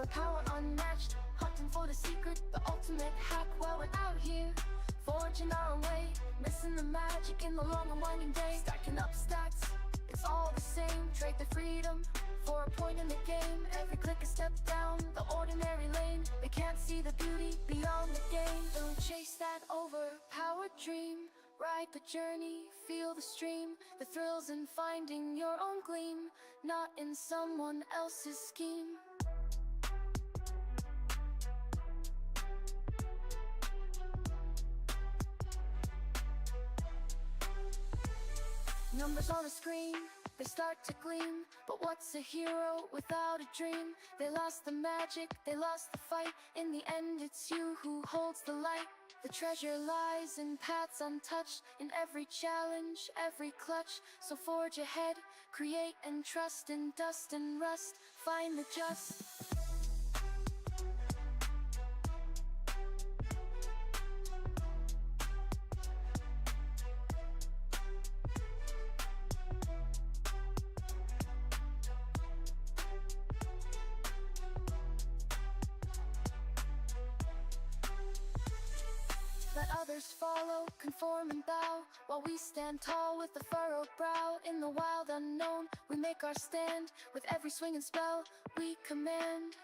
for power unmatched, hunting for the secret, the ultimate hack while we're out here, forging our own way, missing the magic in the long and winding day. Stacking up stacks, it's all the same. Trade the freedom for a point in the game. Every click a step down the ordinary lane. They can't see the beauty beyond the game. Don't chase that overpowered dream. Ride the journey, feel the stream. The thrills in finding your own gleam, not in someone else's scheme. Numbers on a screen, they start to gleam. But what's a hero without a dream? They lost the magic, they lost the fight. In the end it's you who holds the light. The treasure lies in paths untouched, in every challenge, every clutch. So forge ahead, create and trust. In dust and rust, find the just. Let others follow, conform and bow, while we stand tall with a furrowed brow. In the wild unknown, we make our stand. With every swing and spell, we command.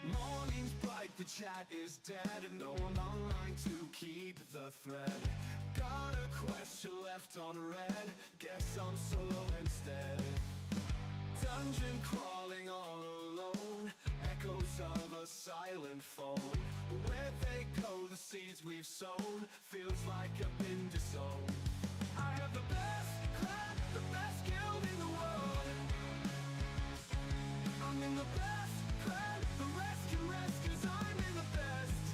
Morning's bright, the chat is dead, and no one online to keep the thread. Got a question left on red, guess I'm solo instead. Dungeon crawling all alone, echoes of a silent phone. Where they go, the seeds we've sown, feels like I've been disowned. I have the best clan, the best guild in the world. I'm in the best clan, the rest can rest, cause I'm in the best.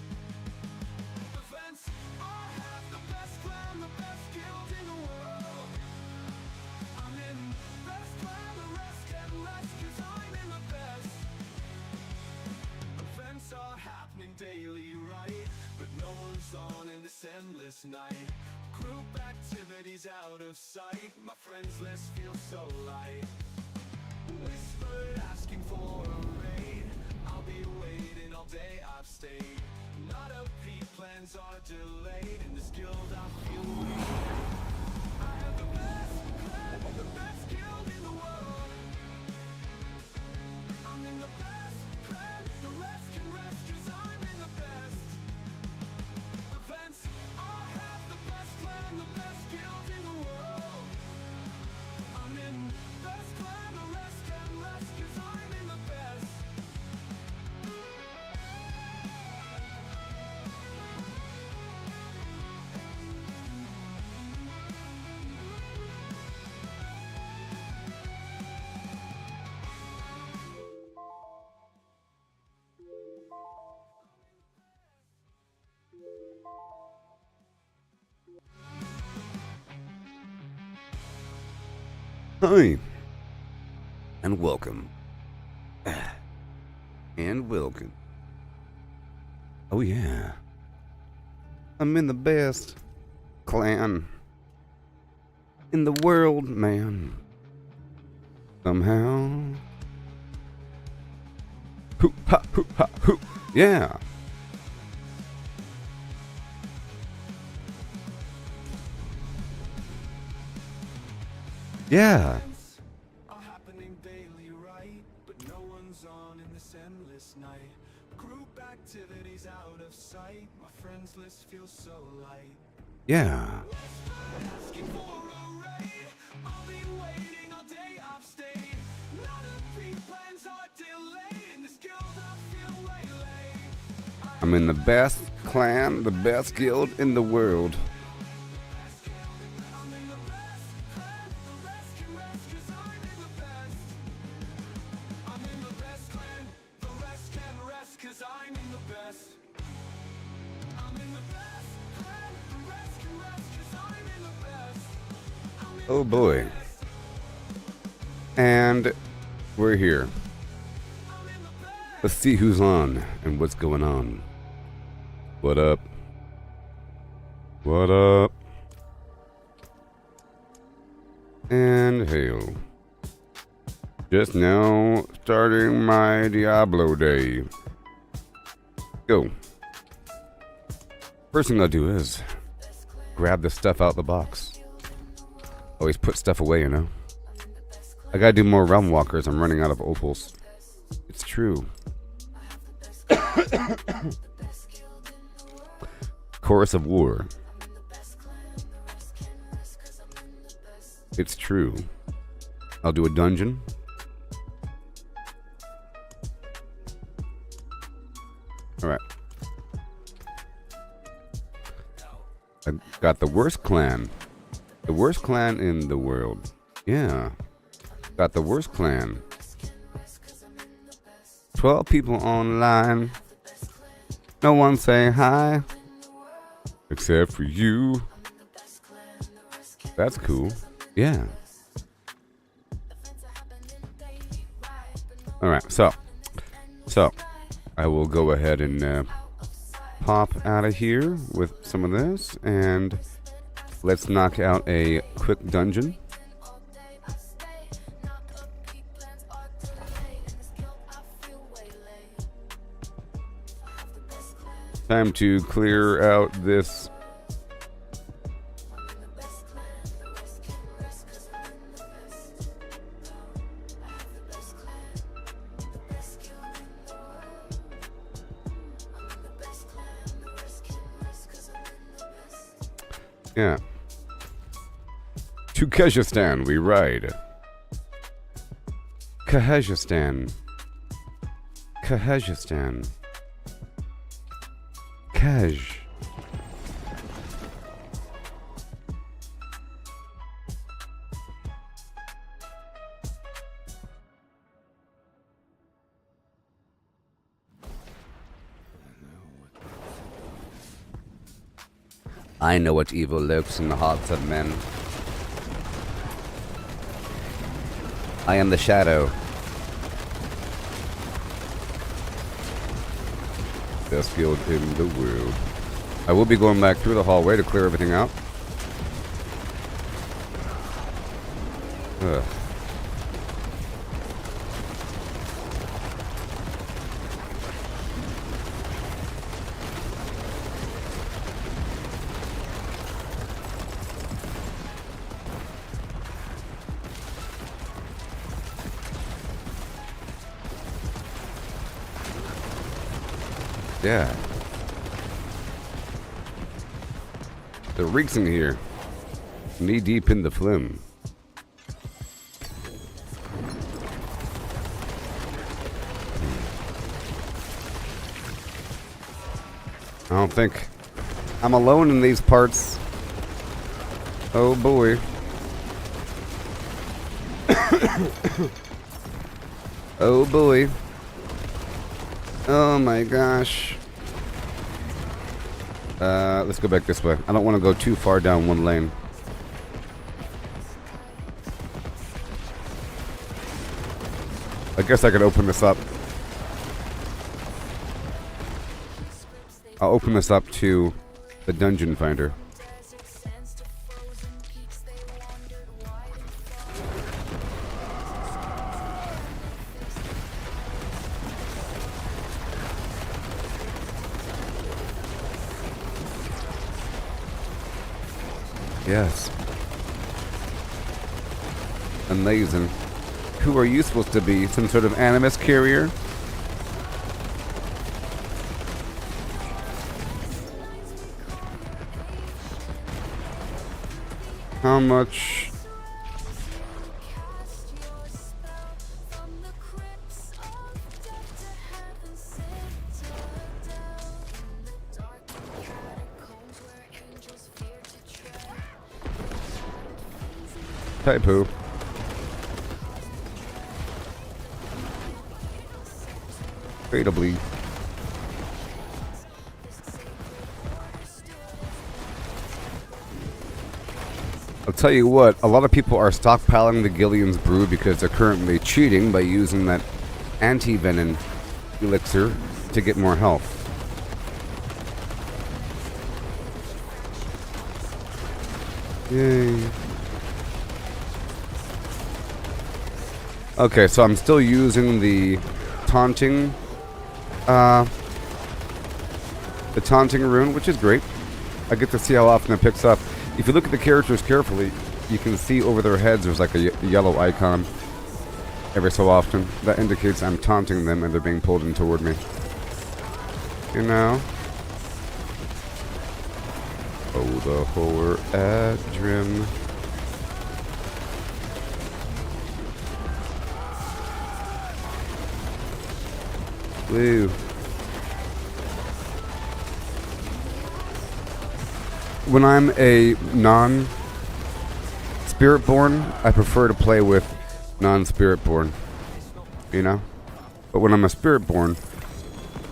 The fence, I have the best clan, the best guild in the world. I'm in best clan, the rest can rest, cause I'm in the best. Events are happening daily, right? But no one's on in this endless night. Group activities out of sight, my friends list feels so light. Whispered asking for a raid, I'll be waiting all day, I've stayed. Not a P plans are delayed, in this guild I feel weak. I have the best clan, the best guild in the world. I'm in the best clan, the rest can rest, cause I'm in the best. Events, I have the best clan, the best guild in the world. I'm in best clan, the rest can rest, cause I'm in the best. Hi. And welcome. And welcome. Oh yeah. I'm in the best clan in the world, man. Somehow. Hoop ha hoop ha hoop. Yeah. Yeah. Are happening daily, right? But no one's on in this endless night. Group activities out of sight. My friends list feels so light. Yeah. Asking for a raid. I've been waiting all day, I've stayed. None of pre-plans are delayed. In this guild I feel waylaid. I'm in the best clan, the best guild in the world. I'm in the best clan. The rest can rest 'cause I'm in the best. I'm in the best clan. The rest can rest 'cause I'm in the best. I'm in the best clan. The rest can rest 'cause I'm in the best. I'm in Oh boy. And we're here. Let's see who's on and what's going on. What up? What up? And hail. Just now starting my Diablo day. Go. First thing I'll do is grab the stuff out the box. Always put stuff away, you know. I gotta do more realm walkers. I'm running out of opals. It's true. Chorus of War. It's true. I'll do a dungeon. Alright. I got the worst clan. The worst clan in the world. Yeah. Got the worst clan. 12 people online. No one saying hi. Except for you. That's cool. Yeah. Alright, so I will go ahead and pop out of here with some of this, and let's knock out a quick dungeon. Time to clear out this. Yeah. To Kyrgyzstan we ride. Kyrgyzstan. Kyrgyzstan. Kaj. I know what evil lurks in the hearts of men. I am the shadow. Best guild in the world. I will be going back through the hallway to clear everything out. Ugh. Yeah. The reeks in here. Knee deep in the phlegm. I don't think I'm alone in these parts. Oh boy. Oh boy. Oh my gosh. Let's go back this way. I don't want to go too far down one lane. I guess I could open this up. I'll open this up to the dungeon finder. Yes. Amazing. Who are you supposed to be? Some sort of animus carrier? How much? Typo. Creatably. I'll tell you what, a lot of people are stockpiling the Gillian's Brew because they're currently cheating by using that anti-venom elixir to get more health. Yay. Okay, so I'm still using the taunting rune, which is great. I get to see how often it picks up. If you look at the characters carefully, you can see over their heads there's like a yellow icon every so often. That indicates I'm taunting them and they're being pulled in toward me. You know? Oh, the horror at Drim. Woo. When I'm a non-spirit-born, I prefer to play with non-spirit-born, you know? But when I'm a spirit-born,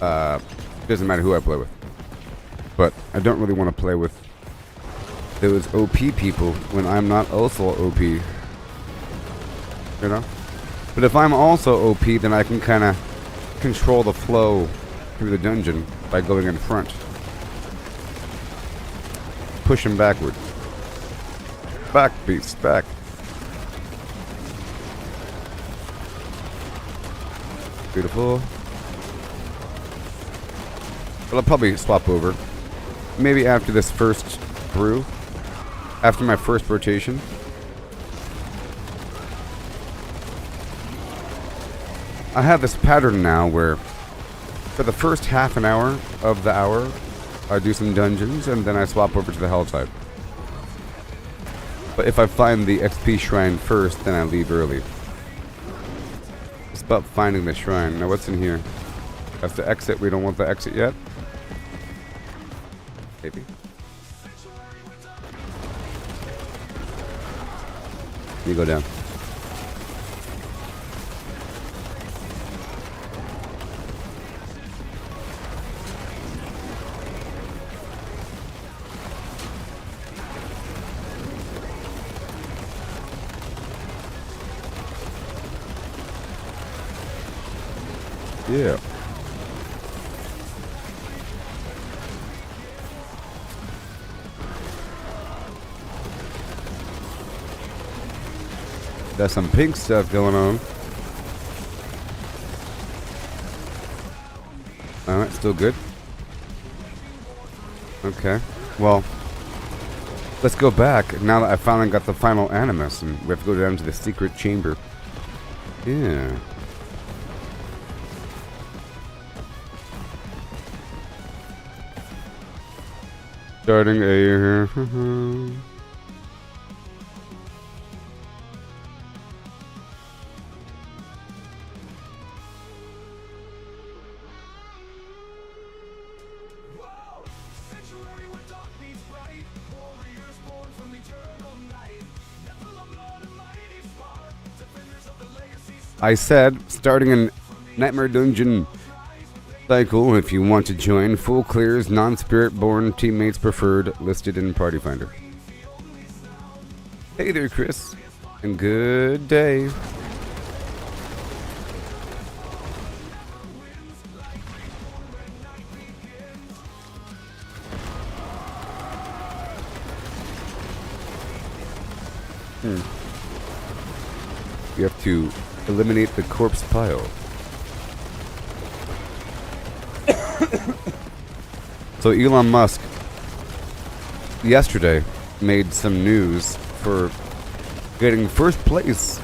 it doesn't matter who I play with. But I don't really want to play with those OP people when I'm not also OP, you know? But if I'm also OP, then I can kind of control the flow through the dungeon by going in front. Push him backward. Back, beast, back. Beautiful. But I'll probably swap over. Maybe after this first brew. After my first rotation. I have this pattern now where for the first half an hour of the hour, I do some dungeons and then I swap over to the Helltide. But if I find the XP shrine first, then I leave early. It's about finding the shrine. Now what's in here? That's the exit. We don't want the exit yet. Maybe. You go down. Yeah. There's some pink stuff going on. Alright, still good. Okay. Well, let's go back now that I finally got the final animus and we have to go down to the secret chamber. Yeah. Starting a... I said, starting a Nightmare Dungeon cycle if you want to join. Full clears, non-spirit born, teammates preferred, listed in Party Finder. Hey there, Chris, and good day. You have to eliminate the corpse pile. So Elon Musk yesterday made some news for getting first place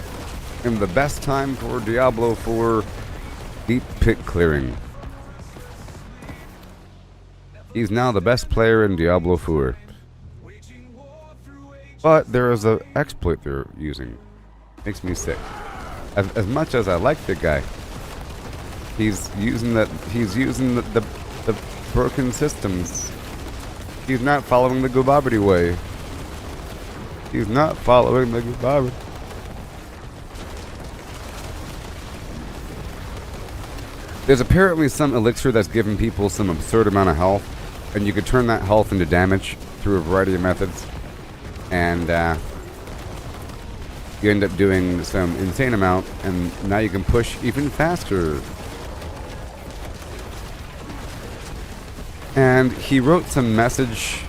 in the best time for Diablo 4 deep pit clearing. He's now the best player in Diablo 4. But there is an exploit they're using. Makes me sick. As much as I like the guy, he's using the broken systems. He's not following the Gooboberti Way. He's not following the Gooboberti. There's apparently some elixir that's giving people some absurd amount of health, and you could turn that health into damage through a variety of methods, and you end up doing some insane amount, and now you can push even faster. And he wrote some message,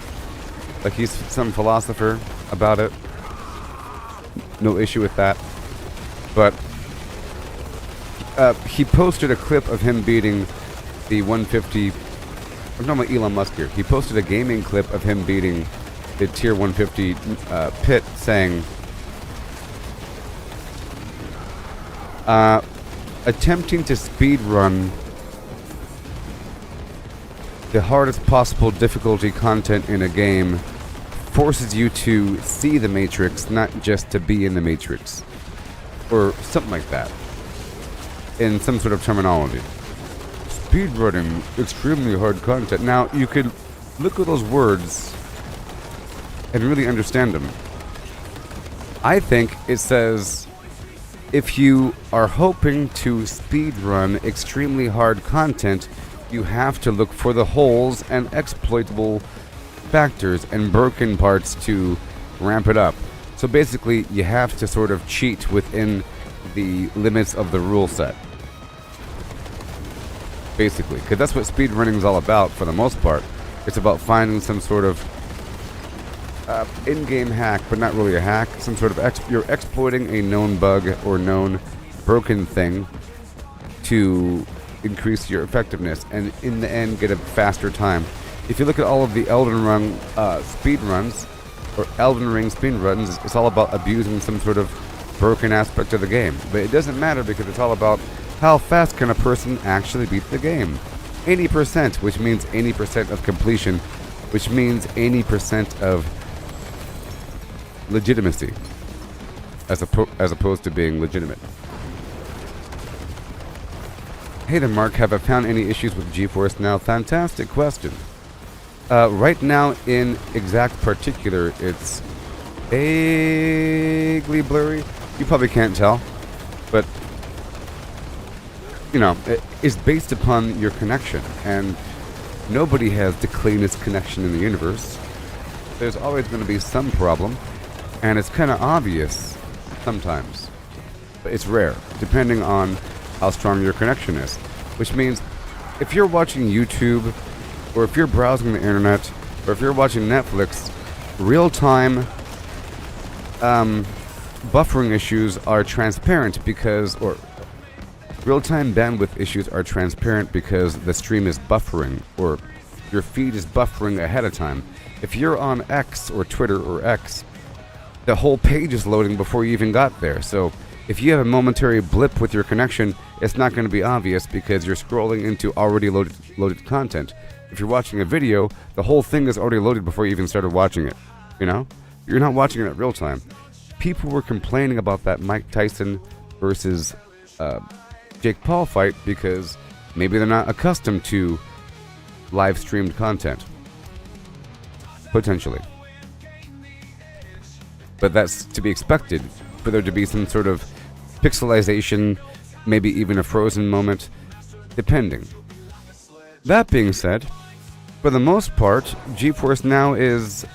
like he's some philosopher, about it. No issue with that. But he posted a clip of him beating the 150... I'm talking about Elon Musk here. He posted a gaming clip of him beating the tier 150 pit, saying, attempting to speedrun the hardest possible difficulty content in a game forces you to see the Matrix, not just to be in the Matrix. Or something like that. In some sort of terminology. Speedrunning extremely hard content. Now, you could look at those words and really understand them. I think it says, if you are hoping to speedrun extremely hard content, you have to look for the holes and exploitable factors and broken parts to ramp it up. So basically, you have to sort of cheat within the limits of the rule set. Basically, because that's what speedrunning is all about for the most part. It's about finding some sort of in-game hack, but not really a hack. Some sort of you're exploiting a known bug or known broken thing to increase your effectiveness, and in the end get a faster time. If you look at all of the Elden Ring speed runs, or Elden Ring speed runs, it's all about abusing some sort of broken aspect of the game. But it doesn't matter, because it's all about how fast can a person actually beat the game. 80%, which means 80% of completion, which means 80% of legitimacy, as opposed to being legitimate. Hey there, Mark. Have I found any issues with GeForce Now? Fantastic question. Right now, in exact particular, it's vaguely blurry. You probably can't tell, but you know, it's based upon your connection, and nobody has the cleanest connection in the universe. There's always going to be some problem, and it's kind of obvious sometimes, but it's rare, depending on how strong your connection is. Which means, if you're watching YouTube, or if you're browsing the internet, or if you're watching Netflix, real-time buffering issues are transparent because, or real-time bandwidth issues are transparent because the stream is buffering, or your feed is buffering ahead of time. If you're on X, or Twitter, or X, the whole page is loading before you even got there. So if you have a momentary blip with your connection, it's not going to be obvious because you're scrolling into already loaded content. If you're watching a video, the whole thing is already loaded before you even started watching it. You know? You're not watching it at real time. People were complaining about that Mike Tyson versus Jake Paul fight because maybe they're not accustomed to live streamed content. Potentially. But that's to be expected, for there to be some sort of pixelization, maybe even a frozen moment, depending. That being said, for the most part, GeForce Now is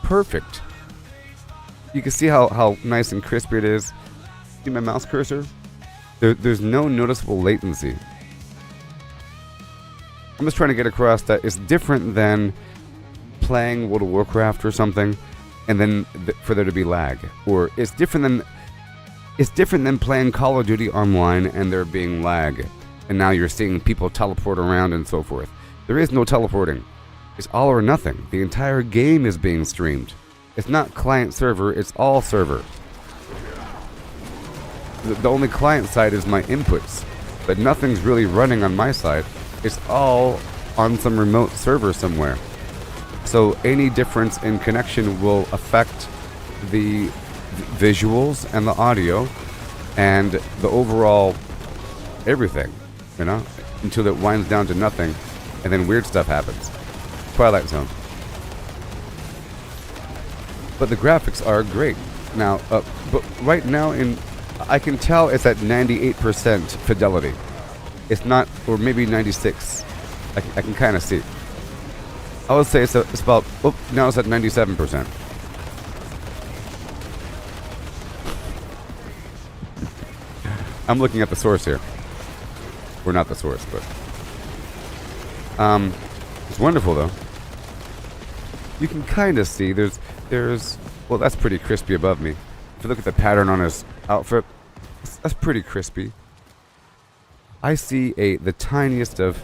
perfect. You can see how nice and crispy it is. See my mouse cursor? There's no noticeable latency. I'm just trying to get across that it's different than playing World of Warcraft or something, and then for there to be lag. Or it's different than playing Call of Duty online and there being lag, and now you're seeing people teleport around and so forth. There is no teleporting. It's all or nothing. The entire game is being streamed. It's not client server, it's all server. The only client side is my inputs, but nothing's really running on my side. It's all on some remote server somewhere. So any difference in connection will affect the visuals and the audio and the overall everything, you know, until it winds down to nothing, and then weird stuff happens. Twilight Zone. But the graphics are great. Now, but right now I can tell it's at 98% fidelity. It's not, or maybe 96. I can kind of see. I would say it's about, now it's at 97%. I'm looking at the source here. We're not the source, but it's wonderful though. You can kind of see there's well, that's pretty crispy above me. If you look at the pattern on his outfit, that's pretty crispy. I see the tiniest of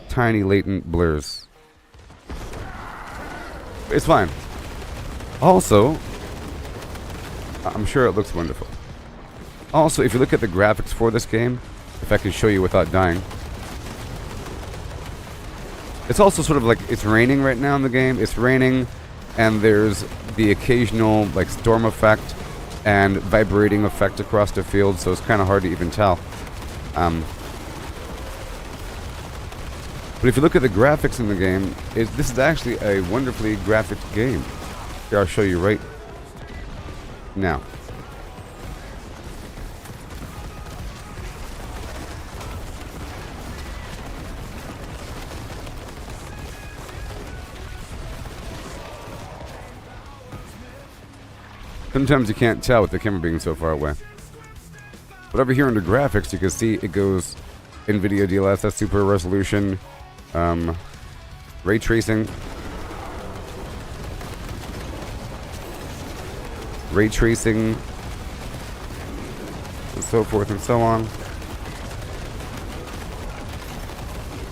tiny latent blurs. It's fine. Also, I'm sure it looks wonderful. Also, if you look at the graphics for this game, if I can show you without dying, it's also sort of like it's raining right now in the game. It's raining, and there's the occasional like storm effect and vibrating effect across the field, so it's kind of hard to even tell. But if you look at the graphics in the game, this is actually a wonderfully graphic game. Here, I'll show you right now. Sometimes you can't tell with the camera being so far away. But over here under graphics, you can see it goes NVIDIA DLSS Super Resolution, ray tracing, and so forth and so on.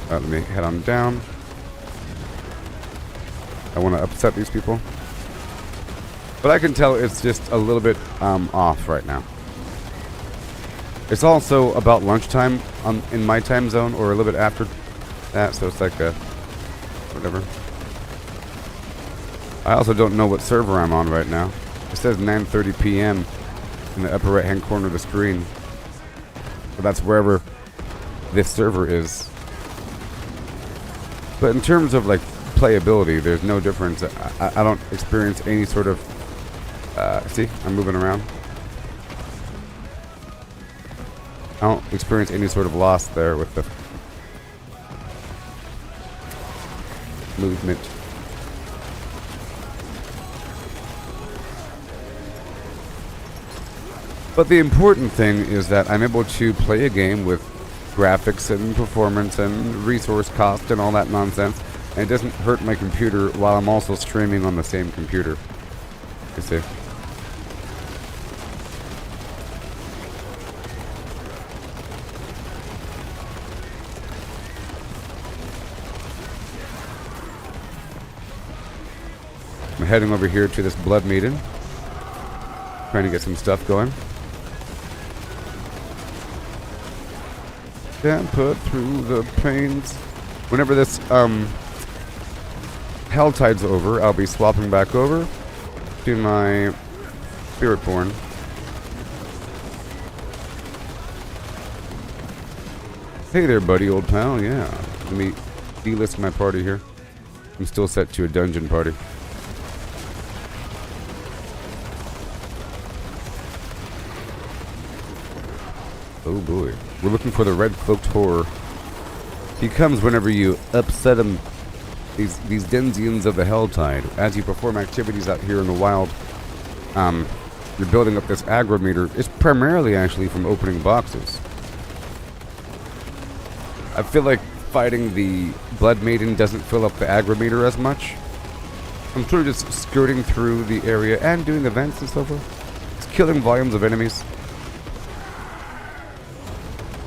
Let me head on down. I want to upset these people. But I can tell it's just a little bit off right now. It's also about lunchtime in my time zone, or a little bit after that, so it's like whatever. I also don't know what server I'm on right now. It says 9:30 p.m. in the upper right hand corner of the screen. But that's wherever this server is. But in terms of like playability, there's no difference. I don't experience any sort of see, I'm moving around. I don't experience any sort of loss there with the movement. But the important thing is that I'm able to play a game with graphics and performance and resource cost and all that nonsense, and it doesn't hurt my computer while I'm also streaming on the same computer. You see? I'm heading over here to this Blood Maiden, trying to get some stuff going. Can't put through the pains. Whenever this Helltide's over, I'll be swapping back over to my Spiritborn. Hey there, buddy, old pal. Yeah, let me delist my party here. I'm still set to a dungeon party. Oh boy. We're looking for the red cloaked horror. He comes whenever you upset him. These Denzians of the Helltide. As you perform activities out here in the wild, you're building up this aggro meter. It's primarily actually from opening boxes. I feel like fighting the Blood Maiden doesn't fill up the aggro meter as much. I'm sort of just skirting through the area and doing events and so forth. It's killing volumes of enemies.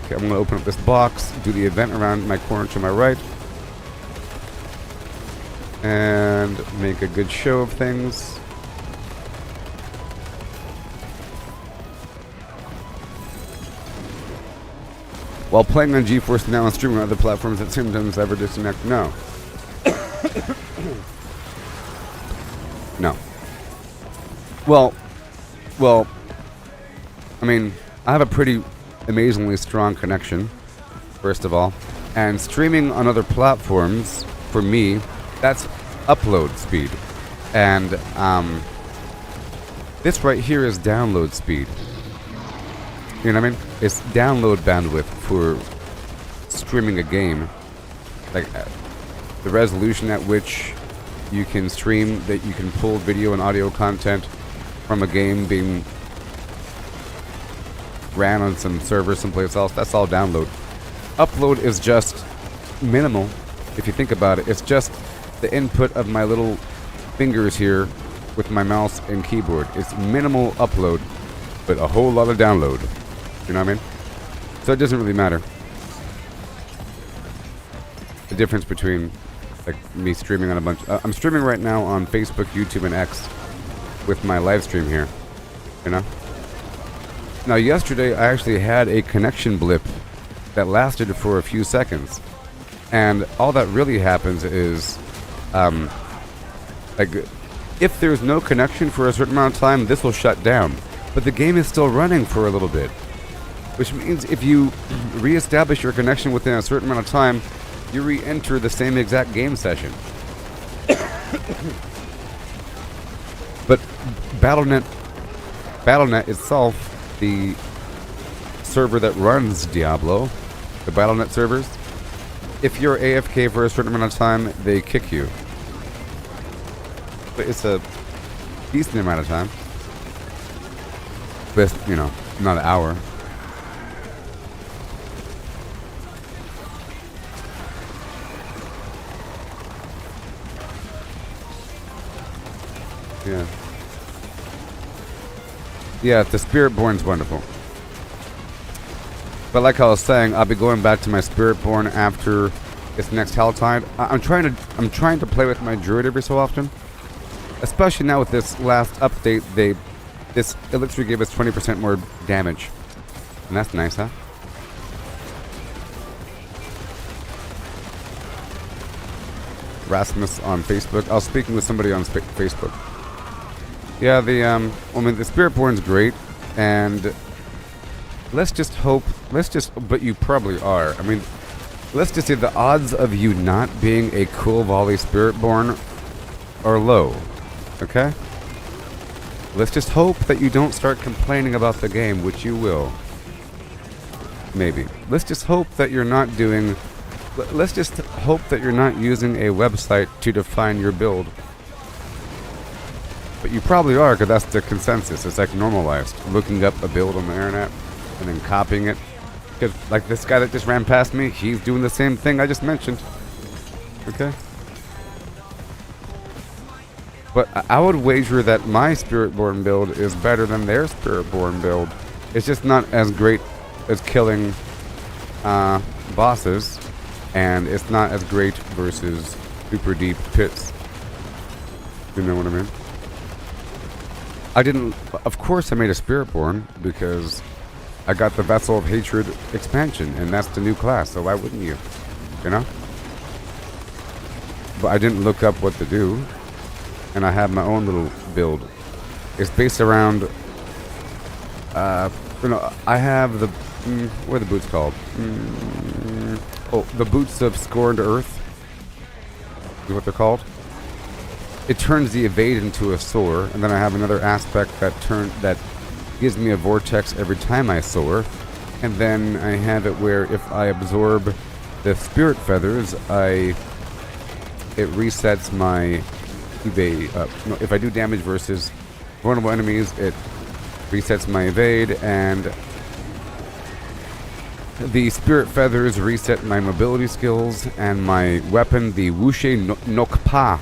Okay, I'm going to open up this box, do the event around my corner to my right, and make a good show of things. While playing on GeForce Now and streaming on other platforms that sometimes ever disconnect? No. No. Well, I mean, I have a pretty amazingly strong connection, first of all. And streaming on other platforms, for me, that's upload speed. And this right here is download speed. You know what I mean? It's download bandwidth for streaming a game. Like the resolution at which you can stream, that you can pull video and audio content from a game being ran on some server someplace else. That's all download. Upload is just minimal. If you think about it, it's just the input of my little fingers here with my mouse and keyboard. It's minimal upload, but a whole lot of download. You know what I mean? So it doesn't really matter. The difference between like me streaming on a bunch... I'm streaming right now on Facebook, YouTube, and X with my live stream here. You know? Now yesterday I actually had a connection blip that lasted for a few seconds. And all that really happens is... like, if there's no connection for a certain amount of time, this will shut down. But the game is still running for a little bit. Which means if you re-establish your connection within a certain amount of time, you re-enter the same exact game session. But Battle.net itself, the server that runs Diablo, the Battle.net servers, if you're AFK for a certain amount of time, they kick you. But it's a decent amount of time. But, you know, not an hour. Yeah. Yeah, the Spiritborn's wonderful. But like I was saying, I'll be going back to my Spiritborn after this next Helltide. I'm trying to play with my Druid every so often. Especially now with this last update, this elixir gave us 20% more damage. And that's nice, huh? Rasmus on Facebook. I was speaking with somebody on Facebook. Yeah, the Spiritborn's great, and but you probably are. I mean, let's just say the odds of you not being a cool volley Spiritborn are low, okay? Let's just hope that you don't start complaining about the game, which you will. Maybe. Let's just hope that you're not using a website to define your build. But you probably are, because that's the consensus. It's like normalized. Looking up a build on the internet and then copying it. Because, like this guy that just ran past me, he's doing the same thing I just mentioned. Okay? But I would wager that my Spiritborn build is better than their Spiritborn build. It's just not as great as killing bosses. And it's not as great versus super deep pits. You know what I mean? Of course I made a Spiritborn because I got the Vessel of Hatred expansion, and that's the new class, so why wouldn't you? You know? But I didn't look up what to do, and I have my own little build. It's based around, I have the, what are the boots called? The Boots of Scorned Earth is what they're called. It turns the evade into a soar, and then I have another aspect that gives me a vortex every time I soar, and then I have it where if I absorb the spirit feathers, it resets my evade. If I do damage versus vulnerable enemies, it resets my evade, and the spirit feathers reset my mobility skills, and my weapon, the Wushe Nokpa,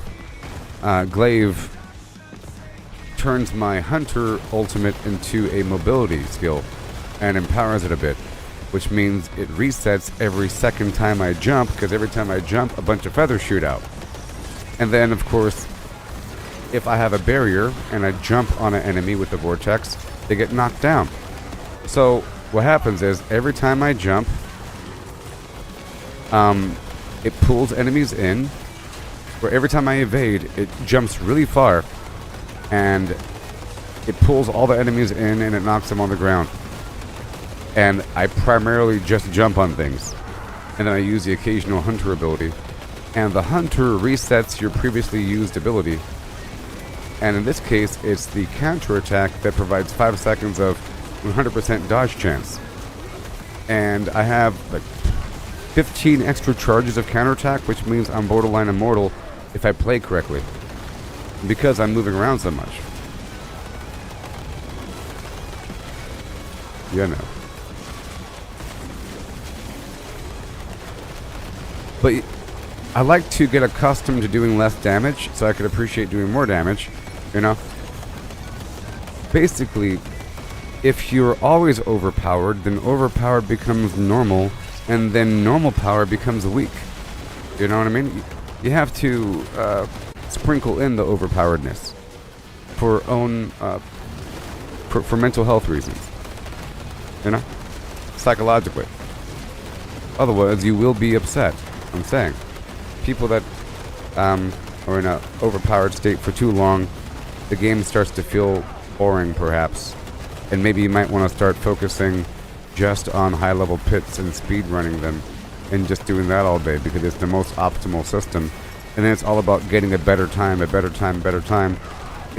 glaive turns my hunter ultimate into a mobility skill and empowers it a bit, which means it resets every second time I jump, because every time I jump, a bunch of feathers shoot out. And then, of course, if I have a barrier and I jump on an enemy with the vortex, they get knocked down. So what happens is every time I jump, it pulls enemies in, where every time I evade, it jumps really far, and it pulls all the enemies in and it knocks them on the ground. And I primarily just jump on things, and then I use the occasional hunter ability, and the hunter resets your previously used ability. And in this case, it's the counterattack that provides 5 seconds of 100% dodge chance. And I have like 15 extra charges of counterattack, which means I'm borderline immortal if I play correctly, because I'm moving around so much. Yeah, no. But I like to get accustomed to doing less damage so I can appreciate doing more damage, you know? Basically, if you're always overpowered, then overpowered becomes normal, and then normal power becomes weak. You know what I mean? You have to sprinkle in the overpoweredness for for mental health reasons. You know? Psychologically. Otherwise, you will be upset. I'm saying. People that are in an overpowered state for too long, the game starts to feel boring, perhaps. And maybe you might want to start focusing just on high-level pits and speed running them, and just doing that all day, because it's the most optimal system. And then it's all about getting a better time in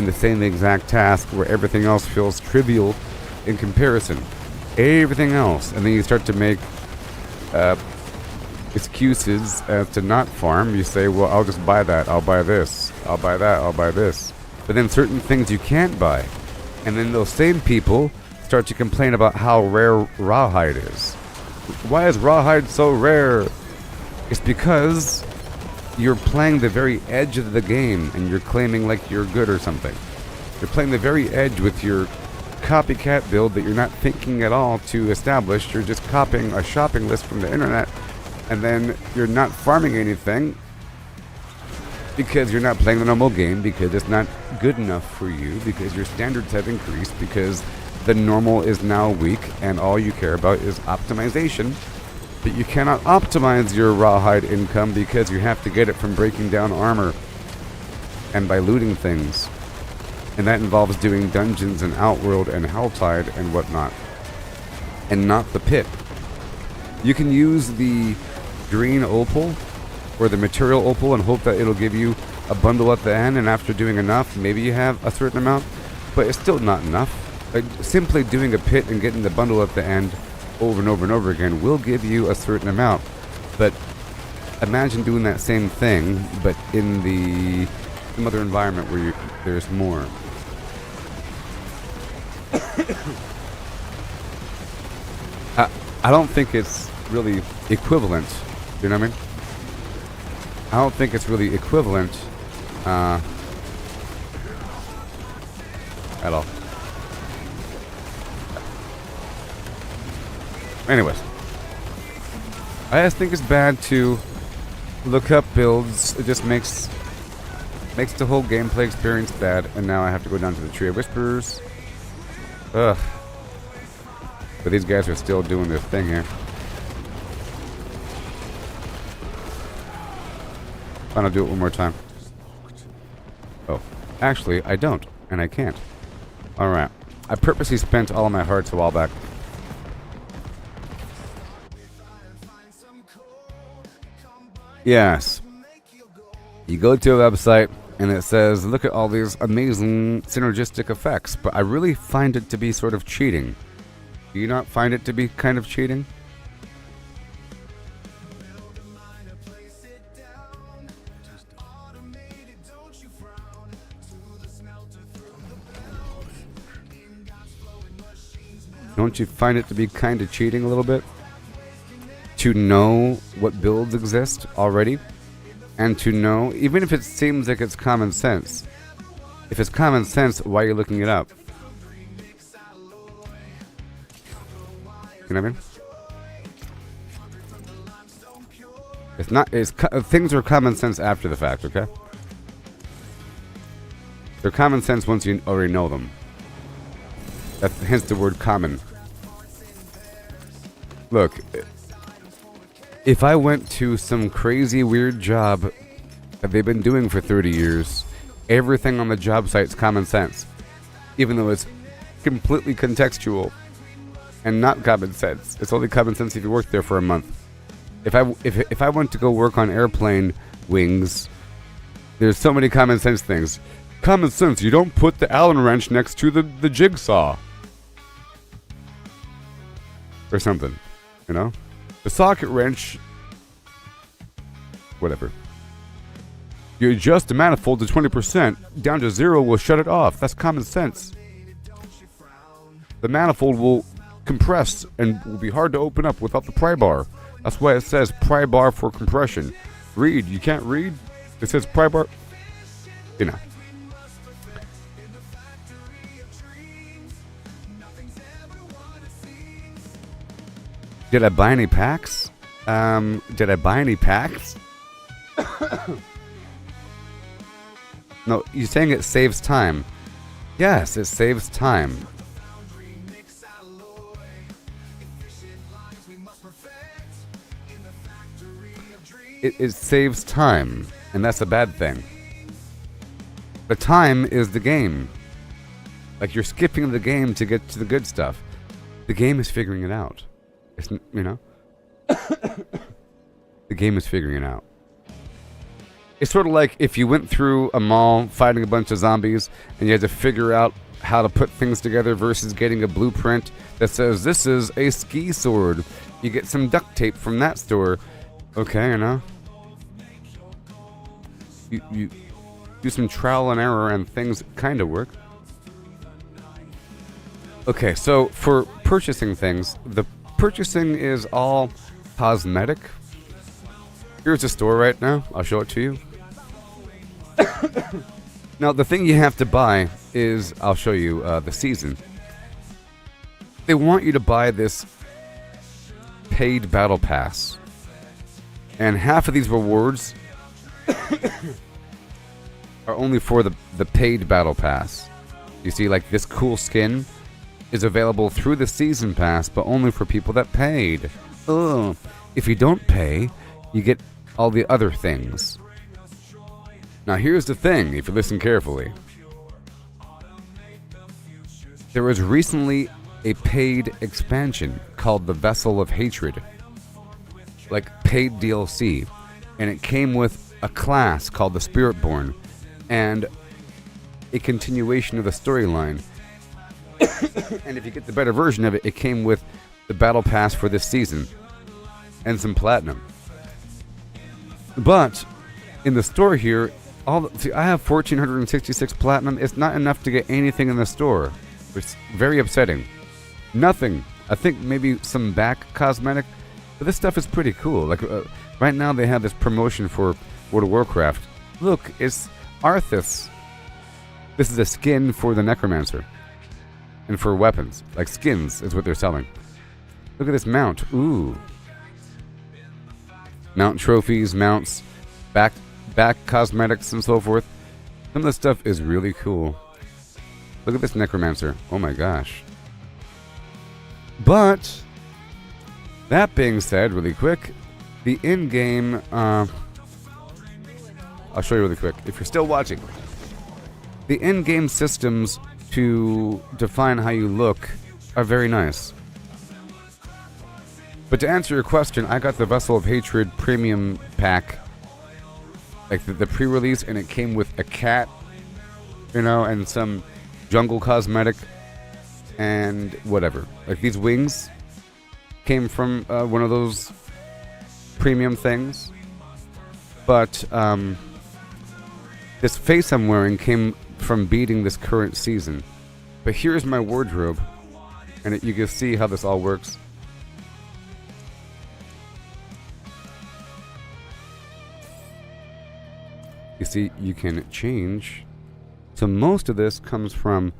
the same exact task, where everything else feels trivial in comparison. Everything else. And then you start to make excuses as to not farm. You say, well, I'll just buy that, I'll buy this, I'll buy that, I'll buy this. But then certain things you can't buy. And then those same people start to complain about how rare rawhide is. Why is rawhide so rare? It's because you're playing the very edge of the game, and you're claiming like you're good or something. You're playing the very edge with your copycat build that you're not thinking at all to establish. You're just copying a shopping list from the internet, and then you're not farming anything because you're not playing the normal game, because it's not good enough for you, because your standards have increased, because the normal is now weak, and all you care about is optimization. But you cannot optimize your rawhide income because you have to get it from breaking down armor and by looting things. And that involves doing dungeons and Outworld and Helltide and whatnot, and not the pit. You can use the green opal or the material opal and hope that it'll give you a bundle at the end, and after doing enough, maybe you have a certain amount, but it's still not enough. Like, simply doing a pit and getting the bundle at the end over and over and over again will give you a certain amount. But imagine doing that same thing, but in some other environment where there's more. I don't think it's really equivalent. You know what I mean? I don't think it's really equivalent at all. Anyways, I just think it's bad to look up builds. It just makes the whole gameplay experience bad. And now I have to go down to the Tree of Whisperers. Ugh. But these guys are still doing their thing here. Fine, I'll do it one more time. Oh, actually, I don't, and I can't. Alright. I purposely spent all of my hearts a while back. Yes. You go to a website, and it says, look at all these amazing synergistic effects, but I really find it to be sort of cheating. Do you not find it to be kind of cheating? Don't you find it to be kind of cheating a little bit? To know what builds exist already? and to know, even if it seems like it's common sense. If it's common sense, why are you looking it up? You know what I mean? It's not. Things are common sense after the fact. Okay. They're common sense once you already know them. That's hence the word common. Look, if I went to some crazy weird job that they've been doing for 30 years, everything on the job site's common sense, even though it's completely contextual and not common sense. It's only common sense if you work there for a month. If I went to go work on airplane wings, there's so many common sense things. Common sense, you don't put the Allen wrench next to the jigsaw. Or something, you know? The socket wrench, whatever. You adjust the manifold to 20%, down to 0 will shut it off. That's common sense. The manifold will compress and will be hard to open up without the pry bar. That's why it says pry bar for compression. Read, you can't read? It says pry bar. You know. Did I buy any packs? Did I buy any packs? No, you're saying it saves time. Yes, it saves time. It saves time, and that's a bad thing. The time is the game. Like, you're skipping the game to get to the good stuff. The game is figuring it out. It's, you know? The game is figuring it out. It's sort of like if you went through a mall fighting a bunch of zombies and you had to figure out how to put things together versus getting a blueprint that says this is a ski sword. You get some duct tape from that store. Okay, you know? You do some trial and error and things kind of work. Okay, so for purchasing things, the purchasing is all cosmetic. Here's a store right now. I'll show it to you. Now, the thing you have to buy is, I'll show you the season. They want you to buy this paid battle pass. And half of these rewards are only for the paid battle pass. You see, like this cool skin is available through the season pass, but only for people that paid. Ugh. If you don't pay, you get all the other things. Now here's the thing, if you listen carefully. There was recently a paid expansion called the Vessel of Hatred. Like paid DLC. And it came with a class called the Spiritborn. And a continuation of the storyline. And if you get the better version of it, it came with the battle pass for this season. And some platinum. But in the store here, I have 1,466 platinum. It's not enough to get anything in the store. It's very upsetting. Nothing. I think maybe some back cosmetic. But this stuff is pretty cool. Like right now they have this promotion for World of Warcraft. Look, it's Arthas. This is a skin for the Necromancer. And for weapons. Like skins is what they're selling. Look at this mount. Ooh. Mount trophies, mounts, back cosmetics and so forth. Some of this stuff is really cool. Look at this Necromancer. Oh my gosh. But that being said, really quick, the in-game I'll show you really quick if you're still watching. The in-game systems to define how you look are very nice. But to answer your question, I got the Vessel of Hatred premium pack, like the pre-release, and it came with a cat, you know, and some jungle cosmetic, and whatever. Like these wings came from one of those premium things, but this face I'm wearing came from beating this current season. But here's my wardrobe, and you can see how this all works. you see, you can change. So most of this comes from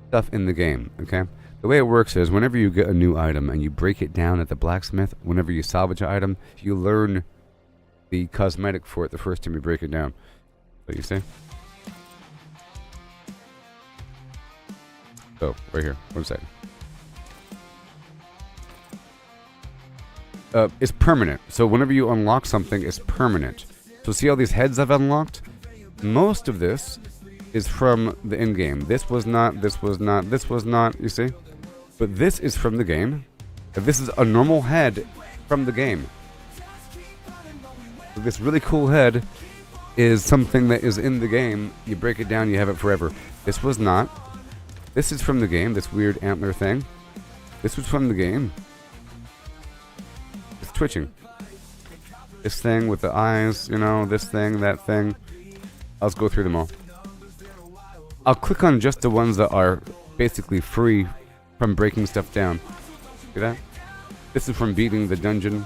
stuff in the game, okay? The way it works is whenever you get a new item and you break it down at the blacksmith, whenever you salvage an item, you learn the cosmetic for it the first time you break it down. So you see? So, right here. 1 second. It's permanent. So whenever you unlock something, it's permanent. So see all these heads I've unlocked? Most of this is from the in-game. This was not, this was not, this was not, you see? But this is from the game. This is a normal head from the game. So this really cool head is something that is in the game. You break it down, you have it forever. This was not. This is from the game, this weird antler thing. This was from the game. It's twitching. This thing with the eyes, you know, this thing, that thing. I'll just go through them all. I'll click on just the ones that are basically free from breaking stuff down. See that? This is from beating the dungeon.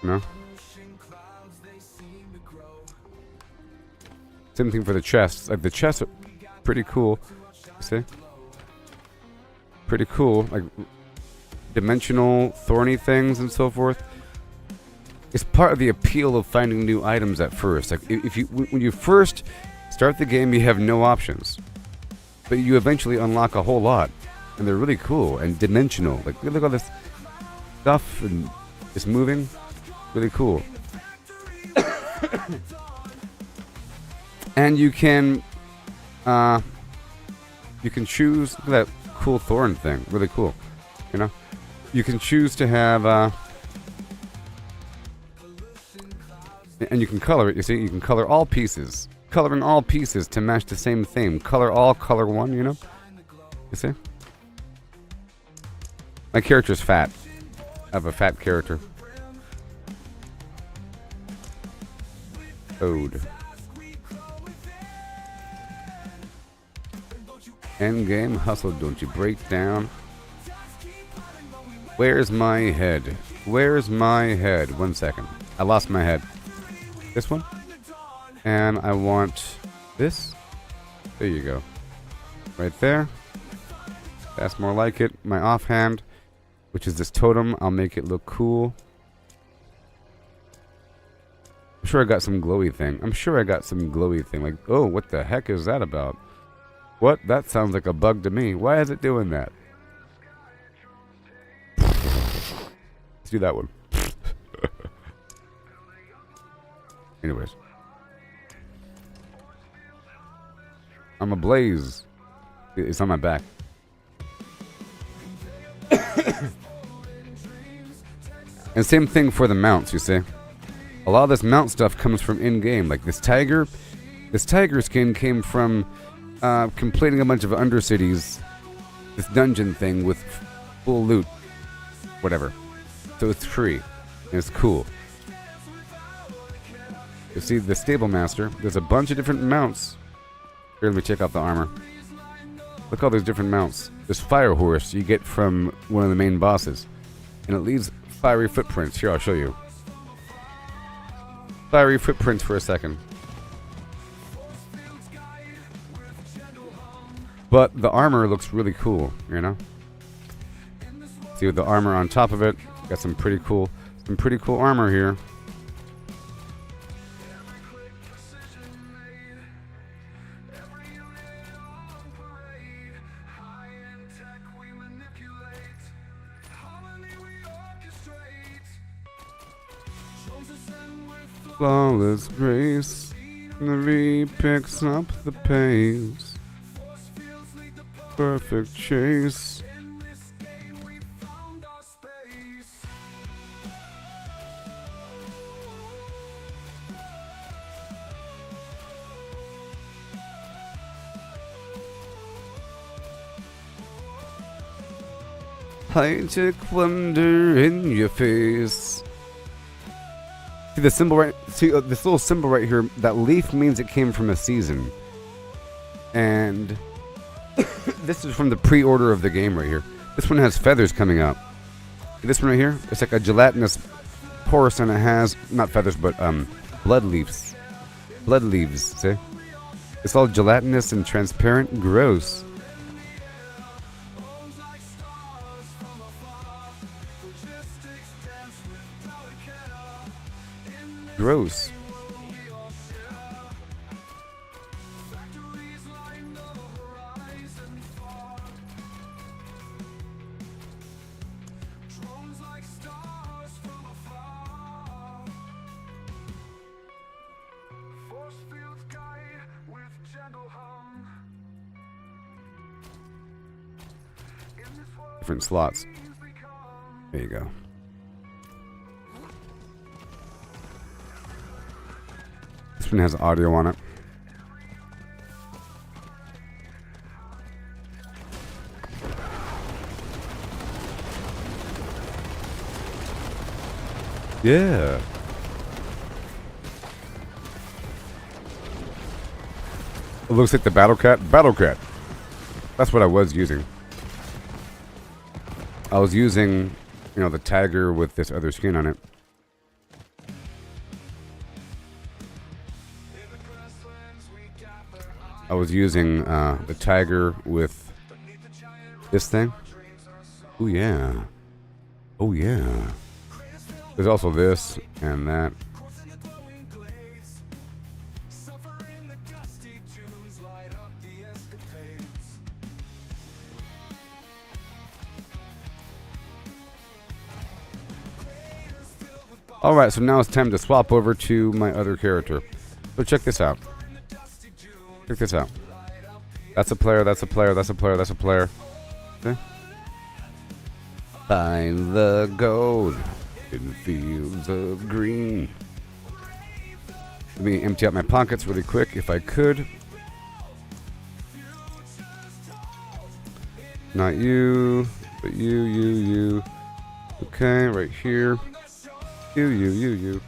No? Same thing for the chests. Like the chests are pretty cool. See? Pretty cool. Like dimensional, thorny things and so forth. It's part of the appeal of finding new items at first. Like if you, when you first start the game, you have no options, but you eventually unlock a whole lot, and they're really cool and dimensional. Like look at all this stuff and it's moving. Really cool. And you can choose. Look at that cool thorn thing. Really cool. You know, you can choose to have and you can color it. You see, you can color all pieces. Coloring all pieces to match the same theme. Color all, color one. You know. You see. My character's fat. I have a fat character. Ode. Endgame hustle, don't you break down. Where's my head? Where's my head? 1 second. I lost my head. This one? And I want this. There you go. Right there. That's more like it. My offhand, which is this totem, I'll make it look cool. I'm sure I got some glowy thing. I'm sure I got some glowy thing. Like, oh, what the heck is that about? What? That sounds like a bug to me. Why is it doing that? Let's do that one. Anyways. I'm ablaze. It's on my back. And same thing for the mounts, you see. A lot of this mount stuff comes from in-game. Like this tiger skin came from completing a bunch of Undercities, this dungeon thing with full loot, whatever. So it's free, and it's cool. You see the Stable Master, there's a bunch of different mounts. Here, let me check out the armor. Look at all these different mounts. This Fire Horse you get from one of the main bosses, and it leaves fiery footprints. Here, I'll show you. Fiery footprints for a second. But the armor looks really cool, you know? See with the armor on top of it, got some pretty cool armor here. Flawless grace, the V picks up the pace. Perfect chase. High-tech wonder in your face. See the symbol right? See this little symbol right here. That leaf means it came from a season. And this is from the pre-order of the game right here. This one has feathers coming out. This one right here, it's like a gelatinous porous, and it has not feathers but blood leaves. Blood leaves. See? It's all gelatinous and transparent. Gross. Gross. Different slots. There you go. This one has audio on it. Yeah. It looks like the Battle Cat. Battle Cat. That's what I was using. I was using, you know, the tiger with this other skin on it. I was using the tiger with this thing. Oh yeah. Oh yeah. There's also this and that. Alright, so now it's time to swap over to my other character. So check this out. Check this out. That's a player, that's a player, that's a player, that's a player. Okay. Find the gold in fields of green. Let me empty out my pockets really quick if I could. Not you, but you. Okay, right here. You.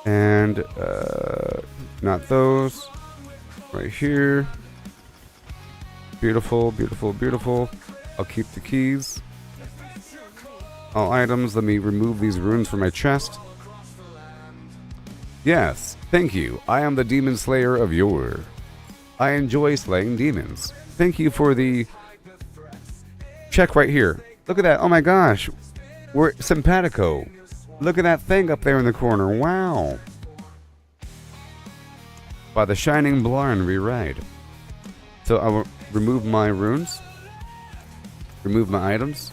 And, not those. Right here. Beautiful. I'll keep the keys. All items. Let me remove these runes from my chest. Yes, thank you. I am the demon slayer of yore. I enjoy slaying demons. Thank you for the check right here. Look at that. Oh my gosh. We're simpatico. Look at that thing up there in the corner. Wow. By the shining Blarn we ride. So I will remove my runes. Remove my items.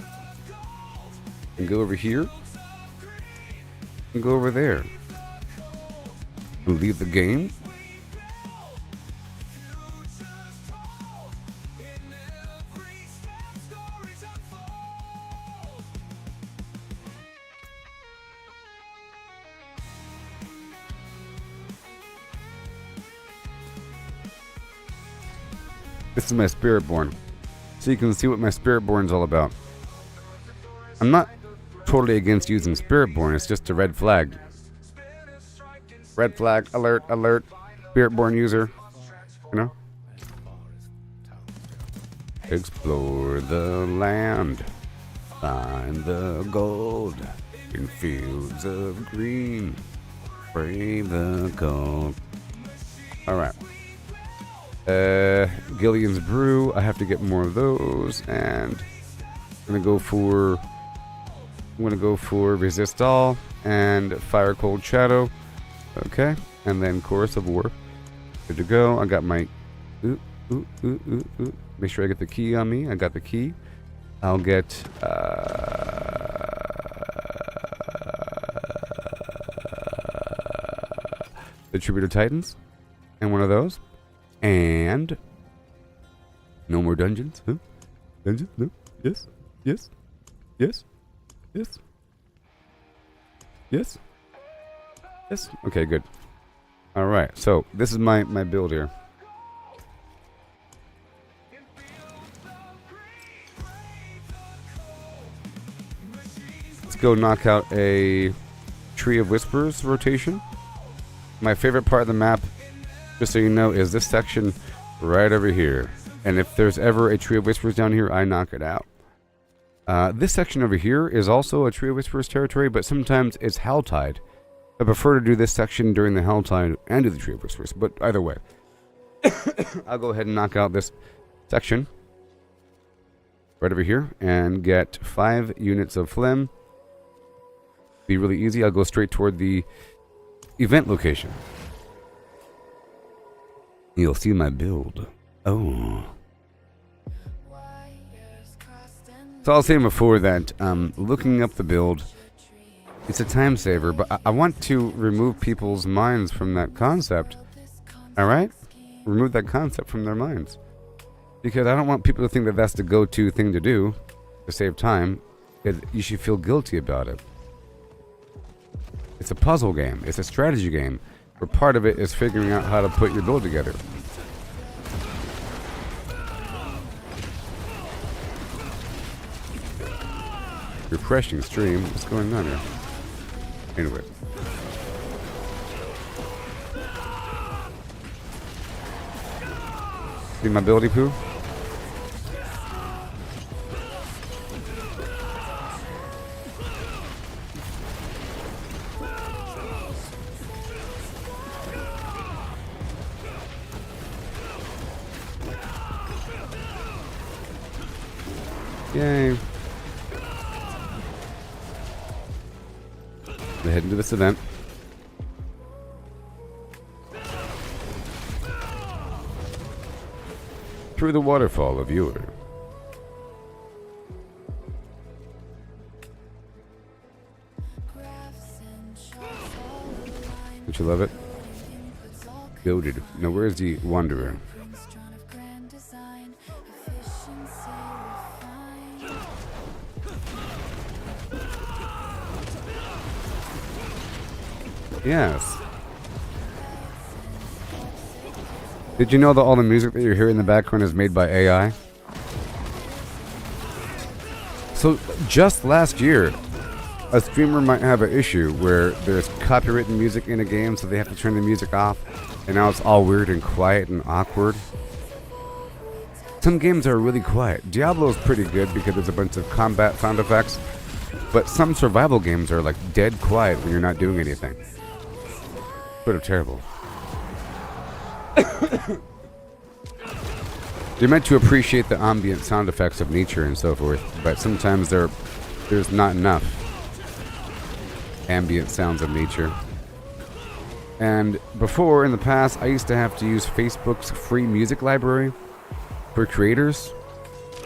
And go over here. And go over there. And leave the game. This is my Spiritborn. So you can see what my Spiritborn's all about. I'm not totally against using Spiritborn, it's just a red flag. Red flag, alert. Spiritborn user. You know? Explore the land. Find the gold in fields of green. Brave the cold. Alright. Gillian's Brew. I have to get more of those, and I'm gonna go for Resist All and Fire Cold Shadow. Okay, and then Chorus of War. Good to go. I got my Make sure I get the key on me. I got the key. I'll get the Tribute Titans and one of those. And no more dungeons, huh? Dungeons? No? Yes? Yes? Yes? Yes? Yes? Yes? Okay, good. Alright, so this is my build here. Let's go knock out a Tree of Whispers rotation. My favorite part of the map, just so you know, is this section right over here. And if there's ever a Tree of Whispers down here, I knock it out. This section over here is also a Tree of Whispers territory, but sometimes it's Helltide. I prefer to do this section during the Helltide and do the Tree of Whispers, but either way. I'll go ahead and knock out this section right over here and get 5 units of phlegm. Be really easy. I'll go straight toward the event location. You'll see my build. Oh. So I was saying before that looking up the build, it's a time saver, but I want to remove people's minds from that concept. Alright? Remove that concept from their minds. Because I don't want people to think that that's the go-to thing to do to save time. You should feel guilty about it. It's a puzzle game. It's a strategy game. Where part of it is figuring out how to put your build together. Refreshing stream. What's going on here? Anyway. See my ability poo? Yay. We're heading to this event. Through the waterfall, a viewer. Don't you love it? Goated. Now where's the wanderer? Yes. Did you know that all the music that you're hearing in the background is made by AI? So just last year, a streamer might have an issue where there's copyrighted music in a game, so they have to turn the music off, and now it's all weird and quiet and awkward. Some games are really quiet. Diablo is pretty good because there's a bunch of combat sound effects, but some survival games are like dead quiet when you're not doing anything. Sort of terrible. You're meant to appreciate the ambient sound effects of nature and so forth, but sometimes there's not enough ambient sounds of nature. And before, in the past, I used to have to use Facebook's free music library for creators,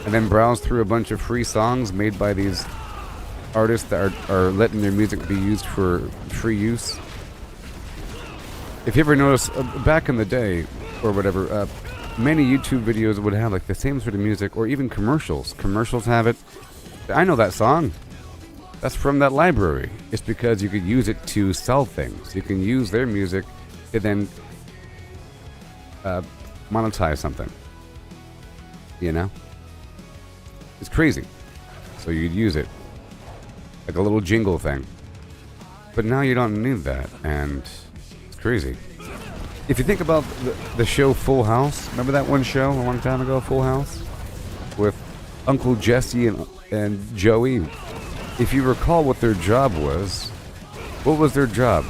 and then browse through a bunch of free songs made by these artists that are letting their music be used for free use. If you ever notice, back in the day, or whatever, many YouTube videos would have like the same sort of music, or even commercials. Commercials have it. I know that song. That's from that library. It's because you could use it to sell things. You can use their music to then monetize something. You know? It's crazy. So you'd use it. Like a little jingle thing. But now you don't need that, and it's crazy. If you think about the show Full House, remember that one show a long time ago, Full House? With Uncle Jesse and Joey. If you recall what their job was, what was their job?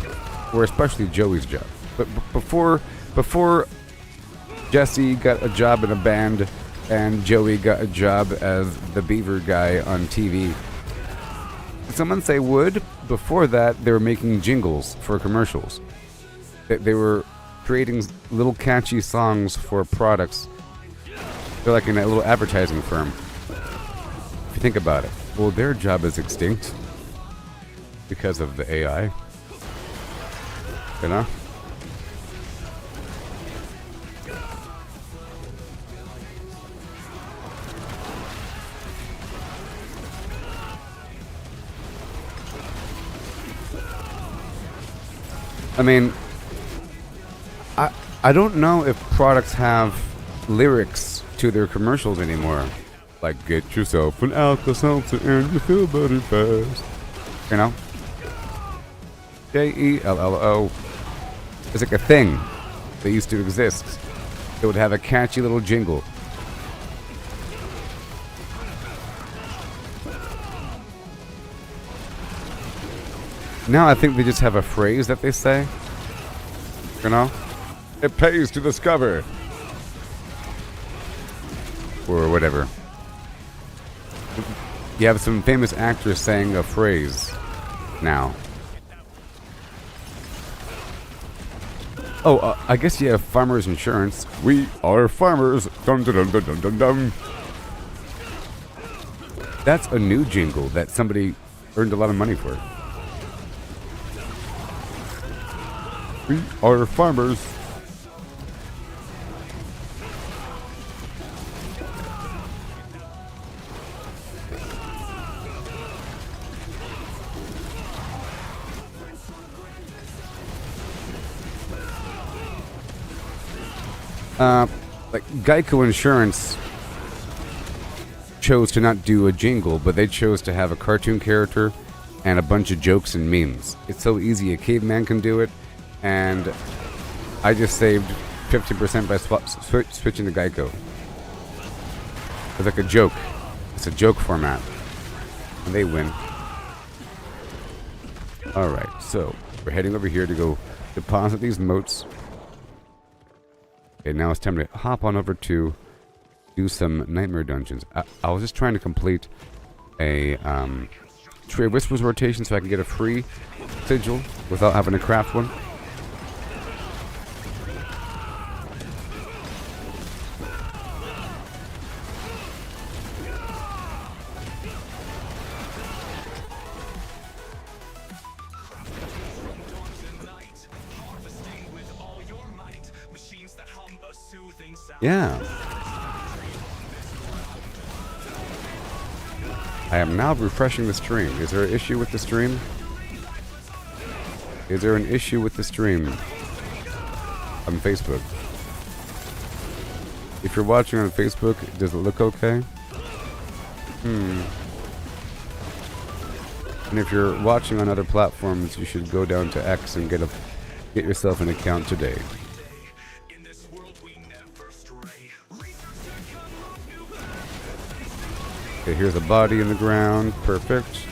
Or especially Joey's job. But before Jesse got a job in a band and Joey got a job as the beaver guy on TV. Did someone say wood? Before that, they were making jingles for commercials. They were creating little catchy songs for products. They're like in a little advertising firm. If you think about it. Well, their job is extinct because of the AI. You know? I mean, I don't know if products have lyrics to their commercials anymore. Like, get yourself an Alka-Seltzer and you feel better fast. You know? Jello. It's like a thing that used to exist. It would have a catchy little jingle. Now I think they just have a phrase that they say. You know? It pays to discover. Or whatever. You have some famous actors saying a phrase now. Oh, I guess you have farmers insurance. We are farmers. Dun dun dun dun dun dun dun. That's a new jingle that somebody earned a lot of money for. We are farmers. Like Geico Insurance chose to not do a jingle, but they chose to have a cartoon character and a bunch of jokes and memes. It's so easy, a caveman can do it, and I just saved 50% by switching to Geico. It's like a joke. It's a joke format, and they win. Alright, so we're heading over here to go deposit these motes. Okay, now it's time to hop on over to do some nightmare dungeons. I was just trying to complete a Tree of Whispers rotation so I can get a free sigil without having to craft one. Yeah. I am now refreshing the stream. Is there an issue with the stream? Is there an issue with the stream on Facebook? If you're watching on Facebook, does it look okay? And if you're watching on other platforms, you should go down to X and get yourself an account today. Okay, here's a body in the ground. Perfect.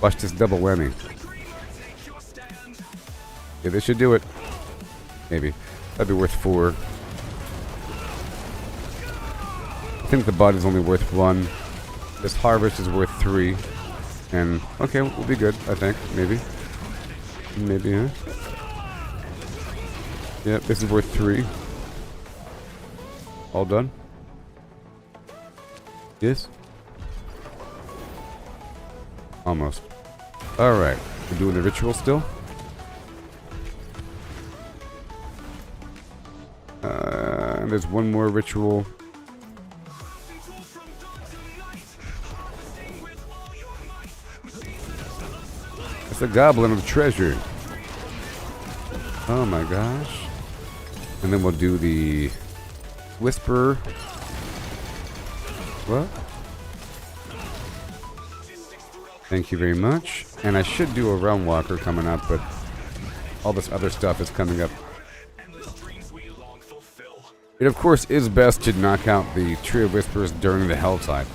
Watch this double whammy. Okay, this should do it. Maybe. That'd be worth 4. I think the body's only worth 1. This harvest is worth 3. And, okay, we'll be good, I think. Maybe. Maybe, huh? Yep, this is worth 3. All done? Yes? Almost. Alright. We're doing the ritual still. And there's one more ritual. It's a goblin of treasure. Oh my gosh. And then we'll do the whisper. What? Thank you very much. And I should do a realm walker coming up, but all this other stuff is coming up. It of course is best to knock out the Tree of Whispers during the Helltide.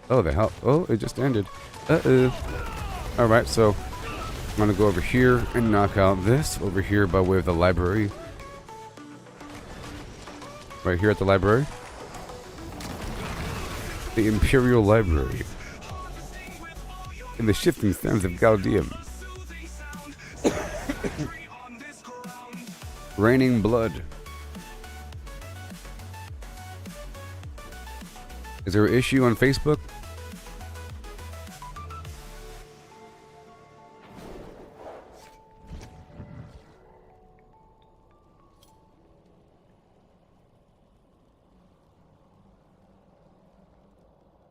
Oh, the hell! Oh, it just ended. Alright, so I'm gonna go over here and knock out this over here by way of the library. Right here at the library. The Imperial Library. In the shifting sands of Gaudium. Raining blood. Is there an issue on Facebook?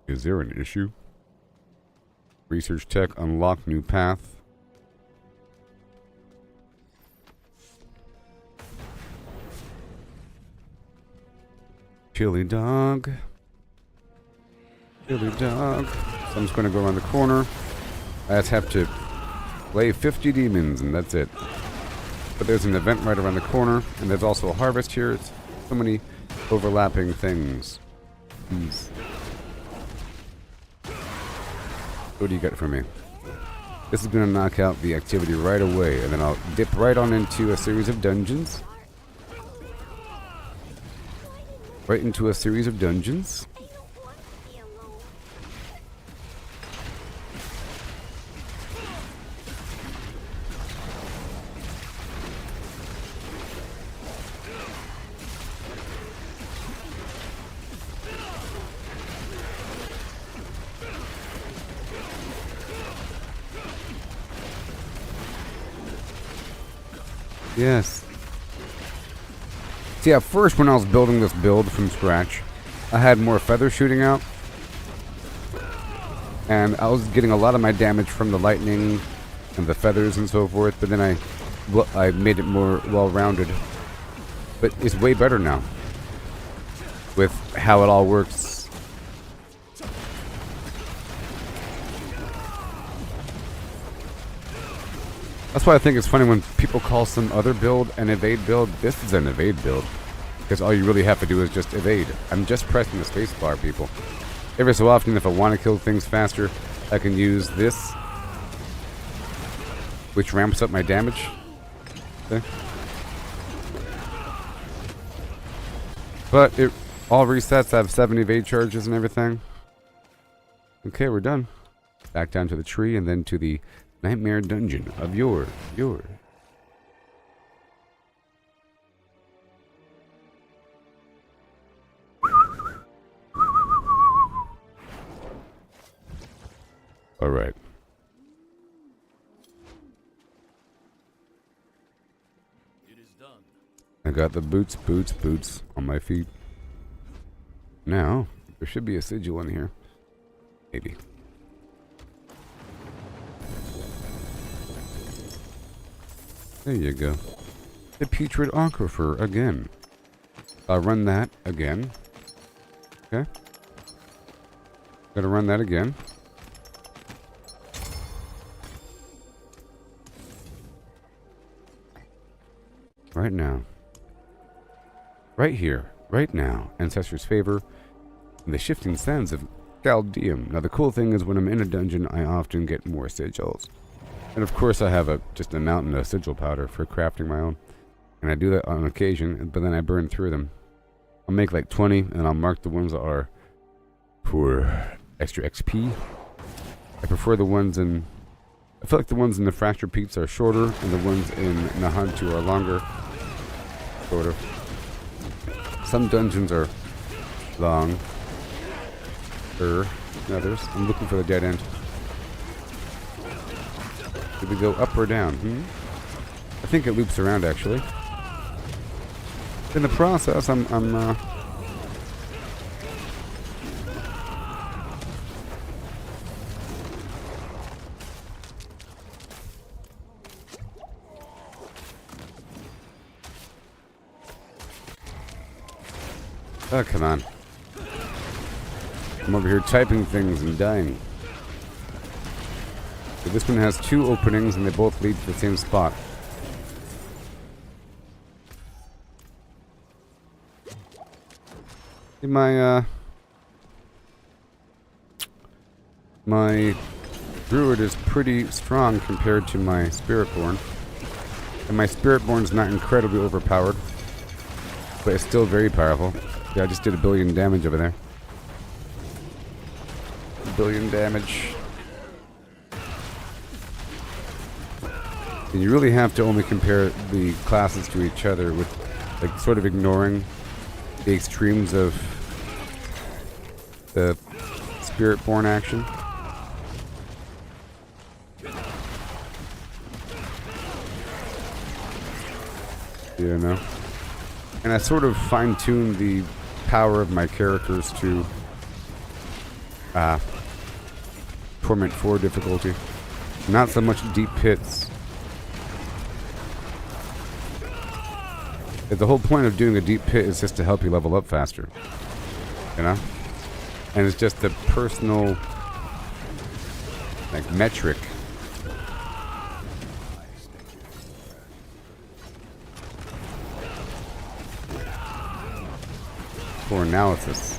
Is there an issue? Research tech, unlock new path. Chili dog. Chili dog. So I'm just going to go around the corner. I just have to Slay 50 demons, and that's it. But there's an event right around the corner, and there's also a harvest here. It's so many overlapping things. What do you got for me? This is going to knock out the activity right away, and then I'll dip right on into a series of dungeons. Right into a series of dungeons. Yes. See, at first when I was building this build from scratch, I had more feathers shooting out. And I was getting a lot of my damage from the lightning and the feathers and so forth, but then I made it more well-rounded. But it's way better now with how it all works. That's why I think it's funny when people call some other build an evade build. This is an evade build. Because all you really have to do is just evade. I'm just pressing the space bar, people. Every so often, if I want to kill things faster, I can use this, which ramps up my damage. Okay. But it all resets. I have 7 evade charges and everything. Okay, we're done. Back down to the tree and then to the Nightmare Dungeon of your. All right. It is done. I got the boots on my feet. Now, there should be a sigil in here. Maybe. There you go. The Putrid Aquifer again. I'll run that again. Okay. Gotta run that again. Right now. Right here. Right now. Ancestor's Favor. And the Shifting Sands of Chaldeum. Now the cool thing is when I'm in a dungeon, I often get more sigils. And of course I have just a mountain of sigil powder for crafting my own. And I do that on occasion, but then I burn through them. I'll make like 20, and I'll mark the ones that are for extra XP. I prefer the ones in... I feel like the ones in the Fractured Peaks are shorter, and the ones in Nahantu are longer. Sort of. Some dungeons are long. Than others. I'm looking for the dead end. Did we go up or down? I think it loops around, actually. In the process, I'm oh, come on. I'm over here typing things and dying. So this one has 2 openings and they both lead to the same spot. See, my druid is pretty strong compared to my spiritborn. And my spiritborn's not incredibly overpowered, but it's still very powerful. Yeah, I just did 1 billion damage over there. 1 billion damage. And you really have to only compare the classes to each other with, like, sort of ignoring the extremes of the Spiritborn action. You know? And I sort of fine-tuned the power of my characters to Torment 4 difficulty. Not so much deep pits. The whole point of doing a deep pit is just to help you level up faster. You know? And it's just a personal, like, metric for analysis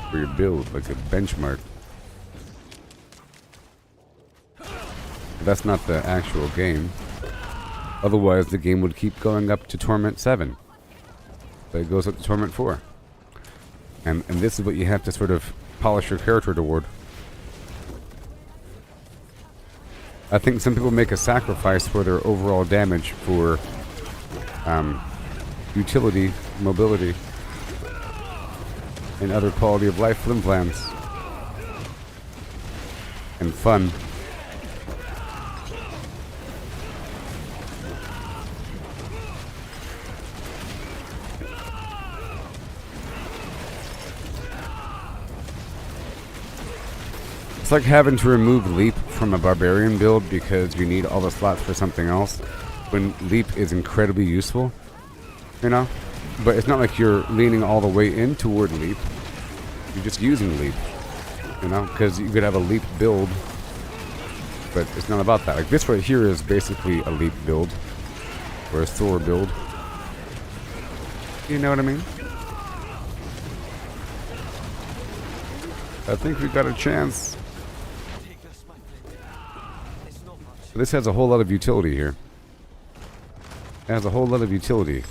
for your build, like a benchmark. But that's not the actual game. Otherwise, the game would keep going up to Torment 7. But it goes up to Torment 4. And this is what you have to sort of polish your character toward. I think some people make a sacrifice for their overall damage for utility, mobility, and other quality of life flimflams. And fun. It's like having to remove Leap from a Barbarian build because you need all the slots for something else, when Leap is incredibly useful, you know? But it's not like you're leaning all the way in toward Leap. You're just using Leap, you know? Because you could have a Leap build, but it's not about that. Like this right here is basically a Leap build, or a Thor build. You know what I mean? I think we got a chance. This has a whole lot of utility here. It has a whole lot of utility.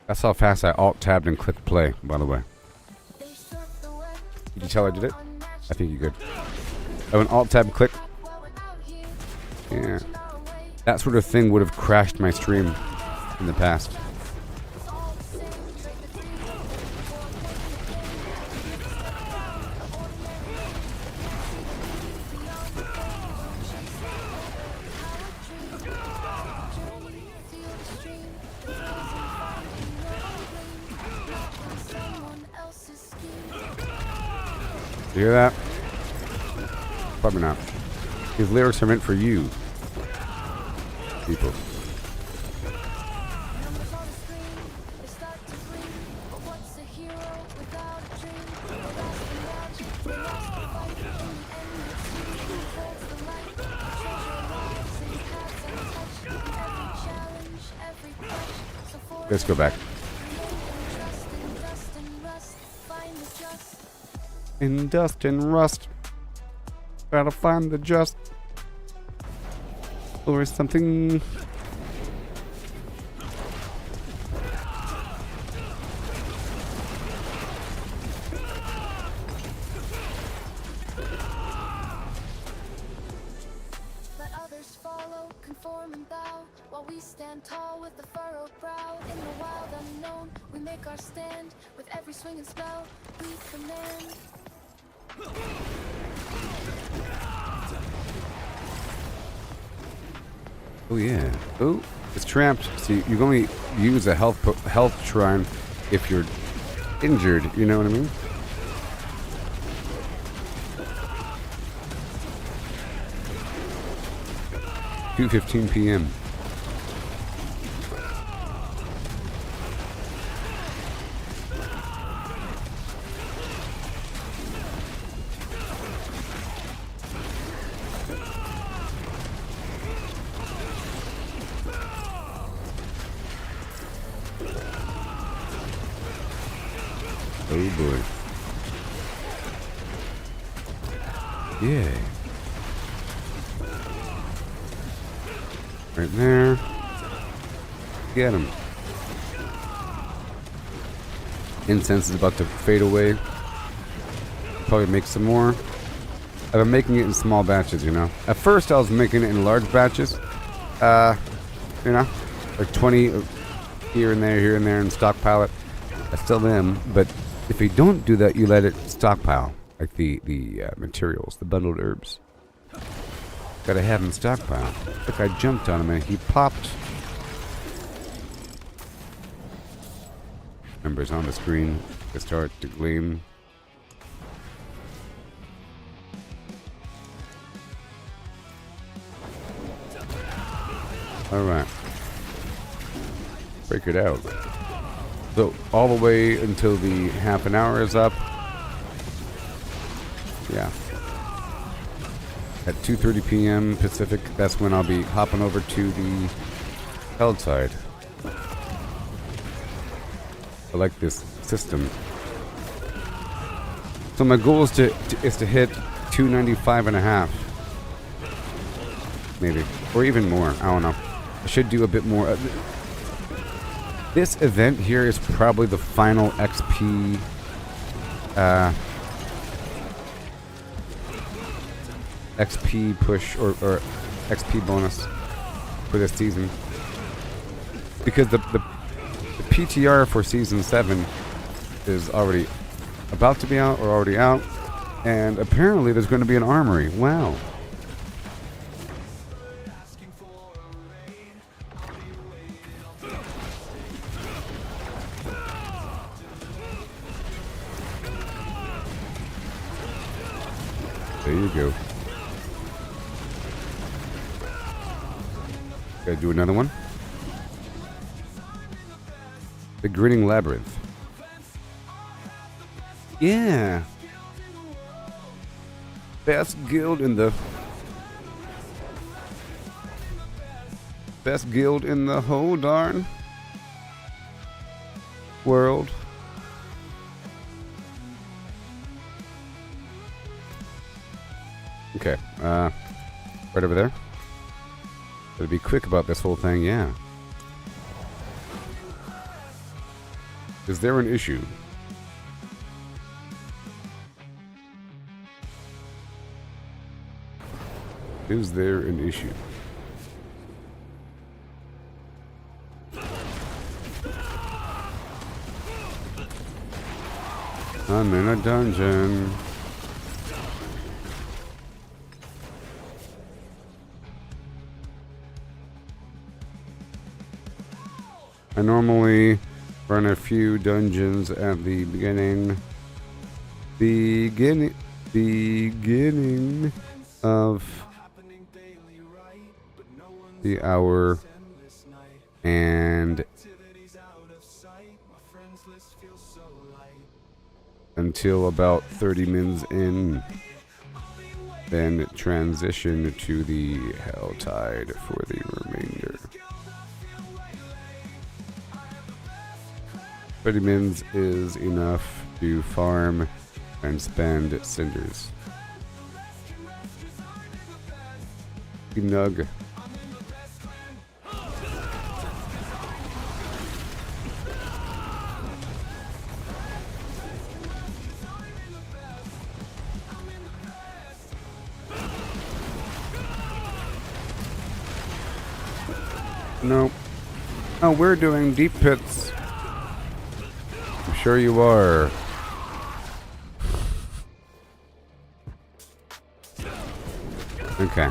That's how fast I alt-tabbed and clicked play, by the way. Did you tell I did it? I think you could. I went alt-tab click. Yeah. That sort of thing would have crashed my stream in the past. You hear that? Probably not. These lyrics are meant for you, people. Let's go back. In dust and rust, gotta find the just, or something. Let others follow, conform and bow, while we stand tall with the furrowed brow. In the wild unknown, we make our stand. With every swing and spell, we command. Oh yeah. Oh, it's trapped. So you only use a health shrine if you're injured. You know what I mean? (2:15 p.m.) Oh boy. Yeah. Right there. Get him. Incense is about to fade away. Probably make some more. I've been making it in small batches, you know. At first I was making it in large batches. You know, like 20 here and there, and stockpile it. I still am, but if you don't do that, you let it stockpile, like the materials, the bundled herbs. Gotta have him stockpile. Look, I jumped on him and he popped. Numbers on the screen. They start to gleam. Alright. Break it out. So, all the way until the half an hour is up. Yeah. At 2:30 p.m. Pacific, that's when I'll be hopping over to the Helltide. I like this system. So my goal is to hit 295 and a half. Maybe. Or even more. I don't know. I should do a bit more. This event here is probably the final XP XP push or XP bonus for this season. Because the PTR for Season 7 is already about to be out or already out. And apparently there's going to be an armory. Wow. There you go. Gotta do another one. The Grinning Labyrinth. Yeah. Best guild in the whole darn world. Okay, right over there. Gotta be quick about this whole thing, yeah. Is there an issue? Is there an issue? I'm in a dungeon. I normally run a few dungeons at the beginning of the hour and until about 30 minutes in, then transition to the Helltide for the remainder. 30 minutes is enough to farm and spend cinders. Nug. Nope. Oh, we're doing deep pits. I'm sure you are. Okay.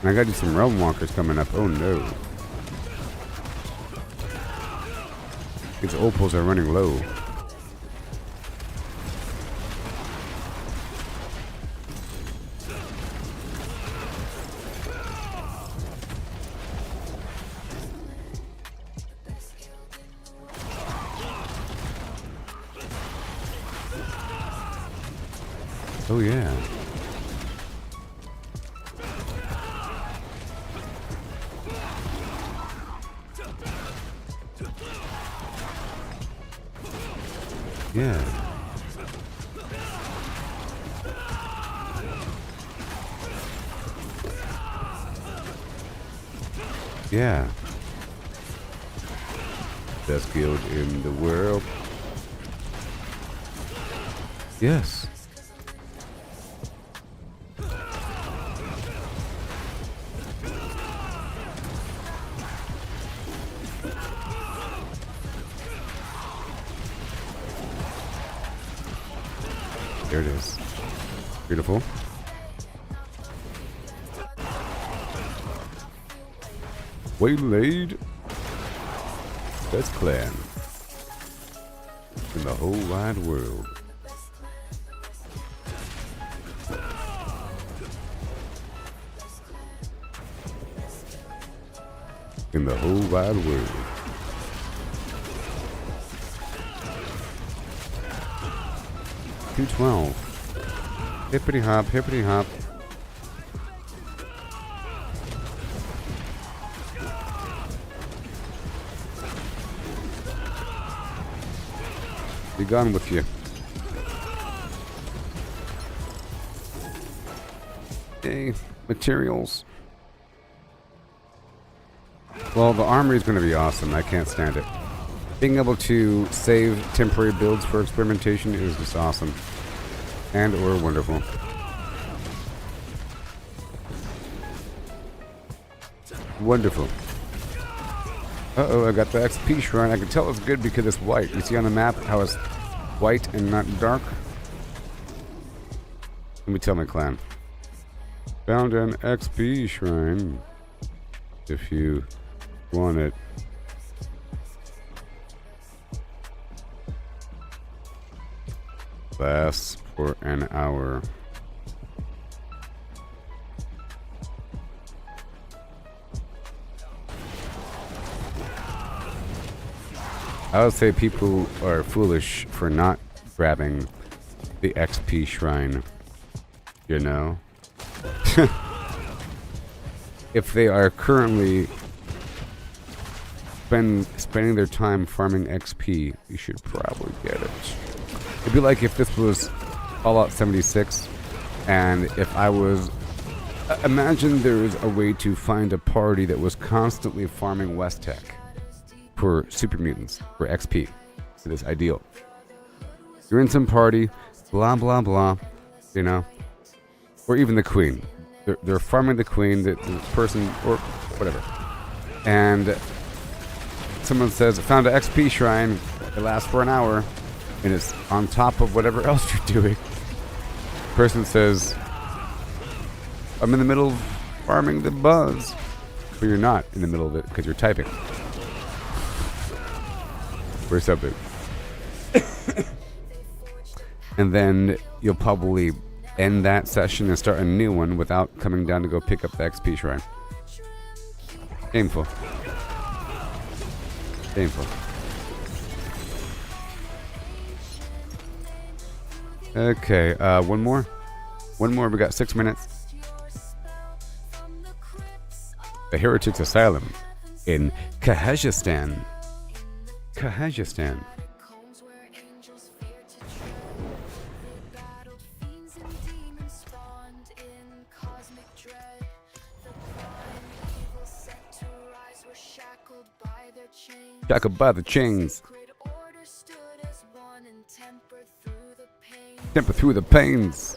I gotta do some realm walkers coming up. Oh no. These opals are running low. Oh yeah. Yeah. Yeah. Best guild in the world. Yes. There it is. Beautiful. Waylaid. Best clan in the whole wide world. In the whole wide world. $212. Hippity hop, hippity hop. Be gone with you. Okay, materials. Well, the armory is going to be awesome. I can't stand it. Being able to save temporary builds for experimentation is just awesome. And or wonderful. Wonderful. Uh-oh, I got the XP shrine. I can tell it's good because it's white. You see on the map how it's white and not dark? Let me tell my clan. Found an XP shrine. If you want it. Lasts for an hour. I would say people are foolish for not grabbing the XP shrine, you know? If they are currently spending their time farming XP, you should probably get it. It'd be like if this was Fallout 76, and if I was... imagine there was a way to find a party that was constantly farming West Tech for super mutants, for XP. It is ideal. You're in some party, blah blah blah, you know, or even the queen. They're farming the queen, the person, or whatever. And someone says, found an XP shrine, it lasts for an hour, and it's on top of whatever else you're doing. The person says, I'm in the middle of farming the buzz. But you're not in the middle of it because you're typing. Or something. And then you'll probably end that session and start a new one without coming down to go pick up the XP shrine. Shameful. Shameful. Okay, one more. One more, we got 6 minutes. The Heretics Asylum in Kyrgyzstan. Kyrgyzstan. Shackled by the chains. Temper through the pains.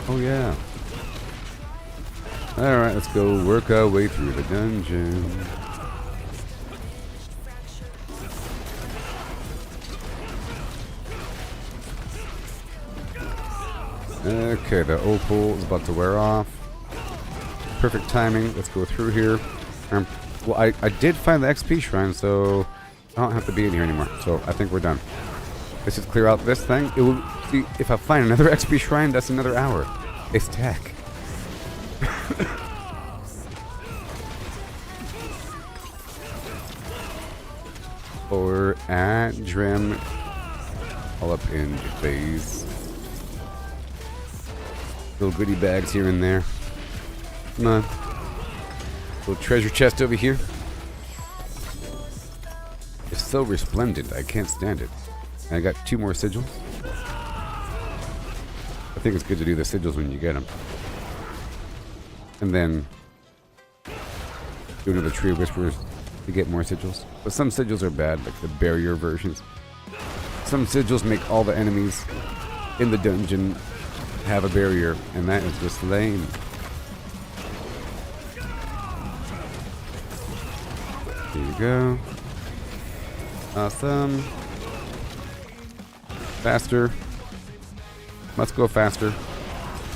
Oh yeah. Alright, let's go work our way through the dungeon. Okay, the opal is about to wear off. Perfect timing. Let's go through here. Well, I did find the XP shrine, so I don't have to be in here anymore. So I think we're done. Let's just clear out this thing. It will see if I find another XP shrine. That's another hour. It's tech. Or at Drim, all up in the face. Little goodie bags here and there. Come on. Little treasure chest over here. It's so resplendent, I can't stand it. And I got 2 more sigils. I think it's good to do the sigils when you get them. And then do another Tree of Whisperers to get more sigils. But some sigils are bad, like the barrier versions. Some sigils make all the enemies in the dungeon have a barrier, and that is just lame. There you go. Awesome. Faster. Let's go faster.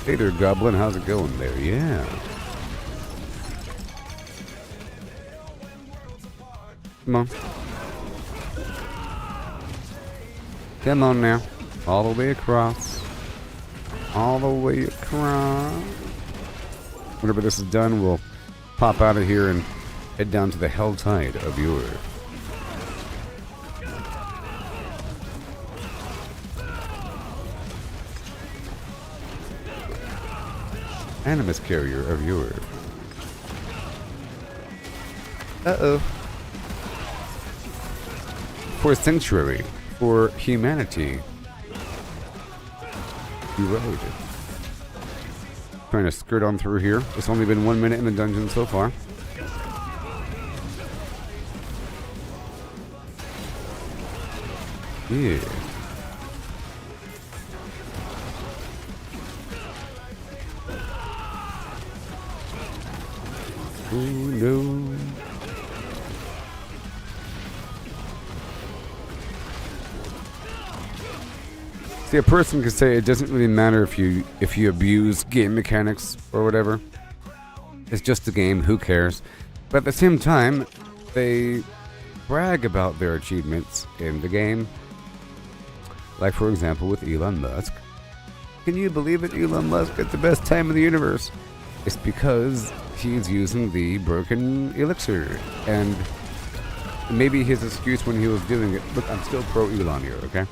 Hey there, Goblin. How's it going there? Yeah. Come on. Come on now. All the way across. All the way across. Whenever this is done, we'll pop out of here and head down to the Helltide of Yore. Animus Carrier of Yore. for a sanctuary for humanity. Erode. Trying to skirt on through here. It's only been 1 minute in the dungeon so far. Yeah. Oh no. See, a person could say it doesn't really matter if you abuse game mechanics or whatever. It's just a game, who cares? But at the same time, they brag about their achievements in the game. Like, for example, with Elon Musk. Can you believe it? Elon Musk at the best time in the universe. It's because he's using the broken elixir. And maybe his excuse when he was doing it... Look, I'm still pro Elon here, okay?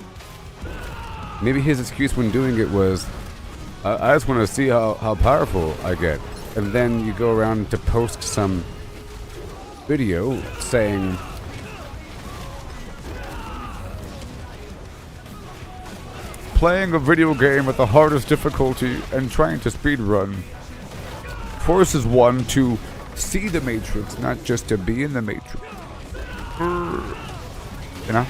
Maybe his excuse when doing it was, I just want to see how powerful I get. And then you go around to post some video saying... Playing a video game at the hardest difficulty and trying to speedrun forces one to see the Matrix, not just to be in the Matrix. You know?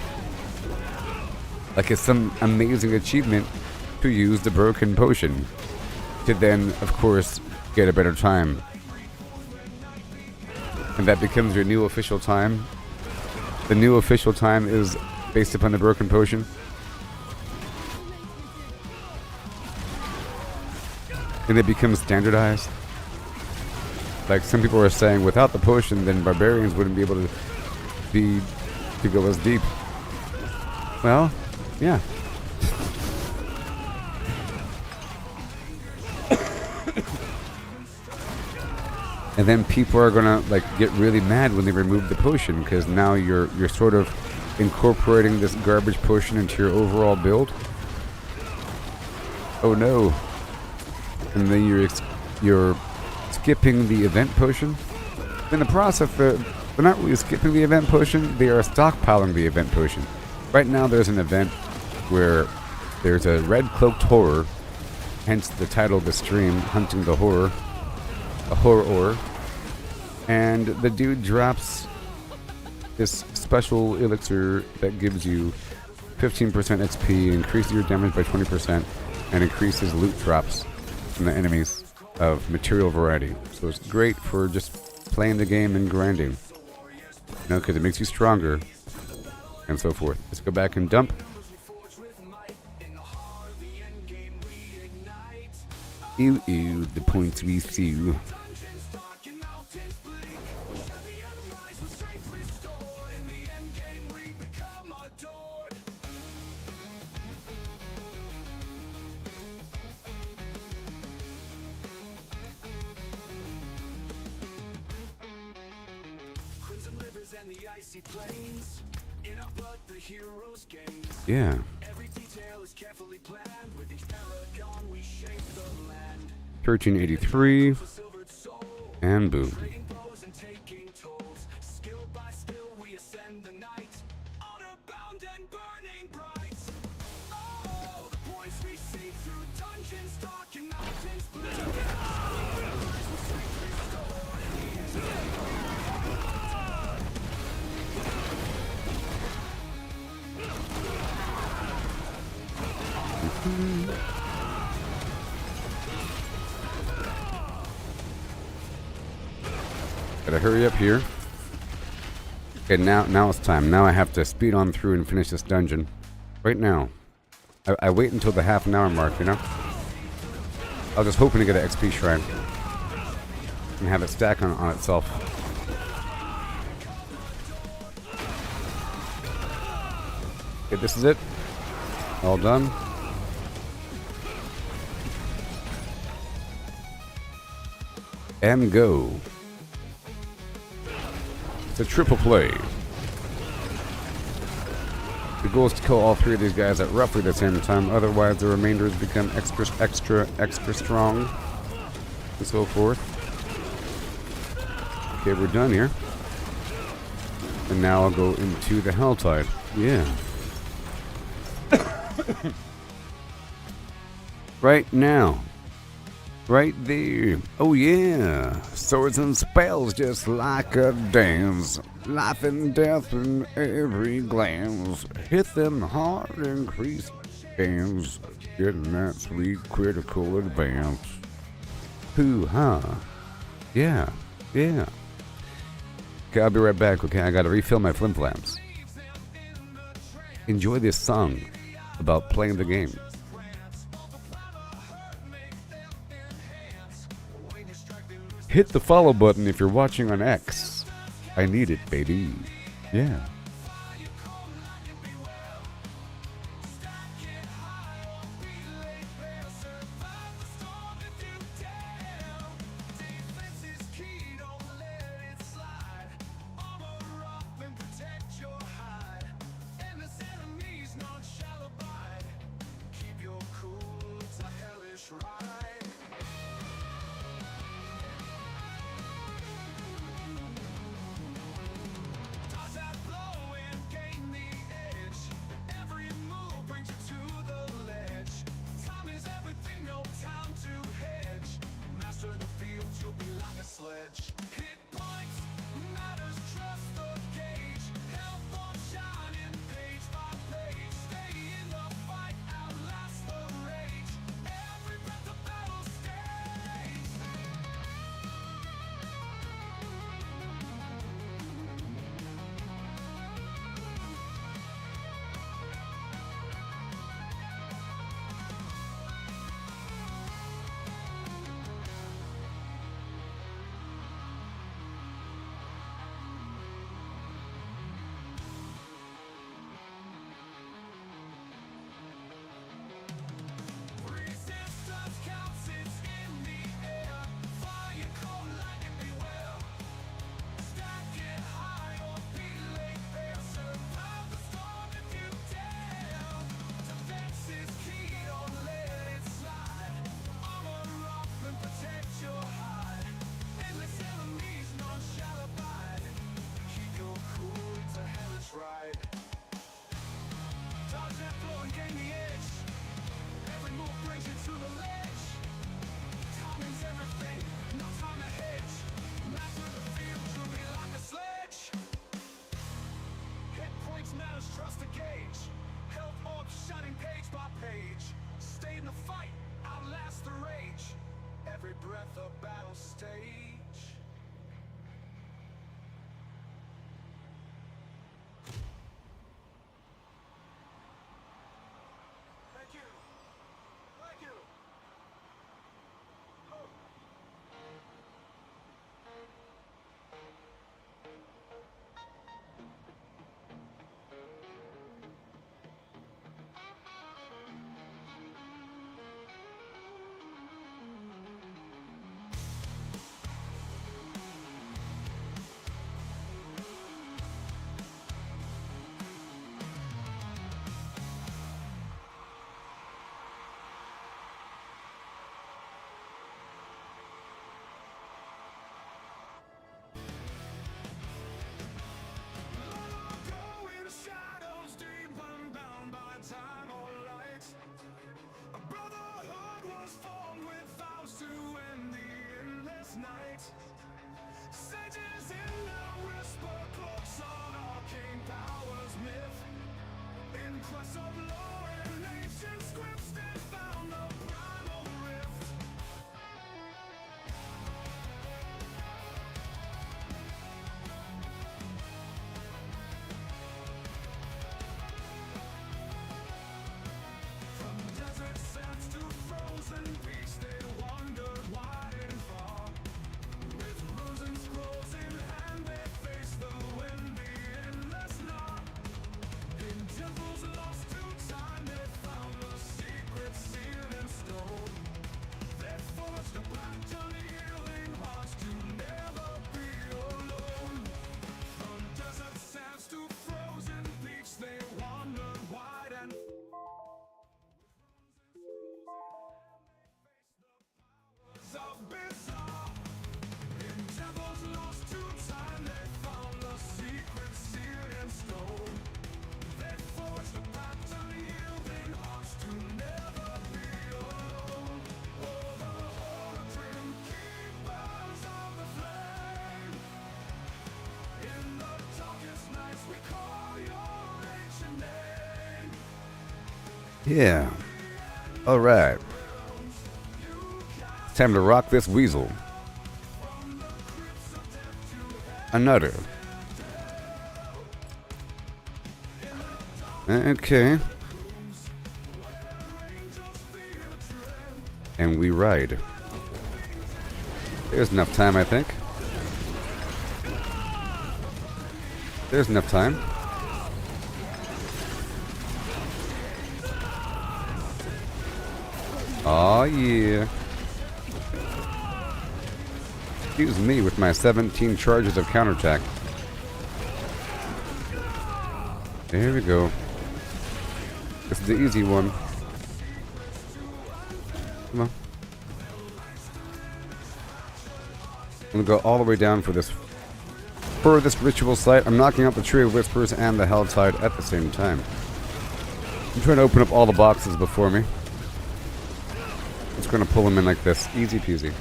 Like it's some amazing achievement to use the broken potion to then, of course, get a better time. And that becomes your new official time. The new official time is based upon the broken potion. And it becomes standardized. Like some people are saying, without the potion, then barbarians wouldn't be able to go as deep. Well, yeah. And then people are gonna like get really mad when they remove the potion, because now you're sort of incorporating this garbage potion into your overall build. Oh no. And then you're skipping the event potion. In the process, they're not really skipping the event potion, they are stockpiling the event potion. Right now there's an event where there's a red cloaked horror, hence the title of the stream, Hunting the Horror, a horror, and the dude drops this special elixir that gives you 15% XP, increases your damage by 20%, and increases loot drops from the enemies of material variety. So it's great for just playing the game and grinding, you know, because it makes you stronger and so forth. Let's go back and dump. Ew, ew, the points we see. Yeah. 1383 and boom. Gotta hurry up here. Okay, now it's time. Now I have to speed on through and finish this dungeon. Right now. I wait until the half an hour mark, you know? I was just hoping to get an XP shrine. And have it stack on itself. Okay, this is it. All done. And go. It's a triple play. The goal is to kill all three of these guys at roughly the same time, otherwise the remainders become extra strong, and so forth. Okay, we're done here. And now I'll go into the Helltide. Yeah. Right now. Right there. Oh yeah. Swords and spells just like a dance. Life and death in every glance. Hit them hard, increase bands. Getting that sweet critical advance. Hoo-ha. Yeah. Yeah. Okay, I'll be right back, okay? I gotta refill my flim-flams. Enjoy this song about playing the game. Hit the follow button if you're watching on X. I need it, baby. Yeah. Does that blow Yeah. Alright. Time to rock this weasel. Another. Okay. And we ride. There's enough time, I think. There's enough time. Aw, yeah. Excuse me with my 17 charges of counterattack. There we go. This is the easy one. Come on. I'm gonna go all the way down for this ritual site. I'm knocking out the Tree of Whispers and the Helltide at the same time. I'm trying to open up all the boxes before me. Just gonna pull them in like this. Easy peasy.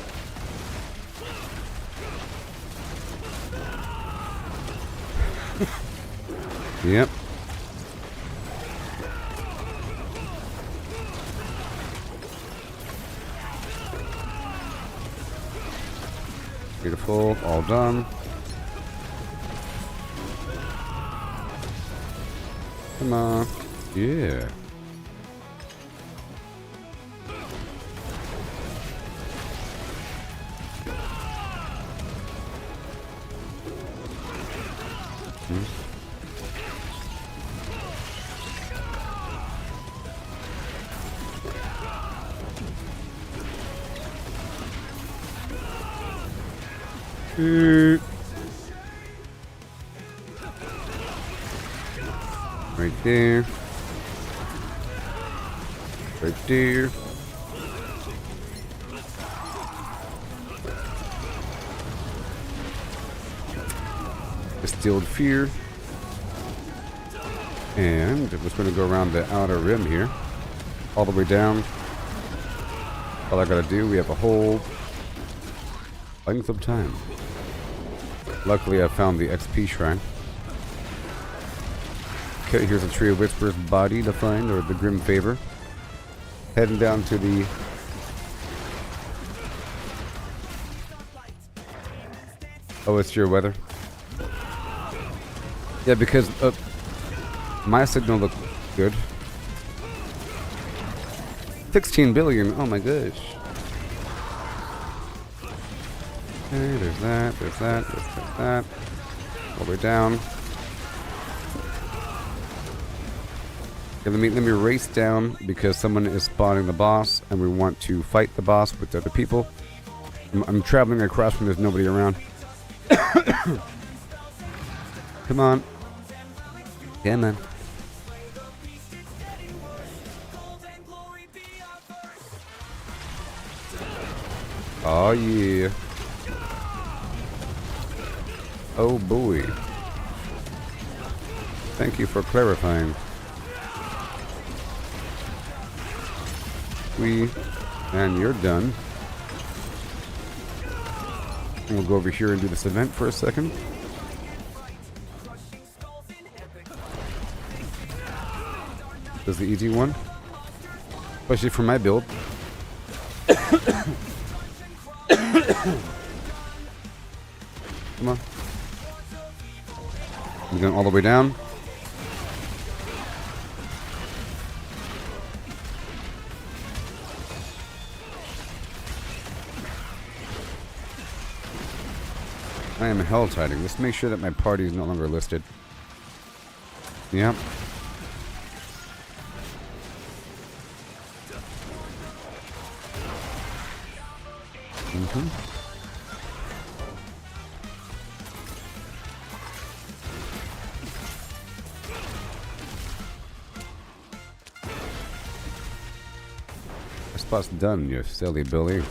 Yep. Beautiful. All done. Come on. Yeah. Right there. Right there. Distilled Fear. And we're just going to go around the outer rim here. All the way down. All I gotta do, we have a whole length of time. Luckily I found the XP shrine. Okay, here's a Tree of Whispers body to find, or the Grim Favor. Heading down to the... Oh, it's your weather? Yeah, because my signal looked good. 16 billion, oh my gosh. Okay, there's that, there's that, there's that. All the way down. Okay, let me race down because someone is spawning the boss and we want to fight the boss with the other people. I'm traveling across when there's nobody around. Come on. Yeah, man. Oh, yeah. Oh, boy. Thank you for clarifying. And you're done. And we'll go over here and do this event for a second. This is the easy one. Especially for my build. Come on. I'm going all the way down. I am helltiding. Let's make sure that my party is no longer listed. Yep. That spot's done, you silly Billy.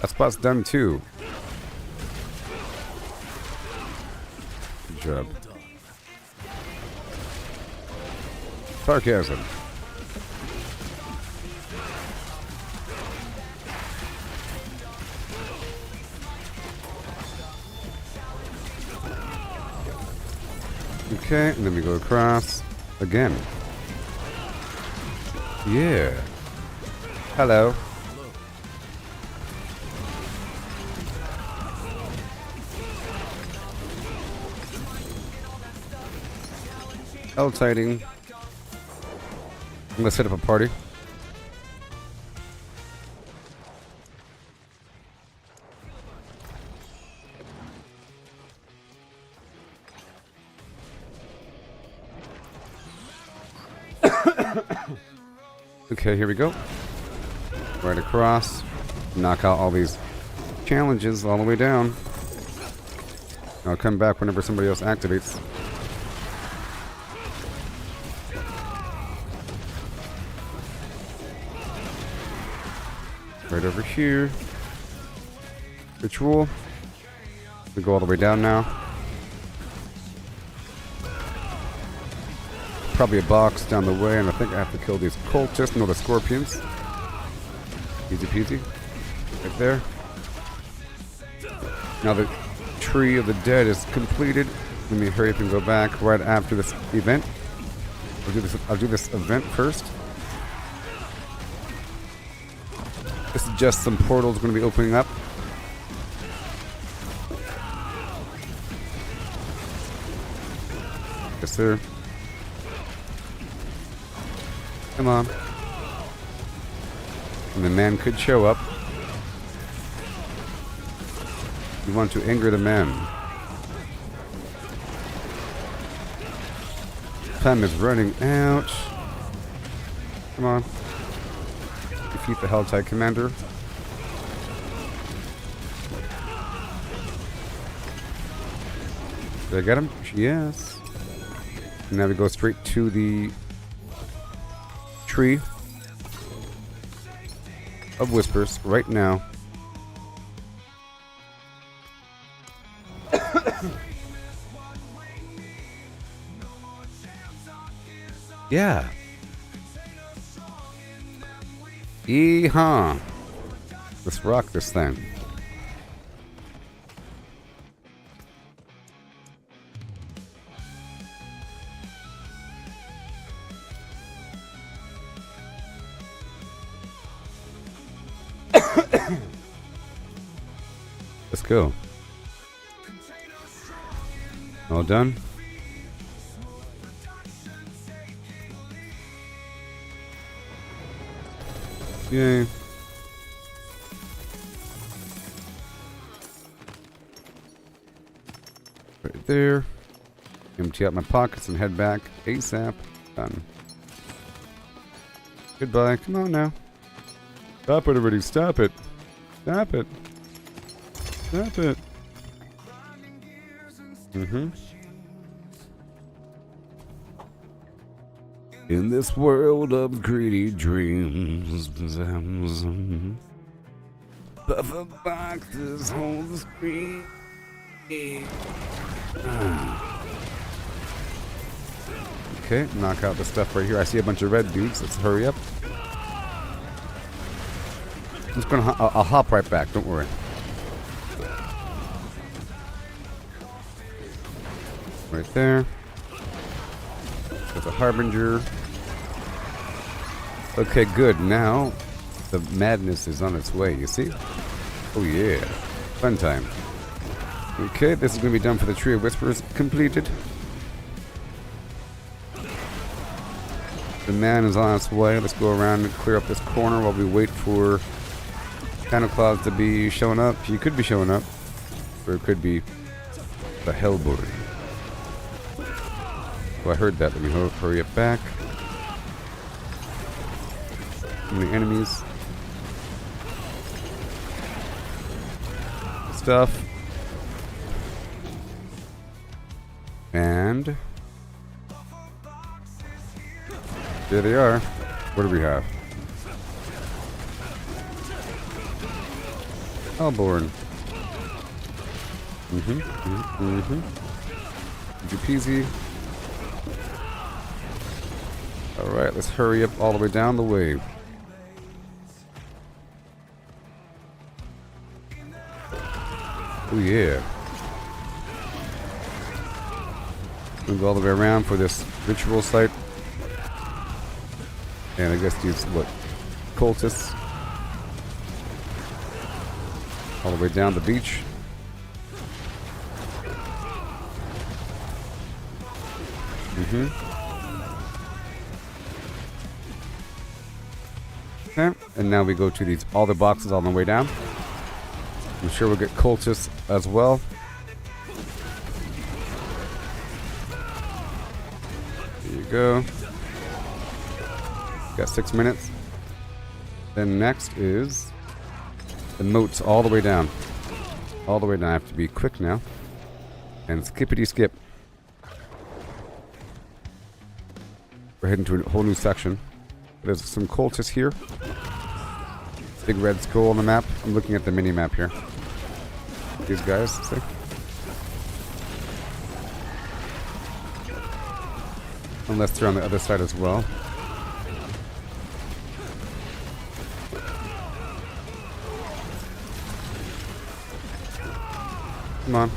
That spot's done too. Good job. Sarcasm. Okay, and then we go across again. Yeah. Hello. Helltiding. I'm gonna set up a party. Okay, here we go. Right across. Knock out all these challenges all the way down. I'll come back whenever somebody else activates. Right over here. Ritual. We go all the way down now. Probably a box down the way, and I think I have to kill these cultists. No, the scorpions. Easy peasy. Right there. Now the tree of the dead is completed. Let me hurry up and go back right after this event. I'll do this event first. This is just some portals going to be opening up. Yes, sir. Come on. And the man could show up. You want to anger the man. Time is running out. Come on. Defeat the Helltide commander. Did I get him? Yes. And now we go straight to the tree of whispers right now. Yeah. Yeehaw. Let's rock this thing. Let's go. All done? Yay. Right there. Empty out my pockets and head back ASAP. Done. Goodbye. Come on now. Stop it already. Stop it. Stop it. Stop it. In this world of greedy dreams, buffer boxes hold the screen. Okay, knock out the stuff right here. I see a bunch of red dudes. Let's hurry up. I'm just gonna. I'll hop right back. Don't worry. Right there. There's a harbinger. Okay, good. Now the madness is on its way. You see? Oh yeah, fun time. Okay, this is gonna be done for the Tree of Whispers. Completed. The man is on its way. Let's go around and clear up this corner while we wait for Santa Claus to be showing up. He could be showing up, or it could be the Hellboy. Well, I heard that. Let me hurry up back. Too many enemies. Stuff. And there they are. What do we have? Hellborn. Easy peasy. Alright, let's hurry up all the way down the way. Oh yeah. We'll go all the way around for this ritual site. And I guess these, what, cultists all the way down the beach. Okay, and now we go to these other boxes on the way down. I'm sure we'll get cultists as well. There you go. Got 6 minutes. Then next is the moats all the way down. All the way down. I have to be quick now. And skippity skip. We're heading to a whole new section. There's some cultists here. Big red skull on the map. I'm looking at the mini map here. These guys, see? Unless they're on the other side as well. Come on.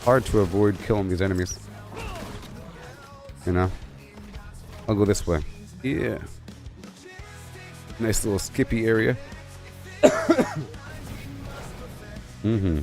Hard to avoid killing these enemies. You know? I'll go this way. Yeah. Nice little skippy area. Mm-hmm.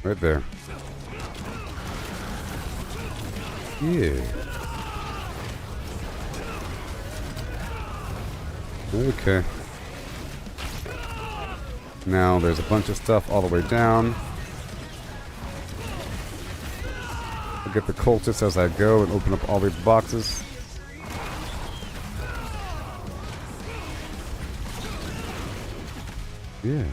Right there. Yeah. Okay. Now there's a bunch of stuff all the way down. I'll get the cultists as I go and open up all these boxes. Yeah.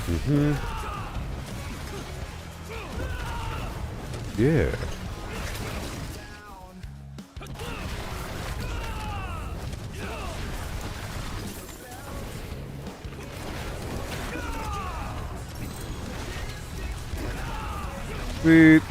Mm-hmm. Yeah. Sweet.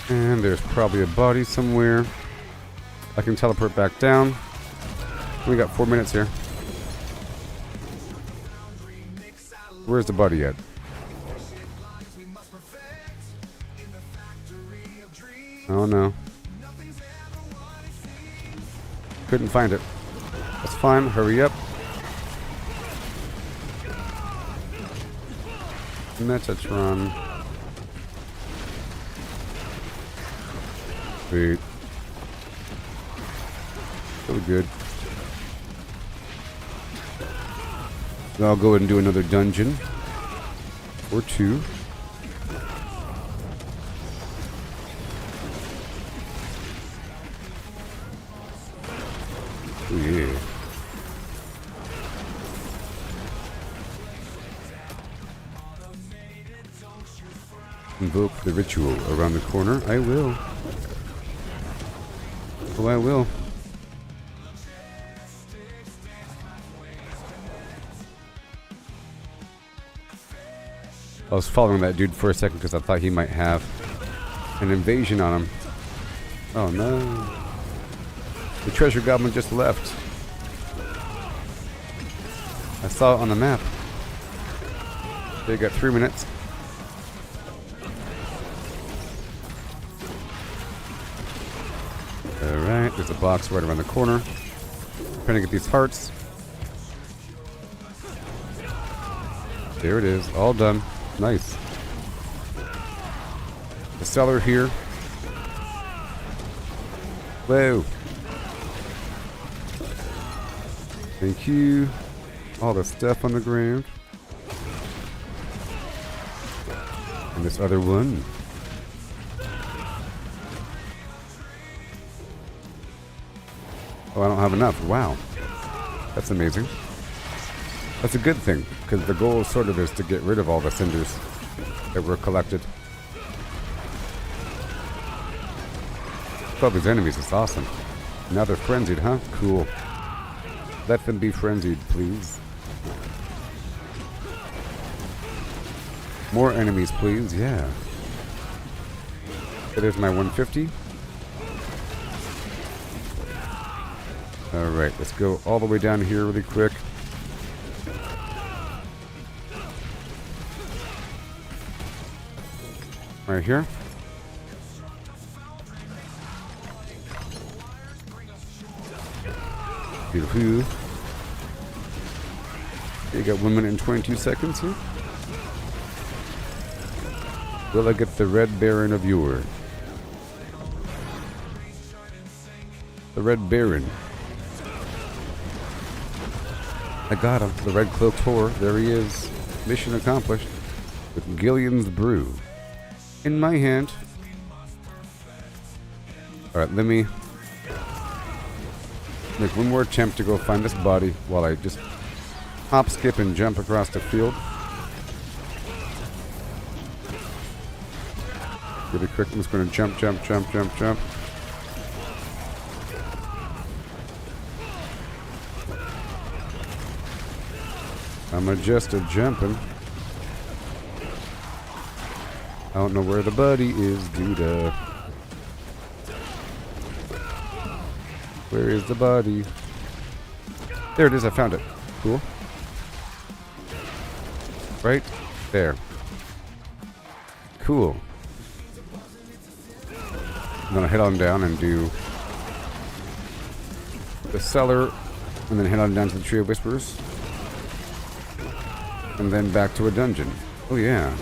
And there's probably a body somewhere. I can teleport back down. We got 4 minutes here. Where's the body at? Oh no. Couldn't find it. That's fine. Hurry up. Metatron. Sweet. Really good. So I'll go ahead and do another dungeon. Or two. Oh yeah. Invoke the ritual around the corner. I will. Oh, I will. I was following that dude for a second because I thought he might have an invasion on him. Oh no. The treasure goblin just left. I saw it on the map. They got 3 minutes. Alright, there's a box right around the corner. I'm trying to get these hearts. There it is, all done. Nice. The cellar here. Whoa. Thank you. All the stuff on the ground. And this other one. Oh, I don't have enough. Wow. That's amazing. That's a good thing, because the goal sort of is to get rid of all the cinders that were collected. All these enemies is awesome. Now they're frenzied, huh? Cool. Let them be frenzied, please. More enemies, please. Yeah. There's my 150. Alright, let's go all the way down here really quick. Right here. Beautiful. You got 1 minute and 22 seconds here. Will I get the Red Baron of Yore? The Red Baron. I got him. The Red Cloaked Whore. There he is. Mission accomplished. With Gillian's Brew in my hand. Alright, let me make one more attempt to go find this body while I just hop, skip, and jump across the field. Really quick, I'm just going to jump, jump, jump, jump, jump. I'm just a jumping. I don't know where the buddy is, dude. Where is the body? There it is, I found it. Cool. Right there. Cool. I'm gonna head on down and do the cellar, and then head on down to the Tree of Whispers, and then back to a dungeon. Oh yeah.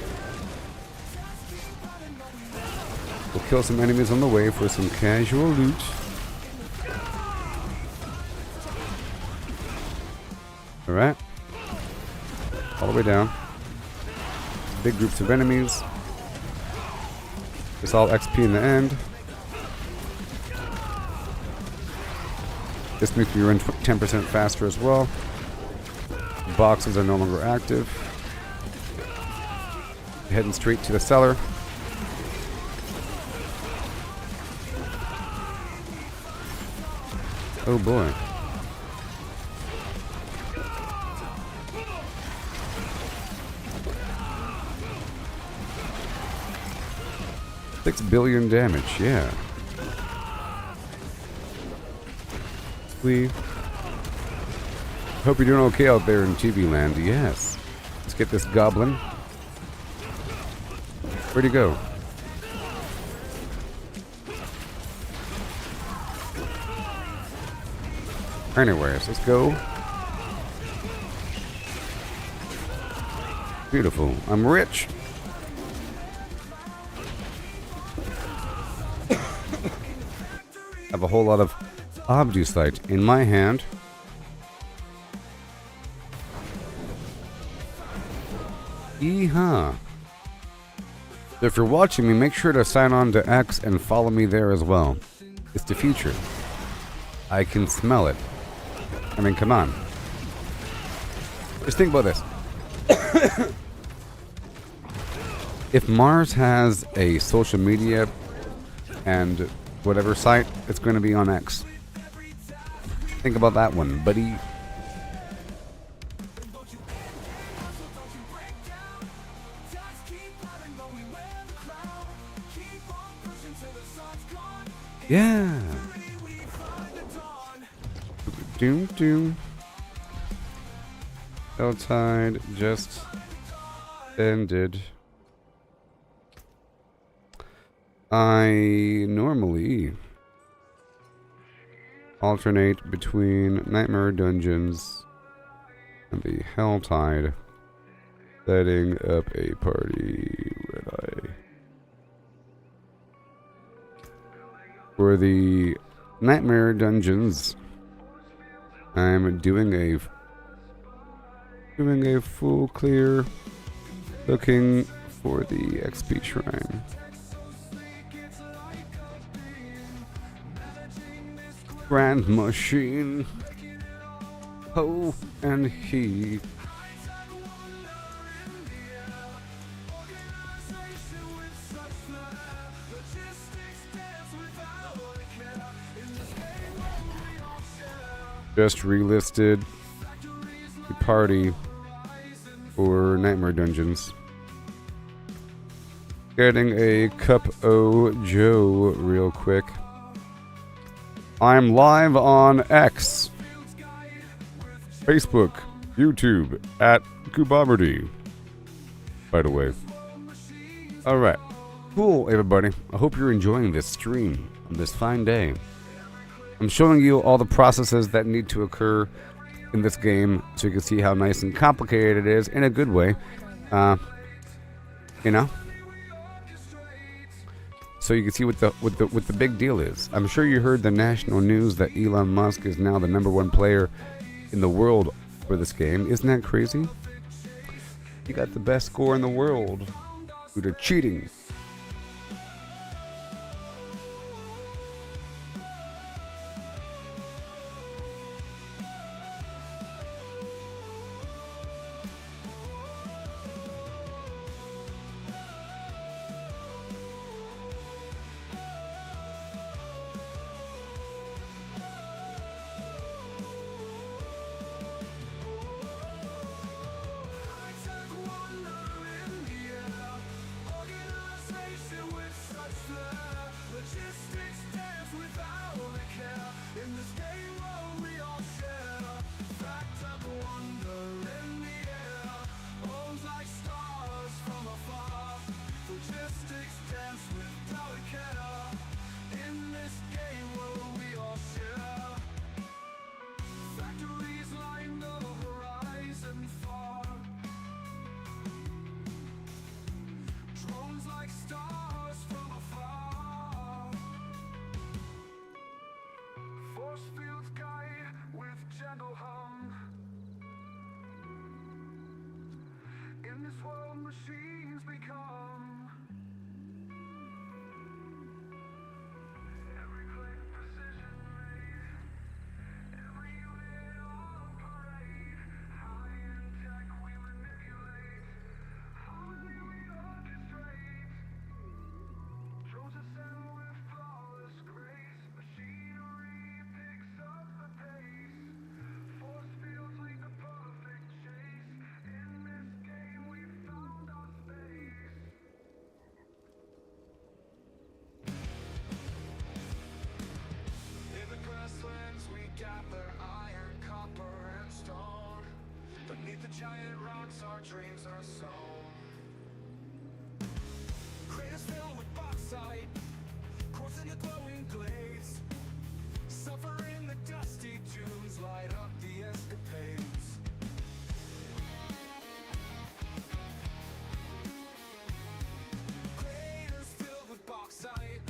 We'll kill some enemies on the way for some casual loot. Alright. All the way down. Big groups of enemies. It's all XP in the end. This makes me run 10% faster as well. Boxes are no longer active. Heading straight to the cellar. Oh boy. $6 billion damage, yeah. We hope you're doing okay out there in TV land. Yes. Let's get this goblin. Where'd he go? Anyways, let's go. Beautiful. I'm rich. Have a whole lot of Obducite in my hand. Yeehaw. So if you're watching me, make sure to sign on to X and follow me there as well. It's the future. I can smell it. I mean, come on. Just think about this. If Mars has a social media and whatever site, it's going to be on X. Think about that one, buddy. Yeah. Doom doom. Helltide just ended. I normally alternate between Nightmare Dungeons and the Helltide, setting up a party red eye. For the Nightmare Dungeons, I'm doing a full clear, looking for the XP shrine. Grand Machine. Ho and he. Just relisted the party for Nightmare Dungeons. Getting a cup o' Joe real quick. I'm live on X, Facebook, YouTube, at Gooboberti, by the way. Alright. Cool, everybody. I hope you're enjoying this stream on this fine day. I'm showing you all the processes that need to occur in this game so you can see how nice and complicated it is in a good way. You know? So you can see what the big deal is. I'm sure you heard the national news that Elon Musk is now the #1 player in the world for this game. Isn't that crazy? He got the best score in the world due to cheating. Giant rocks, our dreams are sown. Craters filled with bauxite, coursing the glowing glades. Suffer in the dusty dunes, light up the escapades. Craters filled with bauxite,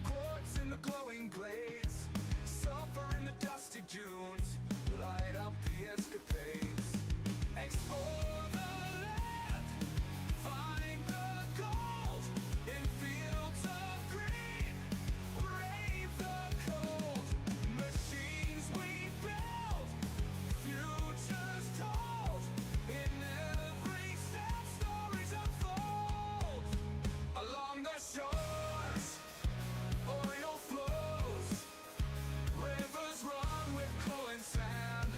quartz in the glowing glades. Suffer in the dusty dunes, light up the escapades. Explore the land, find the gold in fields of green, brave the cold. Machines we build, futures told. In every step, stories unfold. Along the shores, oil flows, rivers run with glowing sand.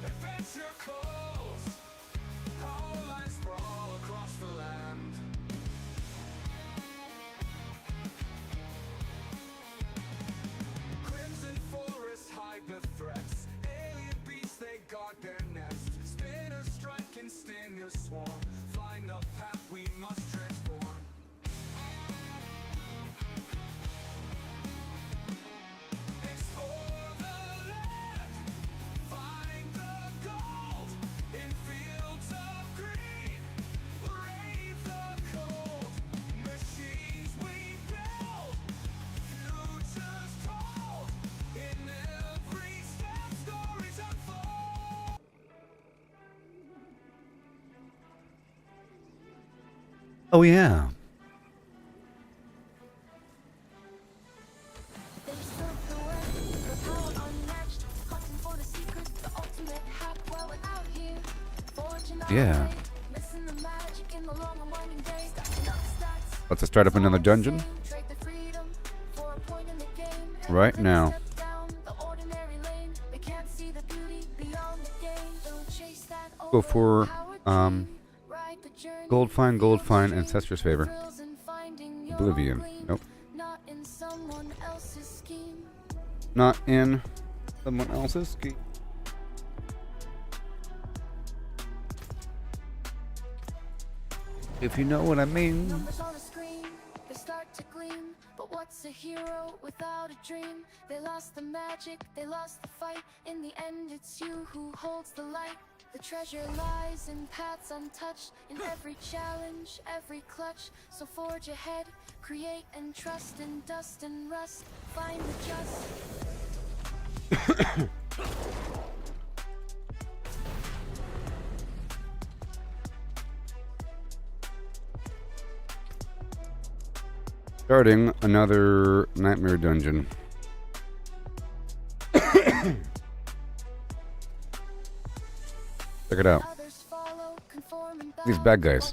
Adventure calls, power lines sprawl across the land. Crimson forests hide the threats, alien beasts they guard their nest. Spinners strike and stingers swarm, find the path we must transform. Explore the land, find the gold in fields of green, brave the cold. Machines we build, futures told. In every step, stories unfold. Oh yeah. They serve the way, the power unmatched, hunting for the secret, the ultimate hack while we're out here, forging our Yeah. way, missing the magic in Let's start up another dungeon right now. Go for gold find, Ancestress Favor. Oblivion. Nope. Not in someone else's scheme. If you know what I mean. Numbers on a screen, they start to gleam. But what's a hero without a dream? They lost the magic, they lost the fight. In the end, it's you who holds the light. The treasure lies in paths untouched, in every challenge, every clutch. So forge ahead, create and trust in dust and rust. Find the just. Starting another nightmare dungeon. Check it out. These bad guys.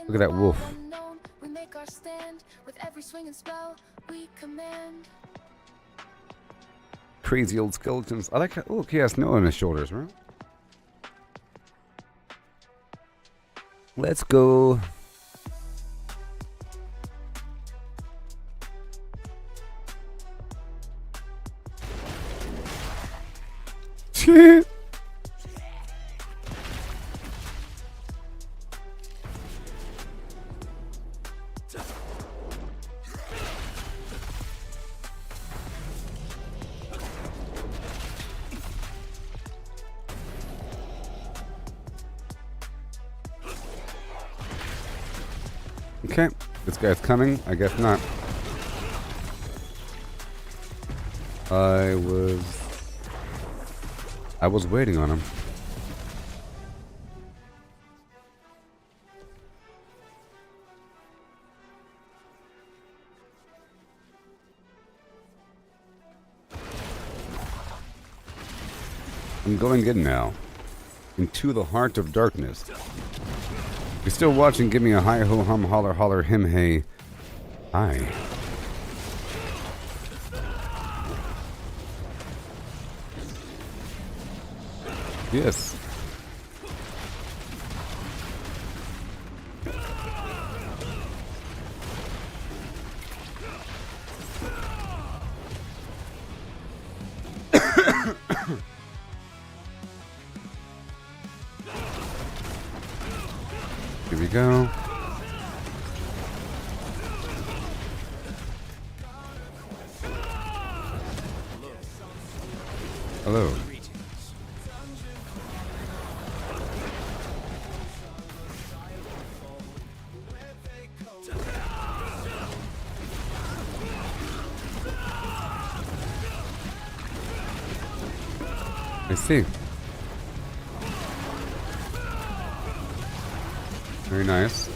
Look at that wolf. We make our stand with every swing and spell we command. Crazy old skeletons. I like how, look, he has snow on his shoulders, right? Let's go. Okay, this guy's coming. I guess not. I was waiting on him. I'm going in now. Into the heart of darkness. If you're still watching, give me a hi ho hum holler holler him hey. Hi. Yes. Here we go. Hello. I see. Very nice.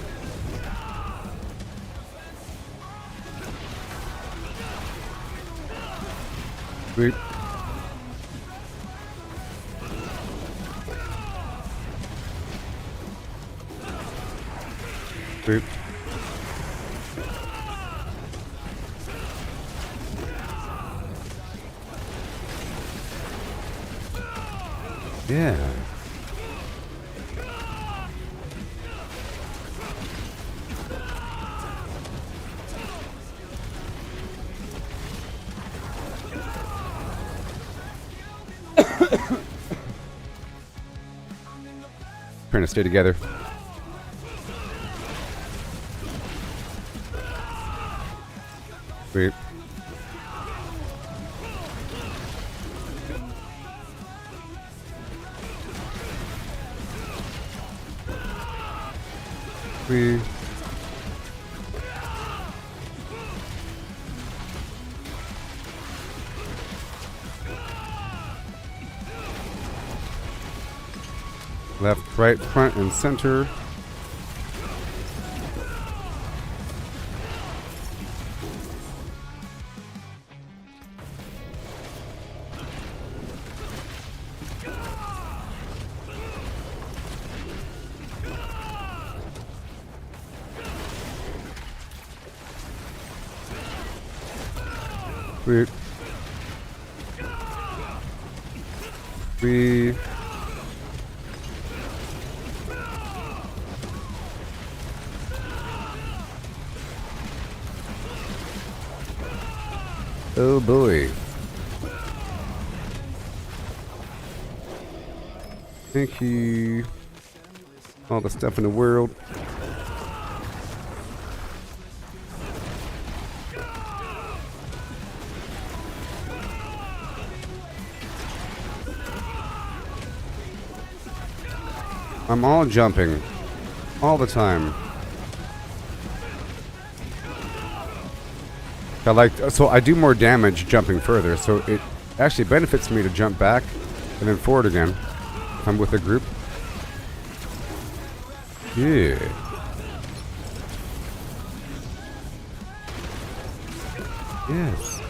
Sweet. Sweet. Yeah. Trying to stay together. Sweet. Sweet. Left, right, front, and center. Sweet. We. Oh boy. Thank you. All the stuff in the world. I'm all jumping. All the time. So I do more damage jumping further, so it actually benefits me to jump back and then forward again if I'm with a group. Yeah. Yes.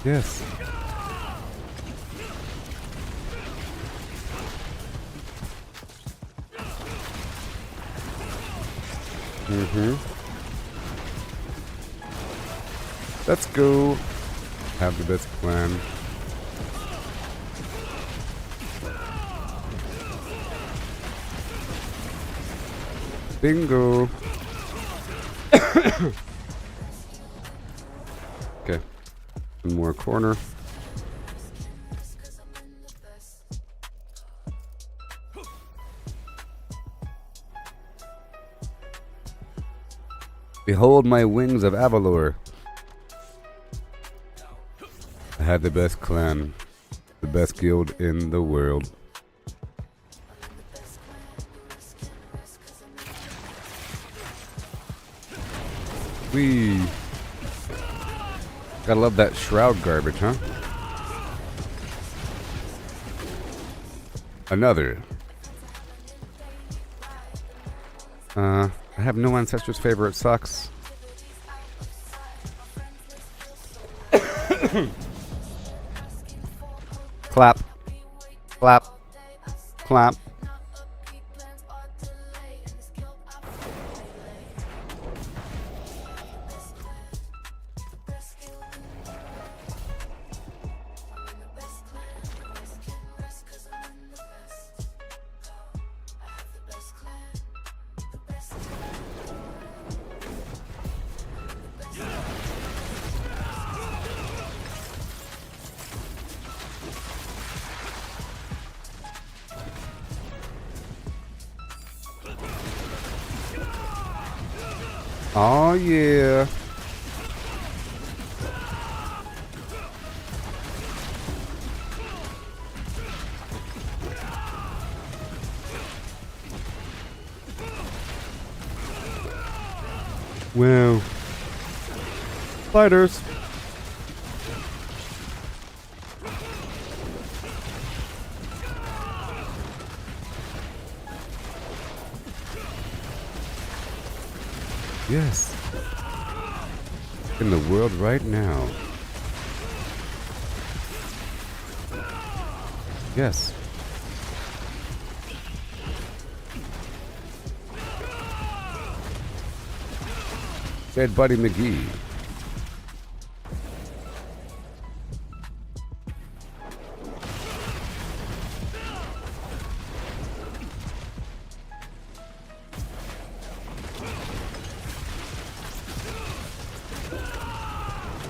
Yes. Let's go. Have the best plan. Bingo. Okay. One more corner. Behold my wings of Avalor. I had the best clan, the best guild in the world. Whee! Gotta love that shroud garbage, huh? Another. I have no ancestor's favor, it sucks. Clap. Clap. Clap. Oh yeah. Wow. Spiders. Yes. In the world right now. Yes. Dead Buddy McGee.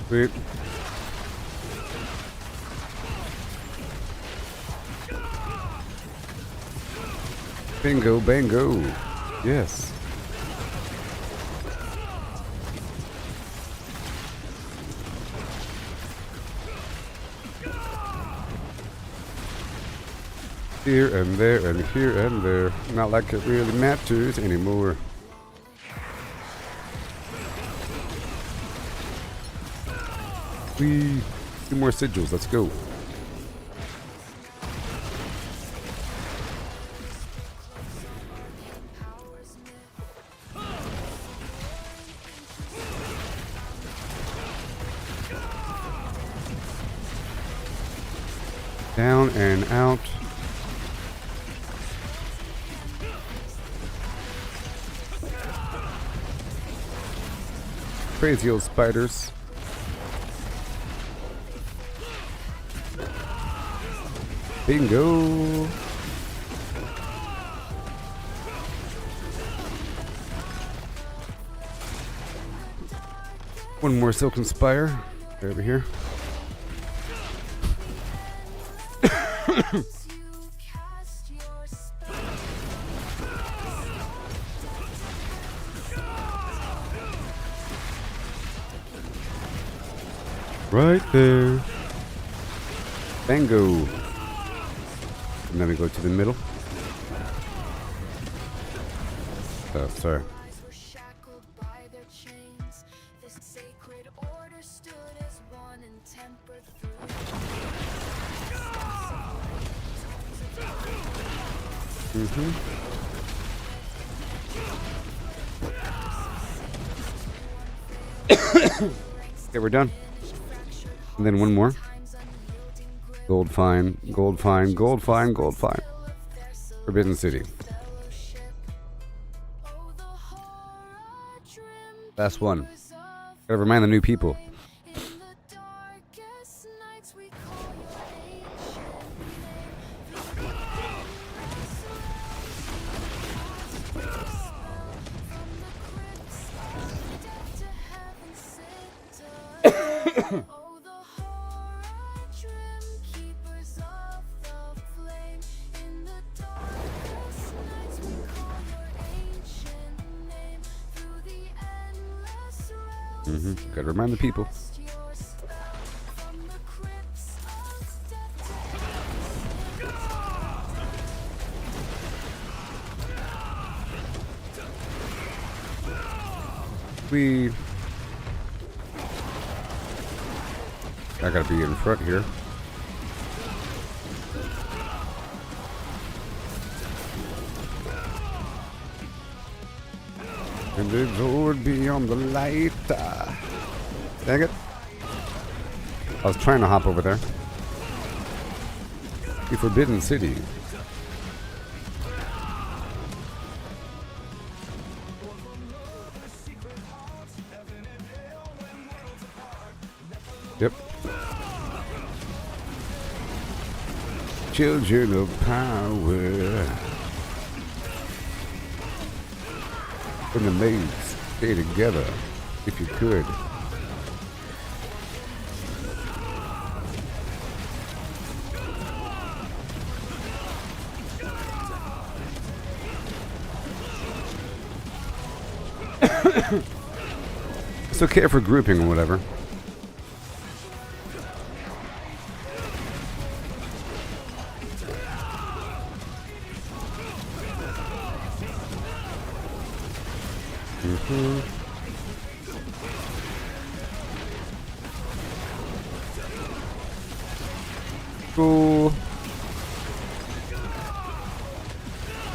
Sweet. Bingo, bango. Yes. Here and there and here and there. Not like it really matters anymore. Whee! 2 more sigils, let's go. Down and out. Crazy old spiders. Bingo. One more silken spire. Over here. Right there. Bango. And then we go to the middle. Oh, sorry. Okay, we're done. And then one more. Gold fine, gold fine, gold fine, gold fine. Forbidden City. Last one. Gotta remind the new people. Gotta remind the people. I gotta be in front here. And the Lord beyond the light. Dang it. I was trying to hop over there. The Forbidden City. Yep. Children of power. And the maids, stay together if you could. It's okay for grouping or whatever. Cool.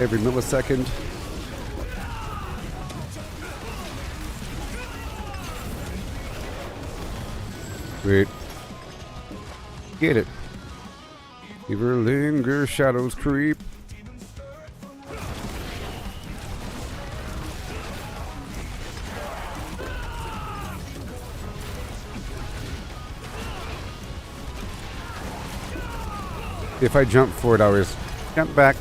Every millisecond. Wait. Get it. Ever linger, shadows creep. If I jump forward, I always jump back.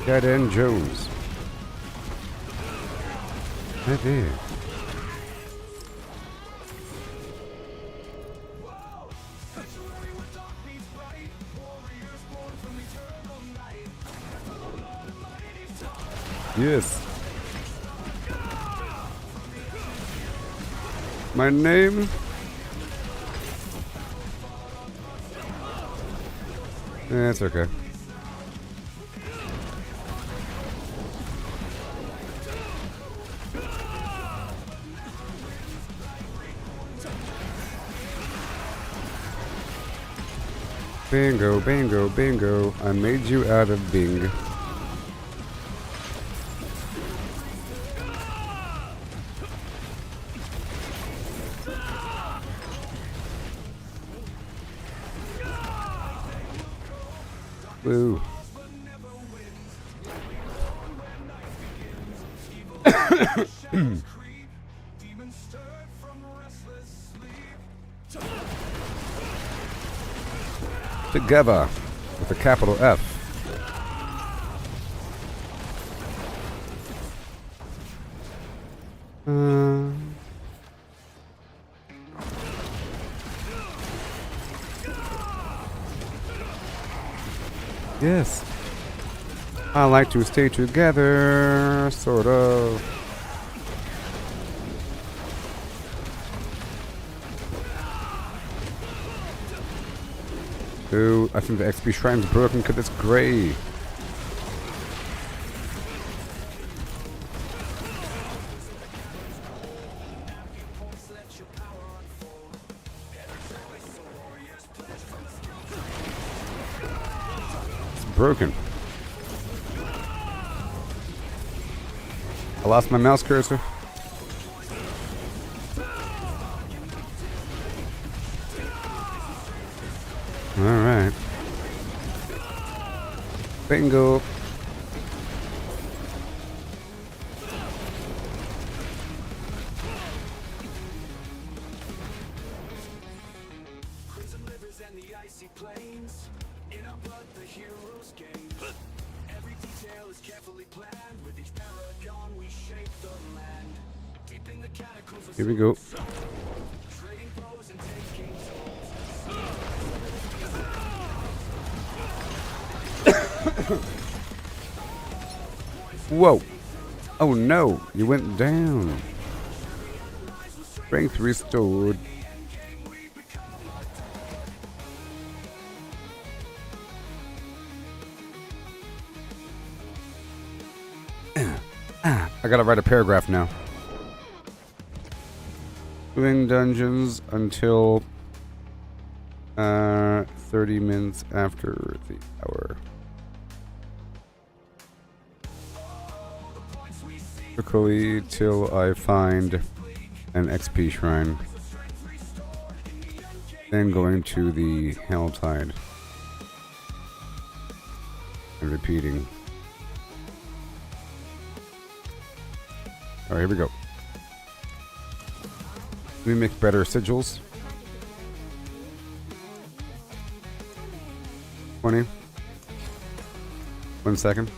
Dead End Jones. Right there. Yes. My name? That's okay. Bingo, bingo, bingo. I made you out of Bing. Woo. Together with a capital F. Yes. I like to stay together, sort of. Ooh, I think the XP shrine's broken because it's gray. It's broken. I lost my mouse cursor. Alright. Bingo. Prison rivers and the icy plains. In our blood the heroes gain. Every detail is carefully planned. With each paragon we shape the land. Deep in the catacombs of Here we go. trading blows and taking Whoa. Oh no, you went down. Strength restored. I gotta write a paragraph now. Doing dungeons until 30 minutes after the hour. Typically till I find an XP shrine. Then going to the Helltide. And repeating. Alright, here we go. Let me make better sigils. 20. 1 second.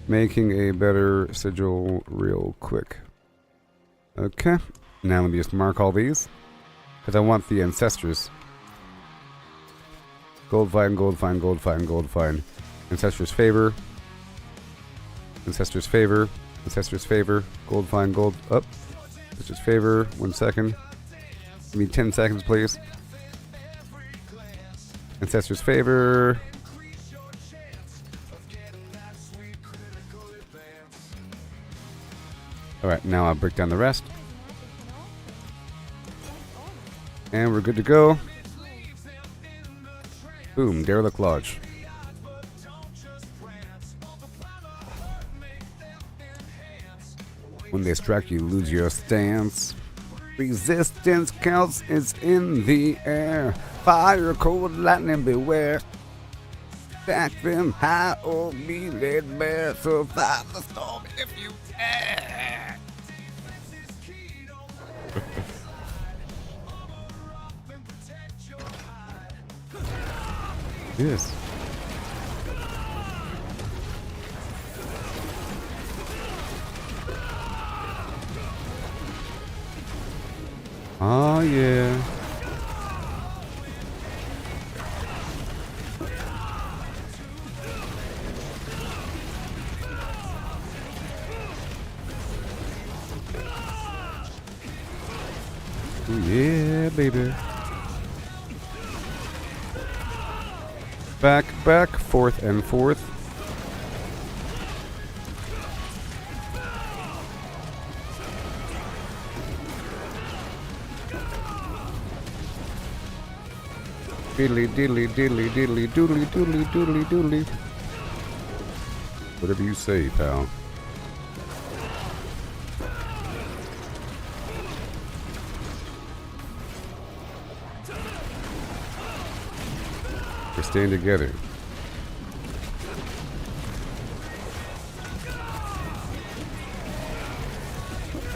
Making a better sigil real quick. Okay. Now let me just mark all these. Because I want the ancestors. Gold find, gold find, gold find, gold find. Ancestors favor. Ancestors favor. Ancestors favor. Gold find, gold up. Ancestors favor. 1 second. Give me 10 seconds, please. Ancestors favor. Alright, now I'll break down the rest. And we're good to go. Boom, Derelict Lodge. When they strike, you lose your stance. Resistance counts, it's in the air. Fire, cold, lightning, beware. Stack them high or be laid bare. Survive the storm if you dare. Yes. Oh yeah. Ooh, yeah, baby. Back, back, forth and forth. Diddly diddly diddly diddly doodly doodly doodly doodly. Whatever you say, pal. stand together.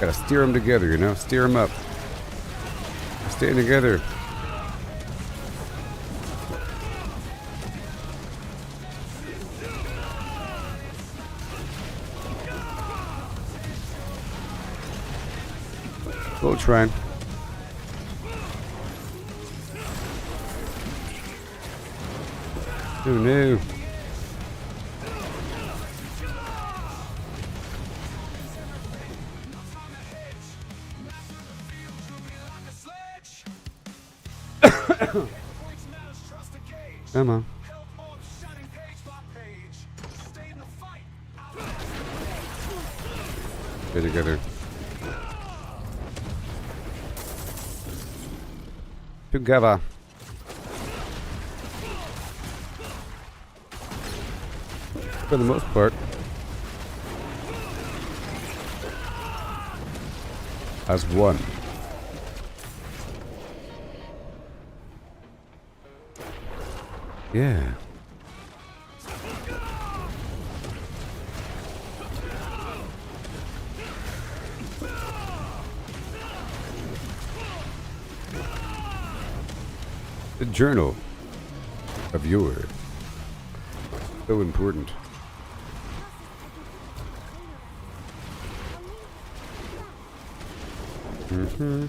Gotta steer them together, you know? Steer them up. Stand together. Go trying. Oh no. Come on. Get together. Together. For the most part. As one. Yeah. The journal of yours. So important. Mm-hmm.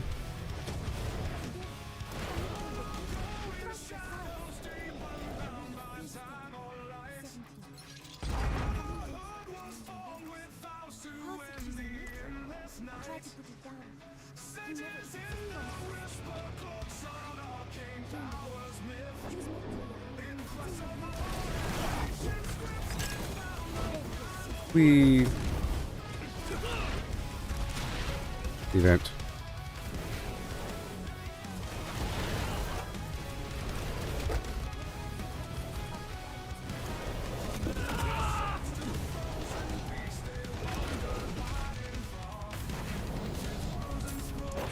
We event.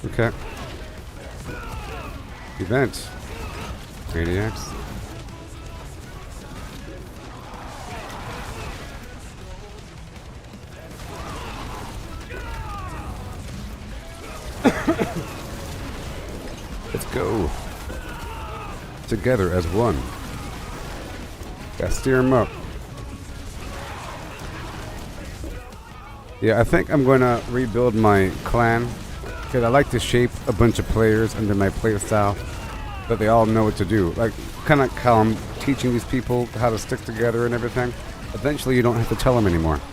Okay. Event. Maniacs. Let's go. Together as one. Gotta steer them up. Yeah, I think I'm gonna rebuild my clan. Because I like to shape a bunch of players under my play style. That they all know what to do. Like, kind of how I'm teaching these people how to stick together and everything. Eventually you don't have to tell them anymore. You know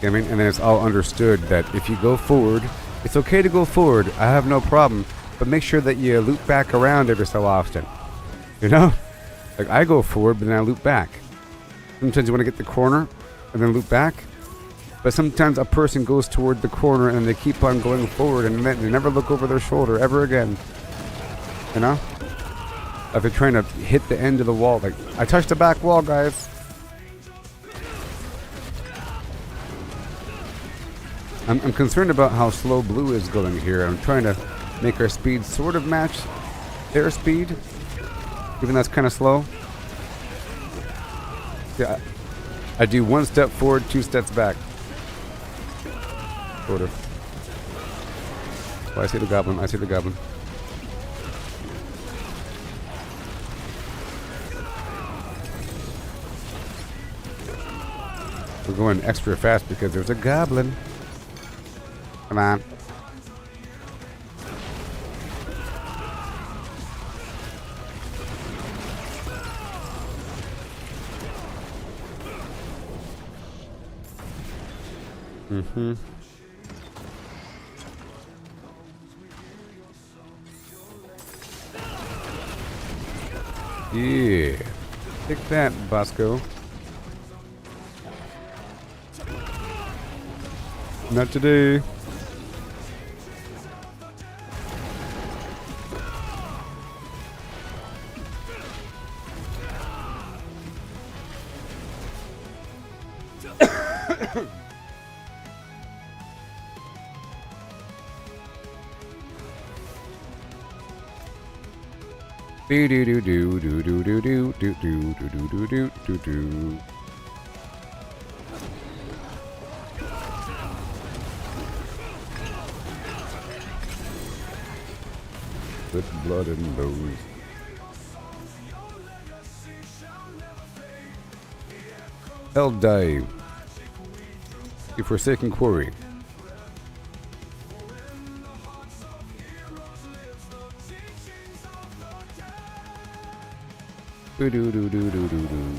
what I mean? And then it's all understood that if you go forward, it's okay to go forward. I have no problem. But make sure that you loop back around every so often. You know? Like, I go forward, but then I loop back. Sometimes you want to get the corner and then loop back. But sometimes a person goes toward the corner and they keep on going forward and then they never look over their shoulder ever again. You know? If they're trying to hit the end of the wall. Like, I touched the back wall, guys. I'm concerned about how slow blue is going here. I'm trying to make our speed sort of match their speed. Even that's kind of slow. Yeah, I do one step forward, 2 steps back. Sort of. Oh, I see the goblin. I see the goblin. We're going extra fast because there's a goblin. Come on. Mm-hmm. Yeah. Take that, Bosco. Not today. Do do do do do do do do do do do do do do. With blood and bones. Helltide. The Forsaken Quarry. Do do do do do do do.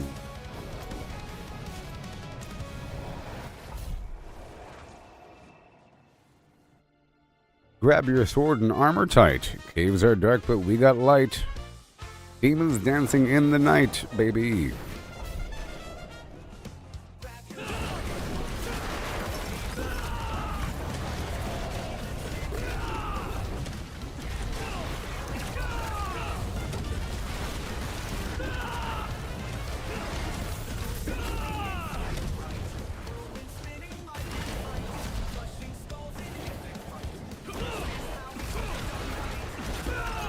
Grab your sword and armor tight. Caves are dark, but we got light. Demons dancing in the night, baby.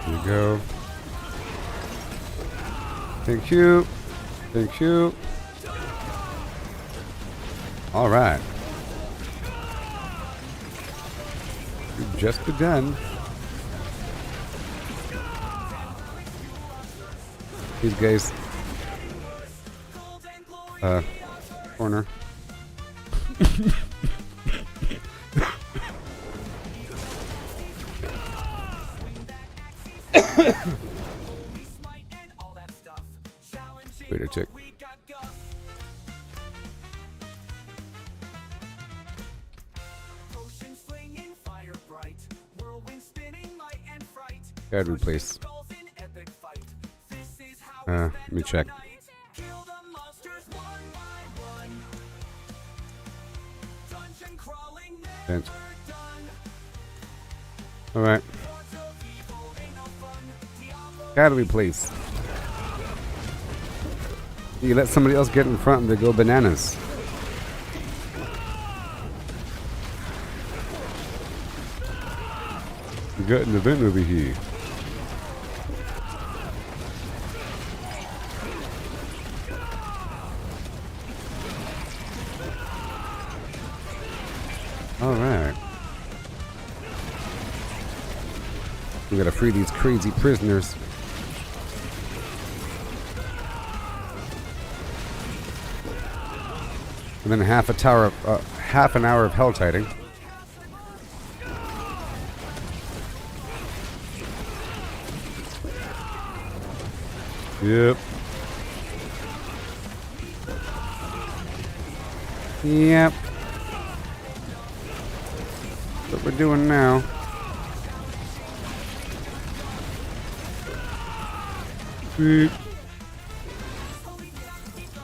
Here we go. Thank you. Thank you. All right. We've just begun. These guys. Corner. Wait a tick. Gotta replace. Let me check. Thanks. Alright. Gotta replace. You let somebody else get in front and they go bananas. We got an event over here. Alright. We gotta free these crazy prisoners. And then half an hour of helltiding. Yep. Yep. That's what we're doing now. Beep.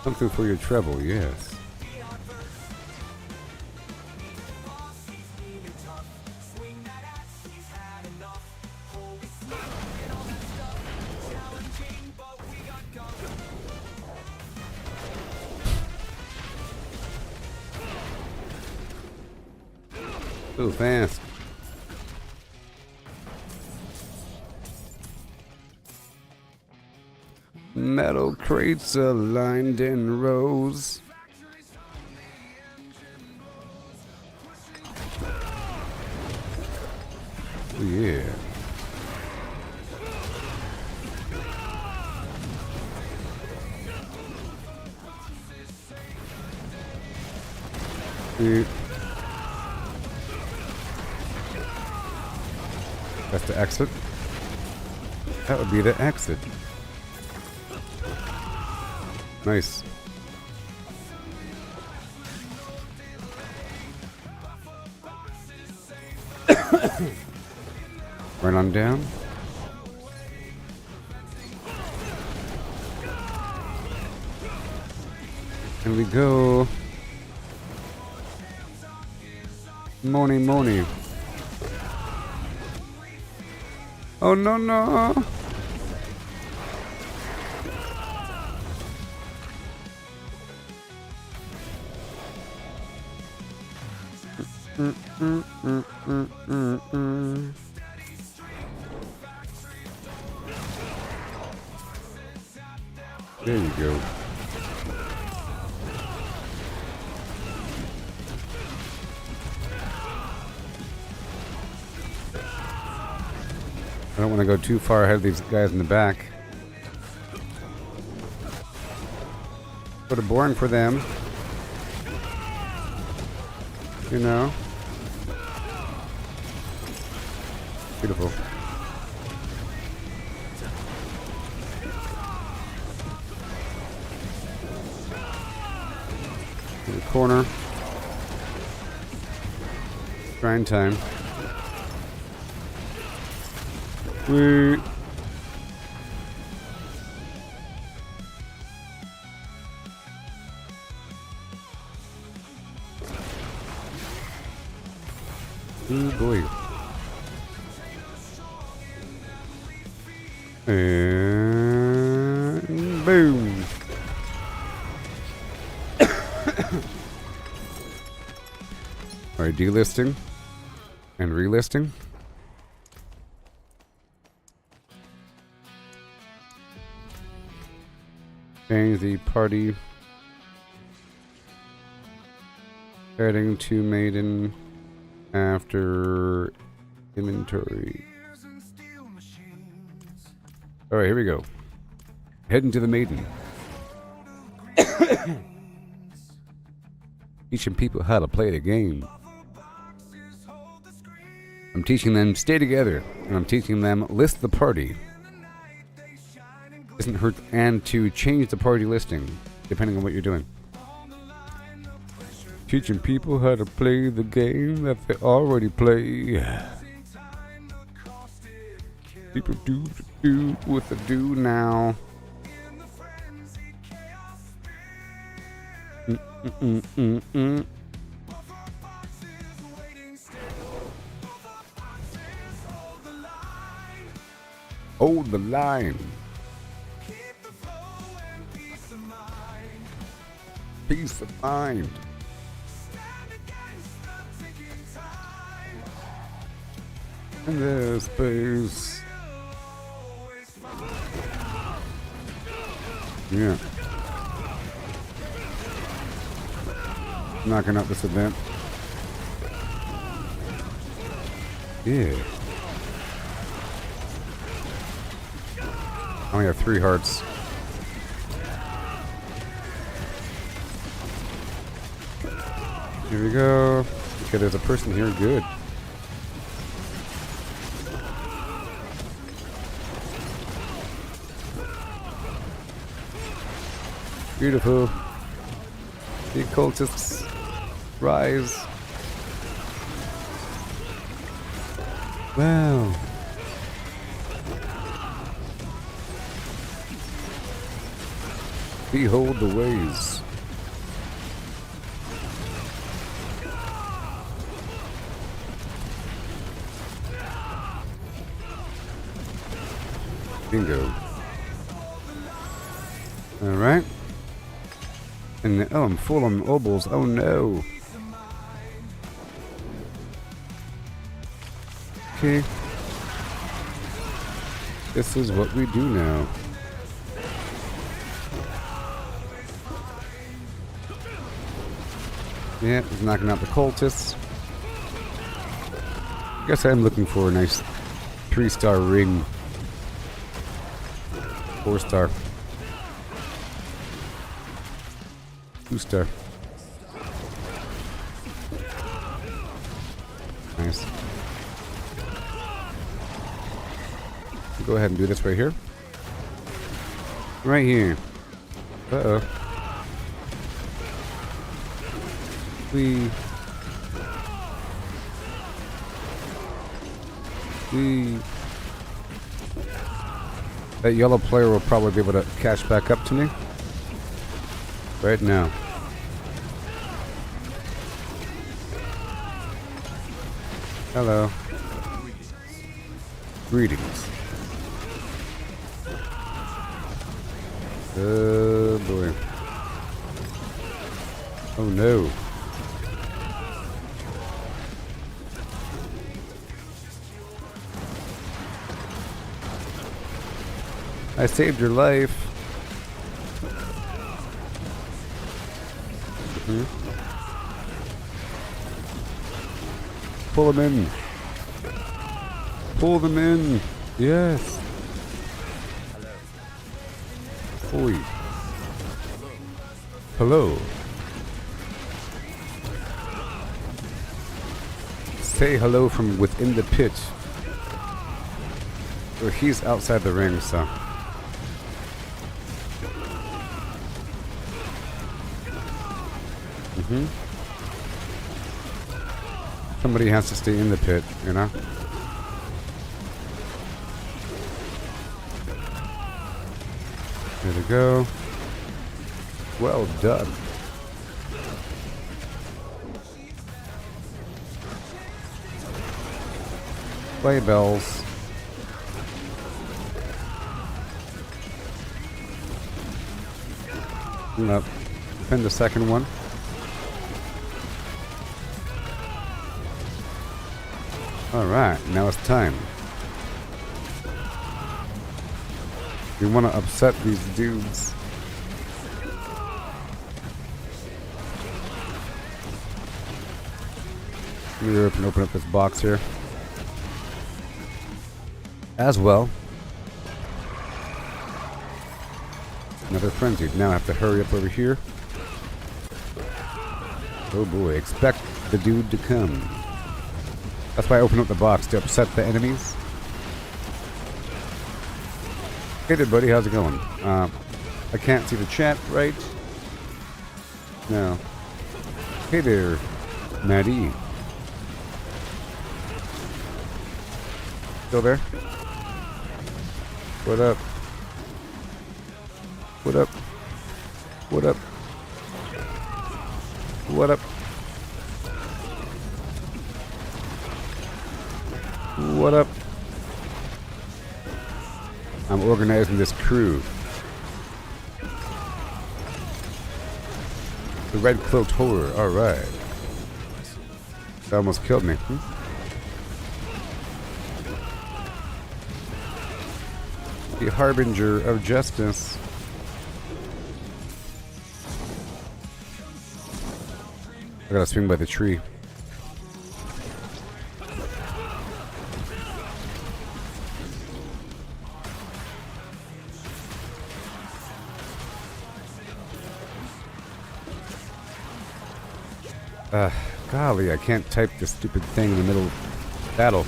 Something for your treble, yes. So fast. Metal crates are lined in rows. Oh, yeah. That's the exit. That would be the exit. Nice. Right on down. And we go. Money, money. Oh no no. There you go. I don't want to go too far ahead of these guys in the back. Put a bourne for them. You know. Beautiful. In the corner. Grind time. Sweet. Oh boy. And boom. Alright, delisting and relisting. Change the party. Heading to Maiden after inventory. Alright, here we go. Heading to the Maiden. Teaching people how to play the game. I'm teaching them stay together, and I'm teaching them list the party. Doesn't hurt, and to change the party listing depending on what you're doing. Teaching people how to play the game that they already play. People do with the do now. Hold the line. Peace of mind. In this space. Yeah. Knocking out this event. Yeah. I only have 3 hearts. Here we go. Okay, there's a person here. Good. Beautiful. The occultists rise. Wow. Behold the ways. Bingo. Alright. And oh, I'm full on Opals. Oh no. Okay. This is what we do now. Yeah, he's knocking out the cultists. I guess I'm looking for a nice 3-star ring. 4-star. 2-star. Nice. Go ahead and do this right here. Right here. Uh-oh. We that yellow player will probably be able to catch back up to me right now. Hello. Greetings. Oh boy. Oh no. I saved your life. pull them in. Pull them in. Yes. Oi. Hello. Say hello from within the pit. Or he's outside the ring, so. Somebody has to stay in the pit, you know? There we go. Well done. Play bells. Nope. Defend the second one. Alright, now it's time. We want to upset these dudes. Let me open up this box here. As well. Another frenzy. Now I have to hurry up over here. Oh boy, expect the dude to come. That's why I open up the box, to upset the enemies. Hey there, buddy, how's it going? I can't see the chat, right? No. Hey there, Maddie. Still there? What up? What up? What up? What up? What up? I'm organizing this crew. The red cloaked horror, alright. That almost killed me. The harbinger of justice. I gotta swing by the tree. Golly, I can't type this stupid thing in the middle of battle.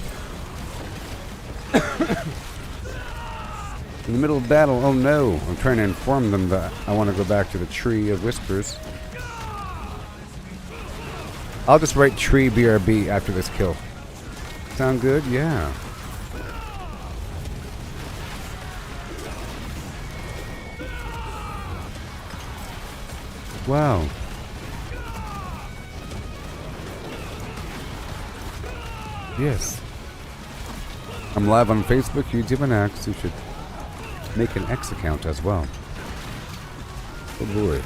In the middle of battle, oh no. I'm trying to inform them that I want to go back to the Tree of Whispers. I'll just write Tree BRB after this kill. Sound good? Yeah. Wow. Yes. I'm live on Facebook, YouTube, and X. You should make an X account as well. Oh boy.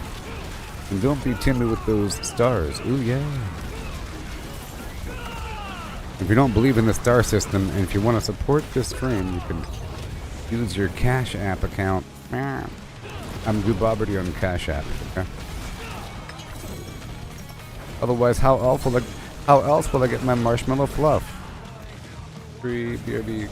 And don't be timid with those stars. Ooh, yeah. If you don't believe in the star system, and if you want to support this stream, you can use your Cash App account. I'm Gooboberti on Cash App, okay? Otherwise, how else will I get my marshmallow fluff? Free BRB.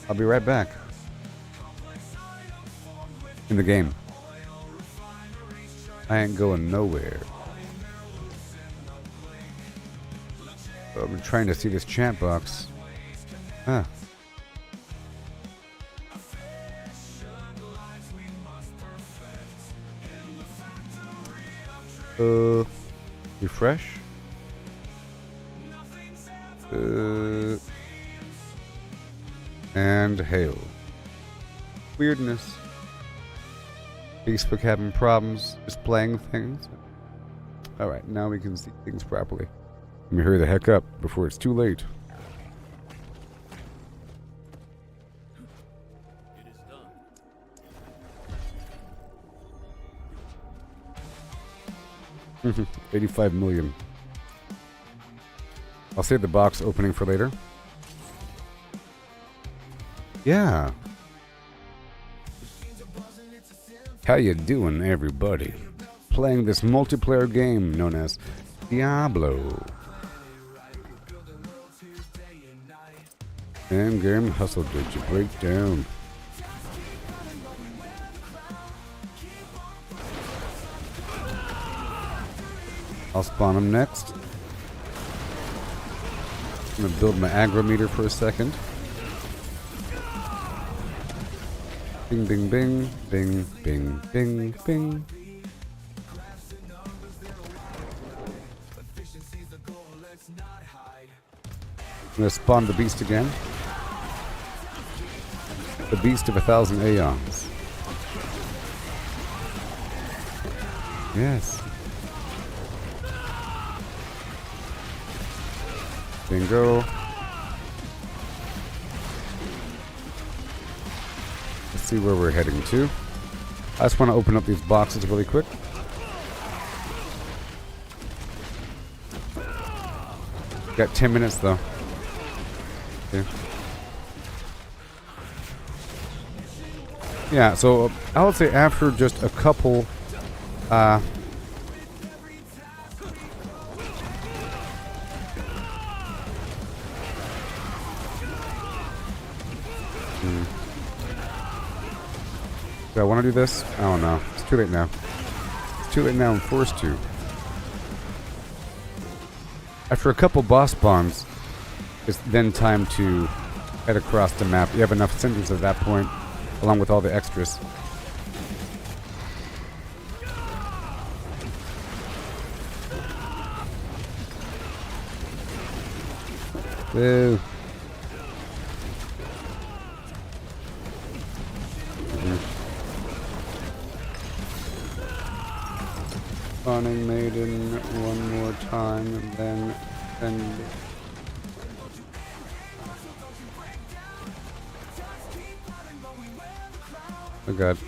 I'll be right back. In the game. I ain't going nowhere. I'm trying to see this chat box. Huh. Refresh. And hail. Weirdness. Facebook having problems displaying things. Alright, now we can see things properly. Let me hurry the heck up before it's too late. It is done. 85 million. I'll save the box opening for later. Yeah. How you doing, everybody? Playing this multiplayer game known as Diablo. And game hustle, did you break down? I'll spawn him next. I'm gonna build my aggro meter for a second. Bing, bing, bing, bing, bing, bing, bing. I'm gonna spawn the beast again. The beast of 1,000 aeons. Yes. Bingo. Let's see where we're heading to. I just want to open up these boxes really quick. Got 10 minutes though. Okay. Yeah, so I would say after just a couple do I want to do this? I don't know. It's too late now. It's too late now. I'm forced to. After a couple boss spawns, it's then time to head across the map. You have enough cinders at that point, along with all the extras. Boo. Spawning maiden one more time, and then oh god.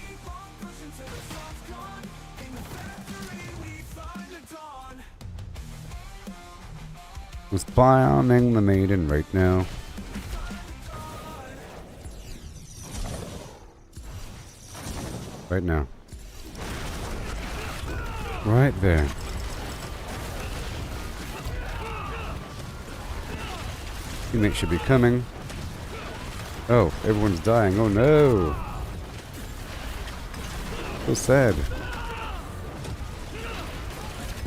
I'm spawning the maiden right now. Right now. Right there. Teammate should be coming. Oh, everyone's dying. Oh no. So sad.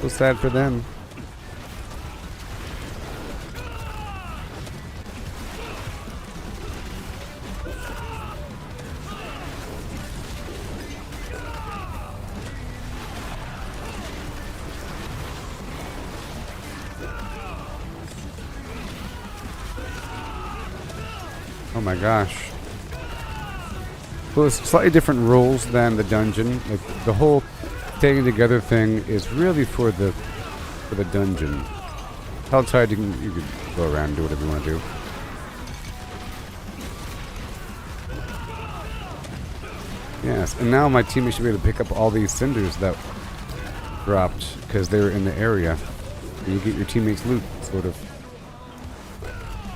So sad for them. Oh my gosh. Well, it's slightly different rules than the dungeon. Like, the whole staying together thing is really for the dungeon. Helltide, you can go around and do whatever you want to do. Yes, and now my teammate should be able to pick up all these cinders that dropped because they were in the area. And you get your teammate's loot, sort of.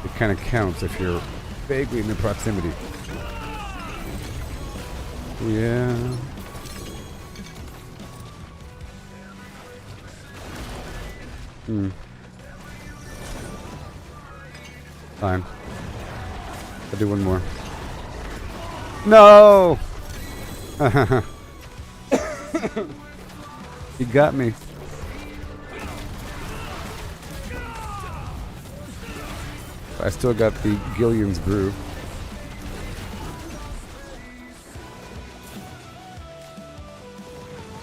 It kind of counts if you're vaguely in the proximity. Yeah. Fine. I'll do one more. No! You got me. I still got the Gillian's brew.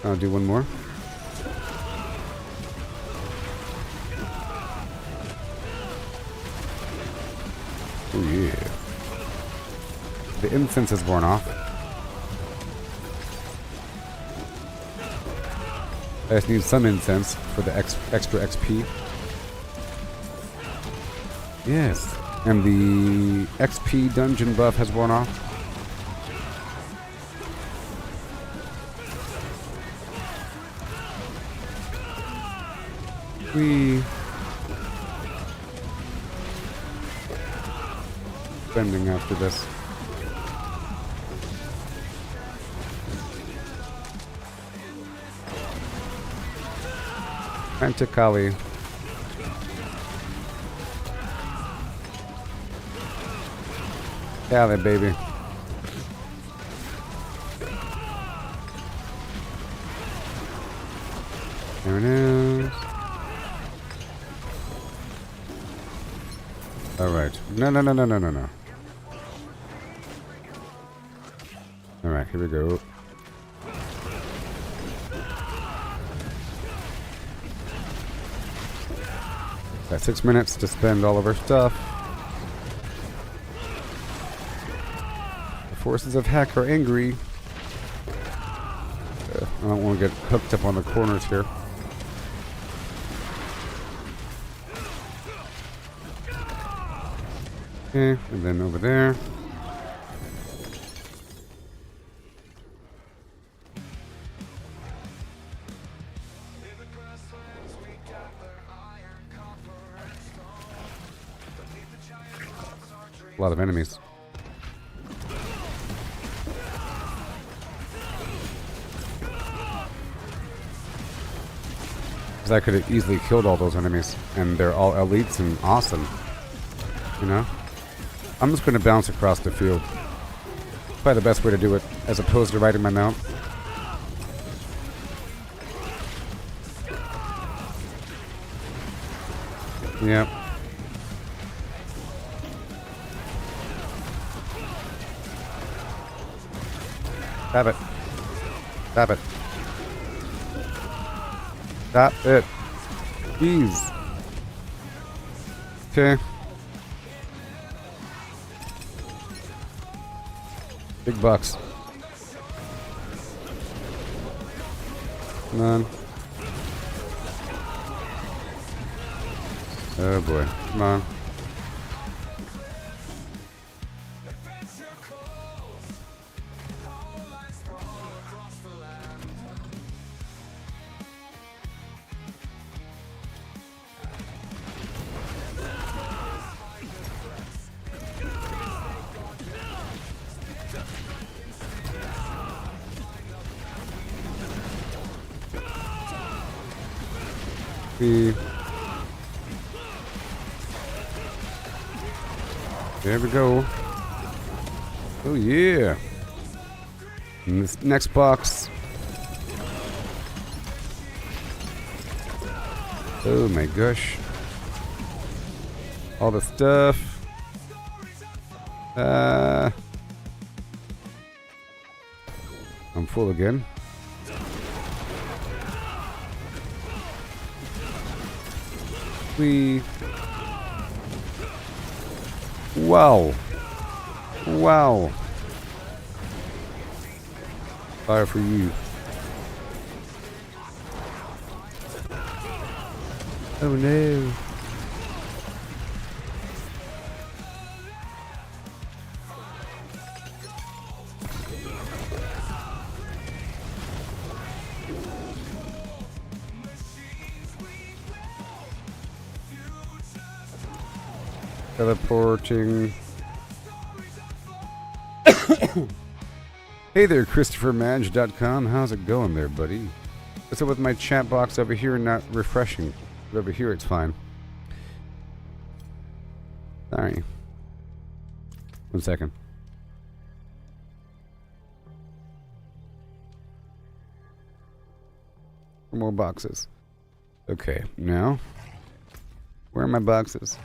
I'll do one more. Oh yeah. The incense is worn off. I just need some incense for the extra XP. Yes. And the XP dungeon buff has worn off. Spending after this. Antikali. Kali, baby. There it is. Alright. No. Alright, here we go. Got 6 minutes to spend all of our stuff. The forces of heck are angry. I don't want to get hooked up on the corners here. Okay, and then over there. A lot of enemies. Because I could have easily killed all those enemies, and they're all elites and awesome. You know? I'm just going to bounce across the field. Probably the best way to do it, as opposed to riding my mount. Yep. Stop it. Stop it. Stop it. Jeez. Okay. Big bucks. Come on. Oh boy. Come on. There we go. Oh yeah. And this next box. Oh my gosh. All the stuff. I'm full again. Wow. Wow. Fire for you. Oh no. Teleporting. Hey there, ChristopherMadge.com. How's it going there, buddy? What's up with my chat box over here not refreshing? But over here it's fine. Sorry. 1 second. More boxes. Okay, now. Where are my boxes?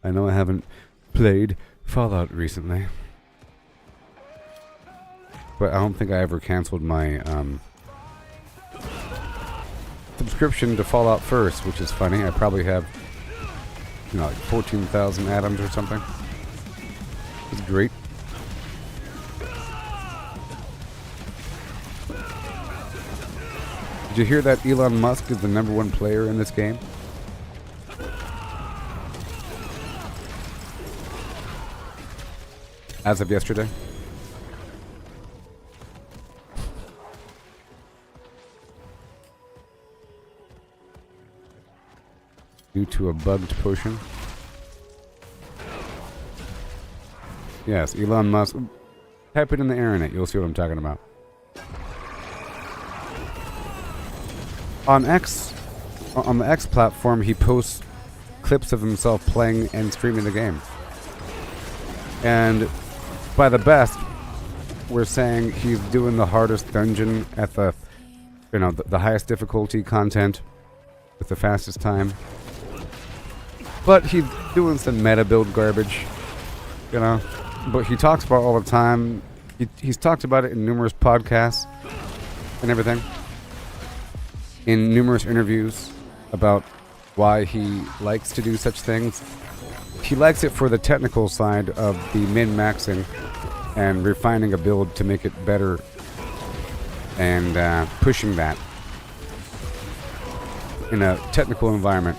I know I haven't played Fallout recently, but I don't think I ever canceled my subscription to Fallout First, which is funny. I probably have, you know, like 14,000 atoms or something. It's great. Did you hear that Elon Musk is the #1 player in this game? As of yesterday. Due to a bugged potion. Yes, Elon Musk. Type it in the internet, you'll see what I'm talking about. On the X platform, he posts clips of himself playing and streaming the game. And by the best, we're saying he's doing the hardest dungeon at the, the highest difficulty content with the fastest time. But he's doing some meta build garbage, But he talks about it all the time. He's talked about it in numerous podcasts and everything. In numerous interviews about why he likes to do such things. He likes it for the technical side of the min-maxing and refining a build to make it better and pushing that in a technical environment,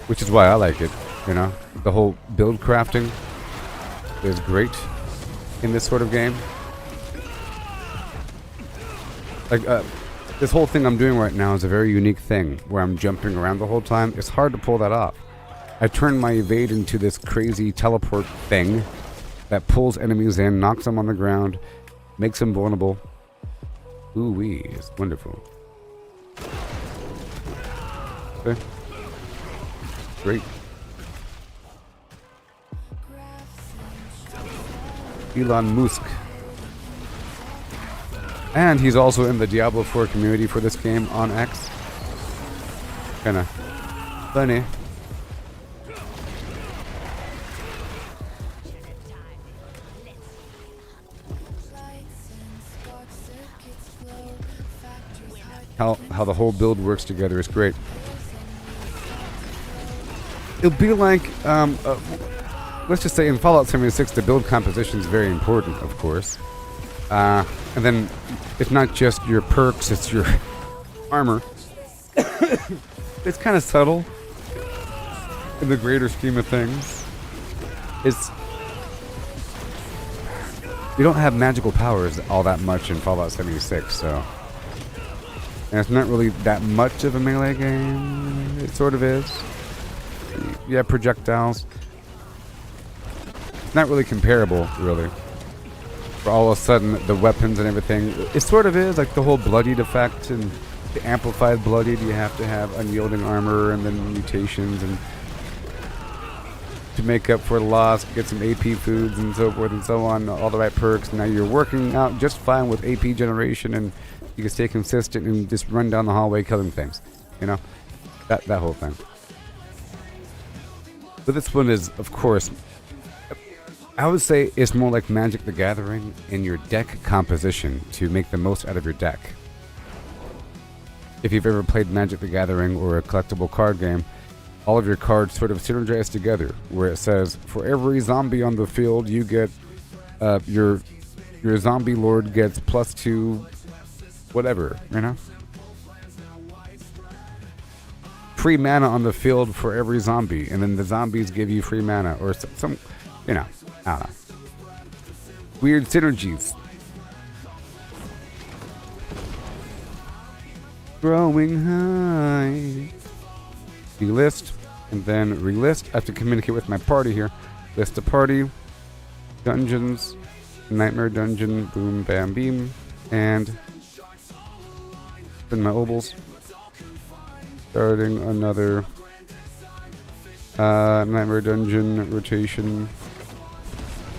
which is why I like it. The whole build crafting is great in this sort of game. Like this whole thing I'm doing right now is a very unique thing where I'm jumping around the whole time. It's hard to pull that off. I turn my evade into this crazy teleport thing that pulls enemies in, knocks them on the ground, makes them vulnerable. Ooh-wee, it's wonderful. Okay. Great. Elon Musk. And he's also in the Diablo 4 community for this game on X. Kinda funny. How the whole build works together is great. It'll be like, let's just say in Fallout 76, the build composition is very important, of course. And then it's not just your perks, it's your armor. It's kind of subtle in the greater scheme of things. You don't have magical powers all that much in Fallout 76, so. And it's not really that much of a melee game. It sort of is. You have projectiles. It's not really comparable, really. For all of a sudden, the weapons and everything. It sort of is, like the whole bloodied effect and the amplified bloodied. You have to have unyielding armor and then mutations and to make up for the loss, get some AP foods and so forth and so on. All the right perks. Now you're working out just fine with AP generation and you can stay consistent and just run down the hallway killing things. That whole thing. But this one is, of course, I would say it's more like Magic the Gathering in your deck composition to make the most out of your deck. If you've ever played Magic the Gathering or a collectible card game, all of your cards sort of synergize together, where it says, for every zombie on the field, you get, your zombie lord gets +2 whatever, Free mana on the field for every zombie, and then the zombies give you free mana, or some, I don't know. Weird synergies. Growing high. Delist, and then relist. I have to communicate with my party here. List a party. Dungeons. Nightmare dungeon. Boom, bam, beam. And in my Opals. Starting another Nightmare Dungeon rotation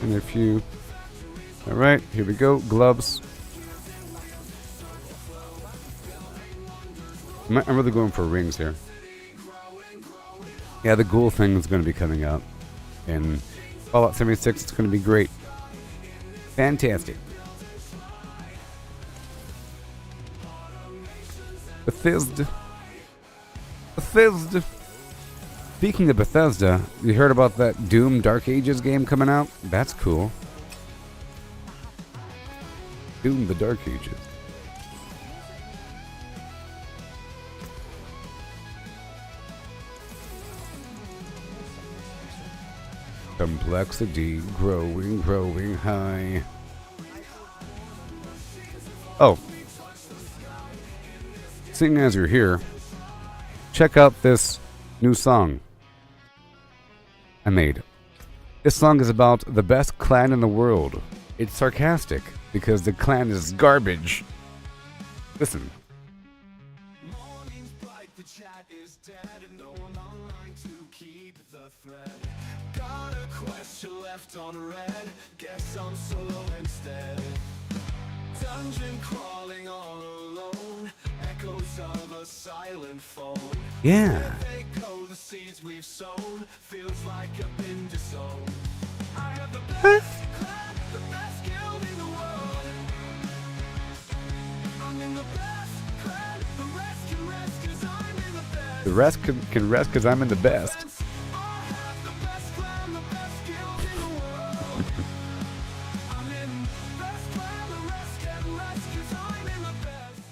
in a few. Alright, here we go. Gloves. I'm really going for rings here. Yeah, the ghoul thing is going to be coming out. In Fallout 76, it's going to be great. Fantastic. Bethesda. Speaking of Bethesda, you heard about that Doom Dark Ages game coming out? That's cool. Doom the Dark Ages. Complexity growing high. Oh. Seeing as you're here, check out this new song I made. This song is about the best clan in the world. It's sarcastic because the clan is garbage. Listen. thread. Got a question left on red. Guess I'm solo instead. Dungeon crawling all alone. Echoes of a silent phone. Yeah. Where they go, the seeds we've sown. Feels like I've been disowned. I have the best clan, the best guild in the world. I'm in the best clan. The rest can rest 'cause I'm in the best. The rest can rest because I'm in the best. I have the best clan, the best guild in the world. I'm in the best clan, the rest can rest 'cause I'm in the best.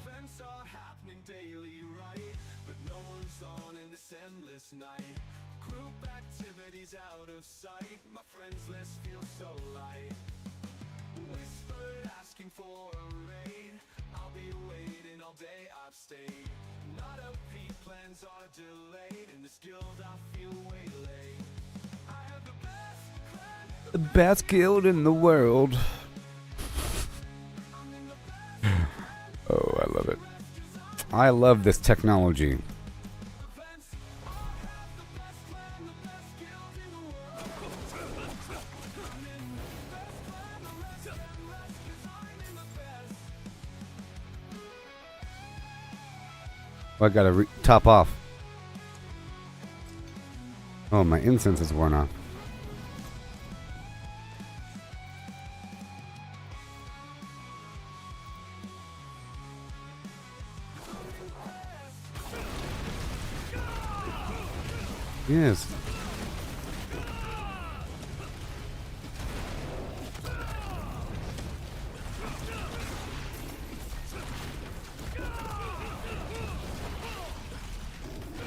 Events are happening daily, right? But no one's on in this endless night. Group activities out of sight. My friends list feels so light. Whispered asking for a raid. I'll be waiting all day, I've stayed. Not a peak, plans are delayed. In this guild I feel waylaid. I have the best clan. The best guild in the world. Oh, I love it. I love this technology. Well, I gotta top off. Oh, my incense is worn off. Yes.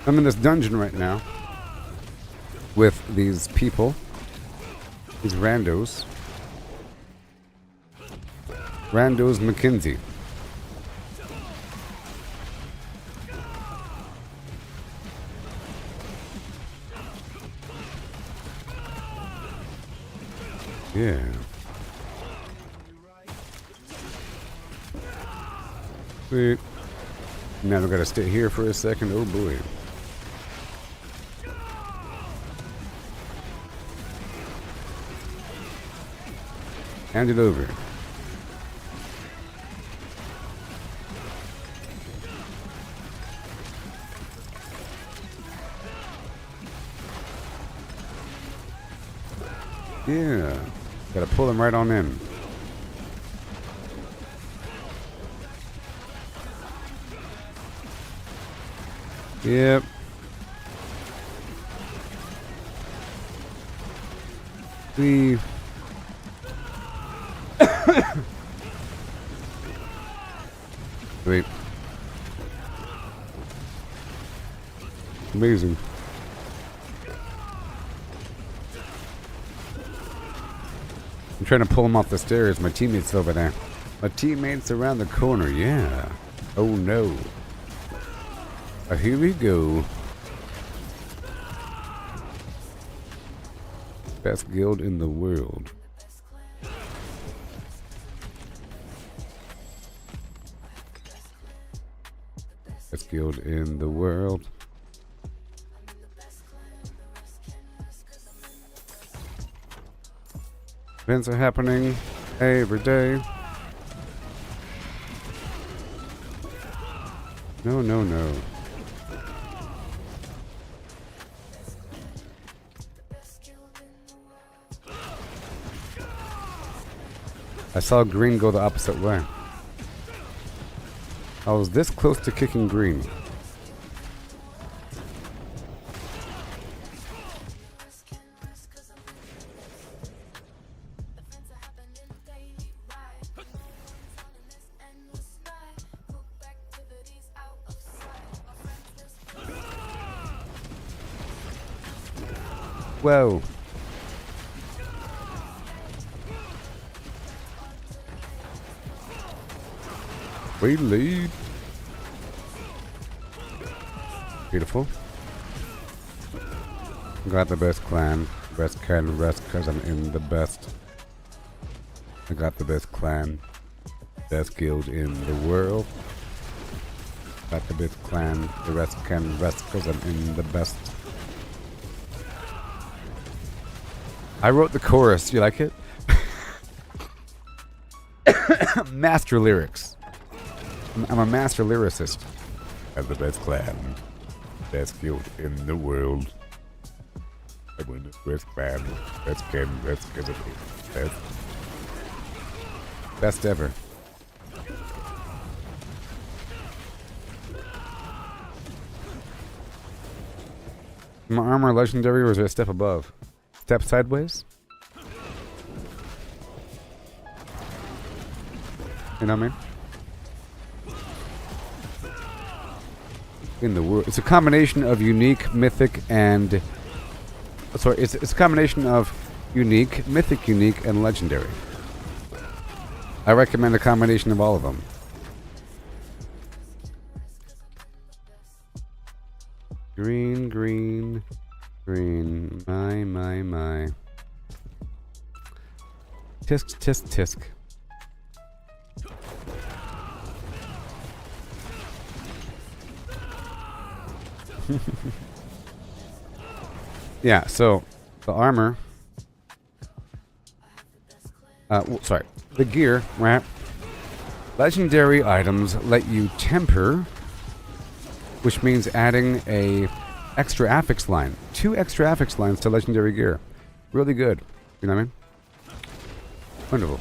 I'm in this dungeon right now with these people, these randos. Randos McKinsey. Yeah. Sweet. Now we gotta stay here for a second. Oh boy. Hand it over. Yeah. Gotta pull them right on in. Yep. Wait. Amazing. I'm trying to pull him off the stairs. My teammate's over there. My teammate's around the corner. Yeah. Oh no. Here we go. Best guild in the world. Best guild in the world. Events are happening every day. No, no, no. I saw green go the opposite way. I was this close to kicking green. Whoa. We lead. Beautiful. Got the best clan. Best can rest because I'm in the best. I got the best clan. Best guild in the world. Got the bit clan. The rest can rest because I'm in the best. I wrote the chorus. You like it? Master lyrics. I'm a master lyricist. Have the best clan. Best guild in the world. I win the best clan. Best kin. Best ever. My armor legendary, or is it a step above? Step sideways? You know what I mean? In the world. It's a combination of unique, mythic, and... Sorry, it's a combination of unique, mythic, unique, and legendary. I recommend a combination of all of them. Green, green, green. My. Tisk, tisk, tisk. Yeah, so the armor. Sorry. The gear, right? Legendary items let you temper, which means adding a extra affix line. 2 extra affix lines to legendary gear. Really good. You know what I mean? Wonderful.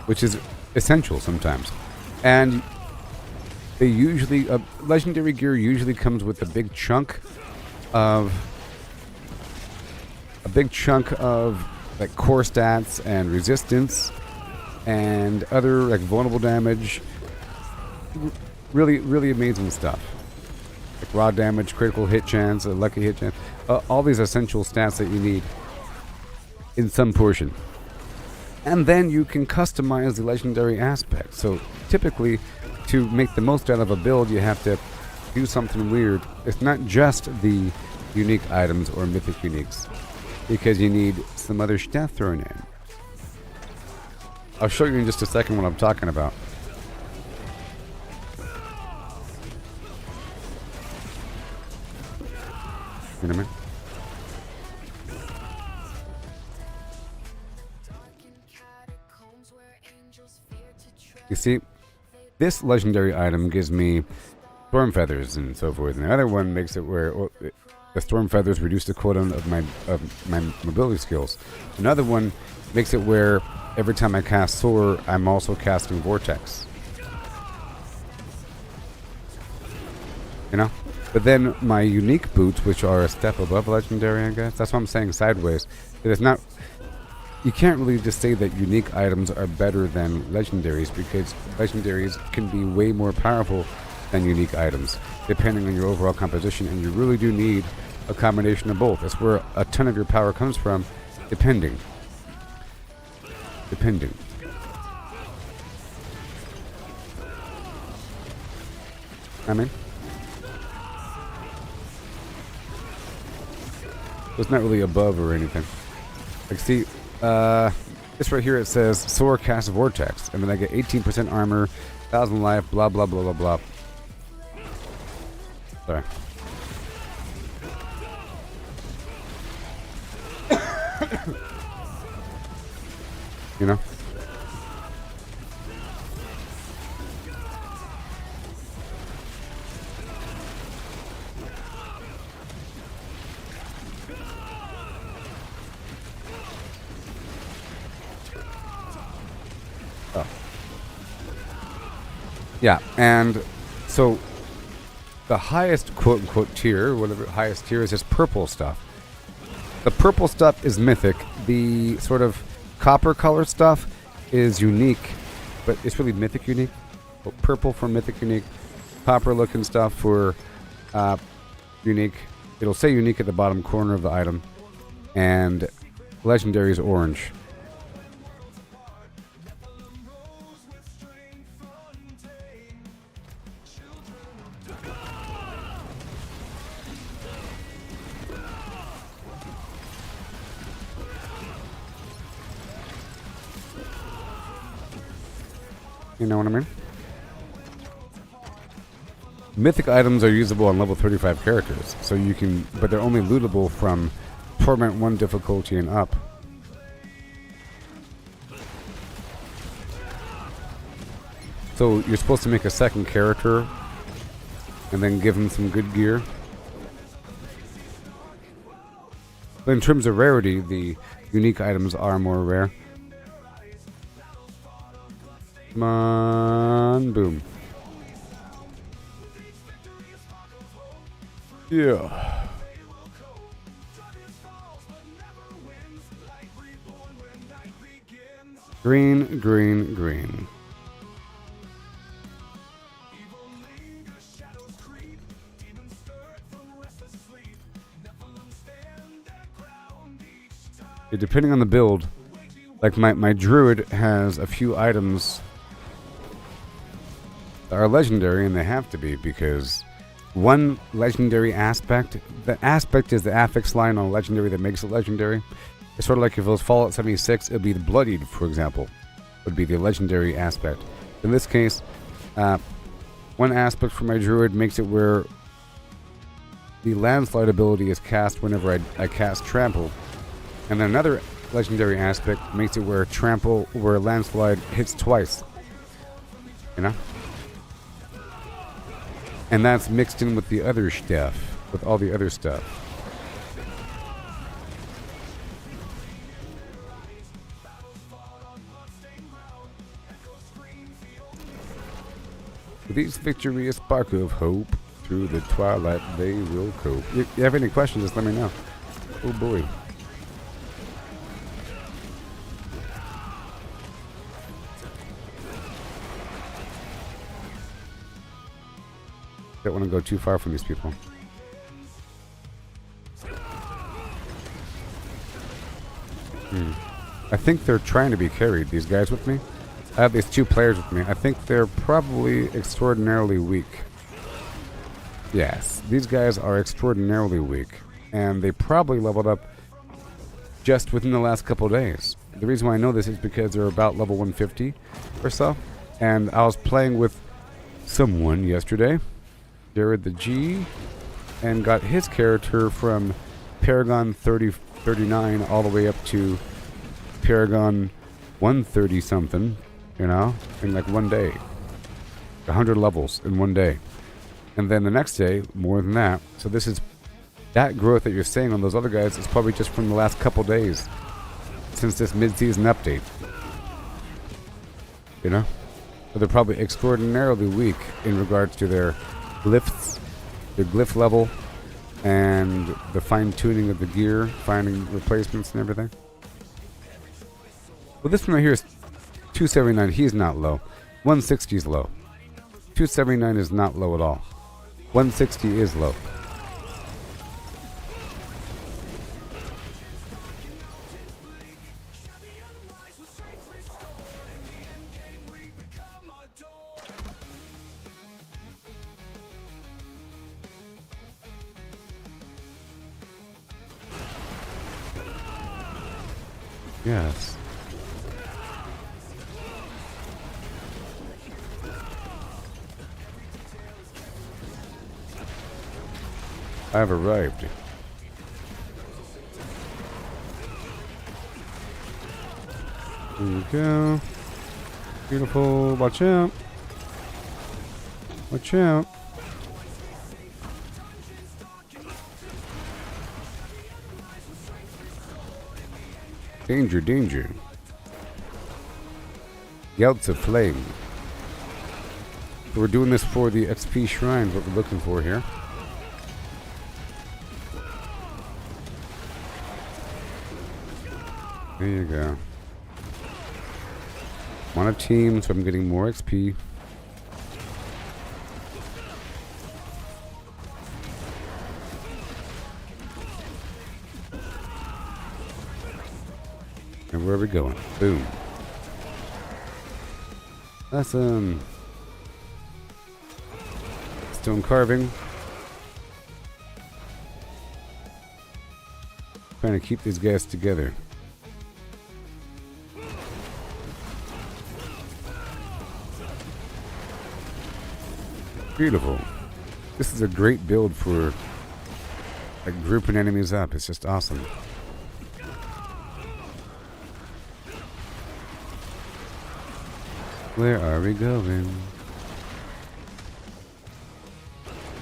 Which is essential sometimes. And they usually, legendary gear usually comes with a big chunk of like core stats and resistance and other like vulnerable damage. Really, really amazing stuff. Like raw damage, critical hit chance, a lucky hit chance. All these essential stats that you need in some portion. And then you can customize the legendary aspect. So typically, to make the most out of a build, you have to do something weird. It's not just the unique items or mythic uniques, because you need some other stuff thrown in. I'll show you in just a second what I'm talking about. You know what I mean? You see, this legendary item gives me storm feathers and so forth, and the other one makes it where the storm feathers reduce the cooldown of my mobility skills. Another one makes it where every time I cast Soar, I'm also casting Vortex. You know? But then my unique boots, which are a step above legendary, I guess. That's what I'm saying sideways. It is not... You can't really just say that unique items are better than legendaries, because legendaries can be way more powerful than unique items, depending on your overall composition, and you really do need a combination of both. That's where a ton of your power comes from, depending. I mean, it's not really above or anything. Like, see, this right here, it says Soar cast Vortex, and then I get 18% armor, 1,000 life, blah blah blah blah blah. Sorry. You know? Oh. Yeah, and so the highest quote-unquote tier, whatever highest tier is, this purple stuff. The purple stuff is mythic. The sort of copper color stuff is unique, but it's really mythic unique. Purple for mythic unique, copper looking stuff for unique. It'll say unique at the bottom corner of the item, and legendary is orange. You know what I mean? Mythic items are usable on level 35 characters, so you can, but they're only lootable from Torment 1 difficulty and up. So you're supposed to make a second character and then give him some good gear. But in terms of rarity, the unique items are more rare. Come on, boom. Yeah. Green, green, green. Depending on the build, like my druid has a few items that are legendary, and they have to be, because one legendary aspect, the aspect is the affix line on a legendary that makes it legendary. It's sort of like if it was Fallout 76, it would be the Bloodied, for example, would be the legendary aspect. In this case, one aspect for my druid makes it where the landslide ability is cast whenever I cast trample. And then another legendary aspect makes it where landslide hits twice. You know? And that's mixed in with the other stuff, with all the other stuff. With each victory a spark of hope, through the twilight they will cope. If you have any questions, just let me know. Oh boy. Don't want to go too far from these people. I think they're trying to be carried, these guys with me. I have these two players with me. I think they're probably extraordinarily weak. Yes, these guys are extraordinarily weak. And they probably leveled up just within the last couple days. The reason why I know this is because they're about level 150 or so. And I was playing with someone yesterday, Jared the G, and got his character from Paragon 39 all the way up to Paragon 130 something, you know, in like one day. 100 levels in one day. And then the next day, more than that. So this is, that growth that you're seeing on those other guys is probably just from the last couple days since this mid-season update. You know? So they're probably extraordinarily weak in regards to their glyphs, their glyph level, and the fine-tuning of the gear, finding replacements and everything. Well, this one right here is 279. He's not low. 160 is low. 279 is not low at all. 160 is low. Yes. I've arrived. There you go. Beautiful. Watch out. Watch out. Danger, danger. Yelts of flame. So we're doing this for the XP shrine, what we're looking for here. There you go. I'm on a team, so I'm getting more XP. And where are we going? Boom. Awesome. Stone carving. Trying to keep these guys together. Beautiful. This is a great build for like grouping enemies up. It's just awesome. Where are we going?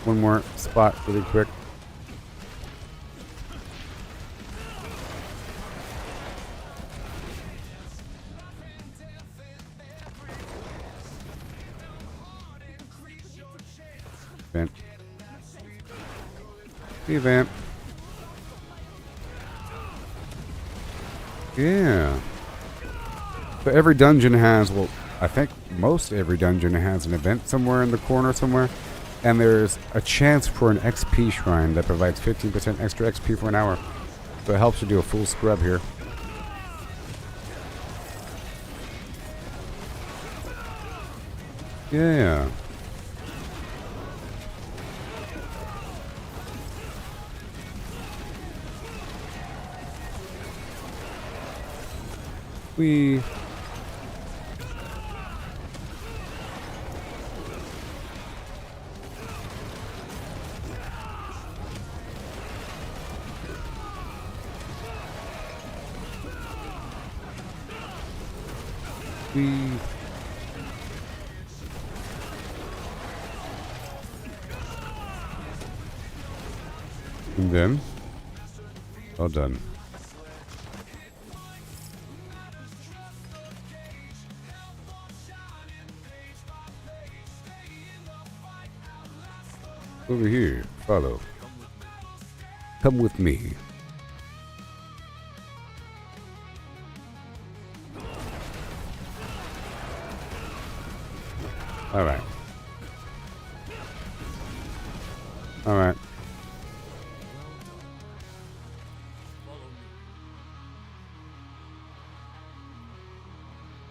One more spot really quick. Vent. Hey, Vamp. Yeah. So every dungeon has, well, I think most every dungeon has an event somewhere in the corner somewhere. And there's a chance for an XP shrine that provides 15% extra XP for an hour. So it helps you do a full scrub here. Yeah. We and then well done. Over here, follow. Come with me. All right. All right.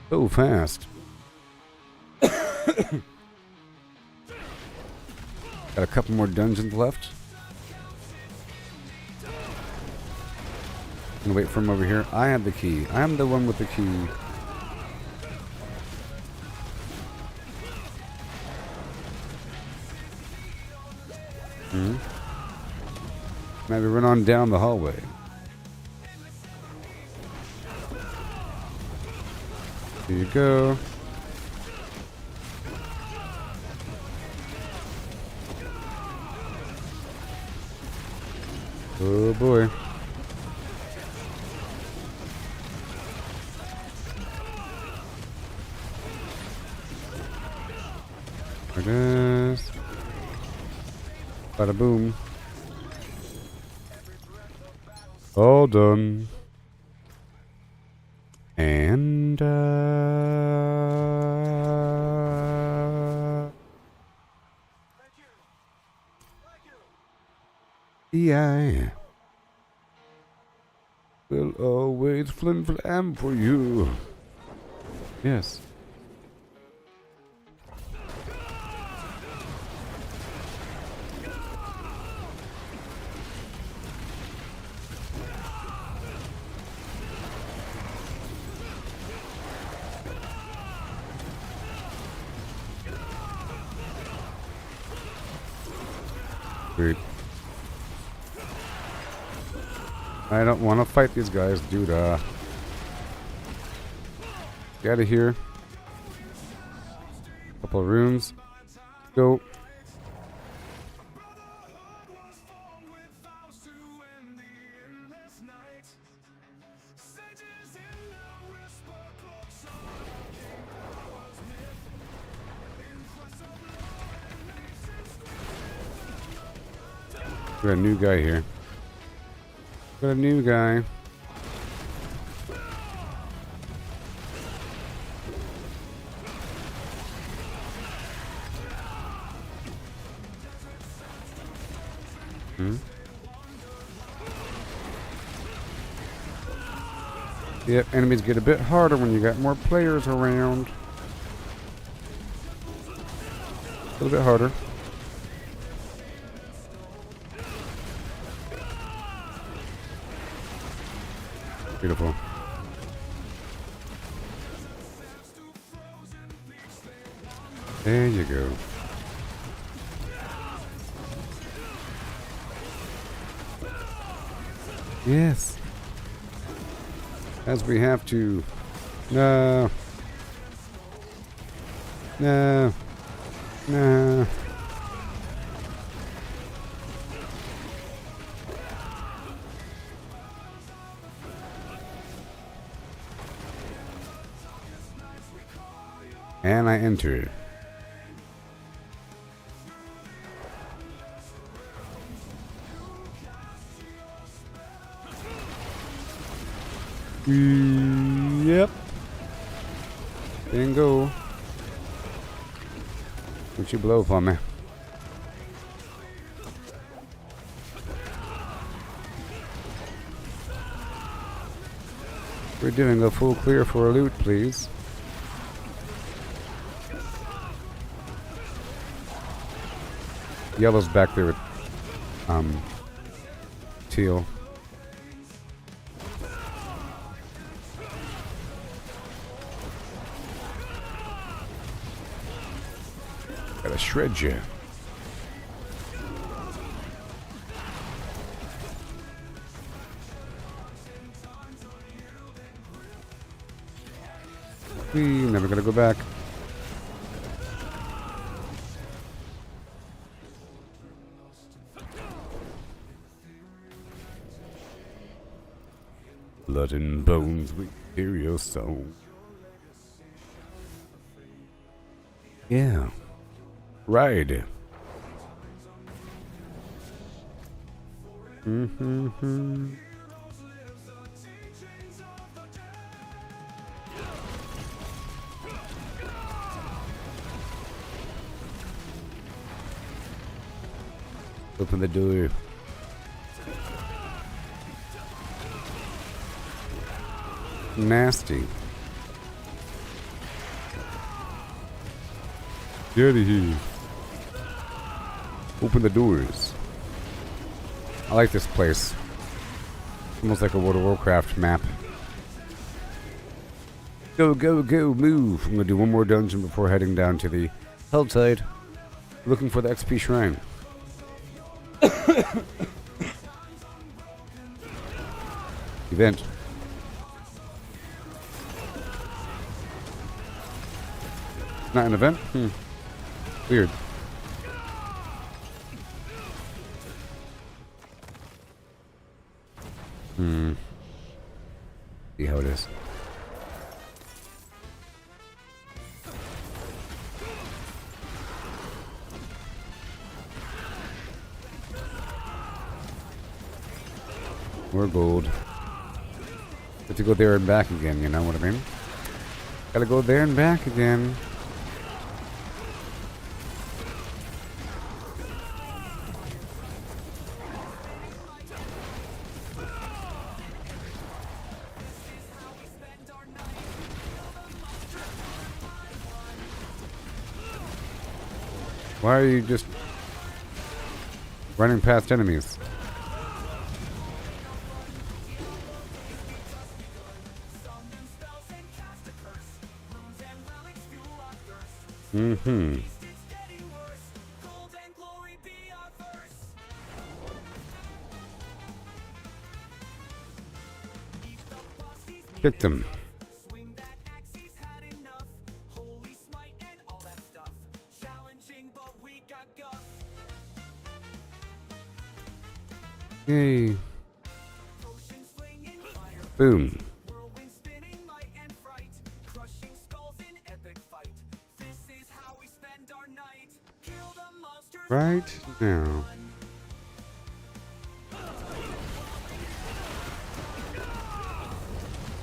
So fast. Got a couple more dungeons left. Gonna wait for him over here. I have the key. I'm the one with the key. Maybe run on down the hallway. Here you go. Oh boy. There it is. Bada boom. All done. And yeah. Will always flim flam for you. Yes. Great. I don't want to fight these guys, dude. Get out of here. Couple of runes. Go. We got a new guy here. Got a new guy. Yep, enemies get a bit harder when you got more players around. A little bit harder. Beautiful. There you go. Yes. As we have to. No. No. No. And I enter. Yep. Bingo. Don't you blow upon me. We're doing a full clear for a loot, please. Yellow's back there with teal. Gotta shred you. We never gonna go back. Blood and bones, we hear your song. Yeah. Ride. Mm-hmm. Open the door. Nasty. Get out of here. Open the doors. I like this place. Almost like a World of Warcraft map. Go, go, go, move. I'm gonna do one more dungeon before heading down to the Helltide. Looking for the XP shrine. Event. Not an event? Weird. See how it is. More gold. Have to go there and back again, you know what I mean? Gotta go there and back again. Why are you just running past enemies? Mm-hmm. Hit them. Yay. Boom. Right now.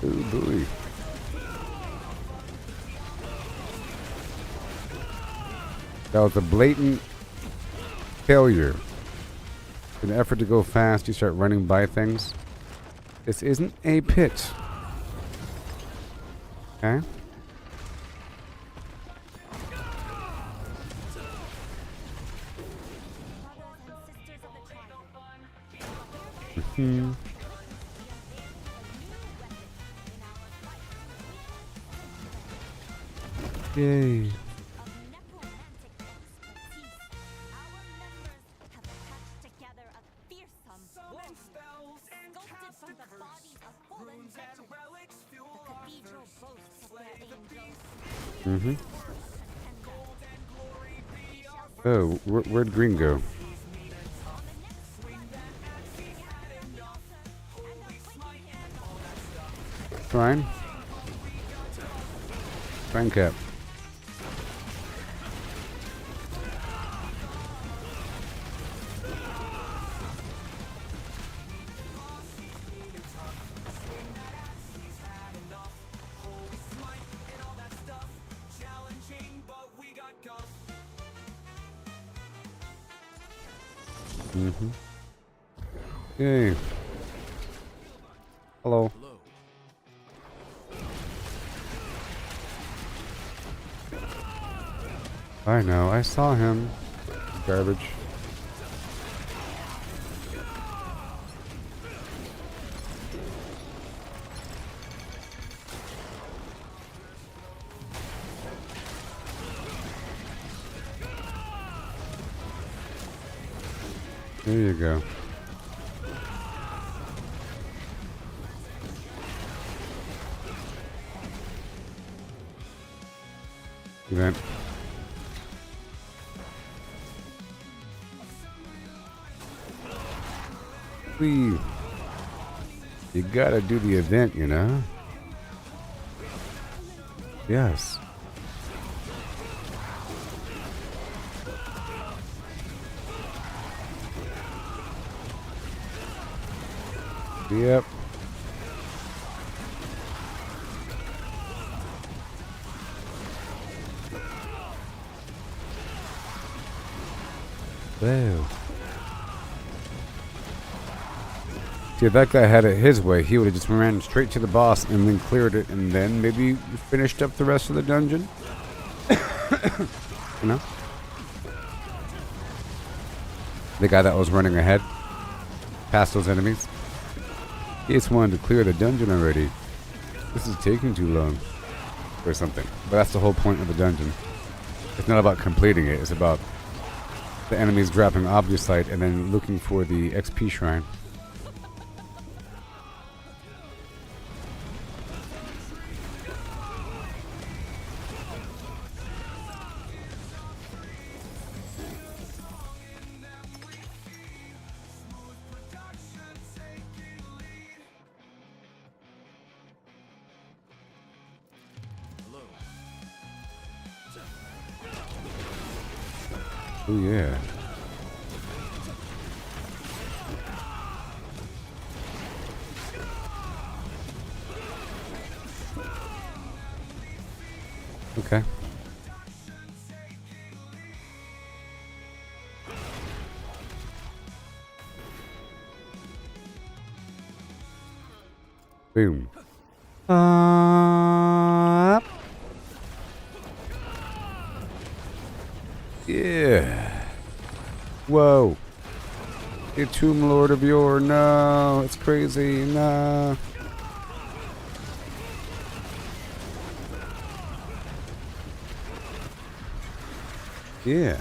Oh boy. That was a blatant failure. In an effort to go fast, you start running by things. This isn't a pit. Okay? Mm-hmm. Yay. burn the bodies of fallen veterans. The cathedral boasts of their angels. Mm-hmm. Oh, where'd Green go? Shrine? Shrine cap. Mm-hmm. Yay. Hello. I know, I saw him. Garbage. There you go. Event. You gotta do the event, you know? Yes. Yep. Wow. See, if that guy had it his way, he would have just ran straight to the boss and then cleared it and then maybe finished up the rest of the dungeon. You know? The guy that was running ahead, past those enemies. He just wanted to clear the dungeon already. This is taking too long. Or something. But that's the whole point of the dungeon. It's not about completing it, it's about the enemies dropping Obducite and then looking for the XP shrine. Oh yeah. Okay. Boom. Yeah. Whoa. You Tomb Lord of Yore. No. It's crazy. No. Yeah.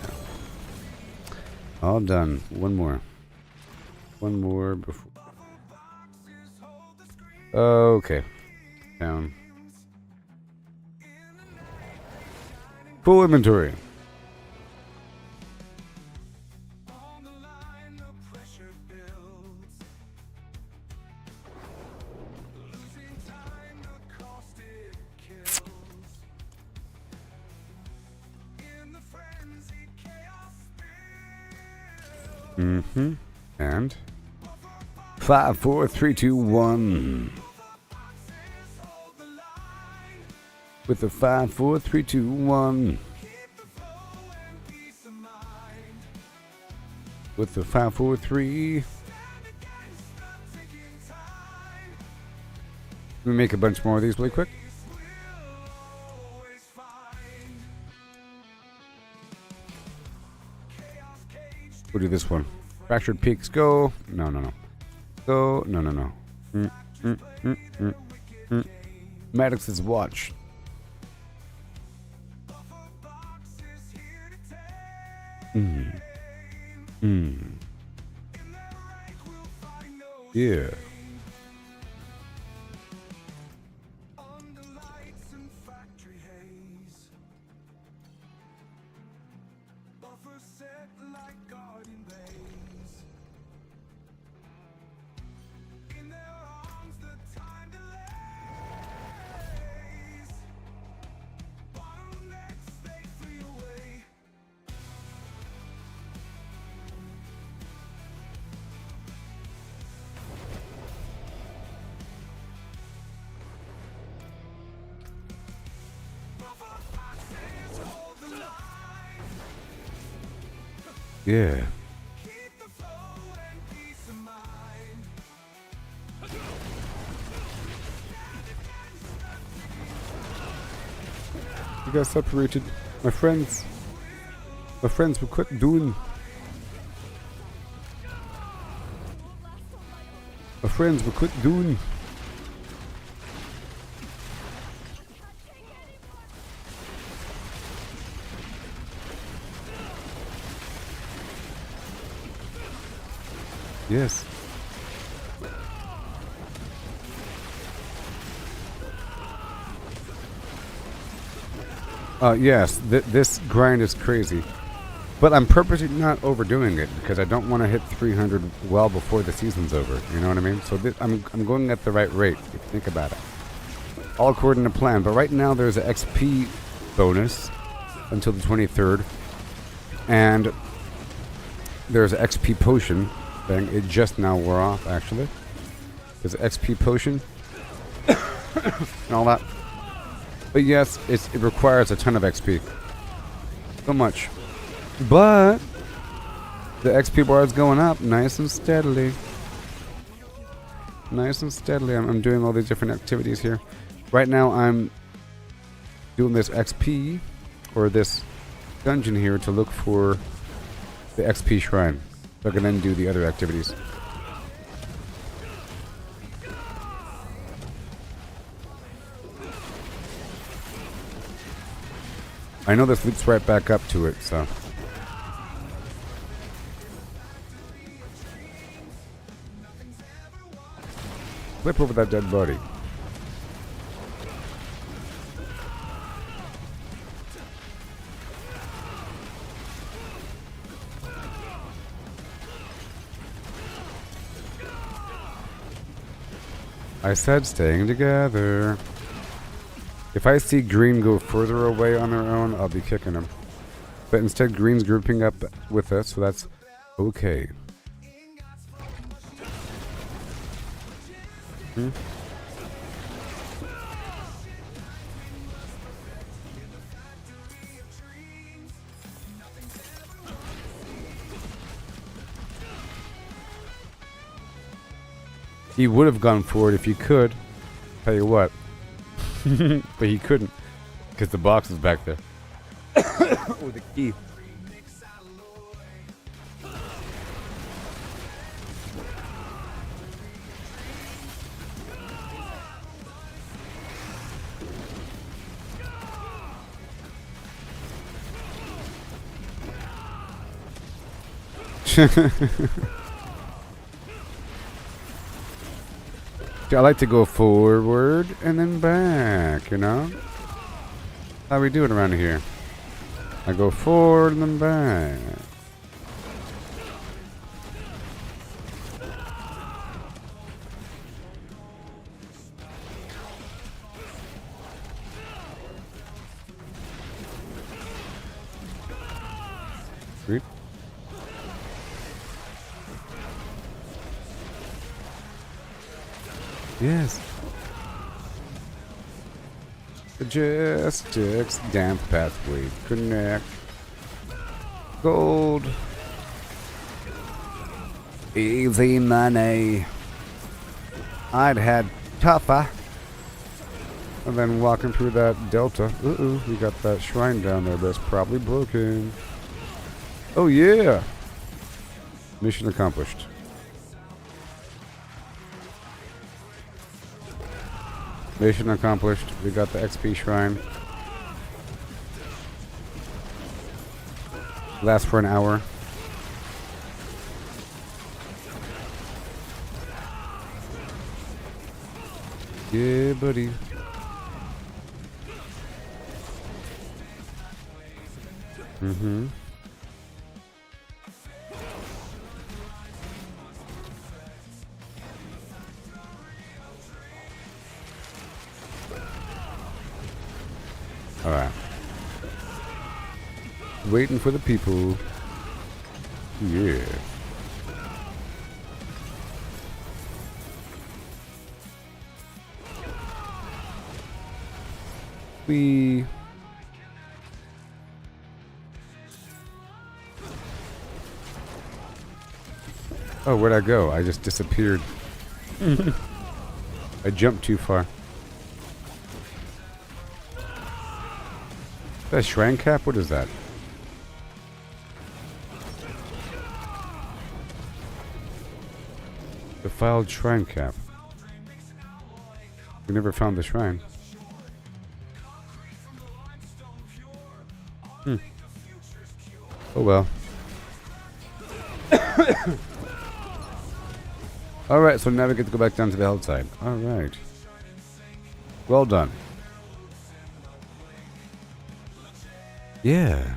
All done. One more. One more before. Okay. Down. Full inventory. Mm-hmm. And 5, 4, 3, 2, 1. With the 5, 4, 3, 2, 1. With the 5, 4, 3. Let me make a bunch more of these really quick. We'll do this one. Fractured Peaks, go. No. Go. No. Maddox's Watch. Yeah. Yeah. You got separated. My friends. My friends will quit doing. My friends will quit doing. Yes. Yes, this grind is crazy. But I'm purposely not overdoing it because I don't want to hit 300 well before the season's over. You know what I mean? So I'm going at the right rate, if you think about it. All according to plan. But right now there's an XP bonus until the 23rd. And there's an XP potion thing. It just now wore off, actually. There's an XP potion. And all that. But yes, it requires a ton of XP. So much. But the XP bar is going up nice and steadily. Nice and steadily. I'm doing all these different activities here. Right now I'm doing this XP, or this dungeon here, to look for the XP shrine. So I can then do the other activities. I know this leads right back up to it, so. Flip over that dead body. I said staying together. If I see green go further away on their own, I'll be kicking them. But instead, green's grouping up with us, so that's okay. He would have gone for it if he could. Tell you what. But he couldn't. Because the box is back there. With the key. I like to go forward and then back, you know? How we do it around here? I go forward and then back. Sweet. Yes. Logistics, damp pathway, connect. Gold. Easy money. I'd had tougher. And then walking through that delta. We got that shrine down there that's probably broken. Oh yeah. Mission accomplished. Mission accomplished. We got the XP shrine. Lasts for an hour. Yeah, buddy. Alright. Waiting for the people. Yeah. We... Oh, where'd I go? I just disappeared. I jumped too far. Is that a shrine cap? What is that? Defiled shrine cap. We never found the shrine. Oh well. Alright, so now we get to go back down to the Helltide. Alright. Well done. Yeah.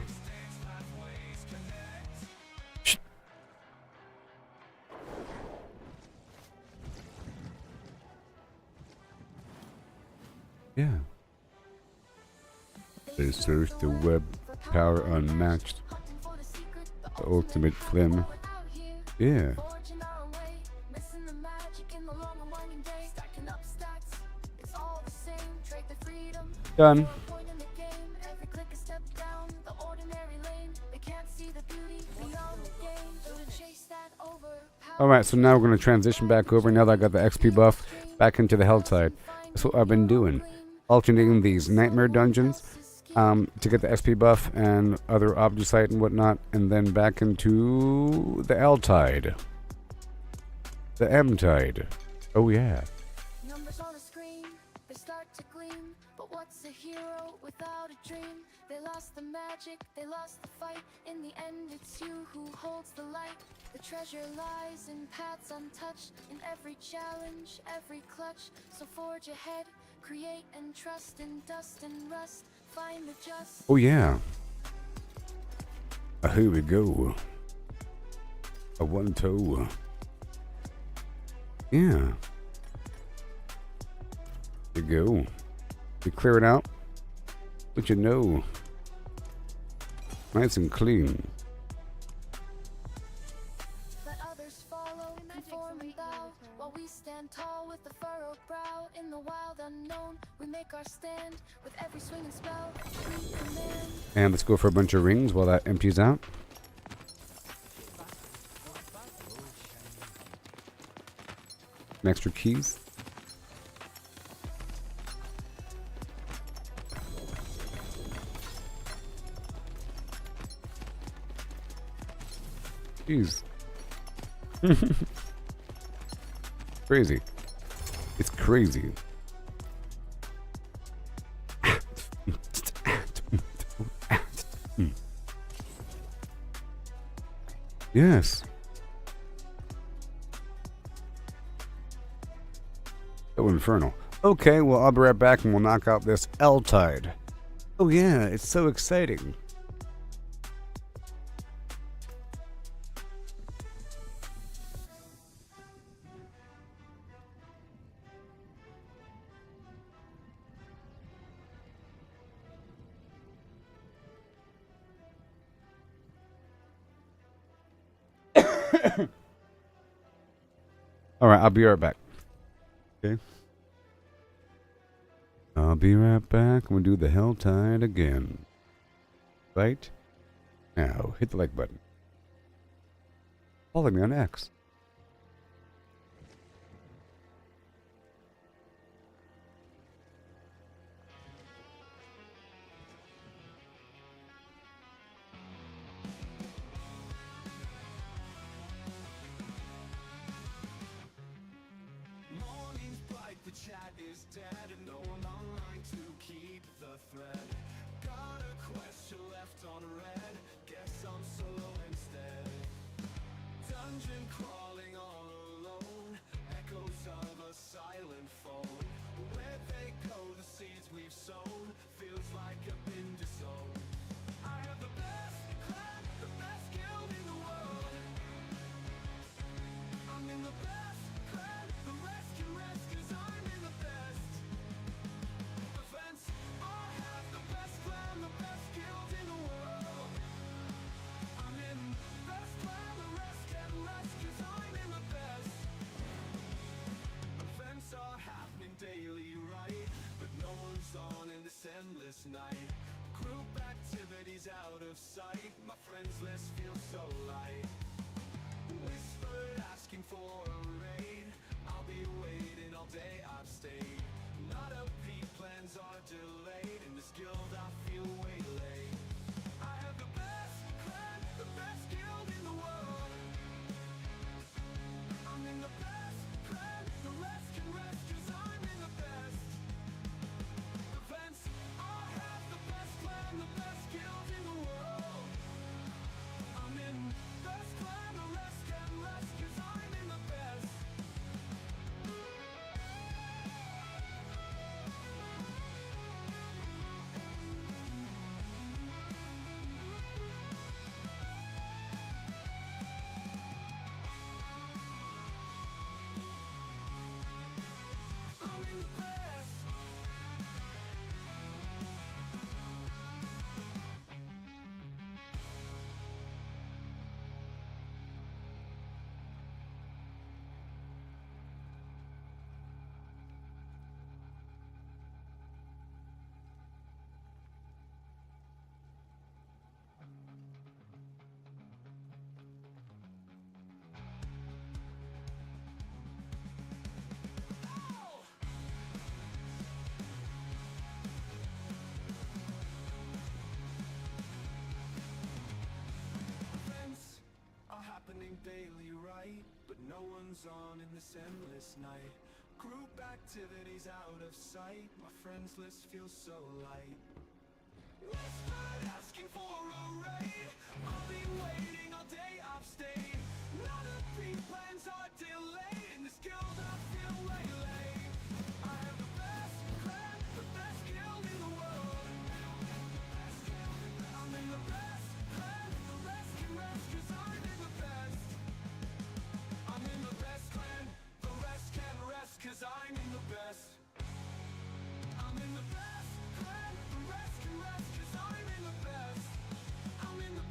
Shh. Yeah. They search the web, power unmatched. The ultimate phlegm. Yeah. Done. Alright, so now we're going to transition back over, now that I got the XP buff, back into the Helltide. That's what I've been doing. Alternating these nightmare dungeons to get the XP buff and other Obducite and whatnot, and then back into the Helltide. The M-Tide. Oh yeah. Numbers on a screen, they start to gleam, but what's a hero without a dream? They lost the magic, they lost the fight. In the end, it's you who holds the light. The treasure lies in paths untouched, in every challenge, every clutch. So forge ahead, create and trust in dust and rust. Find the just. Oh yeah. Here we go. A one toe. Yeah. There you go. You clear it out. What you know. Nice and clean. Let others follow, conform and bow, while we stand tall with the furrowed brow. In the wild unknown, we make our stand with every swing and spell. We command. And let's go for a bunch of rings while that empties out. Some extra keys. Jeez. Crazy. It's crazy. Yes. Oh, infernal. Okay, well, I'll be right back and we'll knock out this Helltide. Oh yeah, it's so exciting. Alright, I'll be right back. Okay. I'll be right back. We'll do the Helltide again. Right? Now, hit the like button. Follow me on X. The chat is dead and no one online to keep the thread. Got a question left on red, guess I'm solo instead. Dungeon crawling all alone, echoes of a silent phone. Where they go, the seeds we've sown, feels like I've been disowned. I have the best clan, the best guild in the world. I'm in the best clan, the rest can rest 'cause I'm in the best. Offense, I have the best clan, the best guild in the world. I'm in the best clan, the rest can rest 'cause I'm in the best. Events are happening daily, right? But no one's on in this endless night. Group activities out of sight. My friends list feels so light. Whispered, ask for a raid. I'll be waiting all day, I've stayed. Not a peep, plans are delayed. In this guild I feel waylaid. I have the best clan, the best guild in the world. I'm in the best clan, the rest can rest, 'cause I'm in the best. Events, I have the best clan, the best guild in the world. I'm in best clan, the rest can rest, 'cause I'm in the best. I'm in the best. Events are happening daily, right? But no one's on in this endless night. Group activities out of sight. My friends list feels so light. Whispered asking for a raid. I'll be waiting all day, I've stayed. None of pre-plans are delayed. In this guild I feel waylaid. I have the best clan, the best guild in the world. I'm in the best clan, the rest can rest, 'cause I'm in the best. I'm in the best clan, the rest can rest, 'cause I'm in the best. I'm in the best clan, the rest can rest, 'cause I'm in the best. I'm in the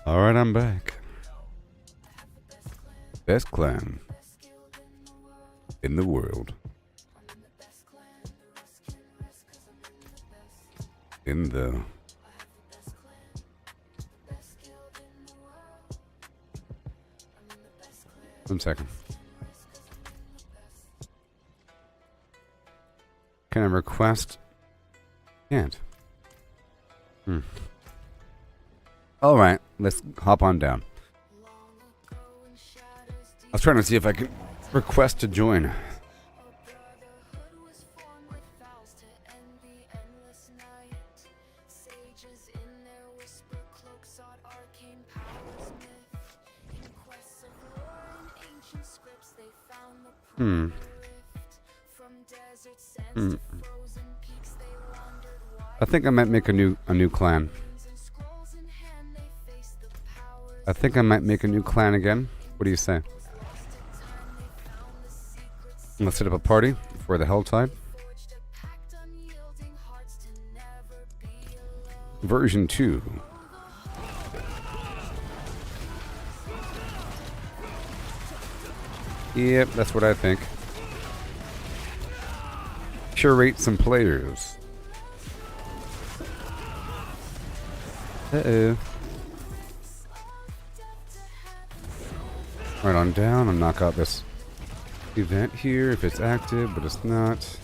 Alright, I'm back. Best clan in the world. In the... 1 second. Can I request? Can't. Alright, let's hop on down. I was trying to see if I could request to join. I think I might make a new clan. I think I might make a new clan again. What do you say? Let's set up a party for the Helltide. Version 2. Yep, that's what I think. Curate some players. Uh-oh. Right on down and knock out this event here if it's active, but it's not.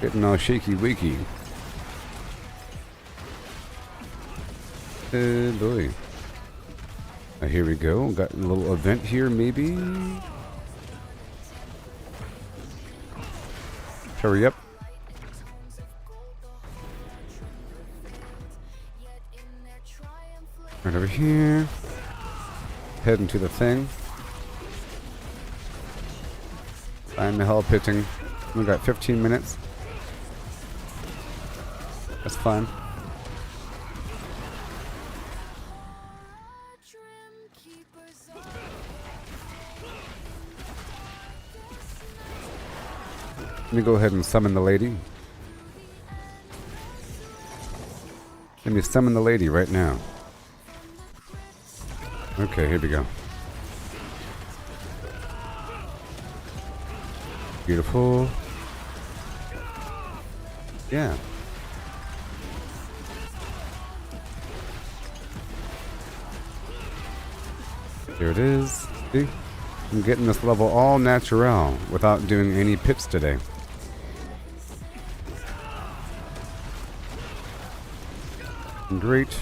Getting all shaky wakey. Boy. Here we go. Got a little event here, maybe. Hurry up. Right over here. Heading to the thing. Find the hell pitting. We got 15 minutes. That's fine. Let me go ahead and summon the lady. Let me summon the lady right now. Okay, here we go. Beautiful. Yeah. Here it is. See? I'm getting this level all natural without doing any pits today. Great.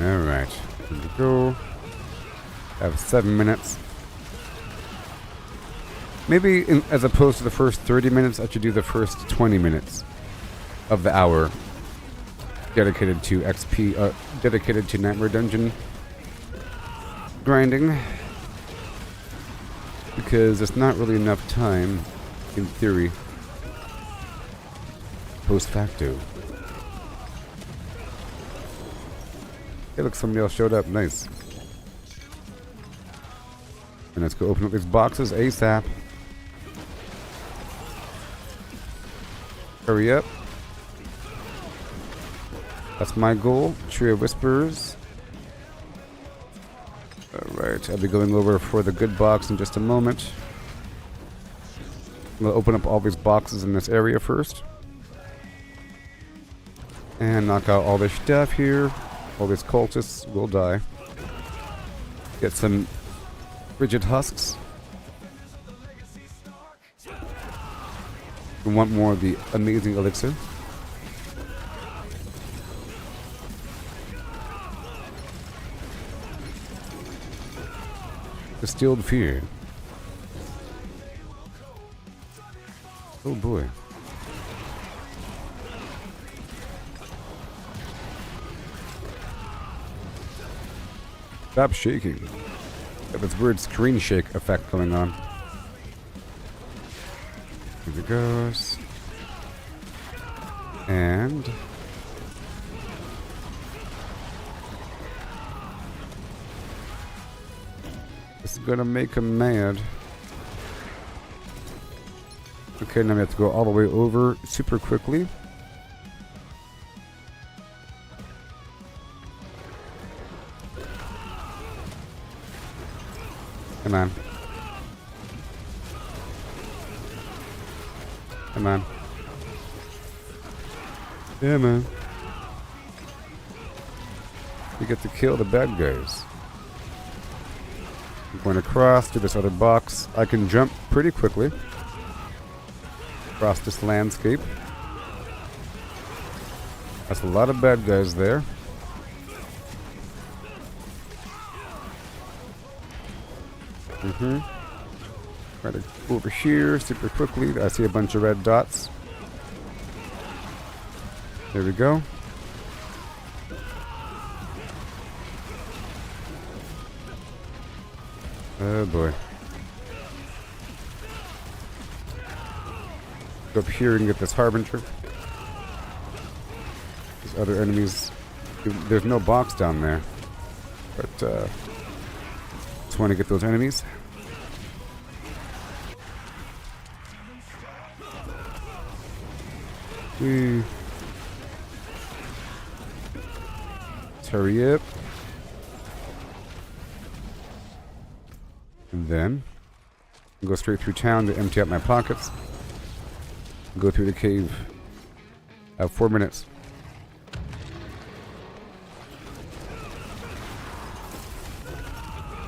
Alright, here we go. Have 7 minutes. Maybe as opposed to the first 30 minutes, I should do the first 20 minutes of the hour dedicated to XP, dedicated to Nightmare Dungeon grinding. Because it's not really enough time, in theory, post facto. Hey, look, somebody else showed up. Nice. And let's go open up these boxes ASAP. Hurry up. That's my goal. Tree of Whispers. Alright, I'll be going over for the good box in just a moment. We'll open up all these boxes in this area first. And knock out all this stuff here. All these cultists will die. Get some rigid husks. We want more of the amazing elixir. Distilled fear. Oh boy. Stop shaking. Got this weird screen shake effect going on. Here it goes. And it's gonna make him mad. Okay, now we have to go all the way over super quickly. Come on. Come on. Yeah, man. We get to kill the bad guys. I'm going across to this other box. I can jump pretty quickly across this landscape. That's a lot of bad guys there. Try to go over here super quickly. I see a bunch of red dots. There we go. Oh boy. Go up here and get this Harbinger. These other enemies. There's no box down there. But, just want to get those enemies. Let's hurry up. And then go straight through town to empty out my pockets. Go through the cave. I have 4 minutes.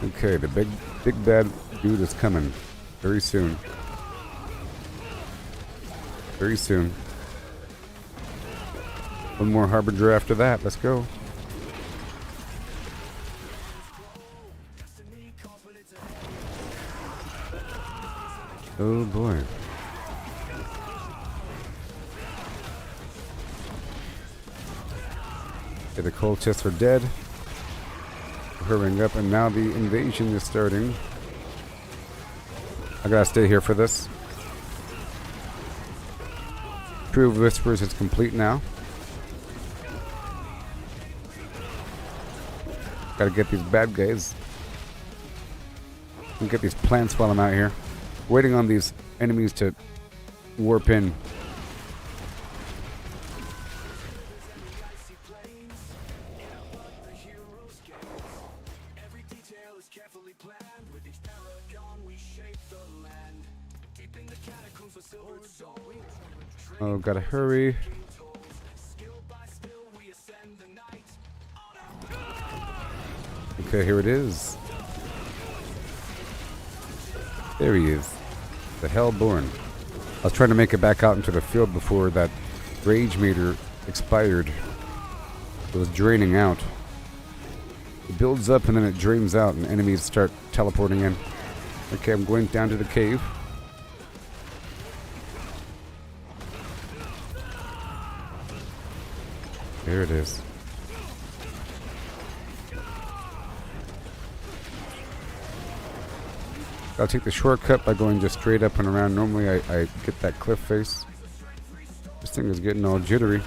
Okay, the big bad dude is coming very soon. Very soon. One more Harbinger after that. Let's go. Oh boy. Okay, the cultists are dead. We're hurrying up, and now the invasion is starting. I gotta stay here for this. Prove Whispers is complete now. Gotta get these bad guys. And get these plants while I'm out here. Waiting on these enemies to warp in. Oh, gotta hurry. Okay, here it is. There he is. The Hellborn. I was trying to make it back out into the field before that rage meter expired. It was draining out. It builds up and then it drains out and enemies start teleporting in. Okay, I'm going down to the cave. There it is. I'll take the shortcut by going just straight up and around. Normally I get that cliff face. This thing is getting all jittery.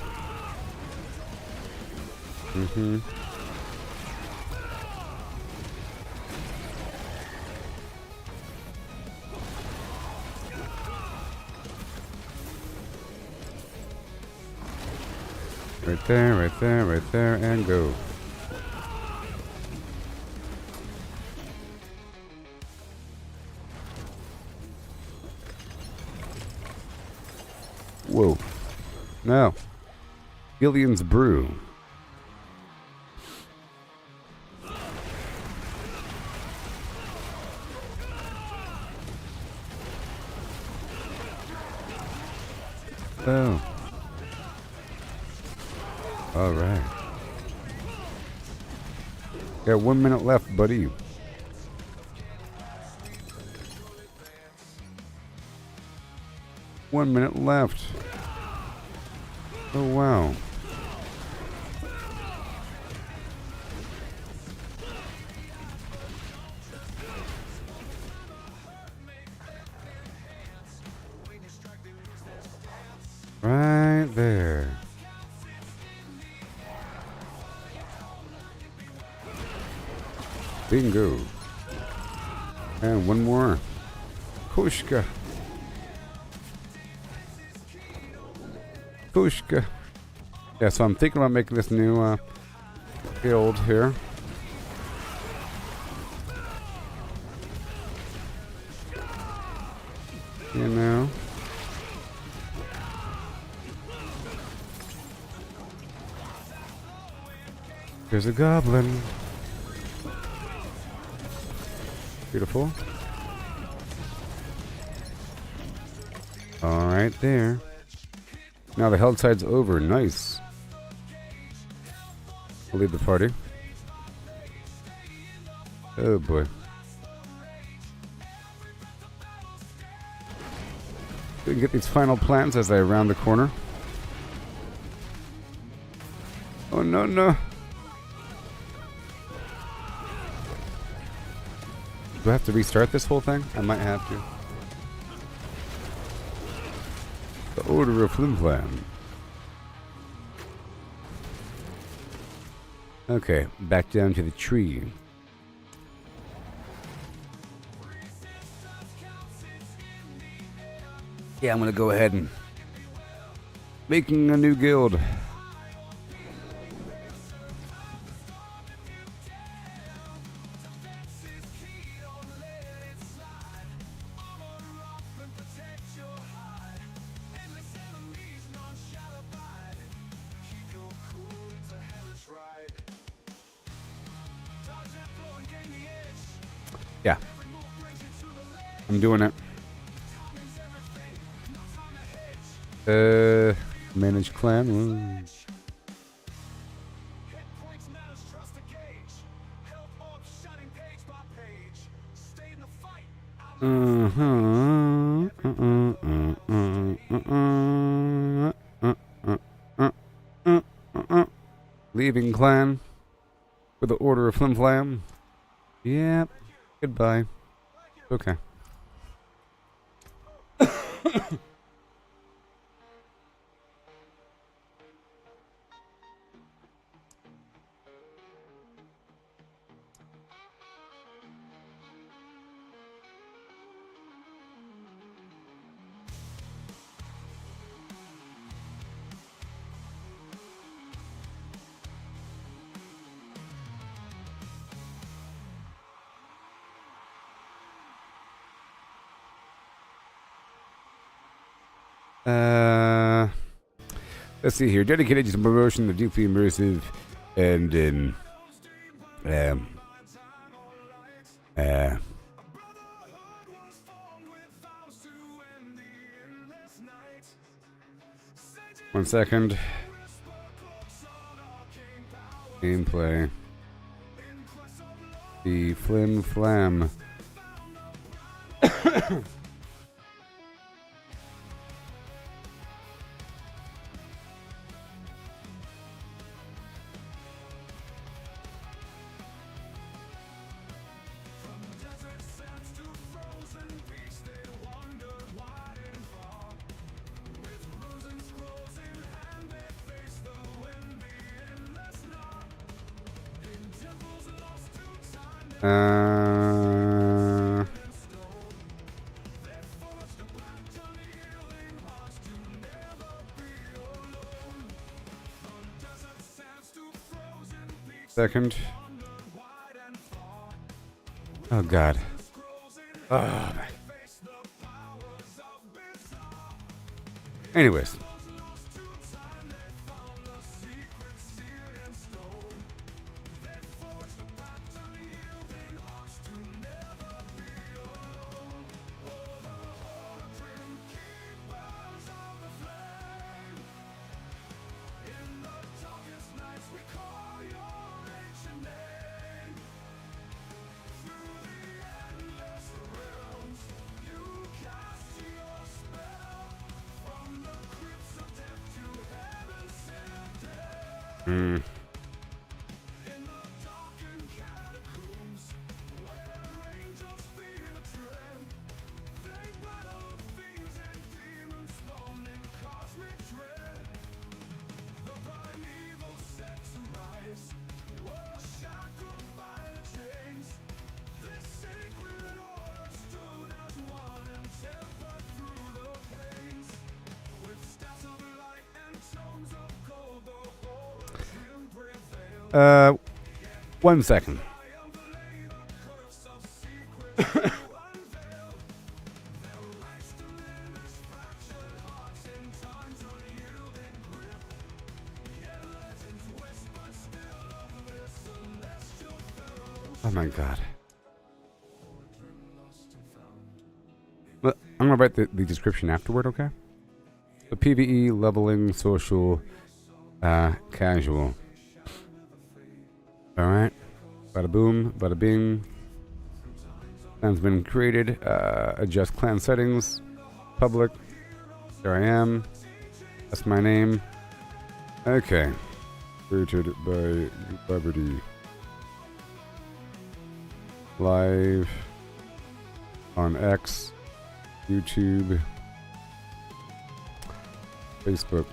Right there, right there, right there, and go. Whoa. No. Gillian's Brew. Oh. Alright. Got 1 minute left, buddy. One minute left. Oh, wow. Right there. Bingo. And one more. Kushka. Pushka. Yeah, so I'm thinking about making this new guild here. You know. There's a goblin. Beautiful. All right, there. Now the Helltide's over. Nice. We'll leave the party. Oh boy. We can get these final plans as I round the corner. Oh no, no. Do I have to restart this whole thing? I might have to. The Order of Flim Flam. Okay, back down to the tree. Yeah, I'm gonna go ahead and making a new guild. Yeah, I'm doing it. Manage clan. Ooh. Leaving clan with the Order of Flim Flam. Yep. Goodbye. Okay. Let's see here. Dedicated to the promotion of deeply immersive and one second. Gameplay. The Flim Flam. Second. Oh God. Oh. Anyways. 1 second. Oh my god. Well, I'm gonna write the description afterward, okay? So PvE, leveling, social, casual. Alright. Bada boom, bada bing. Clan's been created. Adjust clan settings. Public. There I am. That's my name. Okay. Created by Gooboberti. Live on X, YouTube, Facebook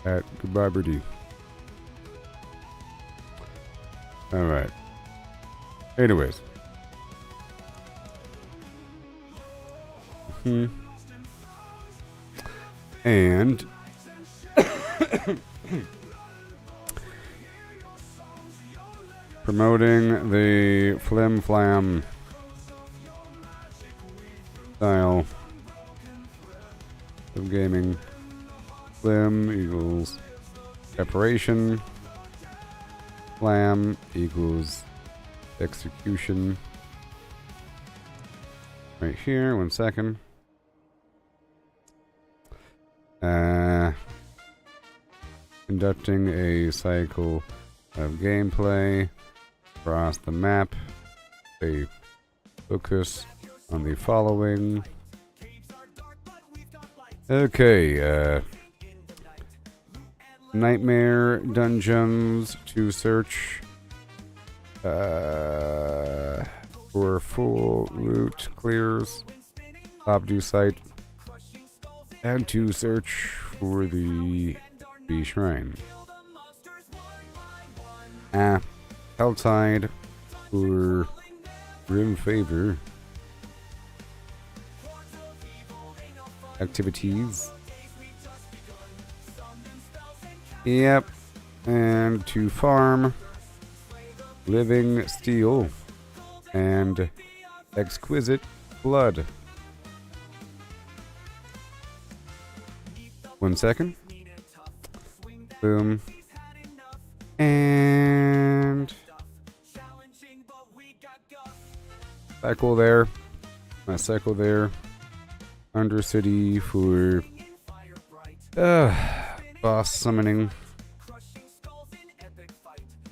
at Gooboberti. Alright. Anyways. And promoting the flim flam style of gaming. Flim equals preparation. Flam equals execution. Right here, 1 second. Conducting a cycle of gameplay across the map. They focus on the following. Okay, Nightmare Dungeons to search for full loot clears. Obducite. And to search for the shrine. Helltide for Grim Favor. Activities. Yep. And to farm Living Steel and Exquisite Blood. 1 second. Boom. And cycle there. My cycle there. Undercity for boss summoning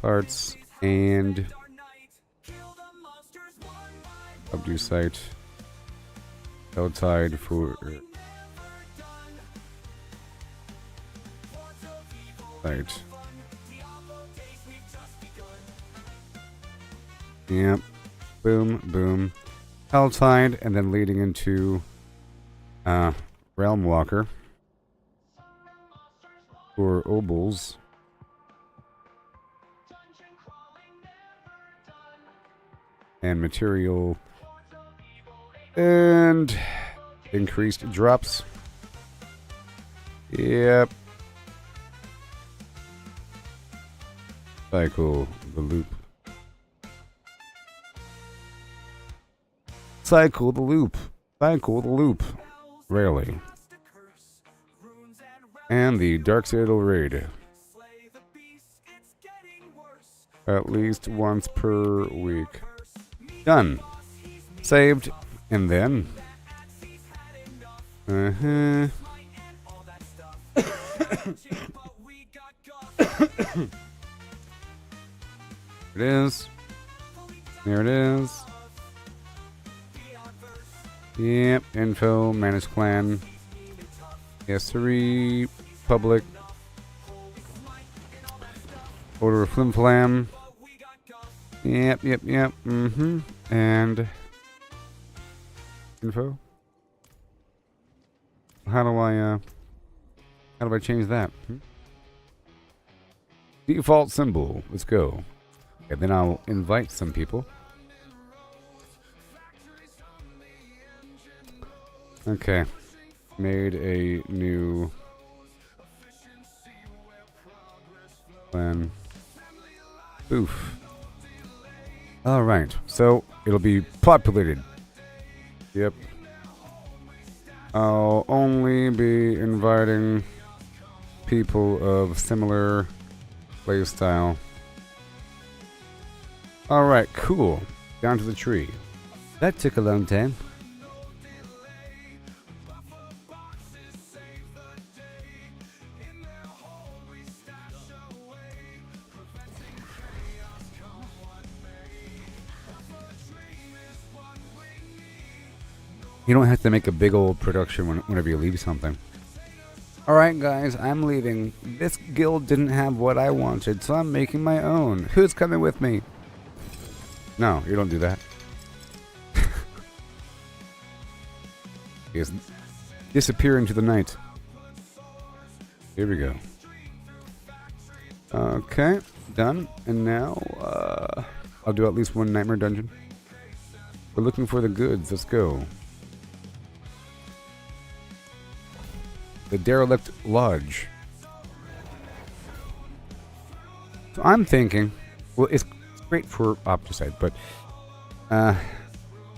parts and Obducite. Helltide for site. Yep. Boom, boom. Helltide, and then leading into Realm Walker for Opals. And material and increased drops. Yep. Cycle the loop. Cycle the loop. Cycle the loop. Rarely. And the Dark Citadel raid. At least once per week. Done. Saved. And then. It is. There it is. Yep. Info. Manage clan. S3. Public. Order of Flim Flam. Yep. And info. How do I change that? Default symbol. Let's go. Okay, then I'll invite some people. Okay. Made a new plan. Oof. Alright, so it'll be populated. Yep. I'll only be inviting people of similar playstyle. Alright, cool. Down to the tree. That took a long time. You don't have to make a big old production whenever you leave something. Alright guys, I'm leaving. This guild didn't have what I wanted, so I'm making my own. Who's coming with me? No, you don't do that. Just disappear into the night. Here we go. Okay, done. And now, I'll do at least one nightmare dungeon. We're looking for the goods. Let's go. The Derelict Lodge. So I'm thinking, well, it's great for Obducite, but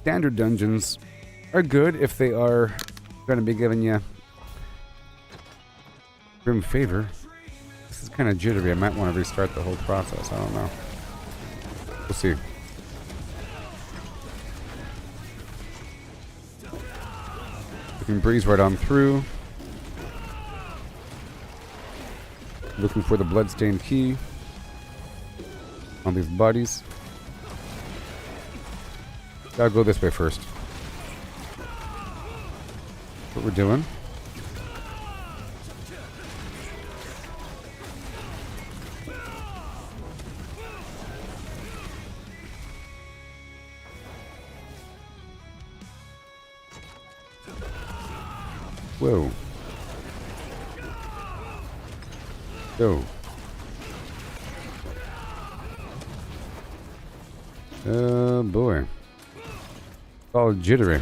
standard dungeons are good if they are going to be giving you grim favor. This is kind of jittery. I might want to restart the whole process. I don't know. We'll see. We can breeze right on through. Looking for the bloodstained key on these bodies. Gotta go this way first. What we're doing. Whoa. Go. Oh boy. It's all jittery.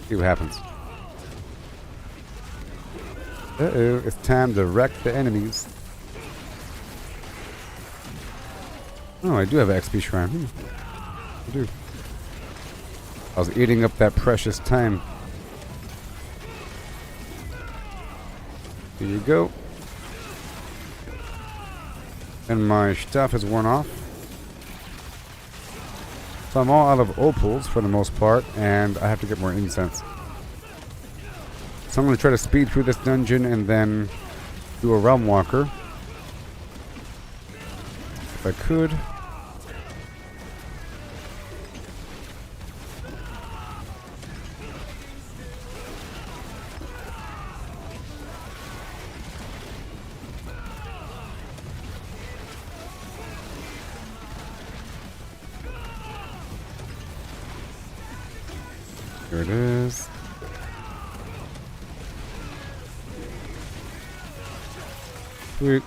See what happens. Uh-oh, it's time to wreck the enemies. Oh, I do have an XP shrine. I do. I was eating up that precious time. Here you go. And my stuff has worn off. So I'm all out of opals for the most part, and I have to get more incense. So I'm going to try to speed through this dungeon and then do a realm walker. If I could. Here it is. Sweet.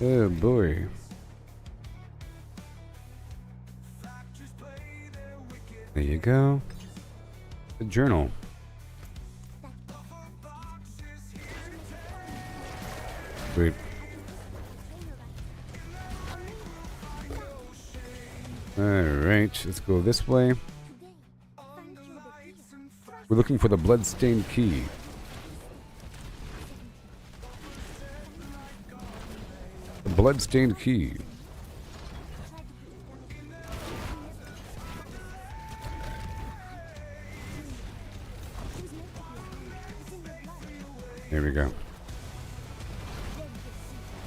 Oh boy. There you go. The journal. Sweet. Alright, let's go this way. We're looking for the bloodstained key. The bloodstained key. There we go.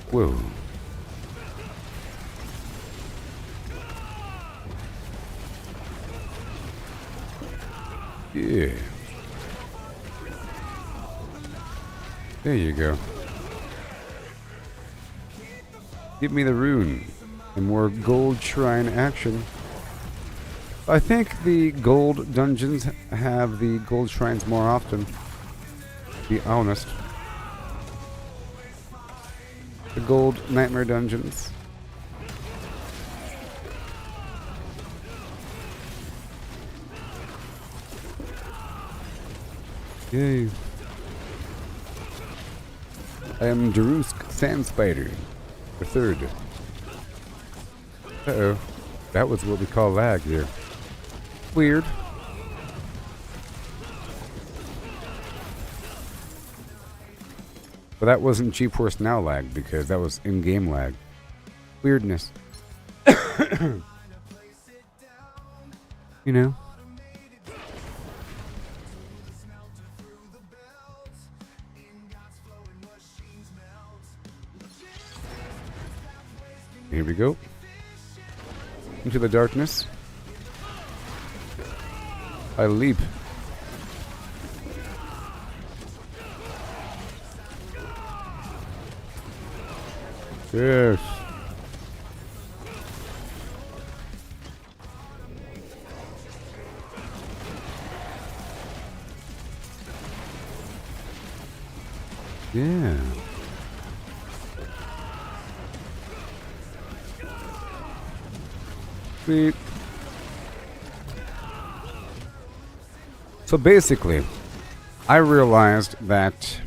Whoa. Yeah. There you go. Give me the rune and more gold shrine action. I think the gold dungeons have the gold shrines more often, to be honest. The gold nightmare dungeons. Yay. I am Darusk Sand Spider, the third. Uh-oh. That was what we call lag here. Weird. But that wasn't GeForce Now lag because that was in-game lag. Weirdness. You know? Here we go. Into the darkness. I leap. Yes. Yeah. Sweet. So basically, I realized that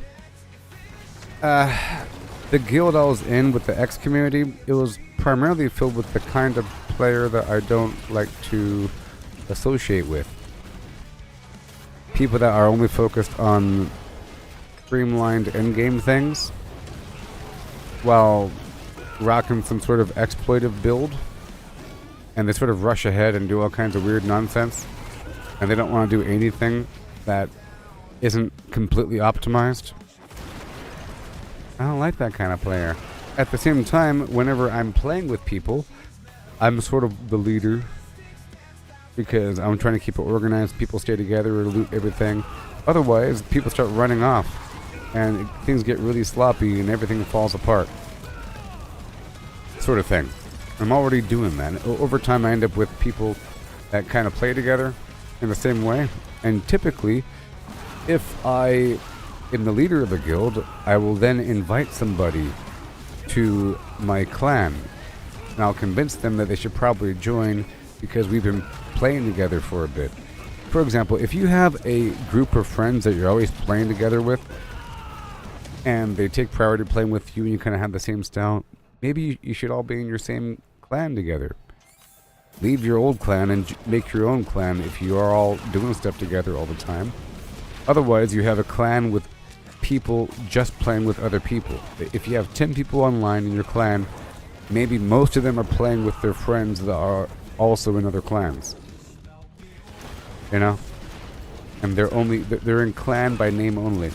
the guild I was in with the X community, it was primarily filled with the kind of player that I don't like to associate with. People that are only focused on streamlined endgame things while rocking some sort of exploitive build, and they sort of rush ahead and do all kinds of weird nonsense, and they don't want to do anything that isn't completely optimized. I don't like that kind of player. At the same time, whenever I'm playing with people, I'm sort of the leader because I'm trying to keep it organized, people stay together, loot everything. Otherwise, people start running off and things get really sloppy and everything falls apart. Sort of thing. I'm already doing that. Over time, I end up with people that kind of play together in the same way. And typically, if I am the leader of the guild, I will then invite somebody to my clan. And I'll convince them that they should probably join because we've been playing together for a bit. For example, if you have a group of friends that you're always playing together with, and they take priority playing with you and you kind of have the same style, maybe you should all be in your same clan together. Leave your old clan and make your own clan if you are all doing stuff together all the time. Otherwise, you have a clan with people just playing with other people. If you have 10 people online in your clan, maybe most of them are playing with their friends that are also in other clans. You know? And they're in clan by name only.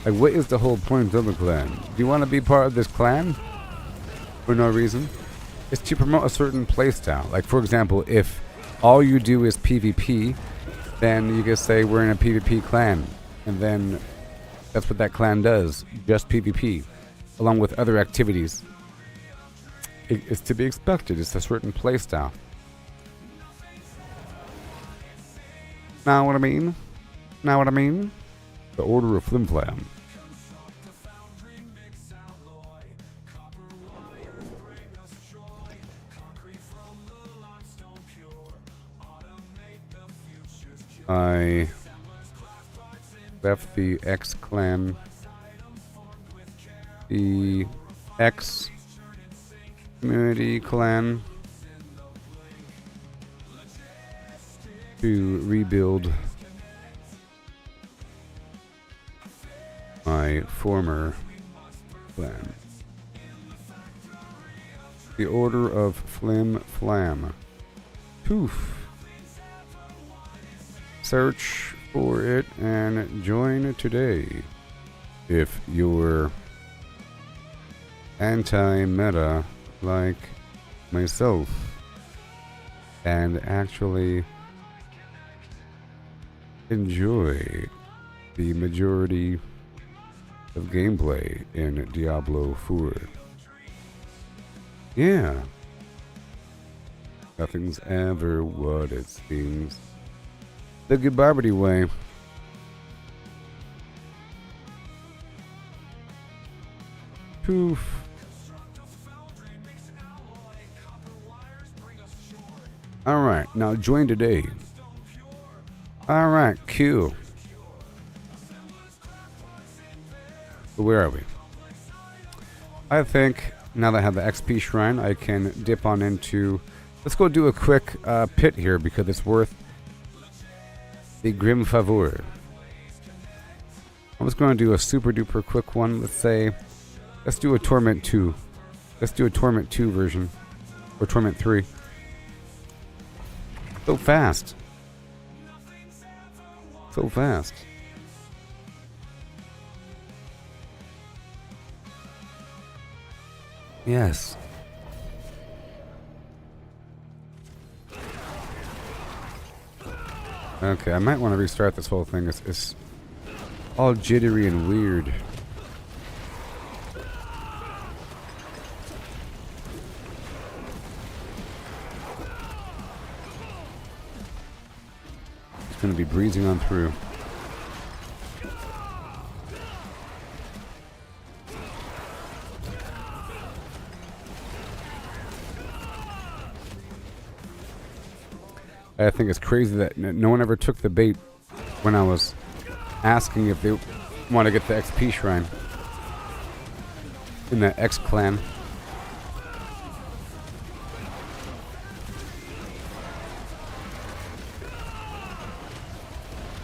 Like, what is the whole point of a clan? Do you want to be part of this clan? For no reason? It's to promote a certain playstyle. Like, for example, if all you do is PvP, then you can say we're in a PvP clan. And then that's what that clan does. Just PvP. Along with other activities. It's to be expected. It's a certain playstyle. Know what I mean? Know what I mean? The Order of Flim Flam. I left the X clan, the X community clan, to rebuild my former clan. The Order of Flim Flam. Poof. Search for it and join today. If you're anti-meta like myself and actually enjoy the majority of gameplay in Diablo 4. Yeah. Nothing's ever what it seems. The Gooboberti Way. Poof. Alright, now join today. Alright, Q. But where are we? I think now that I have the XP shrine, I can dip on into... Let's go do a quick pit here because it's worth the grim favor. I'm just going to do a super duper quick one. Let's do a Torment 2. Let's do a Torment 2 version. Or Torment 3. So fast. So fast. Yes. Okay, I might want to restart this whole thing. It's all jittery and weird. It's going to be breezing on through. I think it's crazy that no one ever took the bait when I was asking if they want to get the XP shrine in the X clan.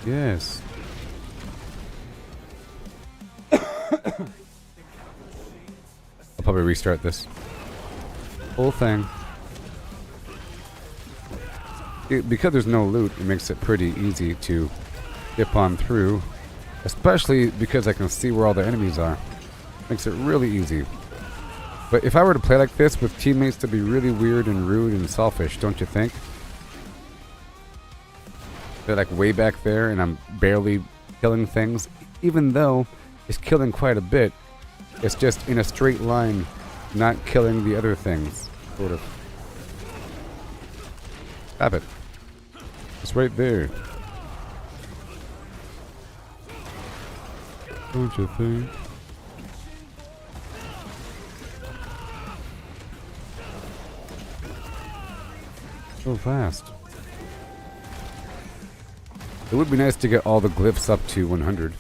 Yes. I'll probably restart this whole thing. Because there's no loot, it makes it pretty easy to dip on through. Especially because I can see where all the enemies are. Makes it really easy. But if I were to play like this with teammates, to be really weird and rude and selfish, don't you think? They're like way back there and I'm barely killing things. Even though it's killing quite a bit, it's just in a straight line, not killing the other things. Sort of. Stop it. It's right there. Don't you think? So fast. It would be nice to get all the glyphs up to 100.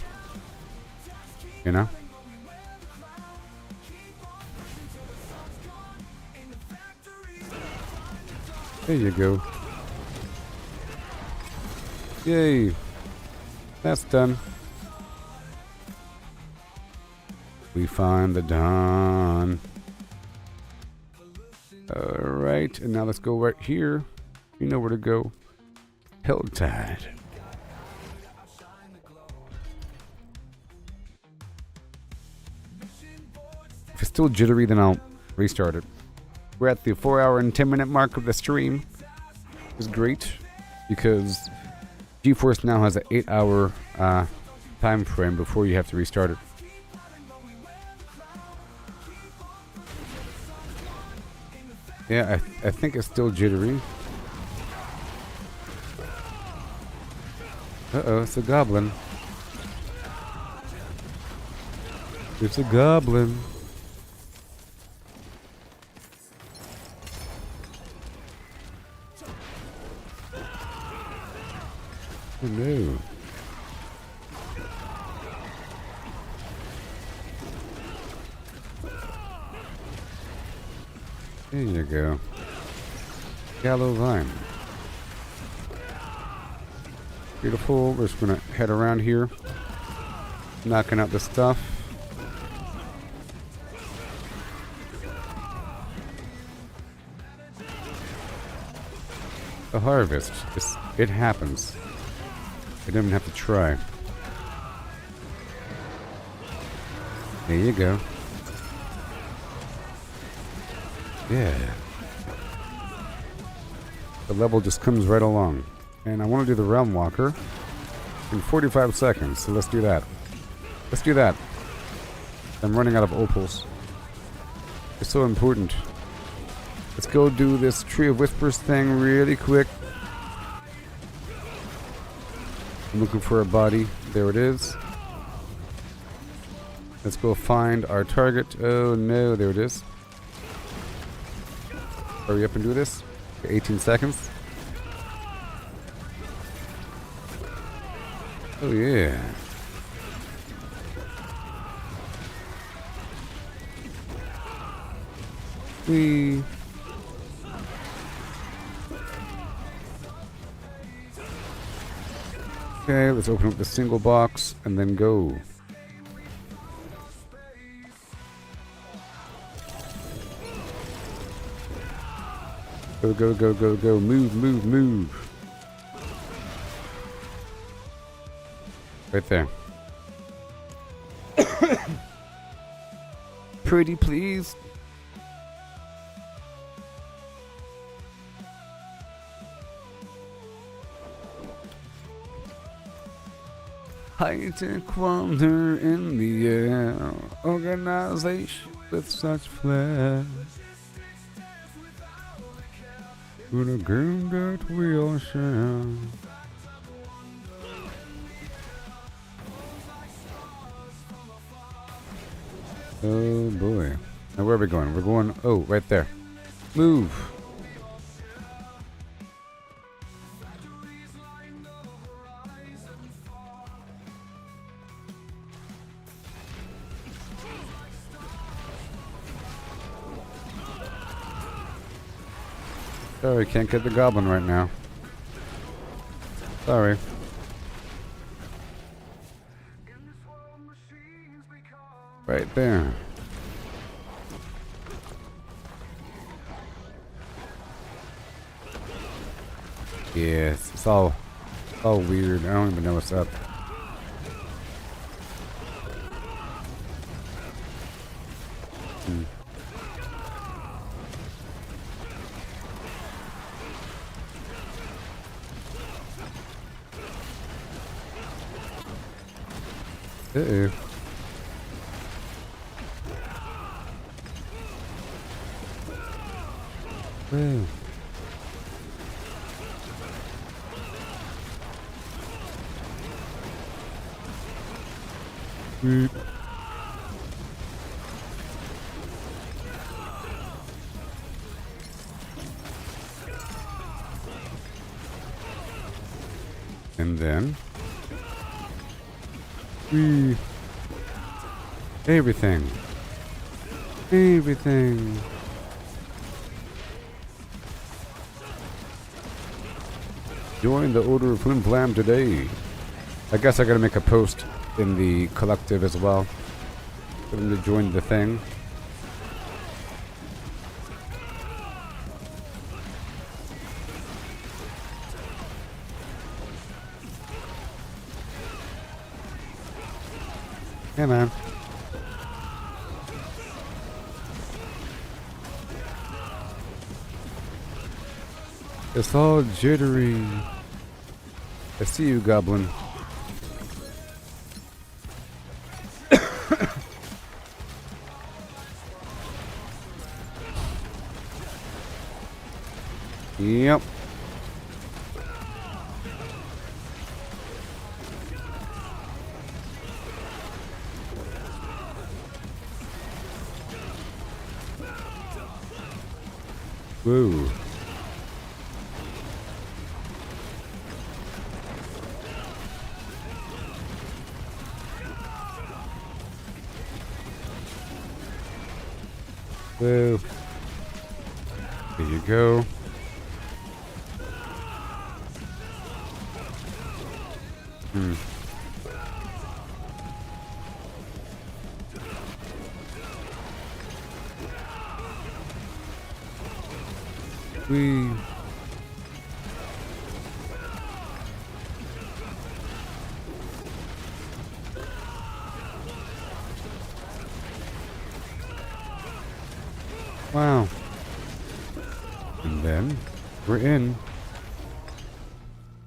You know? There you go. Yay. That's done. We find the dawn. Alright, and now let's go right here. You know where to go. Helltide. If it's still jittery, then I'll restart it. We're at the 4 hour and 10 minute mark of the stream. It's great because GeForce Now has an 8 hour time frame before you have to restart it. Yeah, I think it's still jittery. Uh-oh, it's a goblin. It's a goblin. Oh no. There you go. Yellow vine. Beautiful. We're just gonna head around here, knocking out the stuff. The harvest. It happens. I don't even have to try. There you go. Yeah. The level just comes right along. And I want to do the Realm Walker in 45 seconds, so let's do that. Let's do that. I'm running out of opals. It's so important. Let's go do this Tree of Whispers thing really quick. I'm looking for a body. There it is. Let's go find our target. Oh no, there it is. Hurry up and do this. 18 seconds. Oh yeah. Whee. Okay, let's open up the single box and then go. Go, go, go, go, go. Move, move, move. Right there. Pretty please. High-tech wonder in the air. Organization with such flair. With a game that we all share. Oh boy. Now where are we going? We're going, oh, right there. Move. Sorry, can't get the goblin right now. Sorry. Right there. Yes, it's all weird. I don't even know what's up. Uh-oh. Whoa. Beep. And then everything. Join the Order of Flim Flam today. I guess I gotta make a post in the collective as well for them to join the thing. Yeah, man. It's all jittery. I see you, Goblin. Yep. Whoa. Whoa. There you go. Whee. Wow. And then we're in.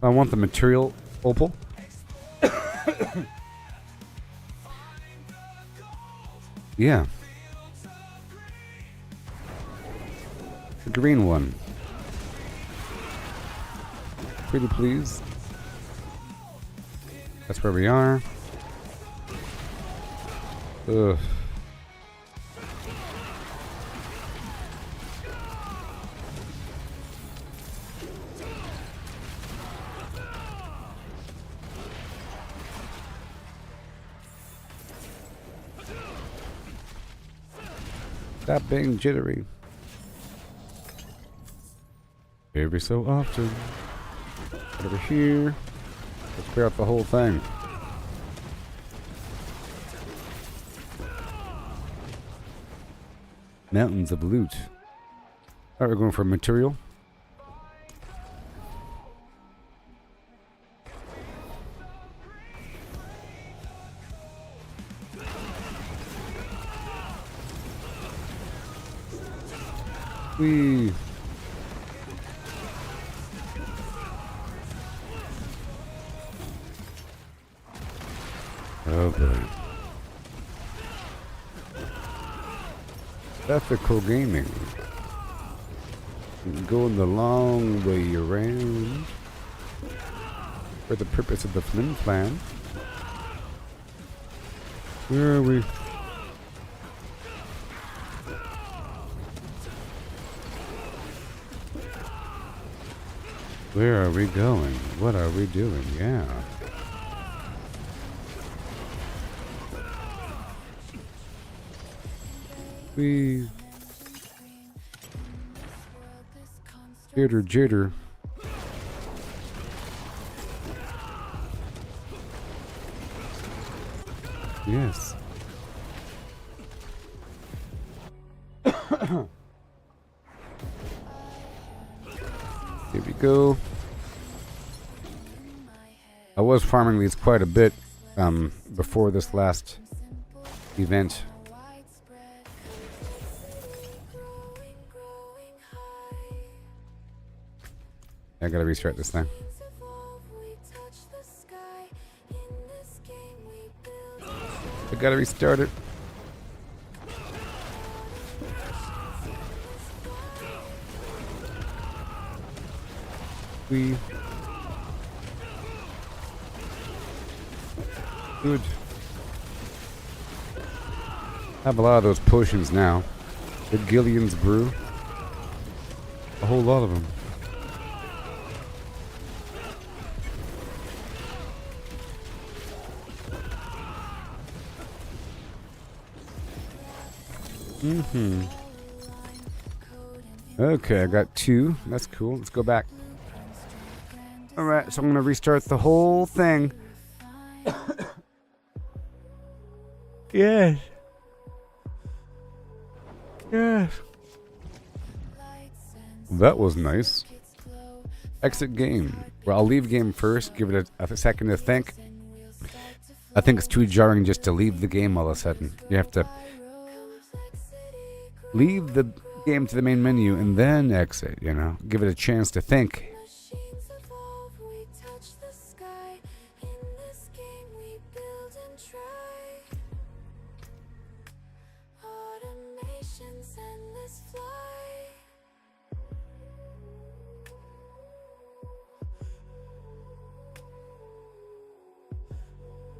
I want the material opal. Yeah. The green one. Pretty please. That's where we are. Ugh. Stop being jittery. Every so often. Over here. Let's clear out the whole thing. Mountains of loot. Alright, we're going for material. Whee! Oh boy. Ethical gaming. Going the long way around. For the purpose of the Flynn plan. Where are we? Where are we going? What are we doing? Yeah. We jitter jitter. Yes. Here we go. I was farming these quite a bit before this last event. I gotta restart this thing. I gotta restart it. We good. Have a lot of those potions now. The Gillian's brew. A whole lot of them. Okay, I got 2. That's cool. Let's go back. Alright, so I'm going to restart the whole thing. Yes. Yes. That was nice. Exit game. Well, I'll leave game first. Give it a second to think. I think it's too jarring just to leave the game all of a sudden. You have to leave the game to the main menu and then exit, you know. Give it a chance to think.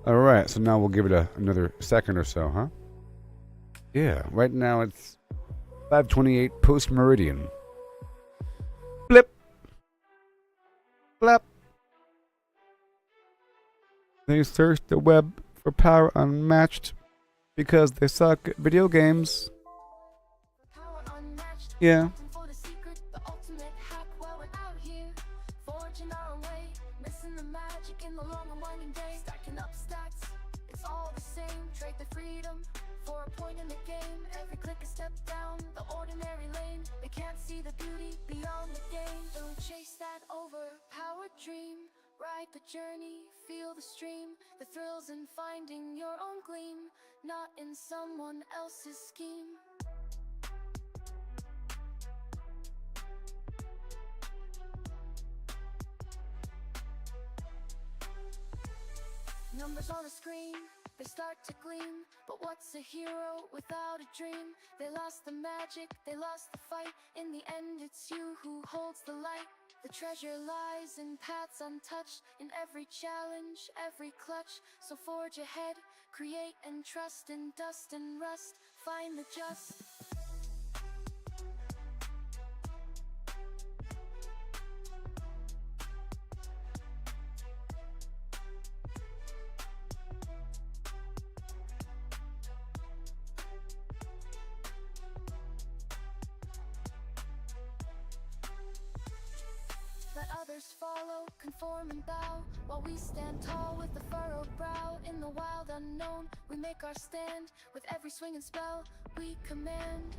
Alright, so now we'll give it another second or so, huh? Yeah, right now it's 5:28 post-meridian. Blip! Blap! They search the web for power unmatched because they suck at video games. Yeah. Dream, ride the journey, feel the stream, the thrills in finding your own gleam, not in someone else's scheme. Numbers on a screen, they start to gleam, but what's a hero without a dream? They lost the magic, they lost the fight, in the end it's you who holds the light. The treasure lies in paths untouched, in every challenge, every clutch. So forge ahead, create and trust in dust and rust. Find the just. others follow, conform and bow, while we stand tall with a furrowed brow. In the wild unknown, we make our stand, with every swing and spell we command.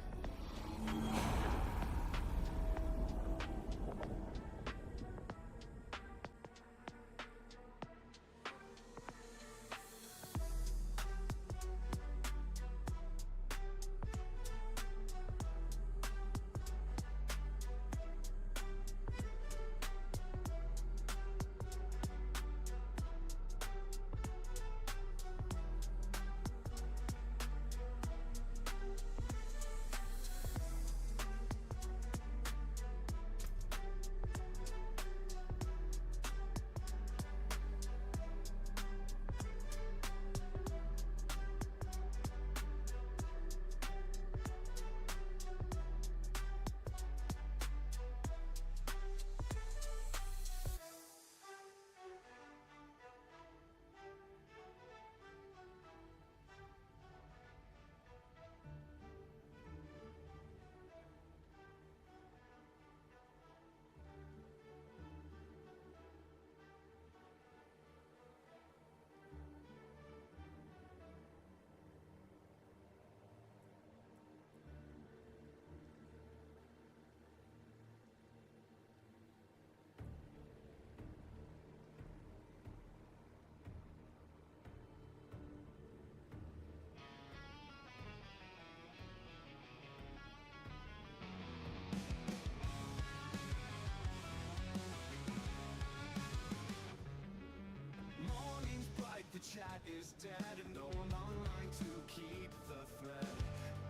Morning's bright, the chat is dead, and no one online to keep the thread.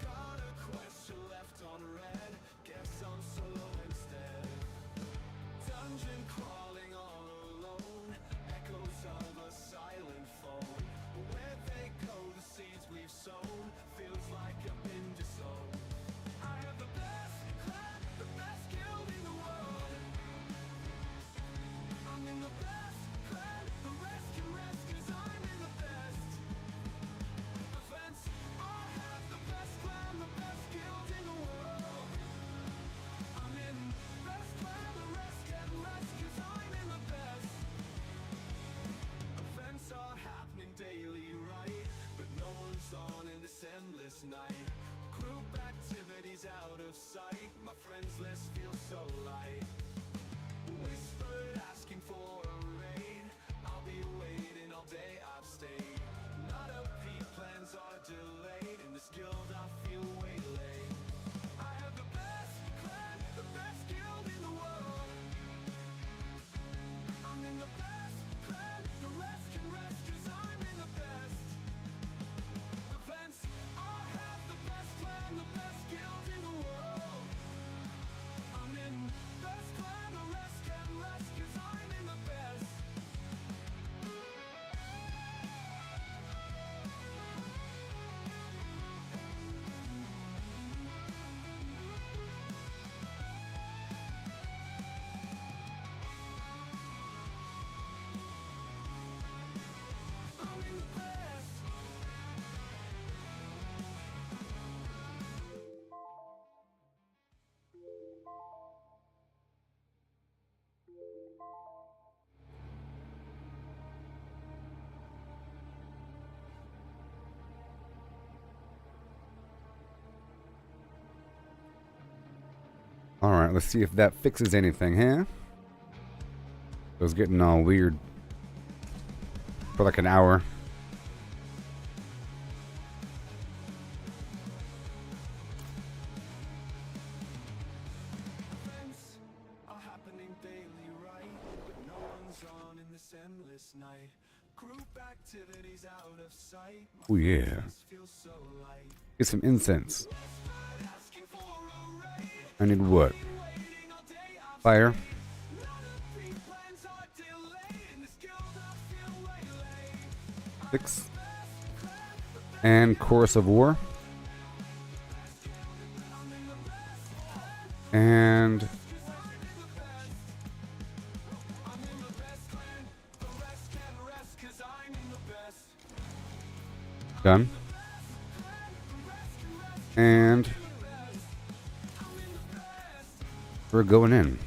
Got a question left on red, guess I'm solo instead. Dungeon crawling all alone, echoes of a silent phone. Where they go, the seeds we've sown, feels like I've been disowned. I have the best clan, the best guild in the world. I'm in the best clan, the rest can rest, 'cause I'm in the best. Defense, I have the best clan, the best guild in the world. I'm in best clan, the rest can rest, 'cause I'm in the best. Events are happening daily, right? But no one's on in this endless night. Group activities out of sight, my friends list feels so light. Whispered asking for a raid, I'll be waiting all day, I've stayed. Not a peak, plans are delayed, in this guild I feel waylaid. I have the best clan, the best guild in the world. I'm in the best clan, the rest can rest, 'cause I'm in the best. Defense, I have the best clan, the best guild in the world. I'm in best clan, the rest can rest, 'cause I'm in the best. I'm in the best. Alright, let's see if that fixes anything, huh? It was getting all weird for like an hour. Events are happening daily, right? But no one's on in this endless night. Group activities out of sight. Oh yeah. This feels so light. Get some incense. Asking for a raid, I need wood. waiting all day, I've Fire. Not a peak, plans are delayed, in this guild I feel waylaid. 6. And Chorus of War. And done. And we're going in.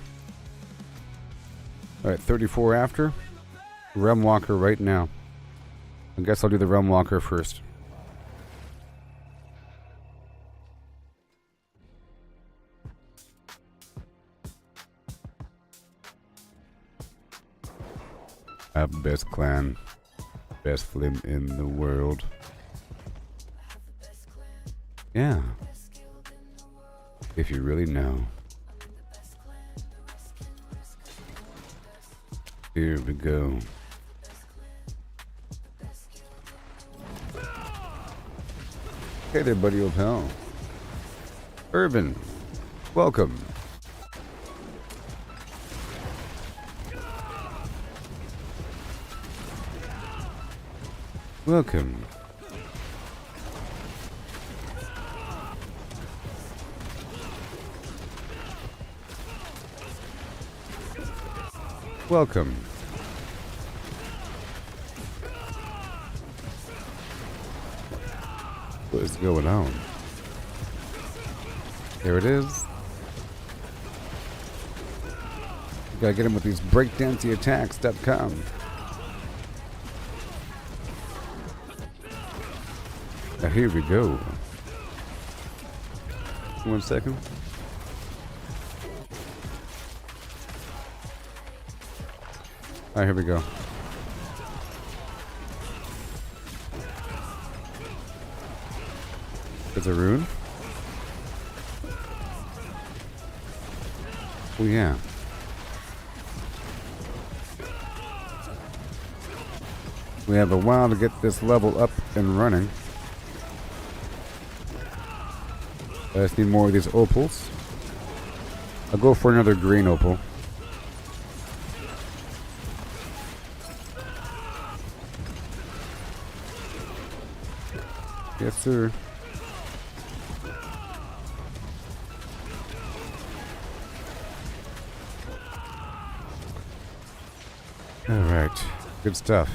Alright, 34 after. Realm Walker right now. I guess I'll do the Realm Walker first. I have the best clan. Best flim in the world. Yeah. If you really know. Here we go. Hey there, buddy old pal. Urban, welcome. Welcome. Welcome. What is going on? There it is. You gotta get him with these breakdanceattacks.com. Now here we go. 1 second. Alright, here we go. There's a rune. Oh yeah. We have a while to get this level up and running. I just need more of these opals. I'll go for another green opal. Yes, sir. All right, good stuff.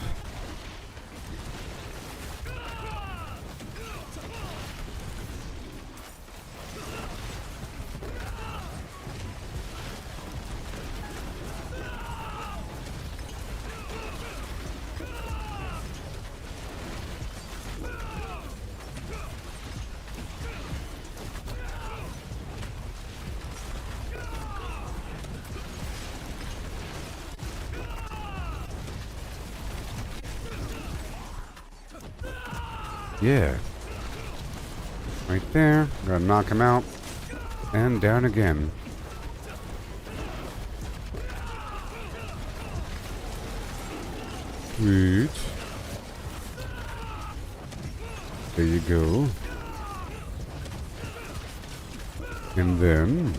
Yeah. Right there. Gotta knock him out. And down again. Sweet. There you go. And then...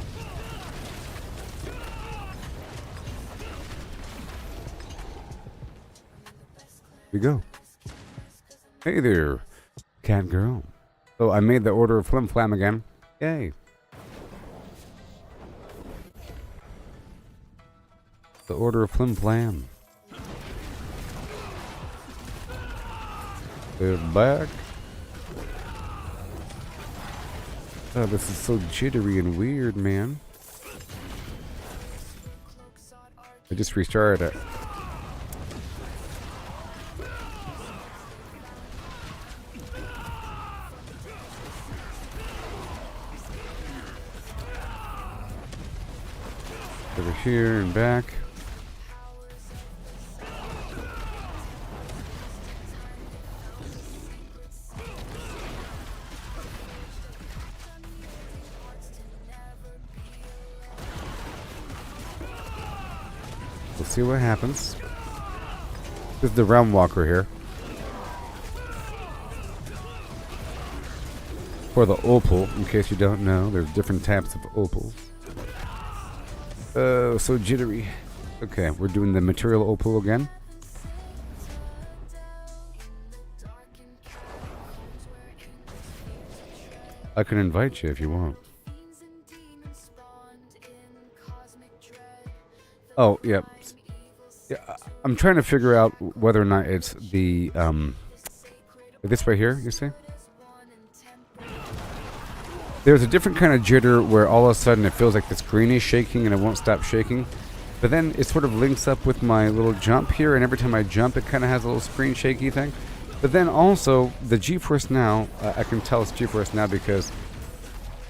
we go. Hey there. Cat girl. Oh, I made the order of Flim Flam again. Yay. The order of Flim Flam. They're back. Oh, this is so jittery and weird, man. I just restarted it. Over here and back. We'll see what happens. This is the Realm Walker here. For the opal, in case you don't know, there's different types of opals. Oh, so jittery. Okay, we're doing the material opal again. I can invite you if you want. Oh, yeah. Yeah, I'm trying to figure out whether or not it's the this right here, you see? There's a different kind of jitter where all of a sudden it feels like the screen is shaking and it won't stop shaking. But then it sort of links up with my little jump here, and every time I jump, it kind of has a little screen shaky thing. But then also, the GeForce Now, I can tell it's GeForce Now because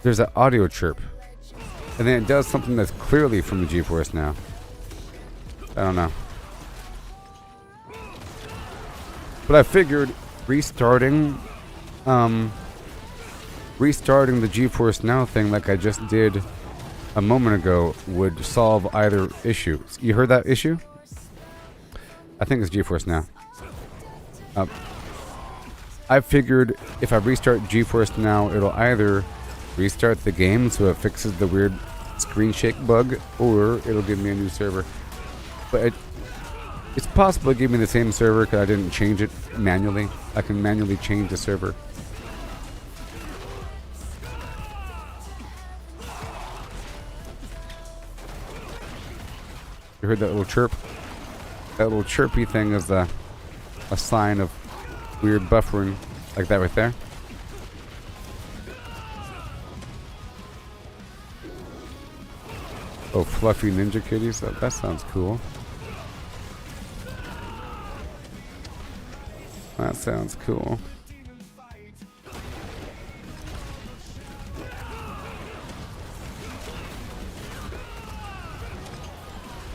there's an audio chirp. And then it does something that's clearly from the GeForce Now. I don't know. But I figured restarting the GeForce Now thing like I just did a moment ago would solve either issue. You heard that issue? I think it's GeForce Now. I figured if I restart GeForce Now, it'll either restart the game so it fixes the weird screen shake bug, or it'll give me a new server. But it's possible to give me the same server because I didn't change it manually. I can manually change the server. You heard that little chirp? That little chirpy thing is a sign of weird buffering, like that right there. Oh, fluffy ninja kitties? That sounds cool. That sounds cool.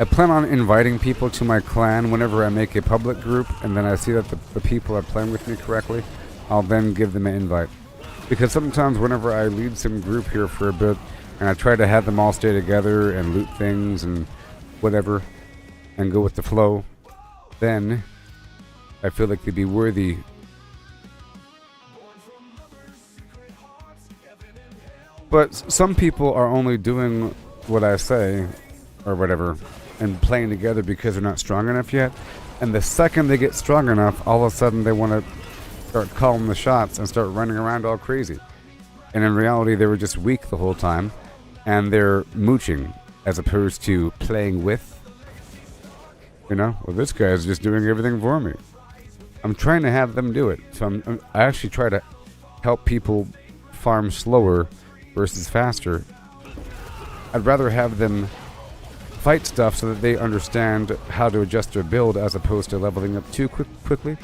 I plan on inviting people to my clan whenever I make a public group, and then I see that the people are playing with me correctly. I'll then give them an invite. Because sometimes whenever I lead some group here for a bit, and I try to have them all stay together and loot things and whatever, and go with the flow, then I feel like they'd be worthy. But some people are only doing what I say, or whatever, and playing together because they're not strong enough yet. And the second they get strong enough, all of a sudden they want to start calling the shots and start running around all crazy. And in reality, they were just weak the whole time, and they're mooching as opposed to playing with. You know, well, this guy's just doing everything for me. I'm trying to have them do it. So I actually try to help people farm slower versus faster. I'd rather have them fight stuff so that they understand how to adjust their build as opposed to leveling up too quickly.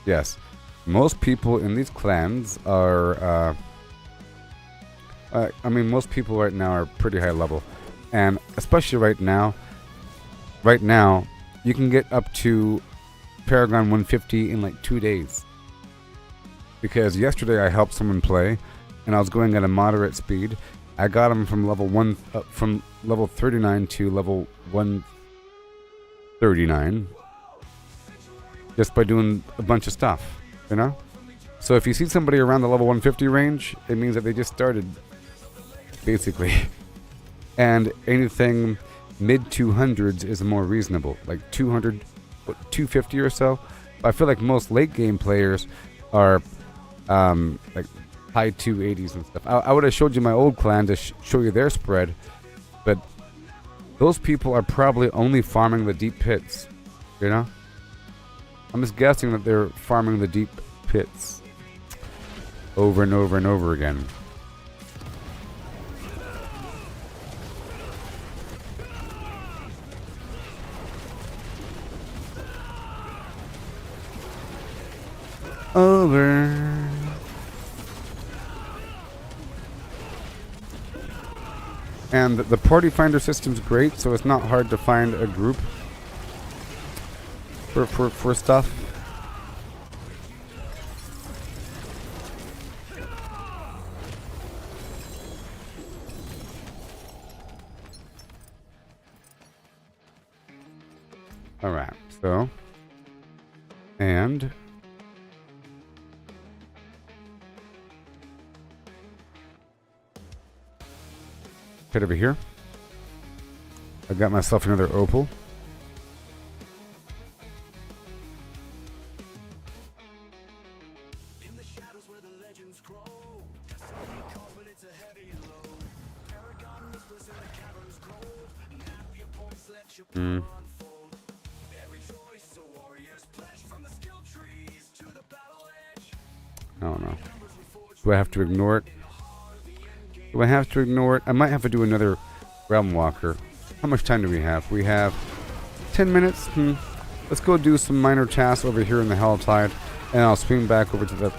Yes, most people in these clans are I mean, most people right now are pretty high level. And especially right now, you can get up to Paragon 150 in like 2 days. Because yesterday I helped someone play, and I was going at a moderate speed. I got him from level 39 to level 139. Just by doing a bunch of stuff, you know? So if you see somebody around the level 150 range, it means that they just started, basically. And anything mid 200s is more reasonable, like 200, 250 or so. I feel like most late game players are like high 280s and stuff. I would have showed you my old clan to show you their spread, but those people are probably only farming the deep pits, you know? I'm just guessing that they're farming the deep pits over and over and over again. Over. And the party finder system's great, so it's not hard to find a group for stuff. Alright, so and head over here. I got myself another opal. In the shadows where the legends grow, destiny calls, but it's a heavy load. Paragon Hmm. I don't know. Do I have to ignore it? Do I have to ignore it? I might have to do another Realm Walker. How much time do we have? We have 10 minutes. Let's go do some minor tasks over here in the Helltide, and I'll swing back over to the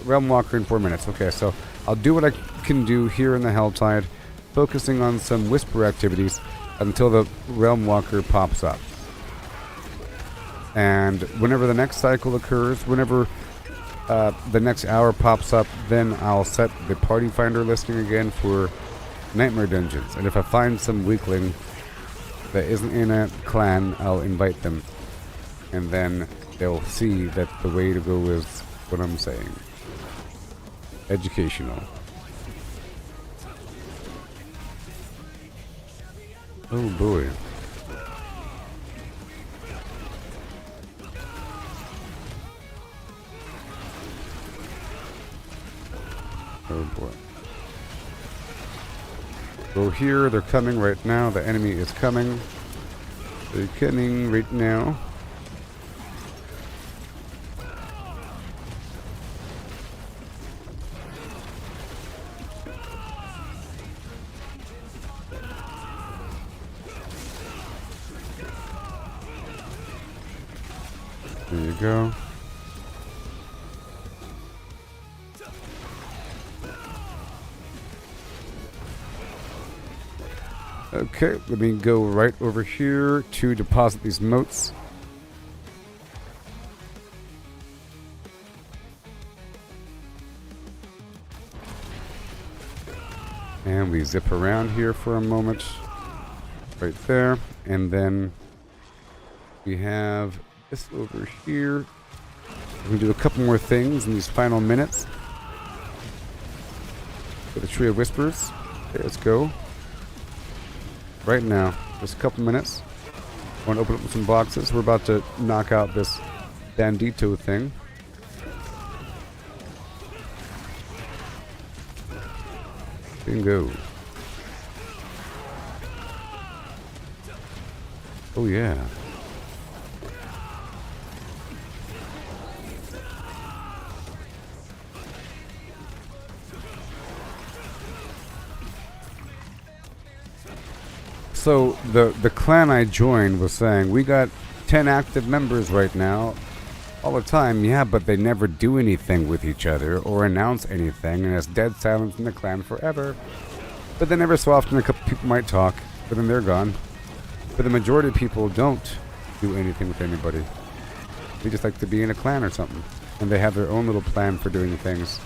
Realm Walker in 4 minutes. Okay, so I'll do what I can do here in the Helltide, focusing on some Whisper activities until the Realm Walker pops up. And whenever the next cycle occurs, whenever the next hour pops up, then I'll set the party finder listing again for Nightmare Dungeons. And if I find some weakling that isn't in a clan, I'll invite them. And then they'll see that the way to go is what I'm saying. Educational. Oh boy. Oh boy. Go here, they're coming right now. The enemy is coming. They're coming right now. There you go. Okay, let me go right over here to deposit these motes. And we zip around here for a moment. Right there. And then we have this over here. We're going to do a couple more things in these final minutes. For the Tree of Whispers. Okay, let's go. Right now, just a couple minutes. I want to open up some boxes. We're about to knock out this bandito thing. Bingo. Oh yeah. So the clan I joined was saying, we got 10 active members right now all the time. Yeah, but they never do anything with each other or announce anything, and it's dead silence in the clan forever. But then every so often a couple people might talk, but then they're gone. But the majority of people don't do anything with anybody. They just like to be in a clan or something. And they have their own little plan for doing things.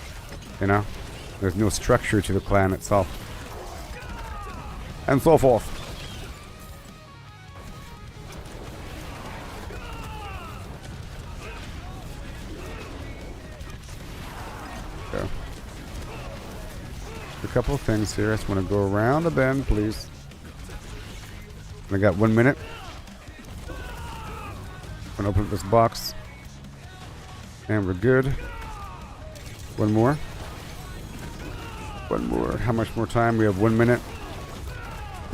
You know? There's no structure to the clan itself. And so forth. Okay. A couple of things here. I just want to go around the bend, please. I got 1 minute. I'm gonna open up this box. And we're good. One more. One more. How much more time? We have 1 minute.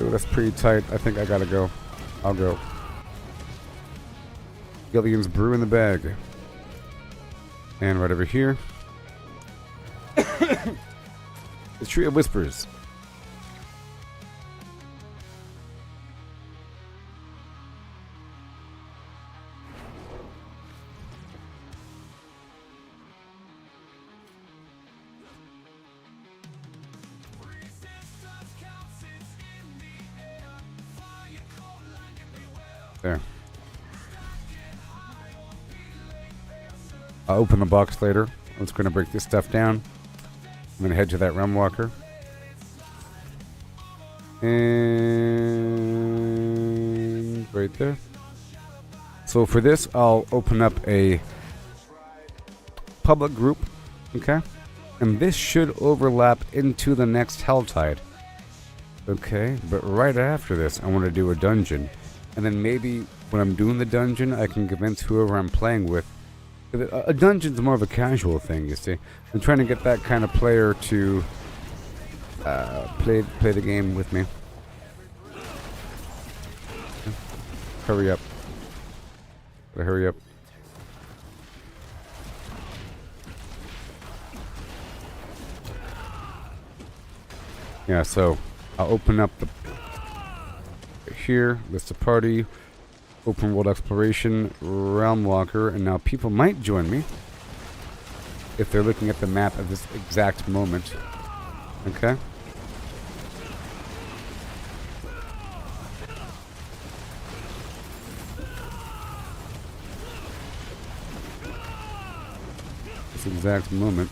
Ooh, that's pretty tight. I think I gotta go. I'll go. Gillian's brew in the bag. And right over here. The Tree of Whispers. There. I'll open the box later. I'm just going to break this stuff down. I'm going to head to that Realm Walker. And right there. So for this, I'll open up a public group. Okay. And this should overlap into the next Helltide. Okay. But right after this, I want to do a dungeon. And then maybe when I'm doing the dungeon, I can convince whoever I'm playing with. A dungeon's more of a casual thing, you see. I'm trying to get that kind of player to play the game with me. hurry up. Gotta hurry up. Yeah, so I'll open up the here, list of party, open world exploration, realm walker, and now people might join me if they're looking at the map at this exact moment. Okay. This exact moment.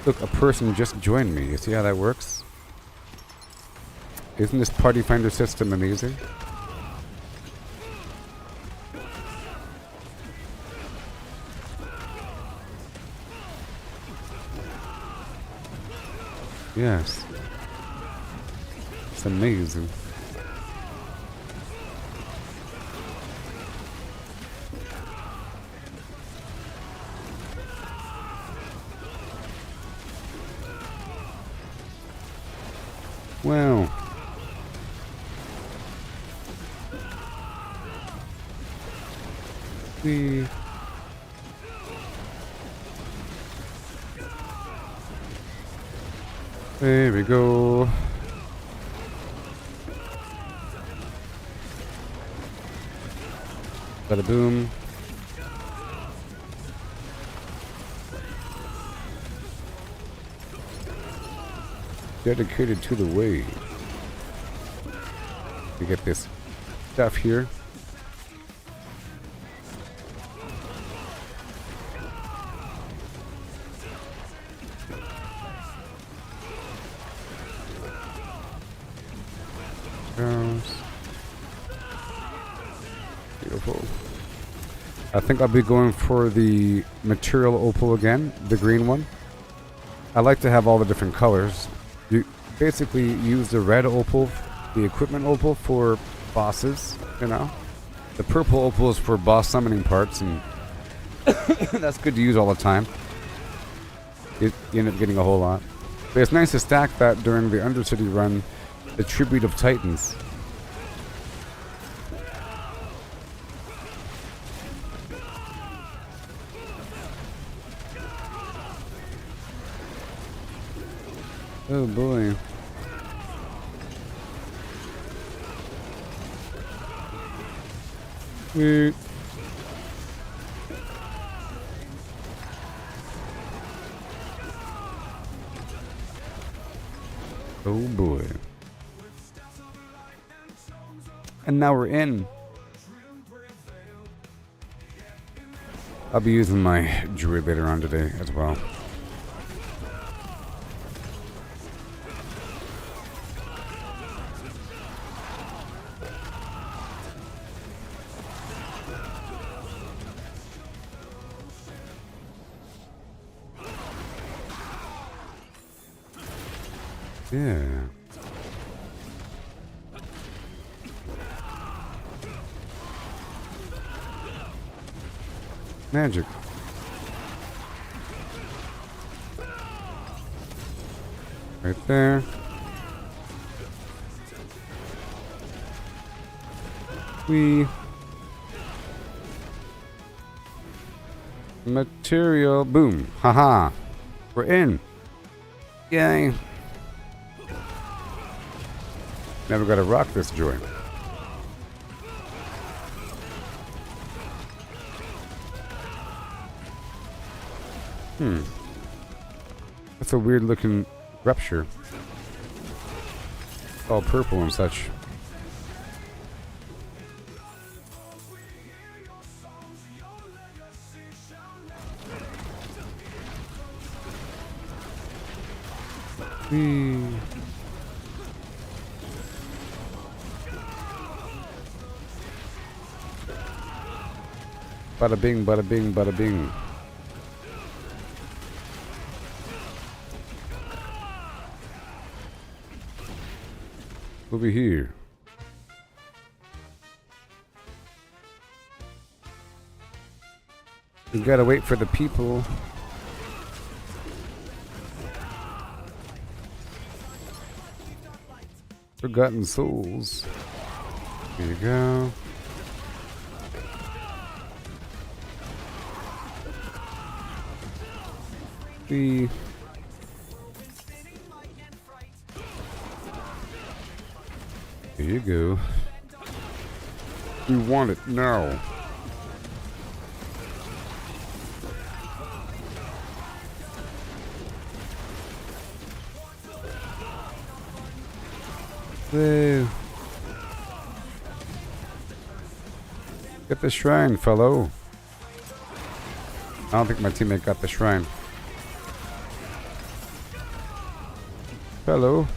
Look, a person just joined me. You see how that works? Isn't this party finder system amazing? Yes. It's amazing. Wow. There we go. Bada boom. Dedicated to the way. We get this stuff here. Beautiful. I think I'll be going for the material opal again, the green one. I like to have all the different colors. You basically use the red opal, the equipment opal for bosses, you know. The purple opal is for boss summoning parts, and that's good to use all the time. You end up getting a whole lot. But it's nice to stack that during the Undercity run, the Tribute of Titans. Oh boy. Sweet. Oh boy. And now we're in. I'll be using my druid later on today as well. Yeah. Magic. Right there. Material. Boom. Haha. We're in. Yay. Never gotta rock this joint. That's a weird looking rupture. All purple and such. Bada bing, bada bing, bada bing. Over here. We gotta wait for the people. Forgotten souls. Here you go. Here you go. We want it now. Woo. Get the shrine, fellow. I don't think my teammate got the shrine. Hello.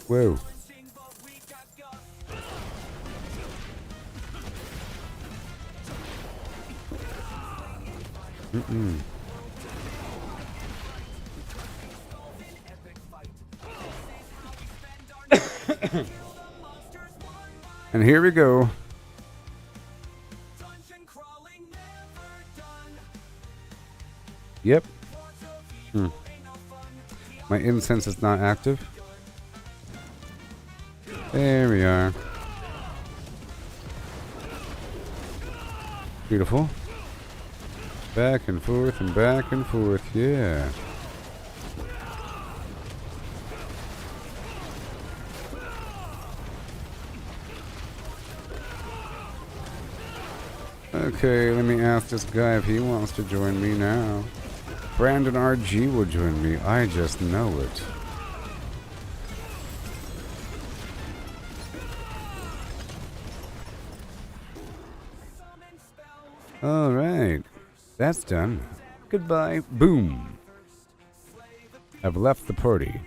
Whoa. And here we go. Yep. My incense is not active. There we are. Beautiful. Back and forth and back and forth, yeah. Okay, let me ask this guy if he wants to join me now. Brandon RG will join me. I just know it. Alright. That's done. Goodbye. Boom. I've left the party.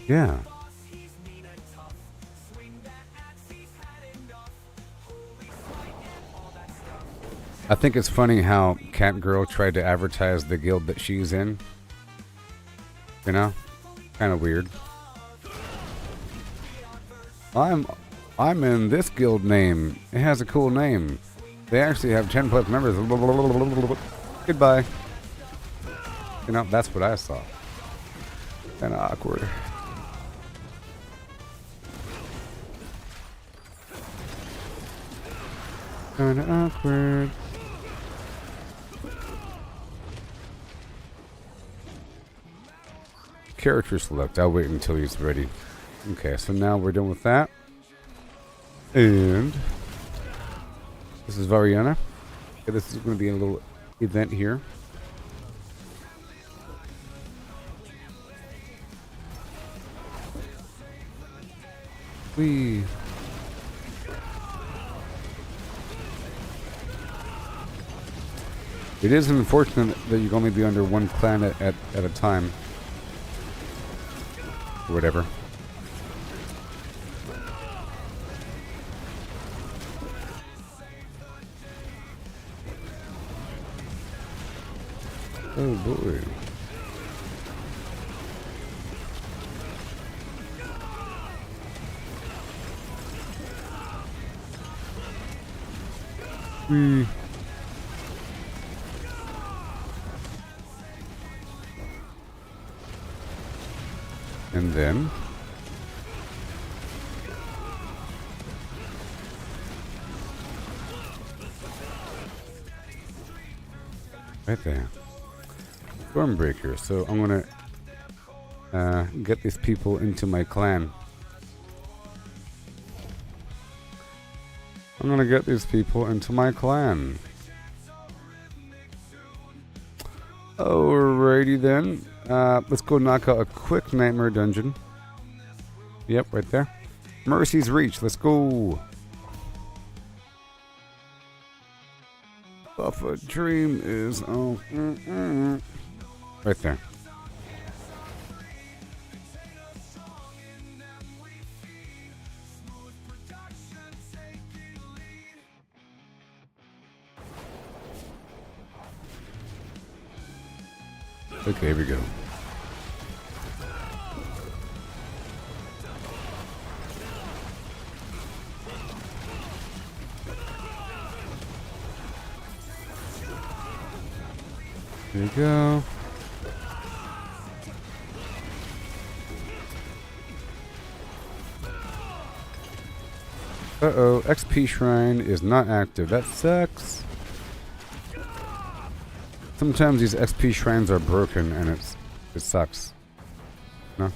Yeah. I think it's funny how Cat Girl tried to advertise the guild that she's in. You know? Kind of weird. I'm in this guild name. It has a cool name. They actually have 10 plus members. Goodbye. You know, that's what I saw. Kind of awkward. Kind of awkward. Character select. I'll wait until he's ready. Okay, so now we're done with that. And this is Variana. Okay, this is going to be a little event here. Whee. It is unfortunate that you can only be under one clan at a time. Or whatever. Oh boy. And then right there. Stormbreaker. So I'm gonna get these people into my clan. I'm gonna get these people into my clan. Alrighty then. Let's go knock out a quick nightmare dungeon. Yep, right there. Mercy's Reach. Let's go. Buffer Dream is right there. Okay, here we go. There you go. Uh-oh, XP Shrine is not active. That sucks. Sometimes these XP Shrines are broken and it sucks. No?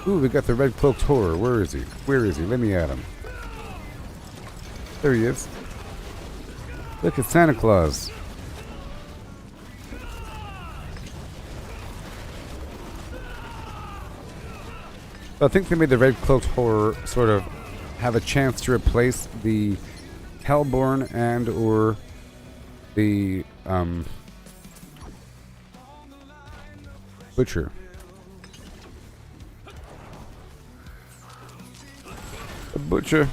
Ooh, we got the red cloaked horror. Where is he? Where is he? Let me at him. There he is. Look, it's Santa Claus. I think they made the red cloaked horror sort of have a chance to replace the Hellborn and or the Butcher. The Butcher.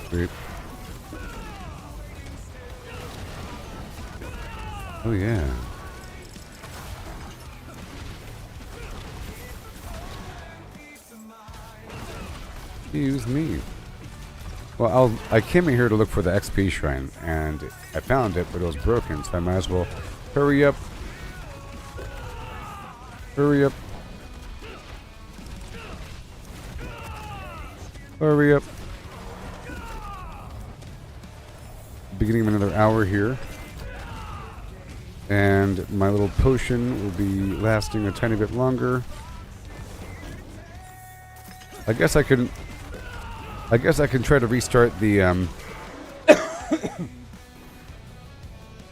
Sweet. Oh yeah. Excuse me. Well, I came in here to look for the XP shrine, and I found it, but it was broken, so I might as well hurry up. Hurry up. Hurry up. Beginning of another hour here. And my little potion will be lasting a tiny bit longer. I guess I can try to restart the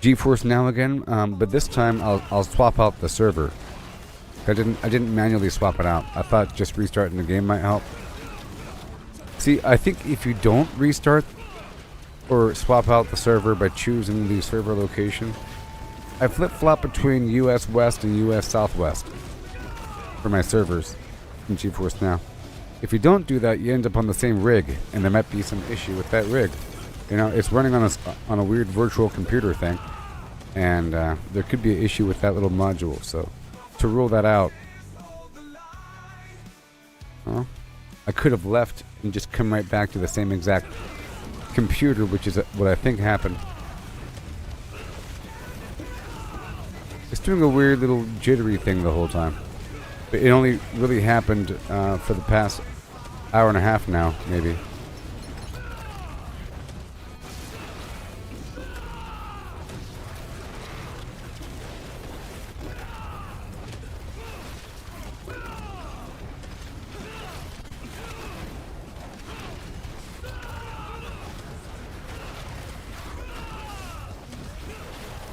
GeForce Now again, but this time I'll swap out the server. I didn't manually swap it out. I thought just restarting the game might help. See, I think if you don't restart or swap out the server by choosing the server location, I flip-flop between US West and US Southwest for my servers in GeForce Now. If you don't do that, you end up on the same rig, and there might be some issue with that rig. You know, it's running on a weird virtual computer thing, and there could be an issue with that little module. So, to rule that out, well, I could have left and just come right back to the same exact computer, which is what I think happened. It's doing a weird little jittery thing the whole time. But it only really happened for the past hour and a half now, maybe.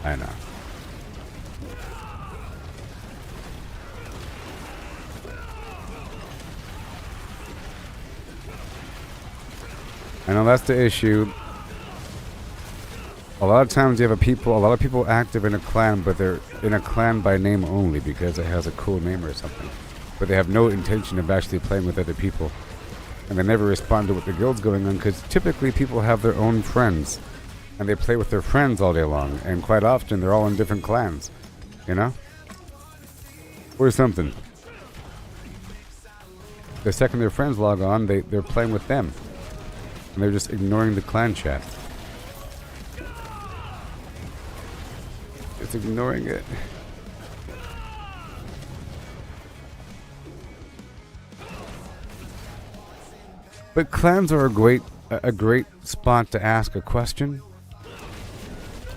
I know. I know that's the issue. A lot of times you have a lot of people active in a clan, but they're in a clan by name only because it has a cool name or something. But they have no intention of actually playing with other people. And they never respond to what the guild's going on, because typically people have their own friends. And they play with their friends all day long. And quite often they're all in different clans. You know? Or something. The second their friends log on, they're playing with them. And they're just ignoring the clan chat. Just ignoring it. But clans are a great spot to ask a question.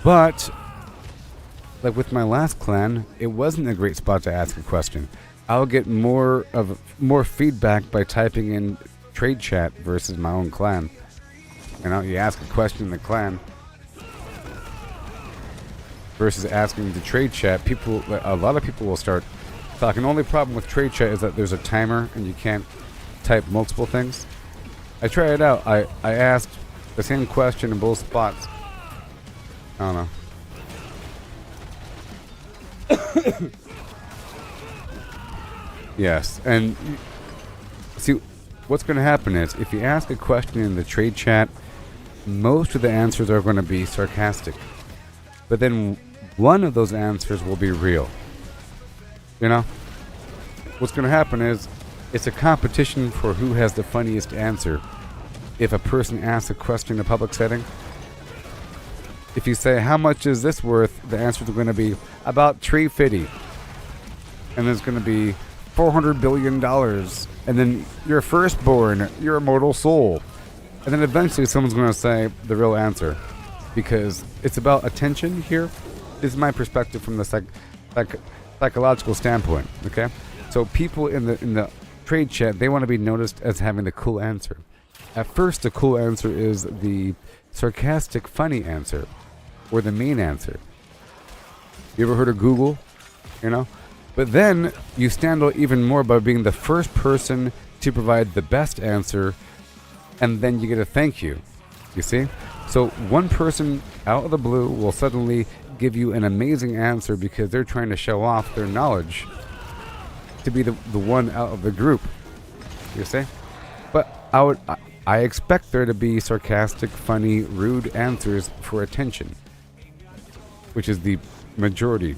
But, like with my last clan, it wasn't a great spot to ask a question. I'll get more feedback by typing in trade chat versus my own clan. You know, you ask a question in the clan versus asking the trade chat. A lot of people will start talking. The only problem with trade chat is that there's a timer and you can't type multiple things. I tried it out. I asked the same question in both spots. I don't know. Yes, and see, what's going to happen is if you ask a question in the trade chat, most of the answers are going to be sarcastic. But then one of those answers will be real. You know? What's going to happen is it's a competition for who has the funniest answer. If a person asks a question in a public setting, if you say, how much is this worth? The answer is going to be about $350. And there's going to be $400 billion. And then your firstborn, your immortal soul. And then eventually someone's going to say the real answer. Because it's about attention here. This is my perspective from the psychological standpoint. Okay? So people in the trade chat, they want to be noticed as having the cool answer. At first, the cool answer is the sarcastic, funny answer. Or the mean answer. You ever heard of Google? You know? But then you stand out even more by being the first person to provide the best answer, and then you get a thank you. You see? So one person out of the blue will suddenly give you an amazing answer because they're trying to show off their knowledge to be the one out of the group. You see? But I expect there to be sarcastic, funny, rude answers for attention, which is the majority.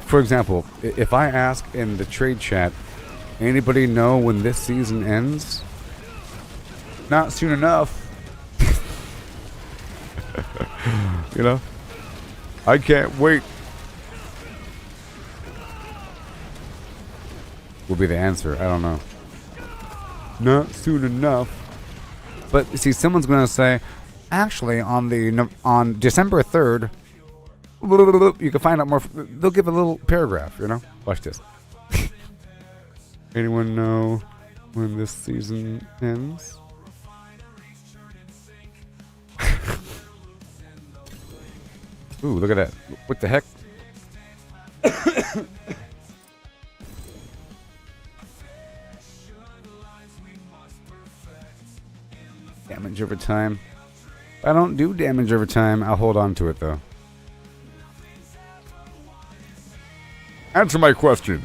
For example, if I ask in the trade chat, anybody know when this season ends? Not soon enough. You know? I can't wait. Will be the answer. I don't know. Not soon enough. But see, someone's going to say, actually, on December 3rd, you can find out more. They'll give a little paragraph, you know? Watch this. Anyone know when this season ends? Ooh, look at that. What the heck? Damage over time. I don't do damage over time. I'll hold on to it, though. Answer my question.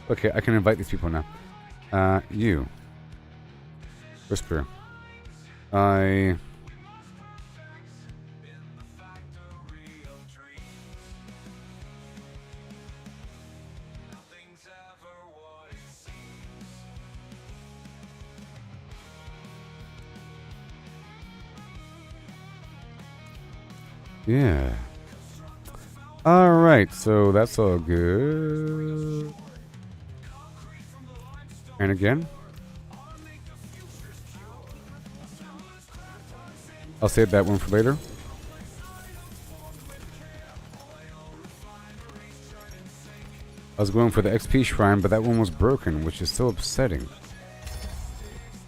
Okay, I can invite these people now. You. Whisper. Yeah. Alright, so that's all good. And again. I'll save that one for later. I was going for the XP shrine, but that one was broken, which is so upsetting.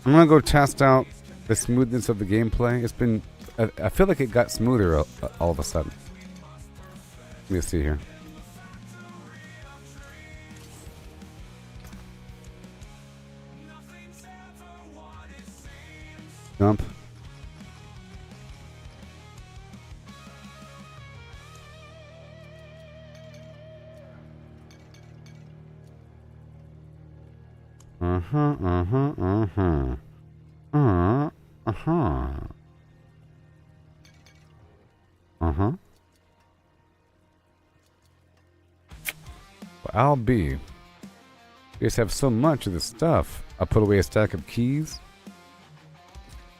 I'm gonna go test out the smoothness of the gameplay. It's been... I feel like it got smoother all of a sudden. Let me see here. Jump. Well, I'll be. You guys have so much of this stuff. I'll put away a stack of keys.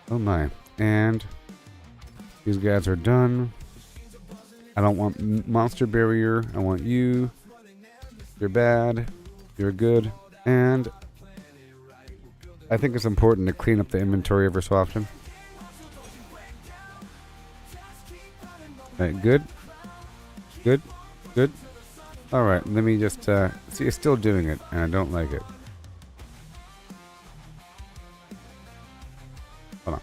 Oh my. And these guys are done. I don't want monster barrier. I want you. You're bad. You're good. And I think it's important to clean up the inventory ever so often. Alright, good. Good. Good. Alright, let me just, see, it's still doing it, and I don't like it. Hold on.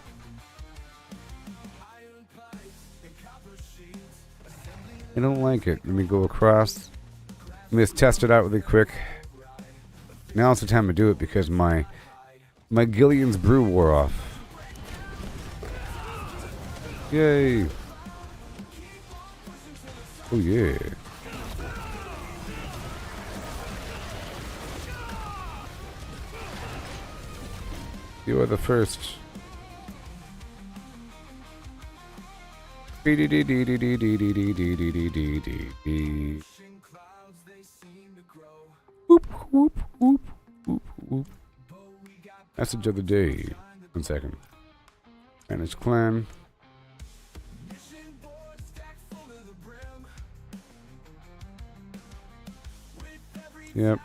I don't like it. Let me go across. Let me just test it out really quick. Now's the time to do it because my Gillian's brew wore off. Yay! Oh yeah. You are the first. Whoop, whoop, whoop, whoop, whoop. Message of the day. 1 second. Manage clan. Yep.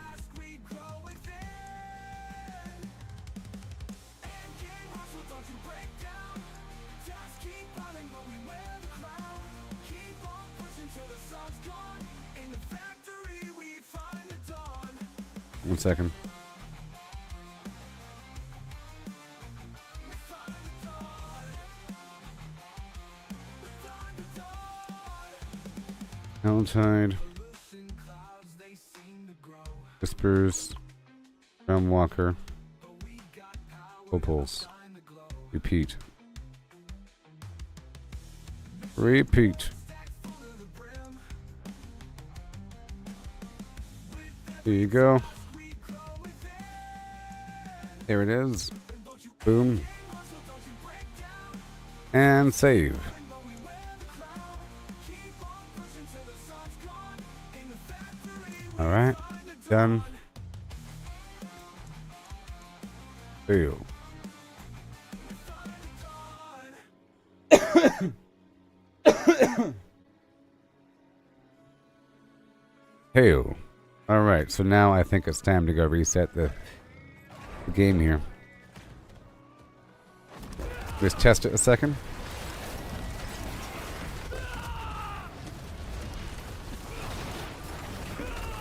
One second. Helltide. Whispers. Groundwalker. Opals. Repeat. Repeat. Here you go. There it is. Boom. And save. Alright. Done. Fail. Hail. Alright, so now I think it's time to go reset the game here. Let's test it a second.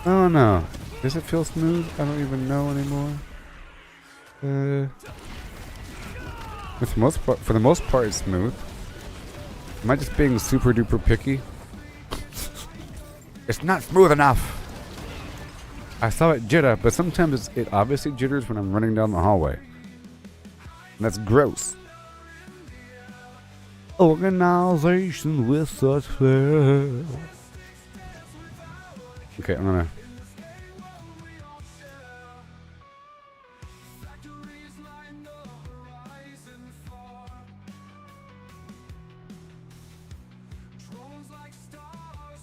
Oh no. Does it feel smooth? I don't even know anymore. For the most part, it's smooth. Am I just being super duper picky? It's not smooth enough. I saw it jitter, but sometimes it obviously jitters when I'm running down the hallway. And that's gross. Organization with such flair. Okay, I'm gonna.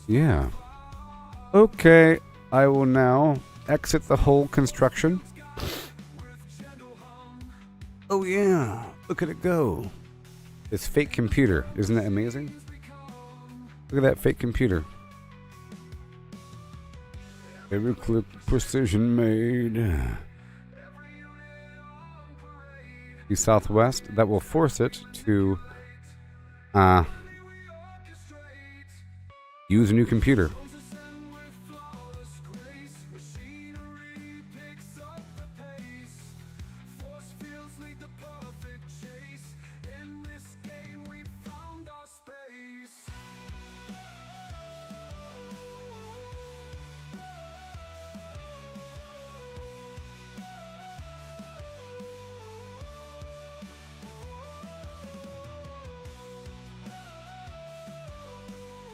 Yeah. Okay, I will now exit the whole construction. Oh yeah, look at it go. This fake computer, isn't that amazing? Look at that fake computer. Every click precision made. The southwest, that will force it to use a new computer.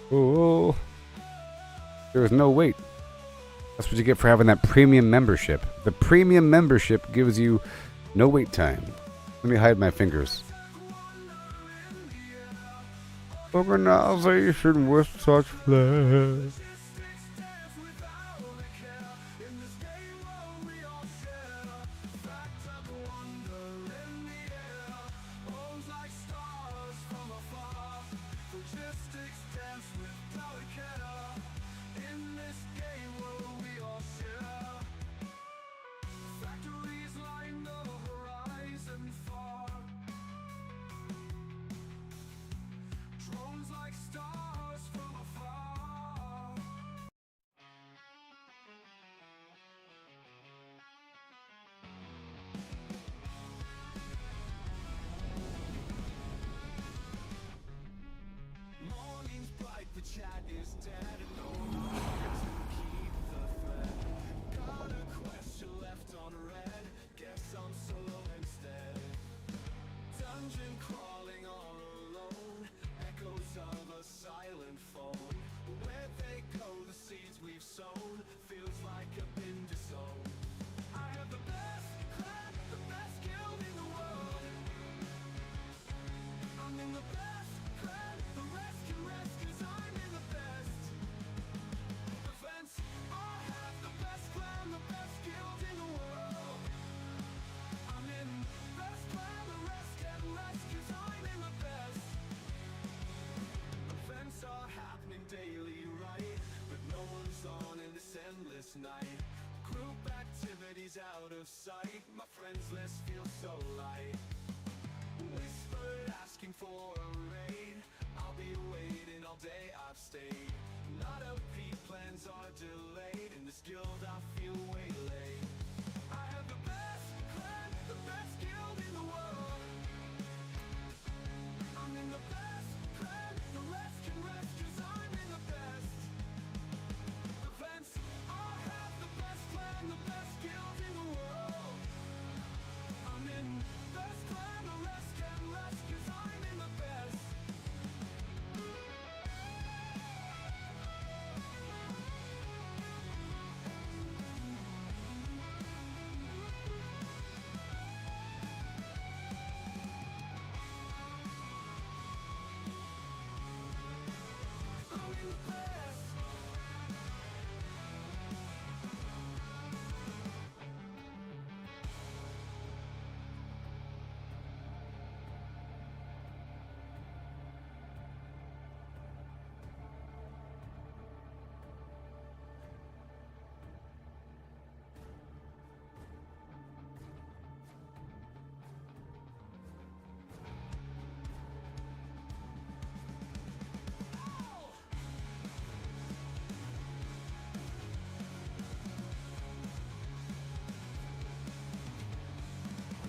Oh, there was no wait. That's what you get for having that premium membership. The premium membership gives you no wait time. Let me hide my fingers. Organization with such flair. night. Group activities out of sight. My friends list feels so light. Whispered asking for a raid. I'll be waiting all day, I've stayed. Not of plans are delayed. In this guild I feel waylaid. I have the best clan, the best guild in the world. I'm in the best clan, the rest can rest, 'cause I'm in the best. The fence, I have the best clan, the best guild in the world. I'm in best clan, the rest can rest, 'cause I'm in the best.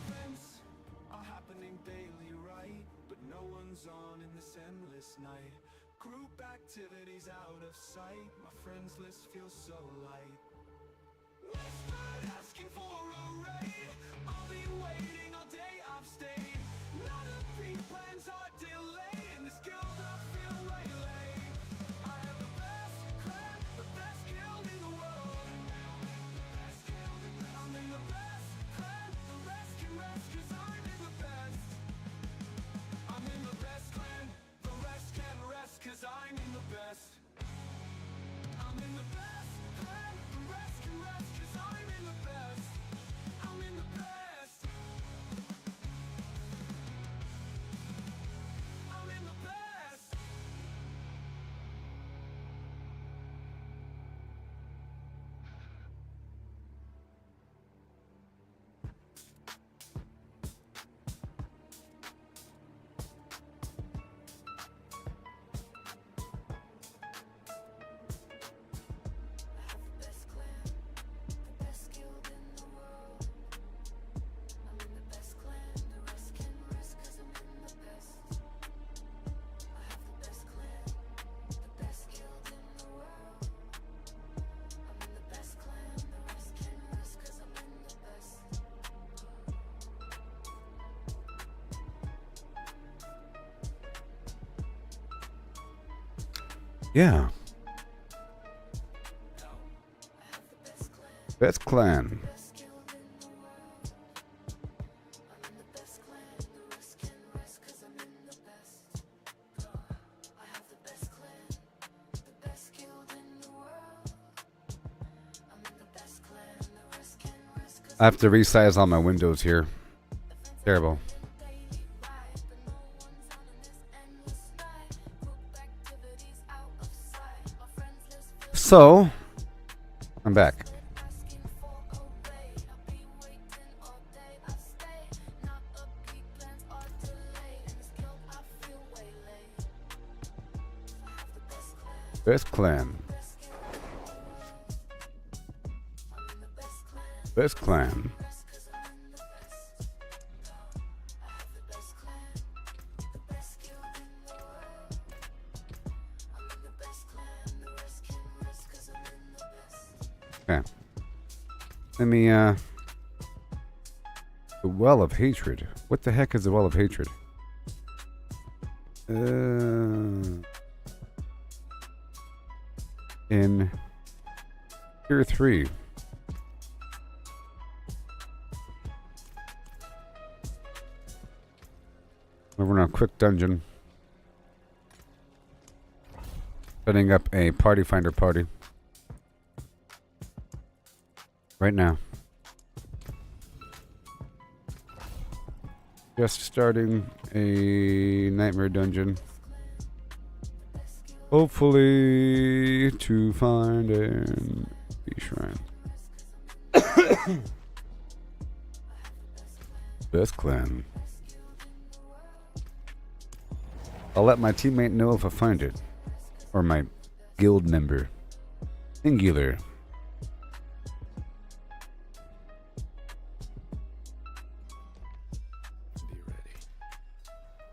Events are happening daily, right? But no one's on in this endless night. Group activities out of sight. My friends list feels so light. Whispered asking for a raid. I'll be waiting all day, I've stayed. None of plans are delayed. In this guild I feel waylaid. I have the best clan, the best guild in the world. I'm in the best clan, the rest can rest, 'cause I'm in the best. I'm in the best clan, the rest can rest, 'cause I'm in the best. I'm in the best clan, the rest can rest, 'cause I'm in the best. I'm in the best. I'm in the best. Yeah. Best clan. I have to resize all my windows here. Terrible. So, I'm back. Best clan. Best clan. Okay. Let me, the Well of Hatred. What the heck is the Well of Hatred? In Tier 3. We're in a quick dungeon. Setting up a party finder party. Right now. Just starting a nightmare dungeon. Hopefully to find an shrine. Best clan. I'll let my teammate know if I find it. Or my guild member. Singular.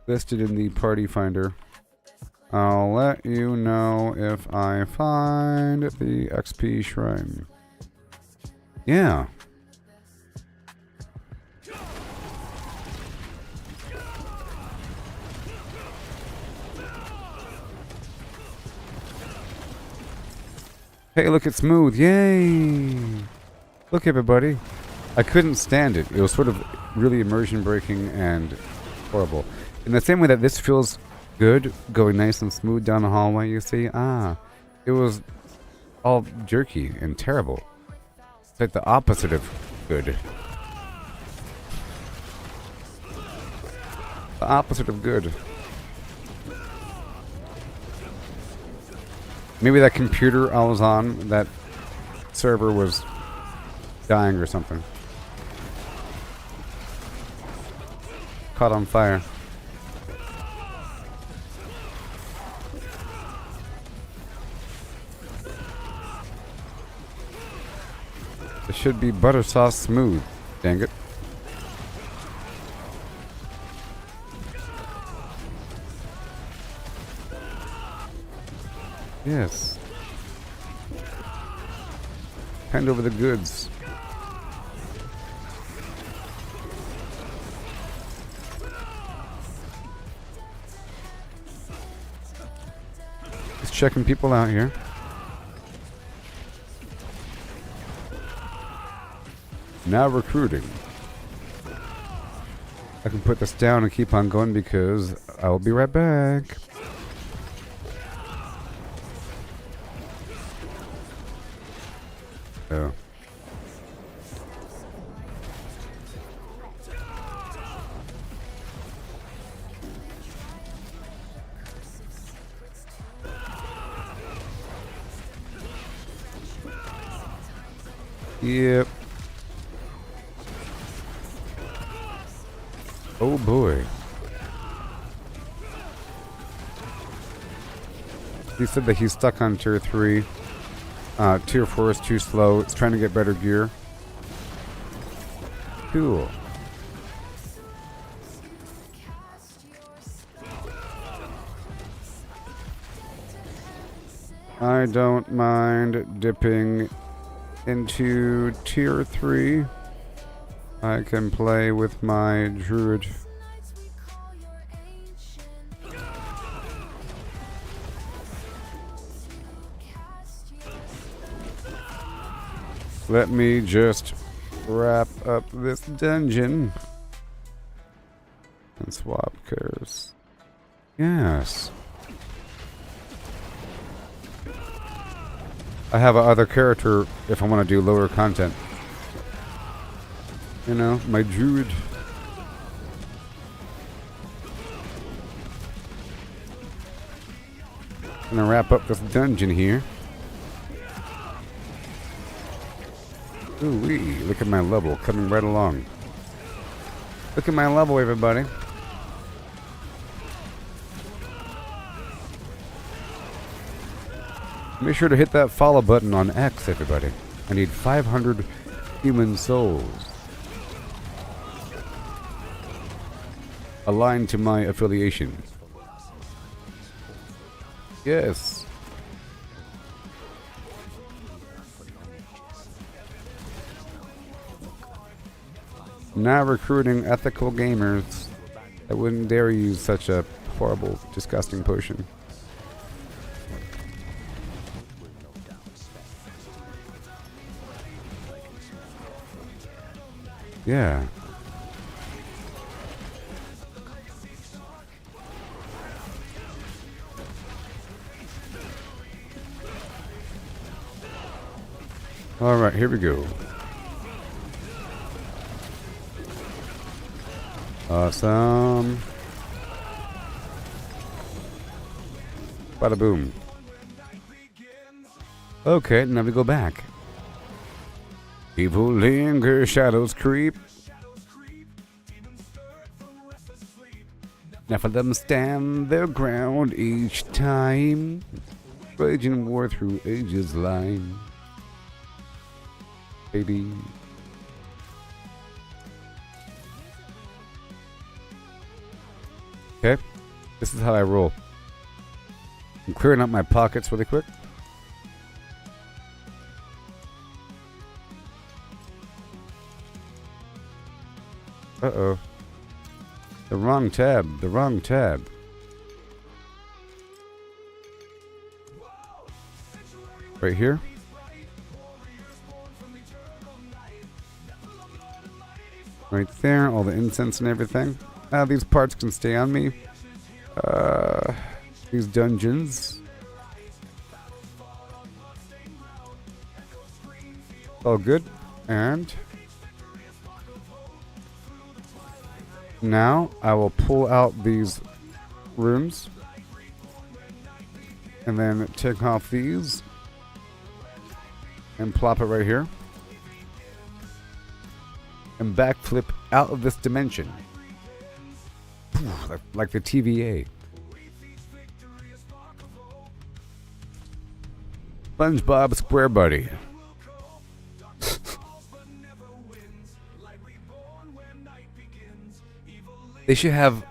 Listed in the party finder. I'll let you know if I find the XP shrine. Yeah. Hey, look, it's smooth. Yay! Look, everybody. I couldn't stand it. It was sort of really immersion breaking and horrible. In the same way that this feels good, going nice and smooth down the hallway, you see? It was all jerky and terrible. It's like the opposite of good. The opposite of good. Maybe that computer I was on, that server was dying or something. Caught on fire. It should be butter sauce smooth. Dang it. Yes. Hand over the goods. Just checking people out here. Now recruiting. I can put this down and keep on going because I will be right back. Oh. Yep. Oh boy. He said that he's stuck on tier 3. Tier 4 is too slow. It's trying to get better gear. Cool. I don't mind dipping into tier 3. I can play with my druid. Let me just wrap up this dungeon and swap cares. Yes. I have a other character if I want to do lower content. You know, my druid. I'm gonna wrap up this dungeon here. Ooh-wee, look at my level coming right along. Look at my level, everybody. Make sure to hit that follow button on X, everybody. I need 500 human souls. Aligned to my affiliation. Yes. Now recruiting ethical gamers that wouldn't dare use such a horrible, disgusting potion. Yeah. All right, here we go. Awesome. Bada boom. Okay, now we go back. Evil linger, shadows creep. Nephilim stand their ground each time, raging war through ages line. Baby. Okay, this is how I roll. I'm clearing up my pockets really quick. Uh-oh. The wrong tab. The wrong tab. Right here. Right there. All the incense and everything. These parts can stay on me. These dungeons. All good. And now I will pull out these rooms and then take off these and plop it right here and backflip out of this dimension like the TVA. SpongeBob Square Buddy. They should have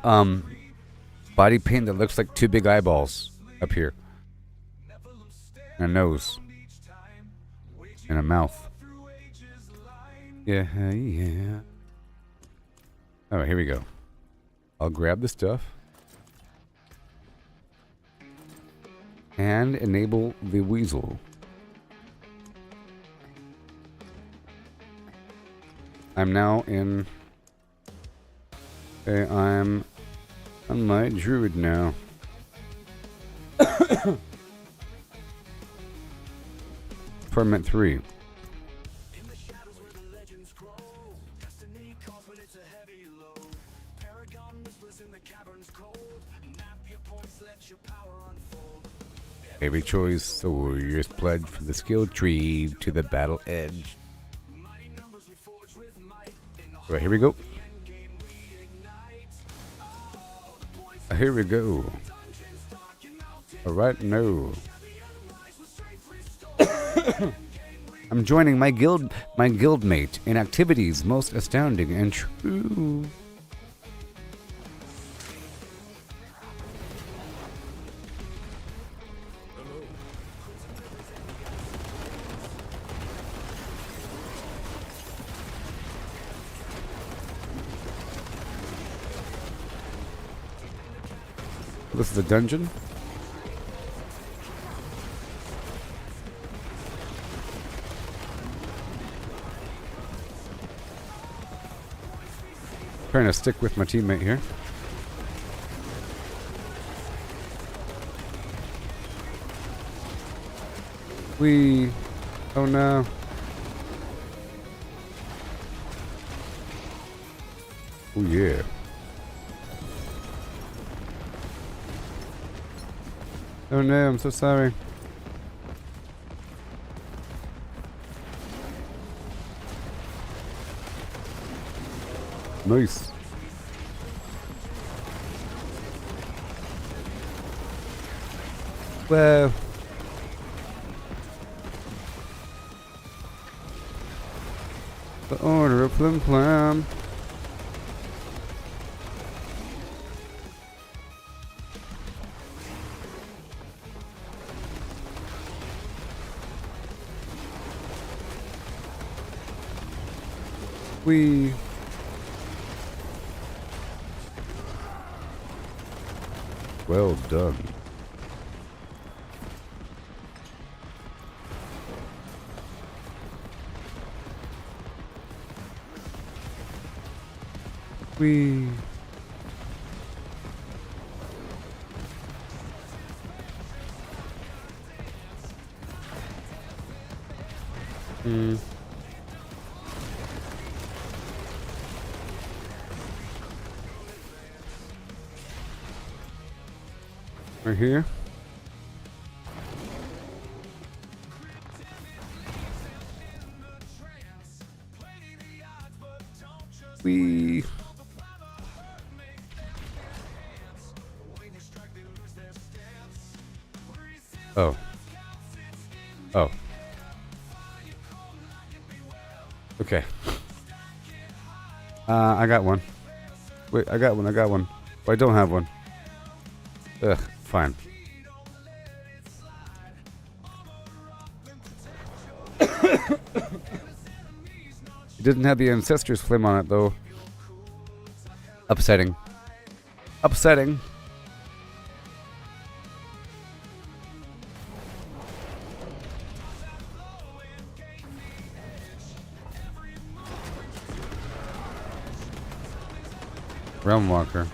body paint that looks like two big eyeballs up here. And a nose. And a mouth. Yeah, yeah. Alright, here we go. I'll grab the stuff. And enable the weasel. I'm now in... Okay, I'm on my druid now. Torment 3. Every choice, the warrior's pledge from the skill tree to the battle edge. Right, here we go. Here we go. Alright, no. I'm joining my guildmate in activities most astounding and true. This is the dungeon. Trying to stick with my teammate here. Oh no. Oh yeah. Oh no, I'm so sorry. Nice. Well. The order of Flim Flam. Well done. Right here. We. Oh. Oh. Okay. I got one. Wait, I got one. Oh, I don't have one. Ugh, fine. It doesn't have the Ancestors Flame on it, though. Upsetting. Upsetting. Realm Walker.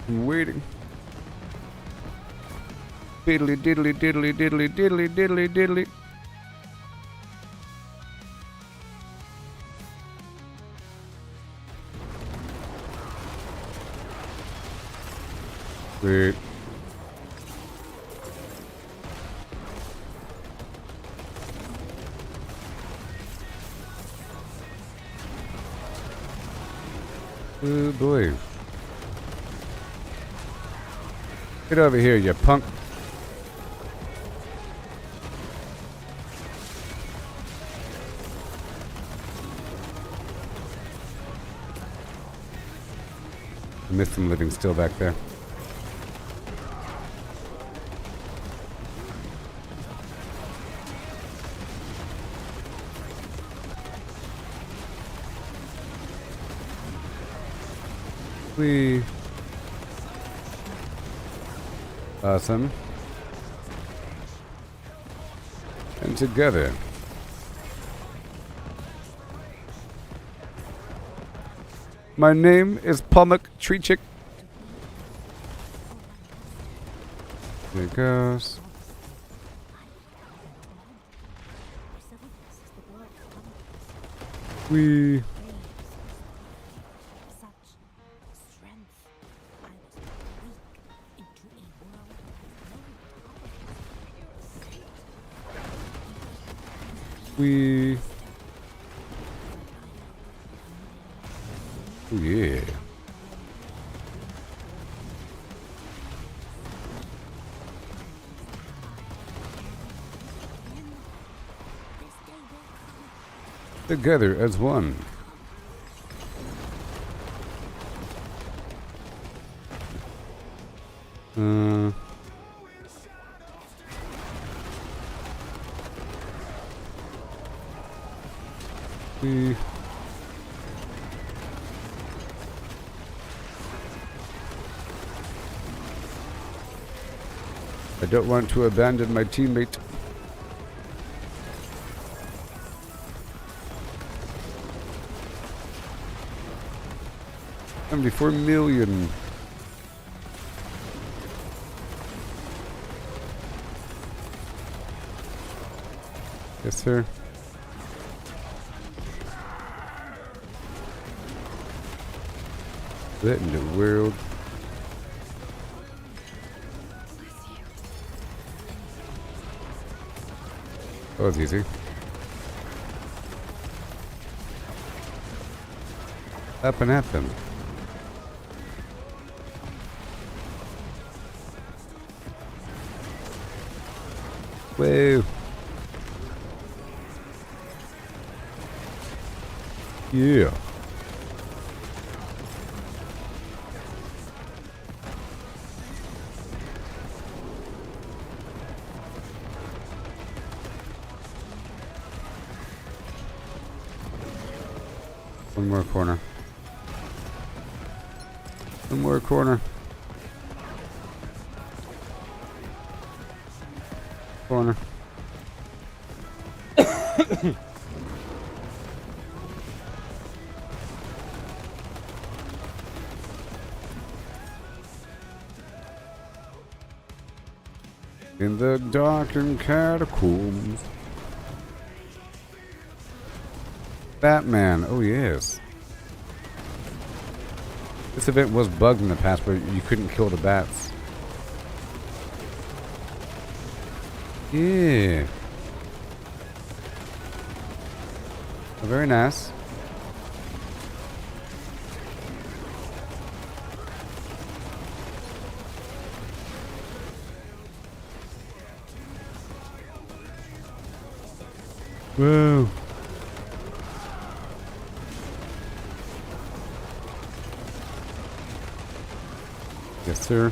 I'm waiting. Diddly diddly diddly diddly diddly diddly diddly. Wait. Oh boy. Get over here, you punk. I missed him living still back there. We awesome. And together. My name is Pomok Treechik. There it goes. We oh yeah. Together as one. I don't want to abandon my teammate. $74 million. Yes, sir. What in the world? That was easy. Up and at them. Whoa. Yeah. One more corner. One more corner. Corner. In the darkened catacombs. Batman. Oh, yes. This event was bugged in the past, but you couldn't kill the bats. Yeah. Oh, very nice. Whoa. Yes, sir.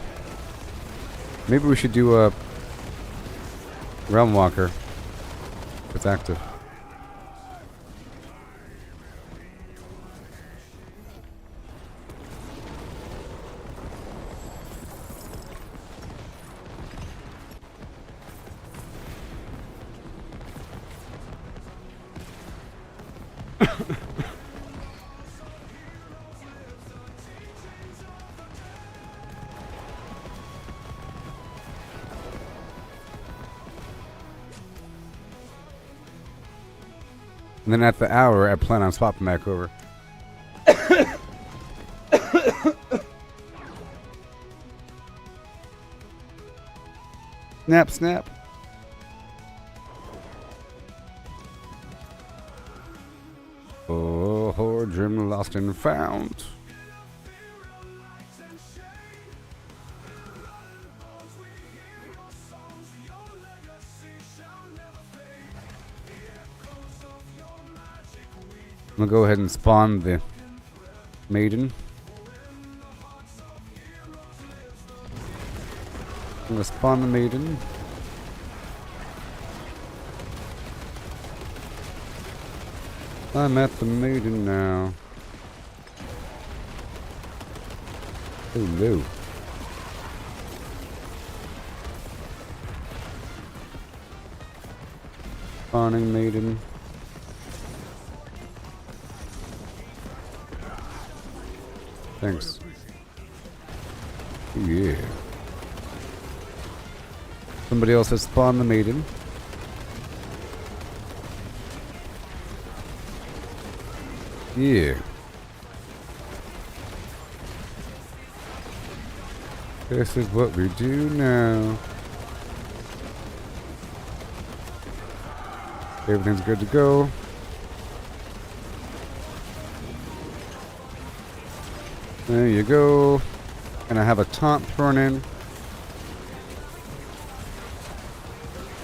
Maybe we should do a Realm Walker if it's active. And then at the hour, I plan on swapping back over. Snap, snap. Oh, dream lost and found. I'm gonna go ahead and spawn the maiden. I'm gonna spawn the maiden. I'm at the maiden now. Oh no. Spawning maiden. Thanks. Yeah. Somebody else has spawned the maiden. Yeah. This is what we do now. Everything's good to go. There you go. And I have a taunt thrown in.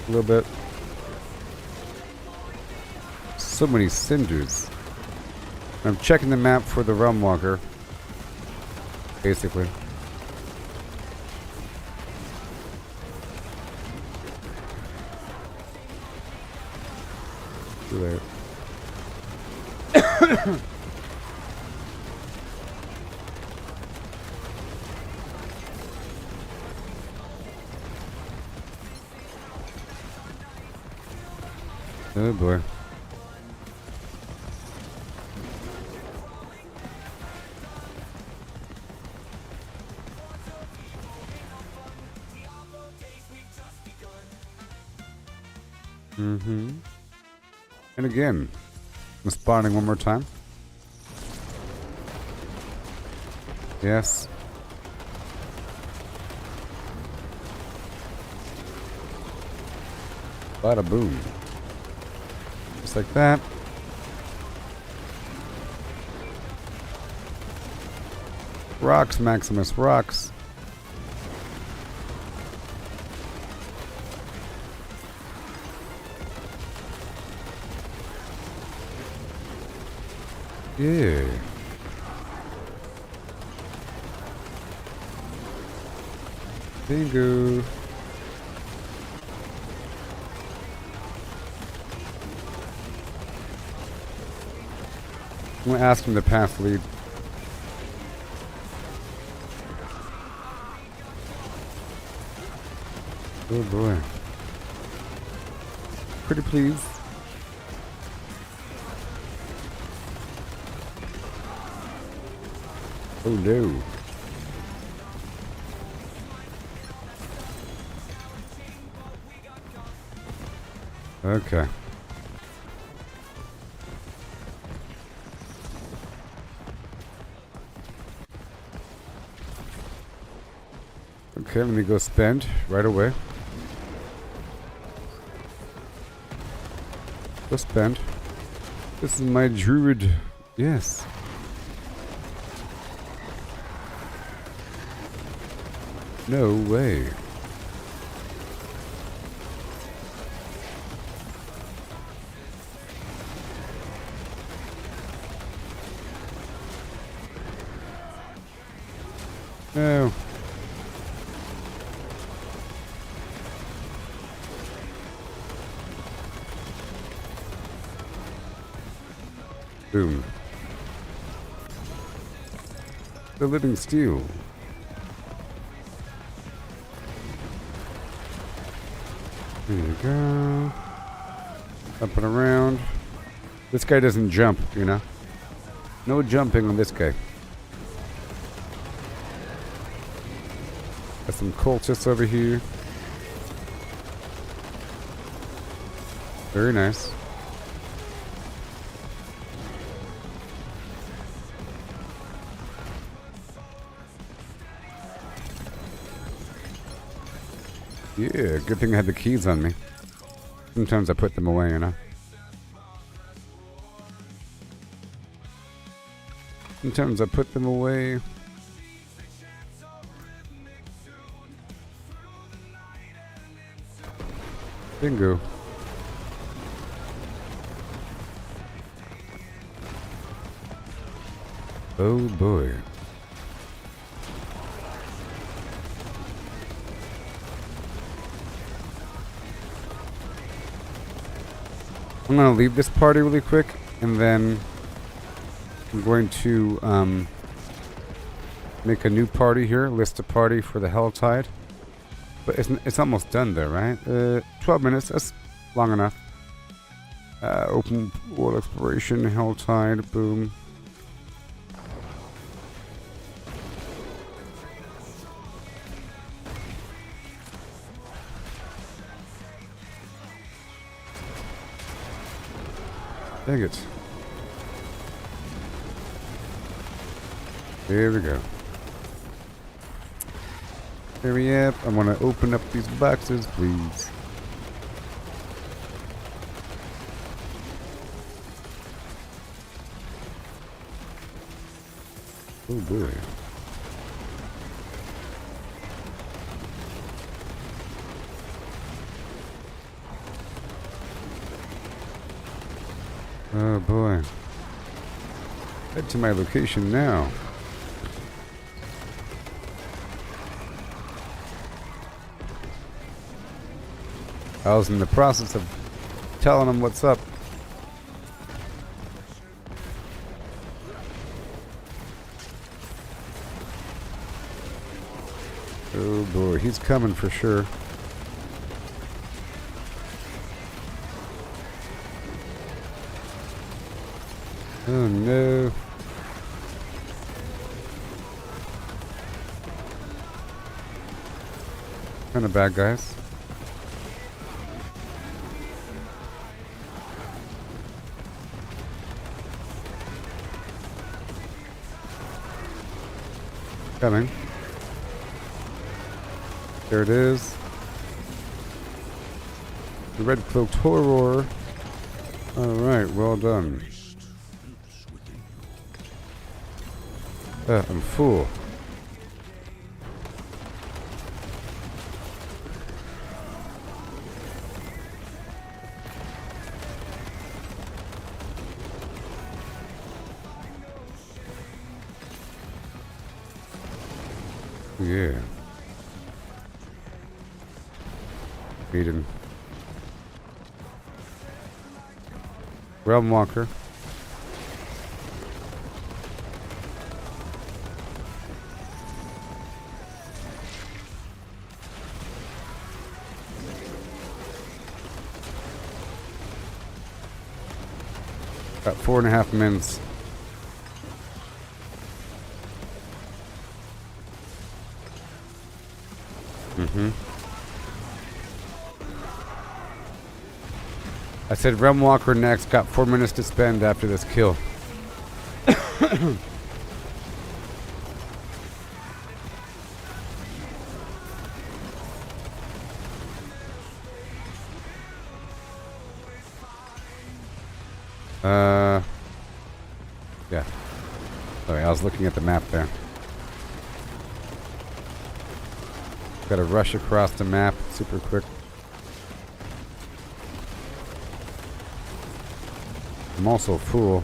A little bit. So many cinders. I'm checking the map for the Realm Walker. Basically. There. Oh boy. Mm-hmm. And again, I'm spawning one more time. Yes. Bada boom. Just like that. Rocks, Maximus, rocks. Yeah. Bingo. I'm gonna ask him to pass lead. Oh boy. Pretty please. Oh no. Okay. Okay, let me go spend right away. Go spend. This is my druid. Yes. No way. No. Boom. The living steel. There you go. Up and around. This guy doesn't jump, you know? No jumping on this guy. Got some cultists over here. Very nice. Yeah, good thing I had the keys on me. Sometimes I put them away, you know? Sometimes I put them away. Bingo. Oh boy. I'm going to leave this party really quick, and then I'm going to make a new party here, list a party for the Helltide. But it's almost done there, right? 12 minutes, that's long enough. Open world exploration, Helltide, boom. Dang it. There we go. Hurry up. I want to open up these boxes, please. Oh boy. Oh boy. Head to my location now. I was in the process of telling them what's up. Oh boy, he's coming for sure. Oh no. Kind of bad guys. Coming. There it is. The red cloaked horror. Alright, well done. I'm full. Yeah. Eden. Realm Walker. About 4.5 minutes. I said Realm Walker next, got 4 minutes to spend after this kill. Yeah. Sorry, I was looking at the map there. Gotta rush across the map super quick. I'm also a fool.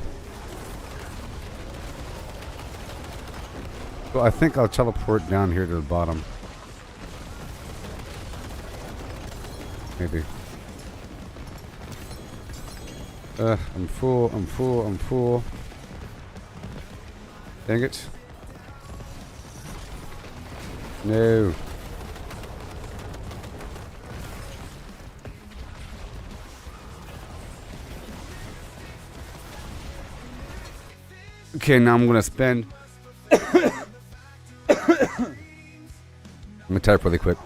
So I think I'll teleport down here to the bottom. Maybe. I'm full. Dang it. No. Okay, now I'm gonna spend. I'm gonna type really quick.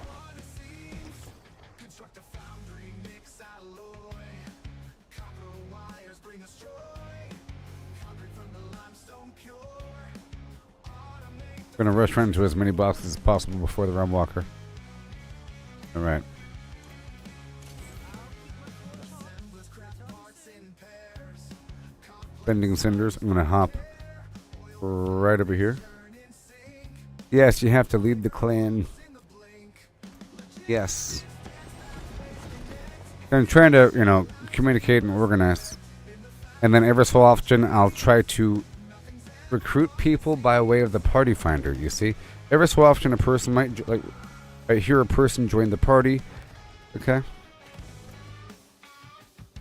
I'm gonna rush right into as many boxes as possible before the Realm Walker. Alright. Bending Cinders. I'm gonna hop right over here. Yes, you have to lead the clan. Yes. I'm trying to, communicate and organize. And then every so often I'll try to recruit people by way of the party finder, you see. Every so often a person might, I hear a person join the party. Okay.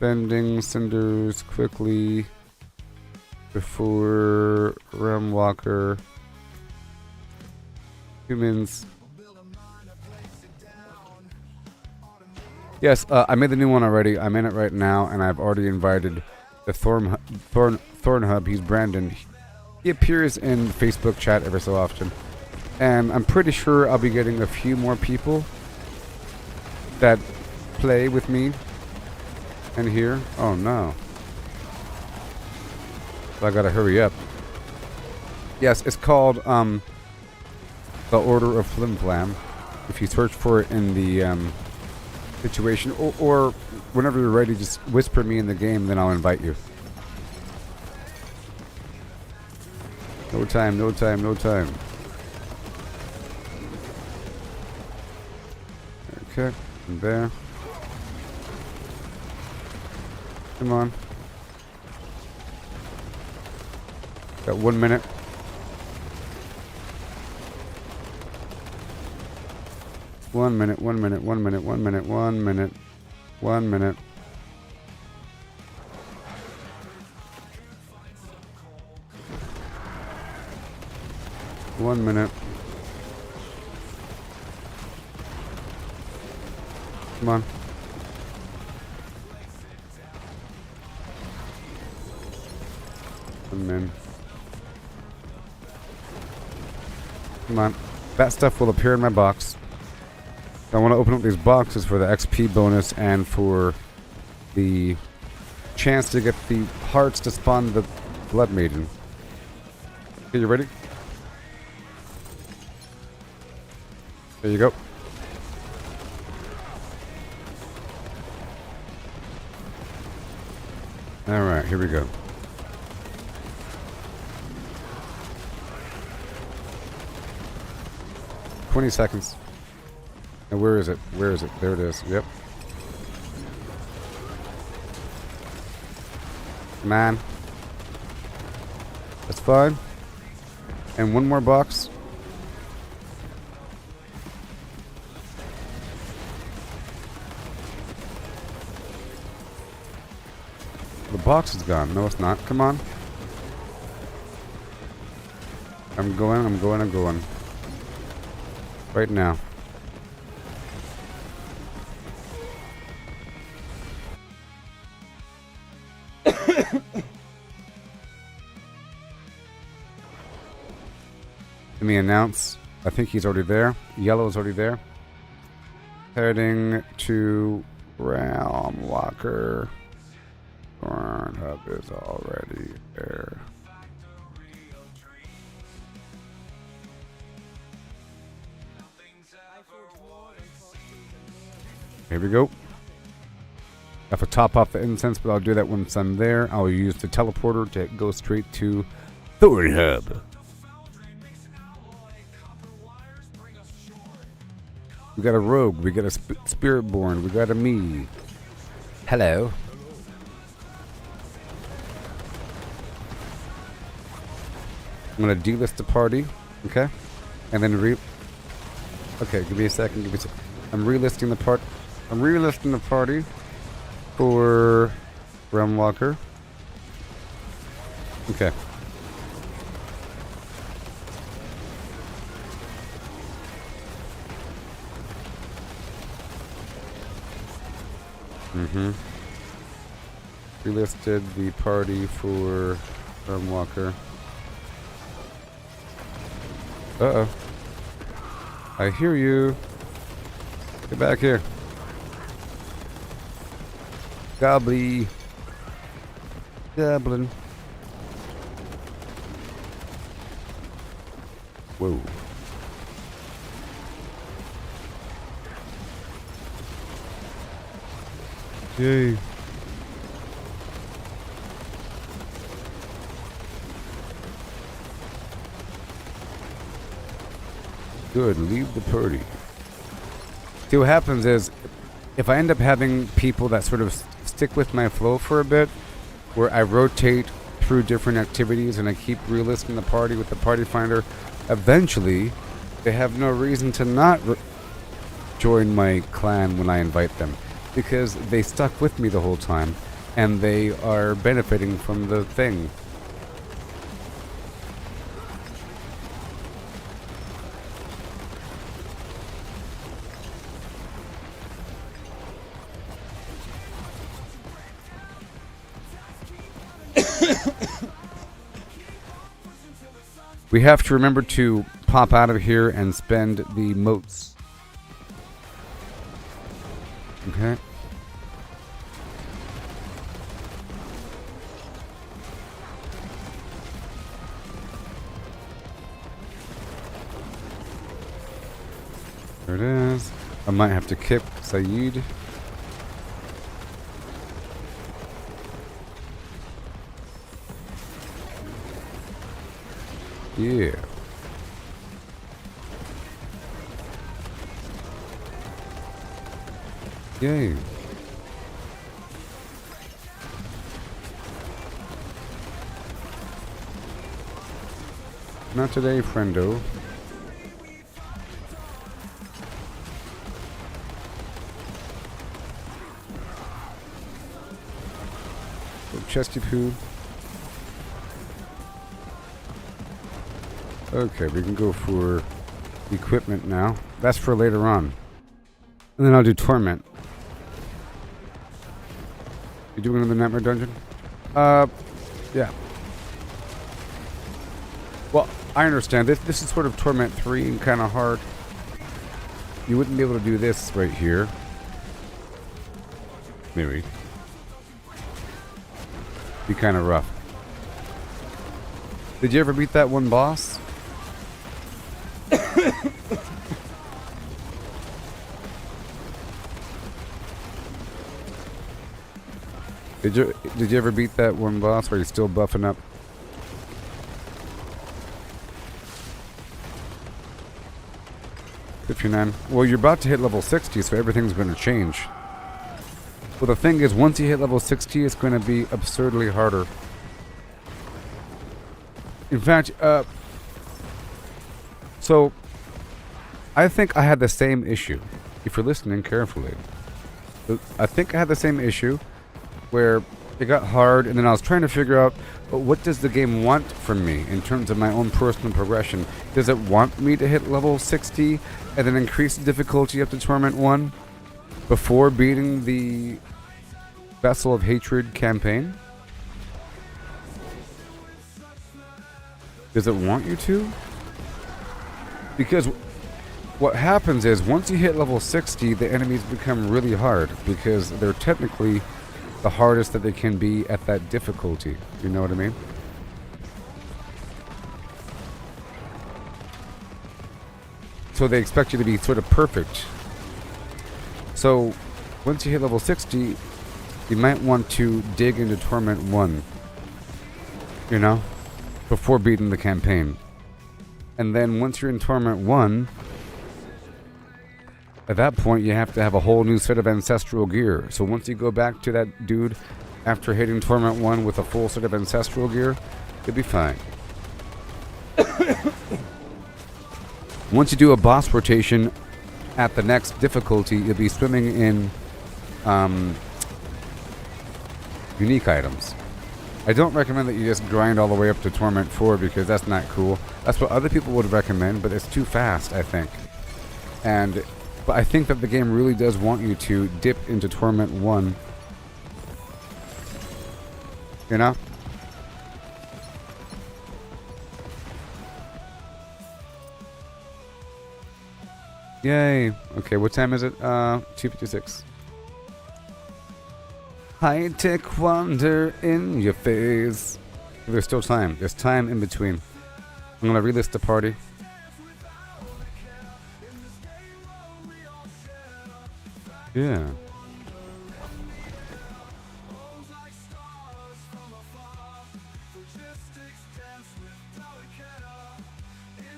Bending Cinders quickly before Realm Walker. Humans. Yes, I made the new one already. I'm in it right now, and I've already invited the Thorn Hub. He's Brandon. He appears in Facebook chat every so often. And I'm pretty sure I'll be getting a few more people that play with me in here. Oh no. So I gotta hurry up. Yes, it's called the Order of Flim Flam. If you search for it in the situation, or whenever you're ready, just whisper me in the game, then I'll invite you. No time. Okay, I'm there. Come on. Got 1 minute. One minute. Come on. Come on. That stuff will appear in my box. I want to open up these boxes for the XP bonus and for the chance to get the hearts to spawn the Blood Maiden. Okay, you ready? There you go. Alright, here we go. "20 seconds. And where is it? There it is. Yep. Man. That's fine. And one more box. The box is gone. No, it's not. Come on. I'm going. Right now. Let me announce. I think he's already there. Yellow's already there. Heading to Realm Walker. Thorn Hub is already there. Here we go. have to top off the incense, but I'll do that once I'm there. I'll use the teleporter to go straight to Thorn Hub. We got a rogue, we got a spiritborn, we got a me. Hello. I'm gonna delist the party, okay? And then okay, give me a second, I'm relisting the party for Realmwalker. Okay. Relisted the party for Realmwalker. Uh-oh. I hear you. Get back here. Gobbly. Goblin. Whoa. Yay. Good, leave the party. See, what happens is, if I end up having people that sort of stick with my flow for a bit, where I rotate through different activities and I keep relisting the party with the party finder, eventually they have no reason to not join my clan when I invite them, because they stuck with me the whole time and they are benefiting from the thing. We have to remember to pop out of here and spend the motes. Okay. There it is. I might have to kick Saeed. Yeah. Yay. Not today, friendo. Chesty poo. Okay, we can go for equipment now. That's for later on. And then I'll do Torment. You doing another Nightmare Dungeon? Yeah. Well, I understand. This is sort of Torment 3 and kind of hard. You wouldn't be able to do this right here. Maybe. Be kind of rough. Did you ever beat that one boss? Did you ever beat that one boss? Or are you still buffing up? $59. Well, you're about to hit level 60, so everything's going to change. Well, the thing is, once you hit level 60, it's going to be absurdly harder. In fact, so I think I had the same issue. If you're listening carefully, I think I had the same issue where it got hard, and then I was trying to figure out, what does the game want from me in terms of my own personal progression? Does it want me to hit level 60 and then increase the difficulty up to Torment 1 before beating the Vessel of Hatred campaign? Does it want you to? Because what happens is, once you hit level 60, the enemies become really hard, because they're technically the hardest that they can be at that difficulty. You know what I mean? So they expect you to be sort of perfect. So once you hit level 60, you might want to dig into Torment 1, you know, before beating the campaign. And then once you're in Torment 1, at that point you have to have a whole new set of ancestral gear. So once you go back to that dude after hitting Torment 1 with a full set of ancestral gear, you'll be fine. Once you do a boss rotation at the next difficulty, you'll be swimming in unique items. I don't recommend that you just grind all the way up to Torment 4 because that's not cool. That's what other people would recommend, but it's too fast, I think. But I think that the game really does want you to dip into Torment 1. You know? Yay. Okay, what time is it? 2:56. High-tech wonder in your face. There's still time. There's time in between. I'm gonna relist the party. Yeah.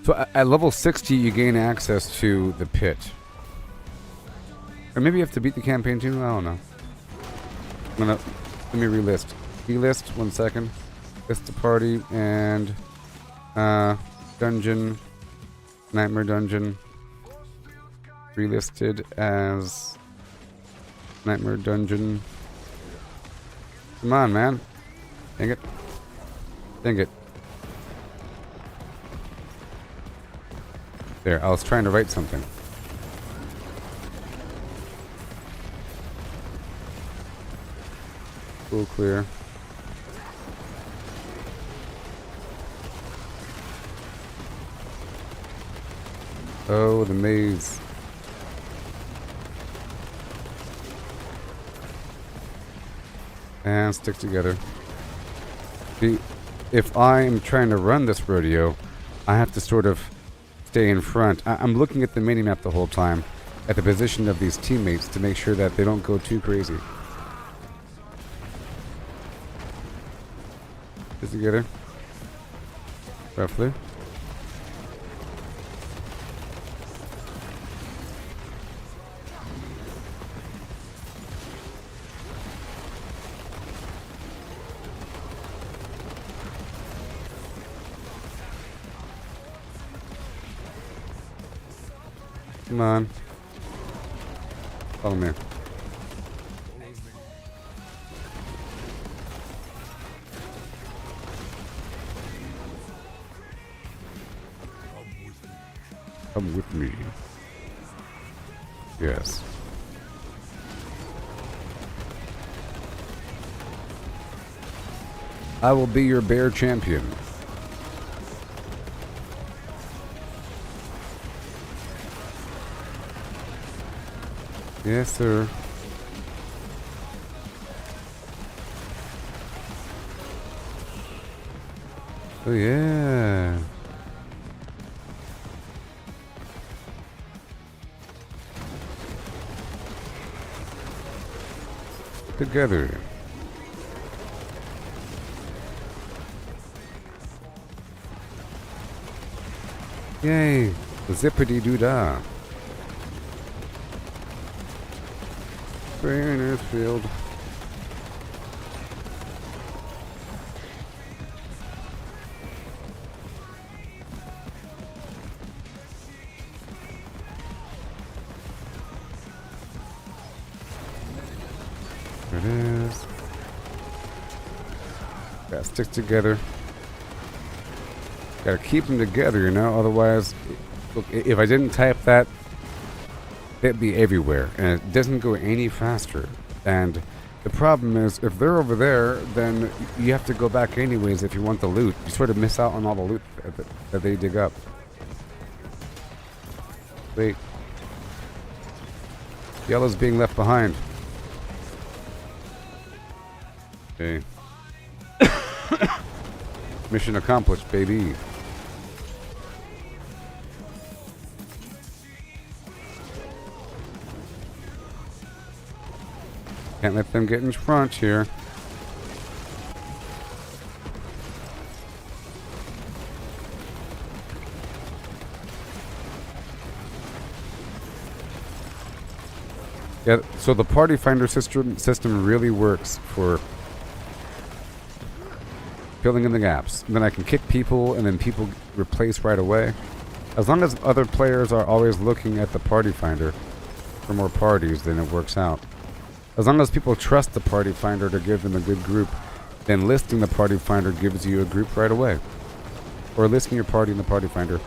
So at level 60, you gain access to the pit. Or maybe you have to beat the campaign too? I don't know. Let me relist. Relist, 1 second. List the party and dungeon, Nightmare Dungeon. Relisted as Nightmare Dungeon. Come on, man. Dang it. Dang it. There, I was trying to write something. Full clear. Oh, the maze. And stick together. See, if I am trying to run this rodeo, I have to sort of stay in front. I'm looking at the minimap the whole time, at the position of these teammates to make sure that they don't go too crazy. Stick together. Roughly. Come on. Follow me. Come with me. Yes. I will be your bear champion. Yes, sir. Oh, yeah. Together. Yay. Zippity-doo-dah. Trainer's field. There it is. Gotta stick together. Gotta keep them together, you know, otherwise, look, if I didn't type that, it'd be everywhere, and it doesn't go any faster. And the problem is, if they're over there, then you have to go back anyways if you want the loot. You sort of miss out on all the loot that they dig up. Wait. Yellow's being left behind. Okay. Mission accomplished, baby. Can't let them get in front here. Yeah, so the party finder system really works for filling in the gaps. And then I can kick people, and then people replace right away. As long as other players are always looking at the party finder for more parties, then it works out. As long as people trust the party finder to give them a good group, then listing the party finder gives you a group right away. Or listing your party in the party finder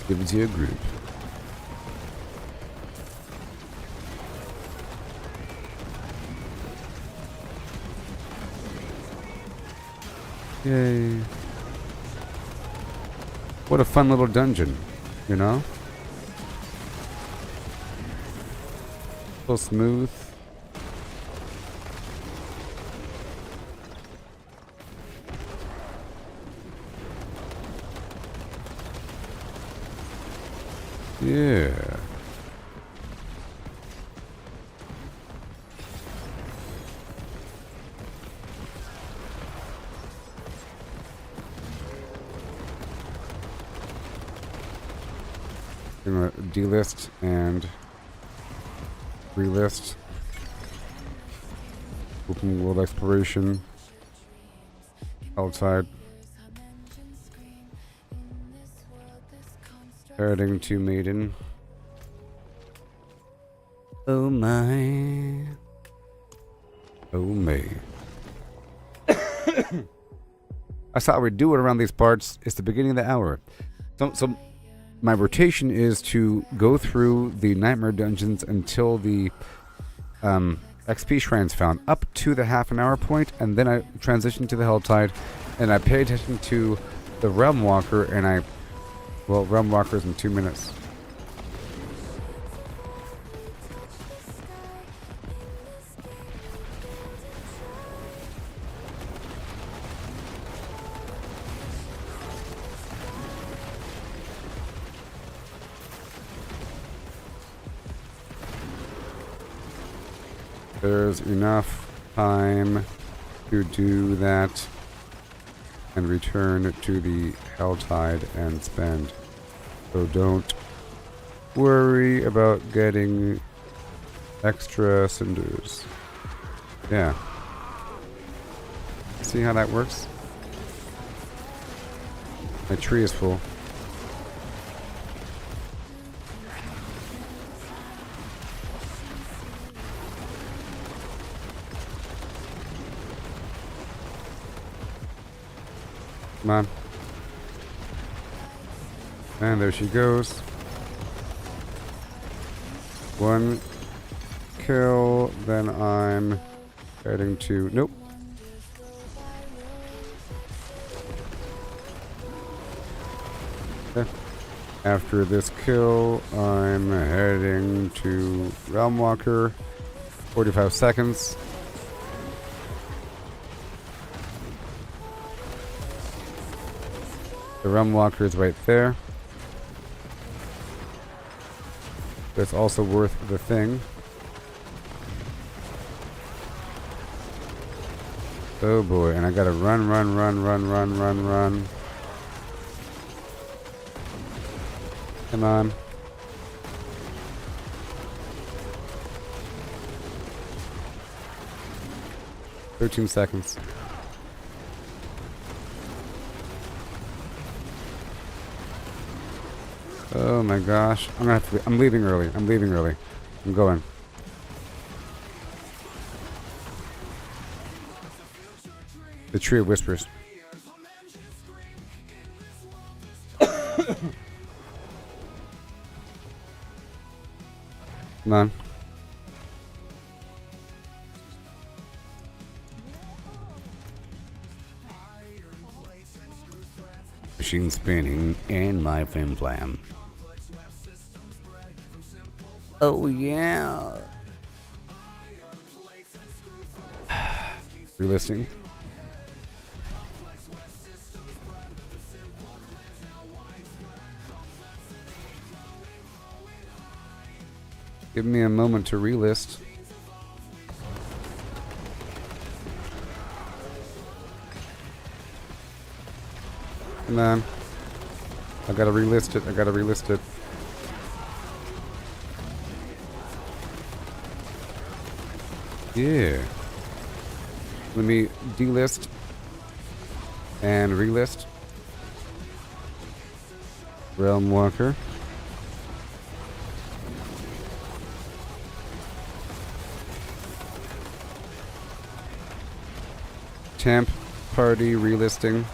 gives you a group. Yay. What a fun little dungeon, you know? So smooth. Yeah. Gonna delist and relist. Open world exploration. Helltide. Heading to Maiden. Oh my. Oh May. That's how we do it around these parts. It's the beginning of the hour. So my rotation is to go through the nightmare dungeons until the XP shrine's found, up to the half an hour point, and then I transition to the Helltide, and I pay attention to the Realm Walker, and Realm Walker's in 2 minutes. There's enough time to do that and return to the Helltide and spend. So don't worry about getting extra cinders. Yeah. See how that works? My tree is full. Come on. And there she goes. One kill, then I'm heading to... Nope. Okay. After this kill, I'm heading to Realm Walker. 45 seconds. The Realm Walker is right there. That's also worth the thing. Oh boy, and I gotta run. Come on. "13 seconds. Oh my gosh. I'm leaving early. I'm going. The Tree of Whispers. Come on. Machine spinning and my flim flam. Oh yeah. Relisting. Give me a moment to relist. Come on. I gotta relist it. I gotta relist it. Yeah. Let me delist and relist. Realm Walker. Temp party relisting.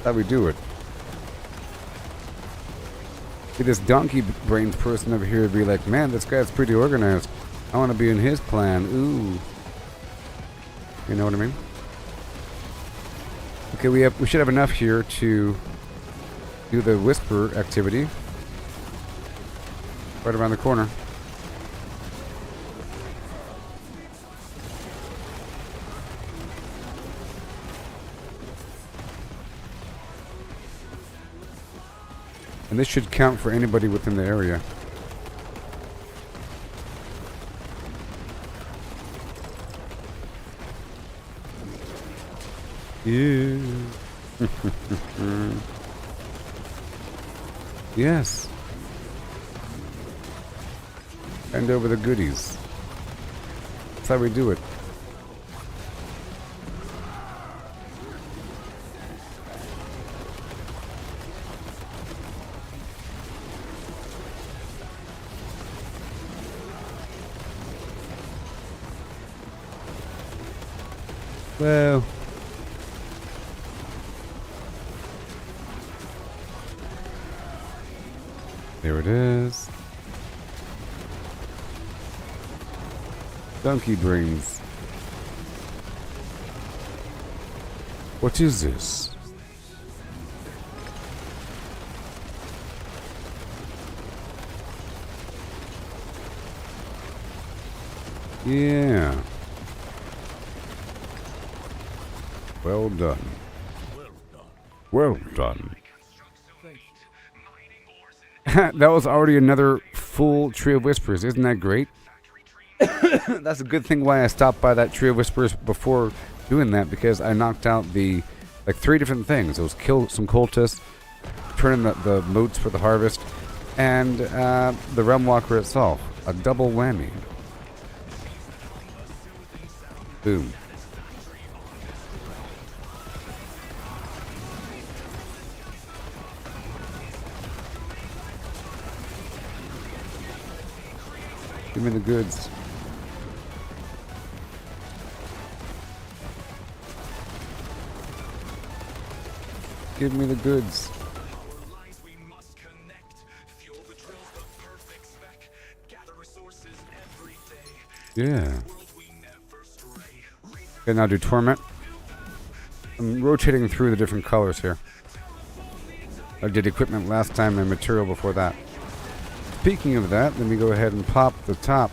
How we do it. See, this donkey brains person over here would be like, man, this guy's pretty organized. I want to be in his clan. Ooh. You know what I mean? Okay, we should have enough here to do the whisper activity. Right around the corner. And this should count for anybody within the area. Yeah. Yes. Hand over the goodies. That's how we do it. Well, there it is. Donkey brains. What is this? Yeah. Well done. Well done. That was already another full Tree of Whispers. Isn't that great? That's a good thing why I stopped by that Tree of Whispers before doing that, because I knocked out the 3 different things. It was kill some cultists, turn in the moats for the harvest, and the Realm Walker itself. A double whammy. Boom. Give me the goods. Give me the goods. Yeah. Okay, now do Torment. I'm rotating through the different colors here. I did equipment last time and material before that. Speaking of that, let me go ahead and pop the top.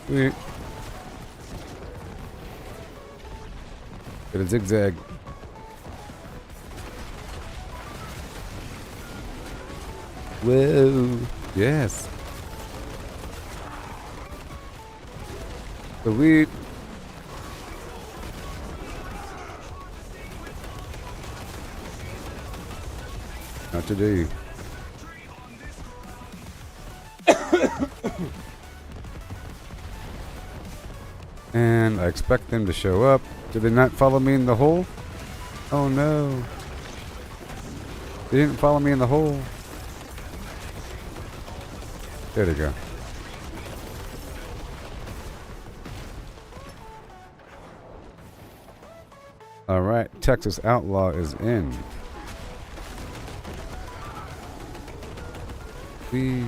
Sweet. Get a zigzag. Whoa. Yes. Sweet. Not today. And I expect them to show up. Did they not follow me in the hole? Oh no. They didn't follow me in the hole. There they go. Alright, Texas Outlaw is in. We...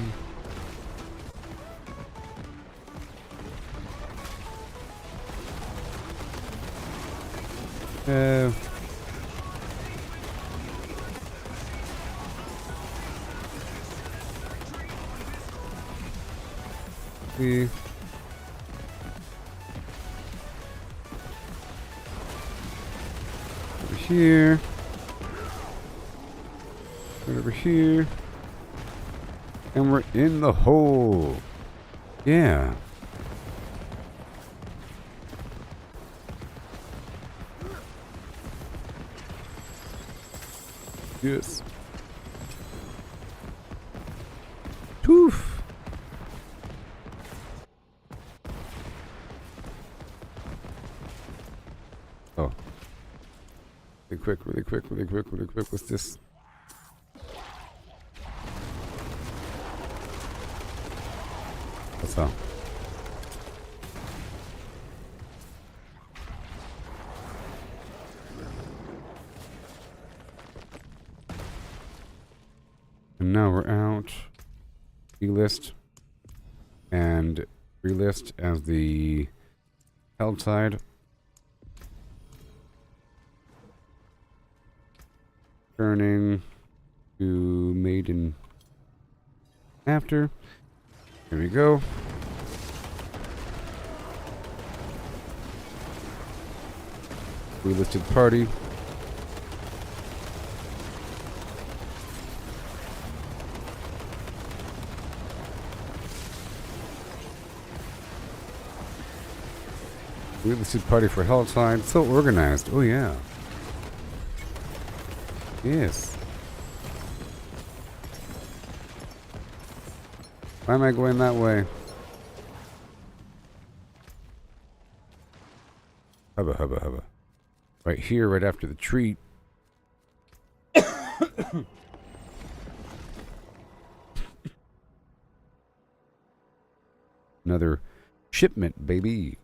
We over here. Right over here. And we're in the hole. Yeah. Yes. Poof. Oh. Really quick, really quick, really quick, really quick. What's this? What's up? And now we're out. Delist. And relist as the Helltide. Turning to Maiden after. Here we go. Relisted party. Relisted party for Helltide. So organized. Oh yeah. Yes. Why am I going that way? Hubba, hubba, hubba. Right here, right after the treat. Another shipment, baby.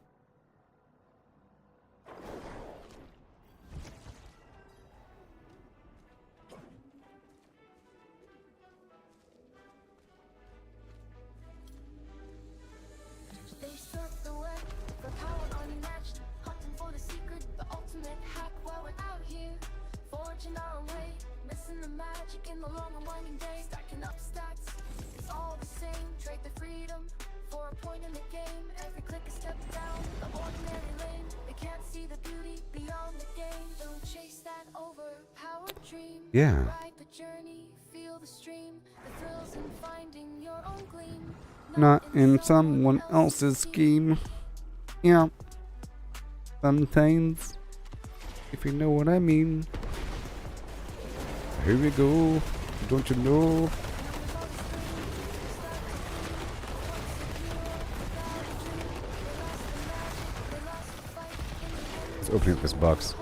They struck the web for power unmatched, hunting for the secret, the ultimate hack while we're out here, forging our own way, missing the magic in the long and winding day, stacking up stats, it's all the same, trade the freedom for a point in the game, every click a step down, the ordinary lane, they can't see the beauty beyond the game, don't chase that overpowered dream, Yeah. ride the journey, feel the stream, the thrills in finding your own gleam. Not in someone else's scheme. Yeah. Sometimes. If you know what I mean. Here we go. Don't you know? Let's open up this box.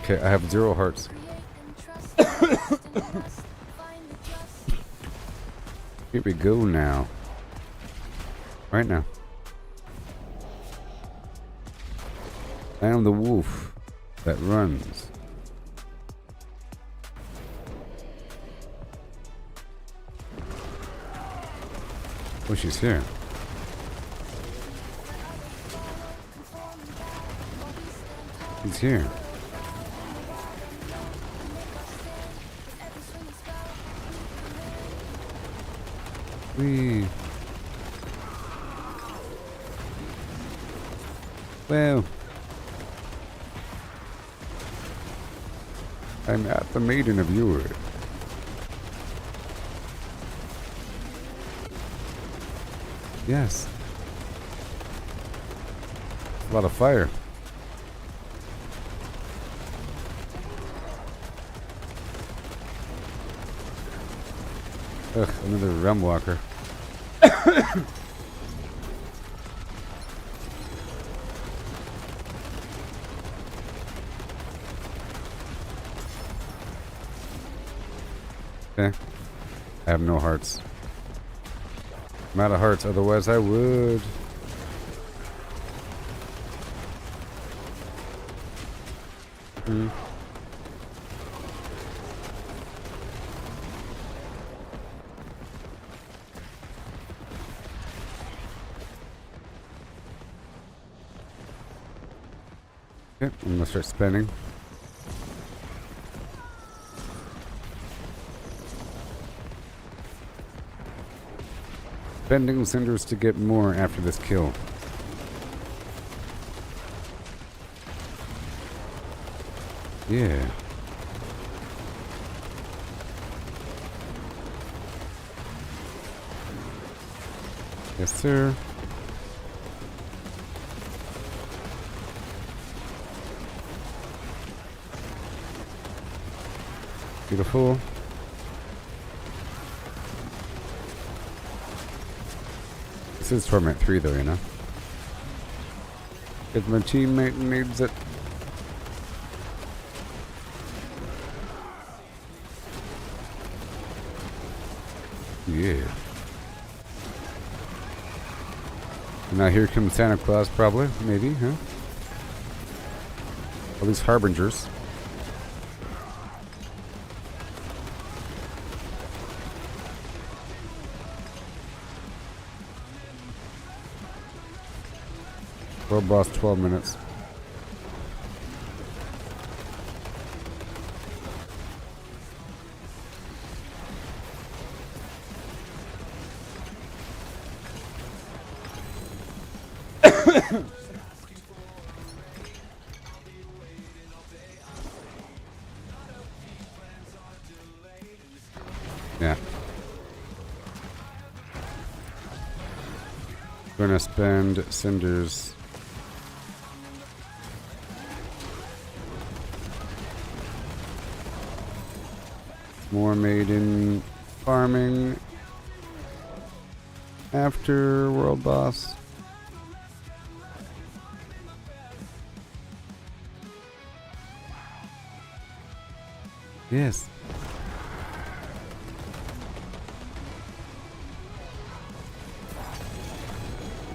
Okay, I have 0 hearts. Here we go now. Right now. I am the wolf that runs. Oh, she's here. He's here. Wee. Well, I'm at the Maiden of Yore. Yes. A lot of fire. Ugh, another rum walker. Okay. I have no hearts. I'm out of hearts, otherwise I would. Okay, I'm gonna start spending. Spending cinders to get more after this kill. Yeah. Yes, sir. Beautiful. This is Torment 3 though, you know. If my teammate needs it. Yeah. Now here comes Santa Claus probably, maybe, huh? All these harbingers. World boss 12 minutes. Yeah. Gonna spend cinders. More maiden farming after world boss. Yes.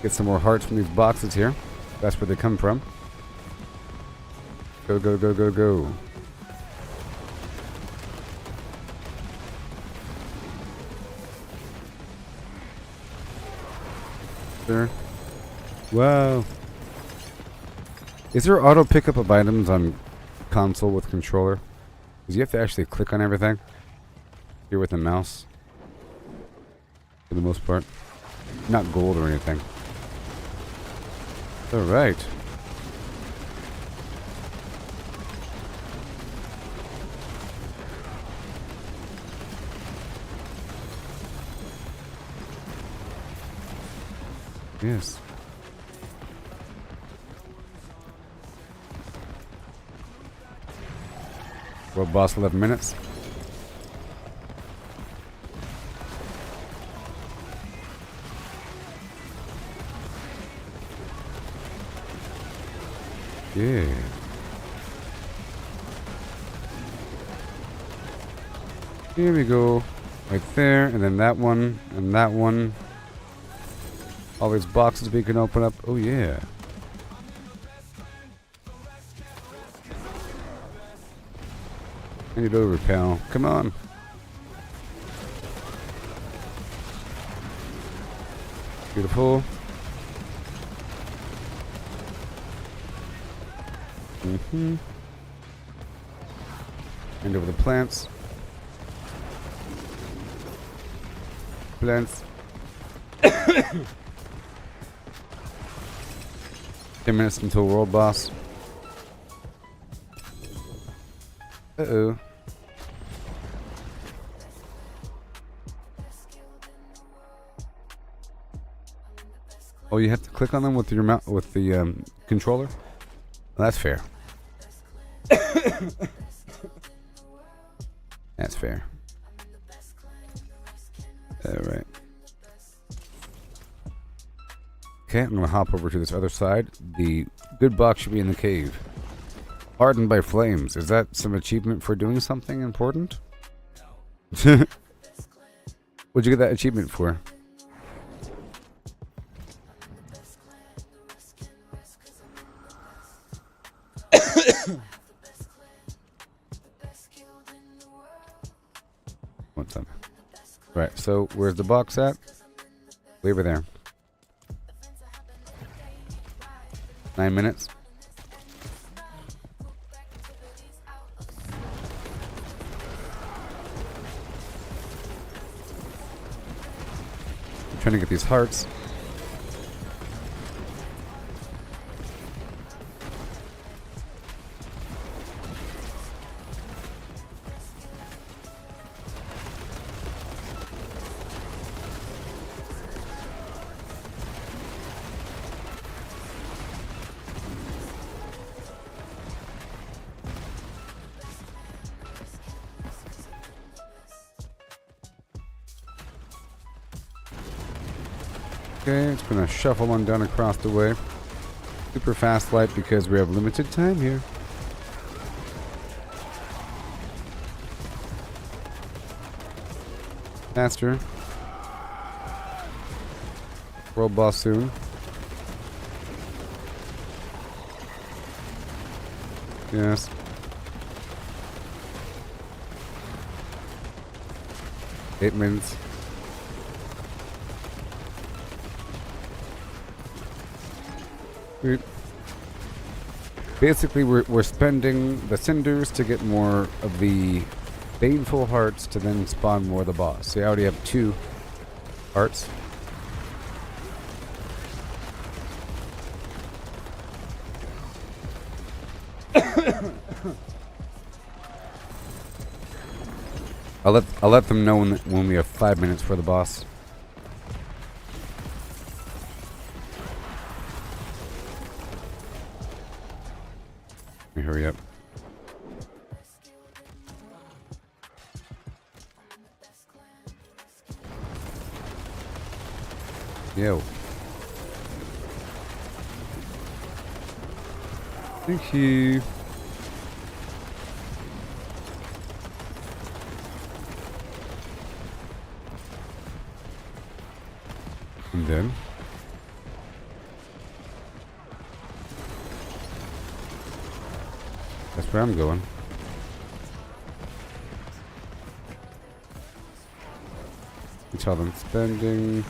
Get some more hearts from these boxes here. That's where they come from. Go, go, go, go, go. There. Wow. Is there auto pickup of items on console with controller? Because you have to actually click on everything here with the mouse. For the most part. Not gold or anything. Alright. Yes. World boss 11 minutes. Yeah. Here we go. Right there, and then that one, and that one. All these boxes we can open up. Oh, yeah. Hand it over, pal. Come on. Beautiful. Mm-hmm. Hand over the plants. Plants. 10 minutes until world boss. Uh-oh. Oh, you have to click on them with your mouse, with the controller? Well, that's fair. That's fair. Alright. Okay, I'm going to hop over to this other side. The good box should be in the cave. Hardened by flames. Is that some achievement for doing something important? What'd you get that achievement for? What's up? Right, so where's the box at? Way over there. 9 minutes. trying to get these hearts. Okay, it's gonna shuffle on down across the way. Super fast light because we have limited time here. Faster. World boss soon. Yes. Eight minutes. Basically, we're spending the cinders to get more of the baneful hearts to then spawn more of the boss. See, I already have 2 hearts. I'll let them know when we have 5 minutes for the boss. Hurry up. Yo. Thank you. And then that's where I'm going. Tell them spending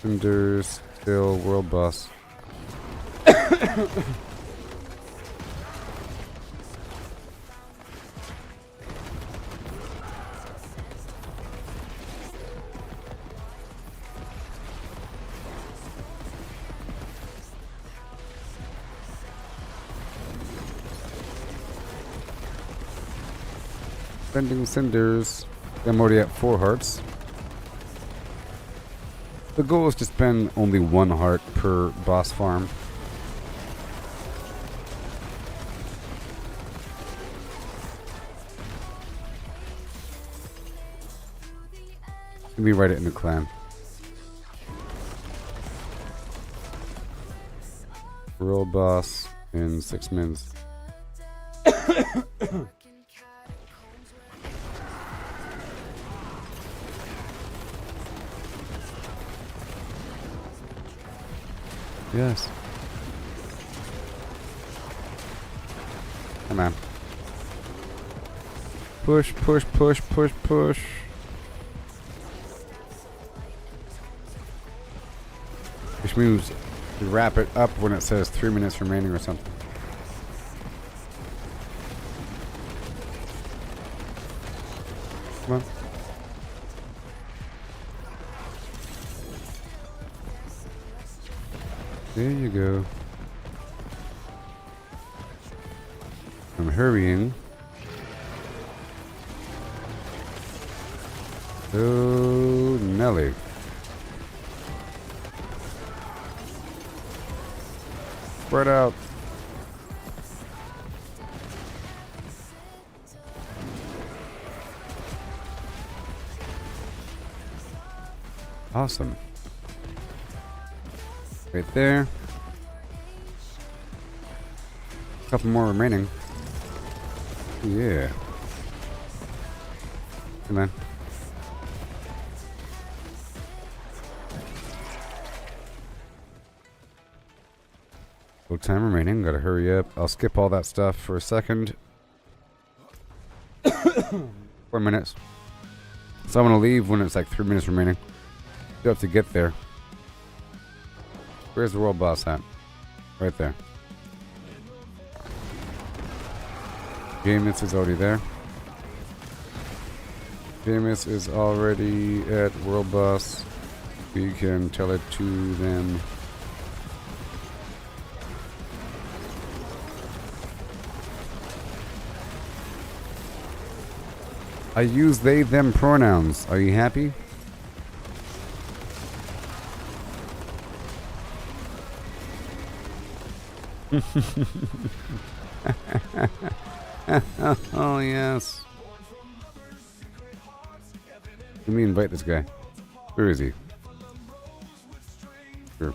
cinders, still world boss. Spending cinders. I'm already at 4 hearts. The goal is to spend only 1 heart per boss farm. Let me write it in the clan. World boss in 6 minutes. Yes. Come on. Push, push, push, push, push. Which means you wrap it up when it says 3 minutes remaining or something. Come on. There you go. I'm hurrying. Oh, Nelly. Spread out. Awesome. Right there. A couple more remaining. Yeah. Come on. No time remaining. Gotta hurry up. I'll skip all that stuff for a second. 4 minutes. So I'm gonna leave when it's like 3 minutes remaining. Still have to get there. Where's the world boss at? Right there. Game is already there. Jameis is already at World Boss. We can tell it to them. I use they, them pronouns. Are you happy? Oh, yes. Let me invite this guy. Where is he? Sure.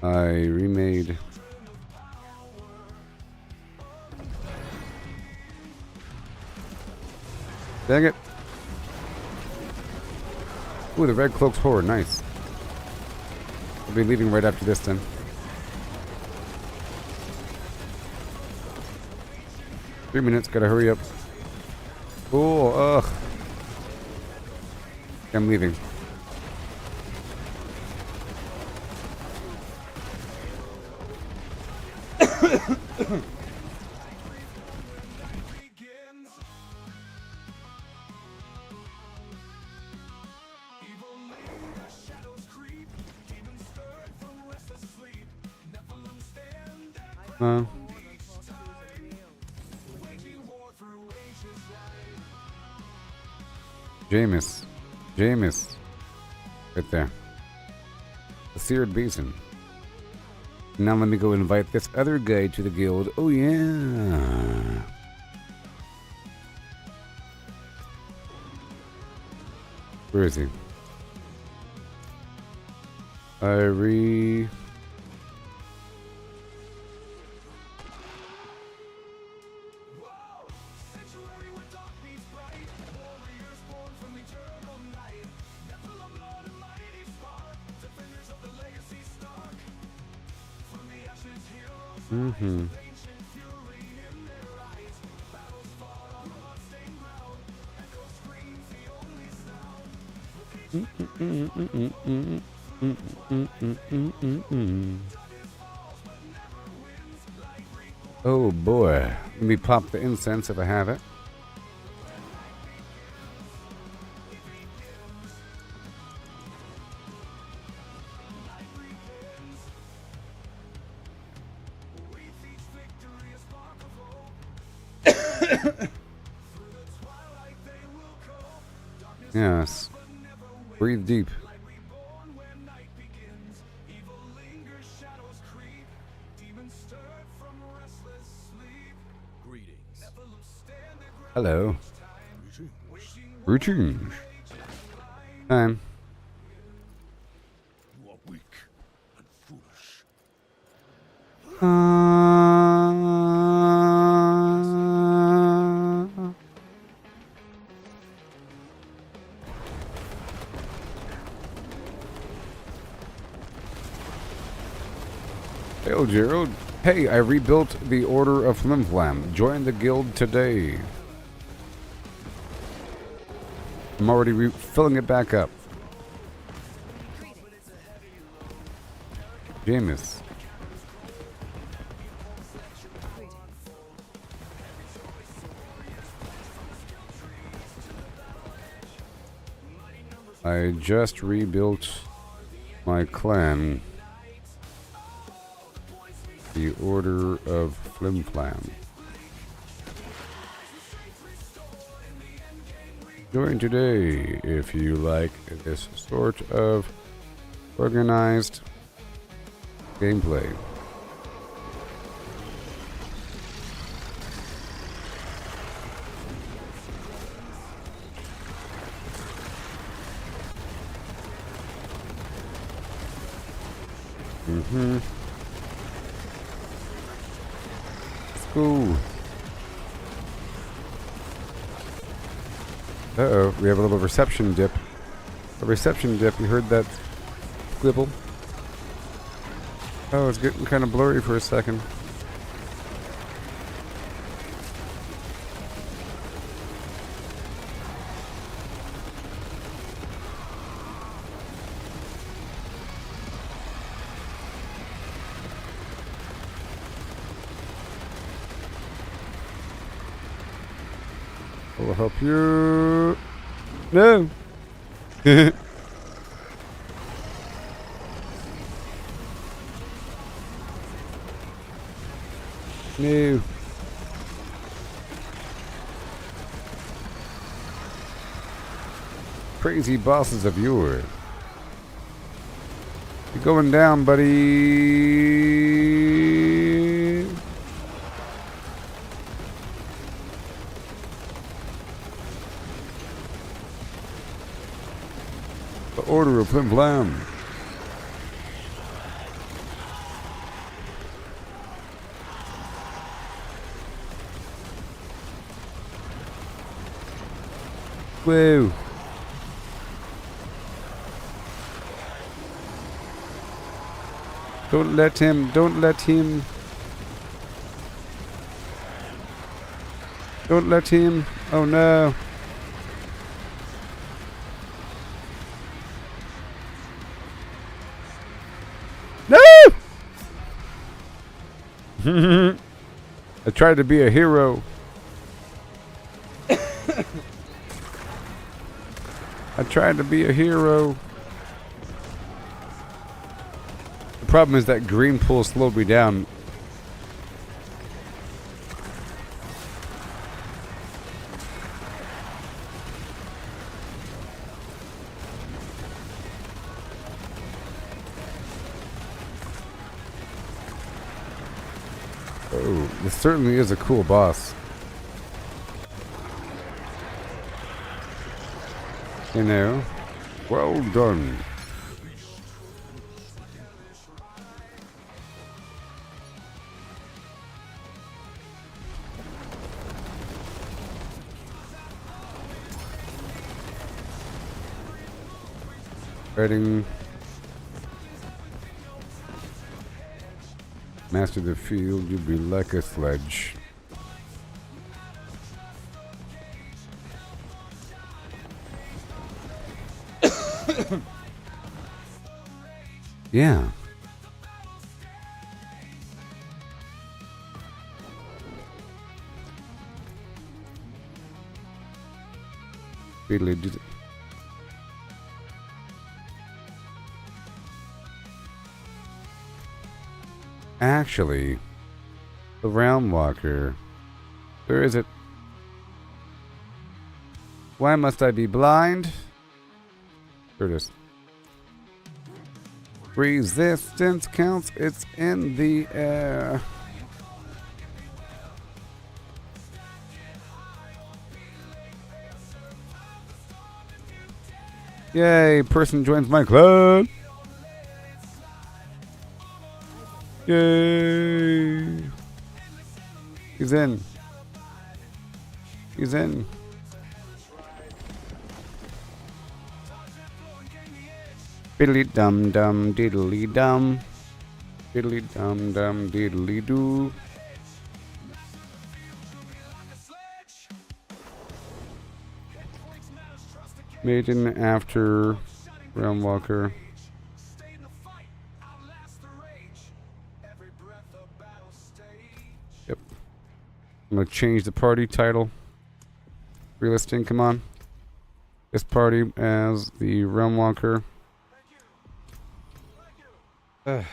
I remade. Dang it. Ooh, the Red Cloak's Horde. Nice. I'll be leaving right after this then. Three minutes, gotta hurry up. Oh, ugh. I'm leaving. Jameis. Right there. The Seared Basin. Now let me go invite this other guy to the guild. Oh yeah. Where is he? Mm-hmm. Oh boy. Let me pop the incense if I have it. Yes. Breathe deep. Hello. Greetings. Time. You are weak and foolish. Hey, Gerald. Hey, I rebuilt the Order of Flimflam. Join the guild today. I'm already filling it back up. Jameis. I just rebuilt my clan. The Order of Flimflam. Join today if you like this sort of organized gameplay. Let's go. Uh-oh, we have a little reception dip. A reception dip, you heard that squibble? Oh, it's getting kind of blurry for a second. I'll help you. No. No. Crazy bosses of yours. You're going down, buddy. The order of Plim Plam. Whoa. Don't let him, don't let him. Don't let him. Oh no. No! I tried to be a hero. I tried to be a hero. The problem is that green pool slowed me down. Oh, this certainly is a cool boss. You know, well done. Reading. Master the field, you'll be like a sledge. Yeah. Really did it. Actually, the Realm Walker. Where is it? Why must I be blind? Here it is. Resistance counts. It's in the air. Yay, person joins my club. Yay. He's in. He's in. Diddly dum dum diddly dum. Diddly dum dum diddly doo. Maiden after Realm Walker. Yep. I'm gonna change the party title. Relisting, come on. This party as the Realm Walker. Alright,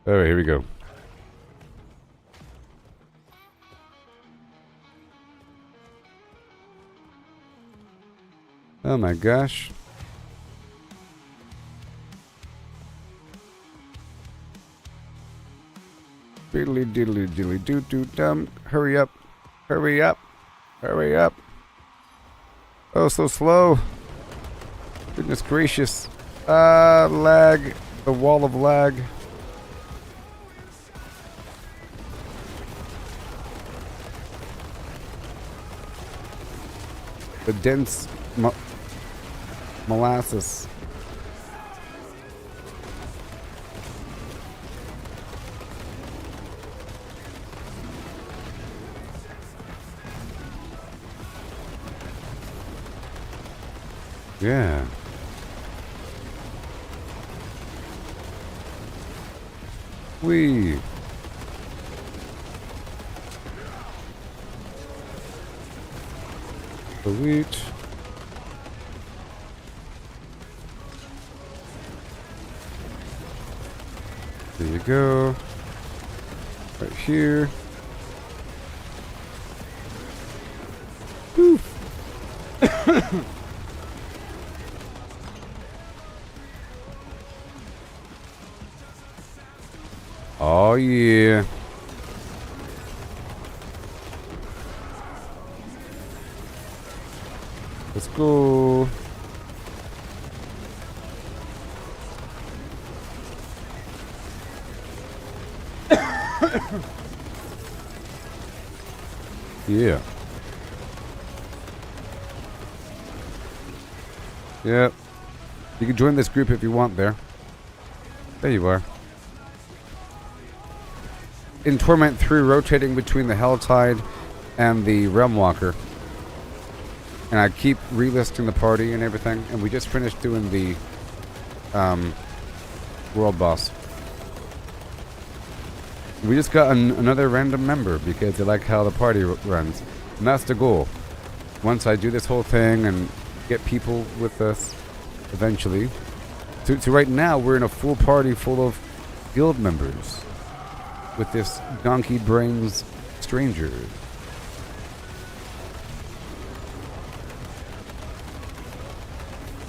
here we go. Oh my gosh. Diddly diddly diddly doo doo dum. Hurry up. Hurry up. Hurry up. Oh, so slow. Goodness gracious. Lag. The wall of lag. The dense molasses. Yeah. Wee. Sweet. There you go. Right here. Whew. Oh yeah. Let's go. Yeah. Yep. You can join this group if you want there. There you are. In Torment 3, rotating between the Helltide and the Realm Walker. And I keep relisting the party and everything. And we just finished doing the world boss. We just got another random member because I like how the party runs. And that's the goal. Once I do this whole thing and get people with us eventually. To right now, we're in a full party full of guild members. With this donkey brains stranger.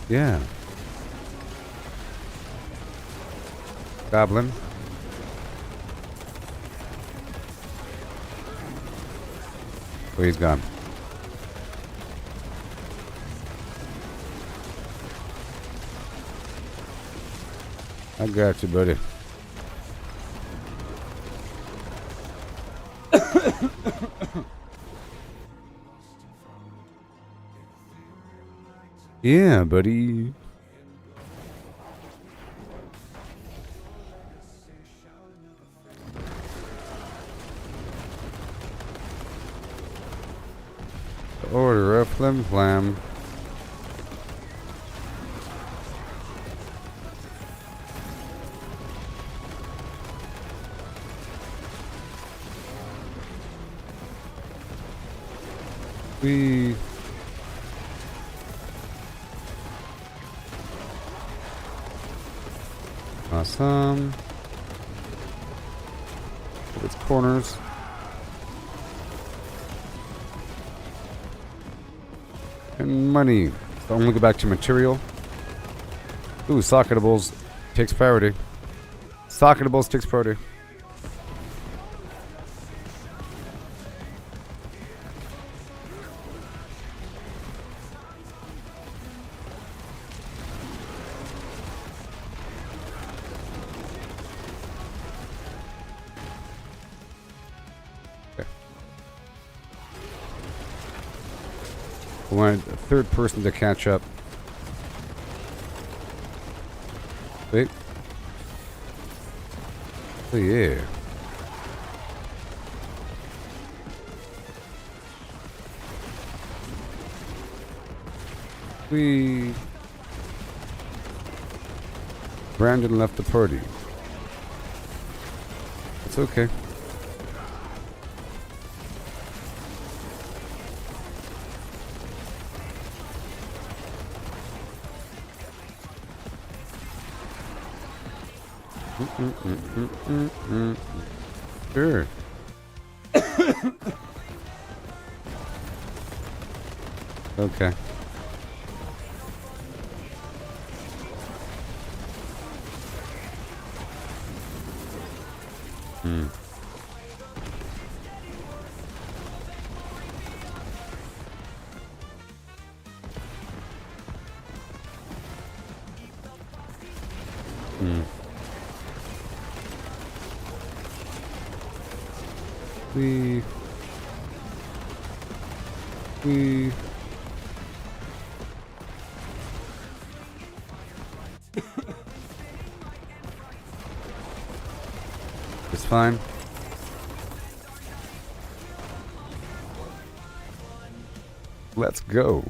Yeah. Goblin. Oh, he's gone. I got you, buddy. Yeah, buddy. Order a flim flam. We awesome. Its corners. And money. So I'm gonna go back to material. Ooh, socketables takes priority. Socketables takes priority. I wanted a third person to catch up. Wait. Oh yeah. Brandon left the party. It's okay. Sure. Okay. We it's fine. Let's go.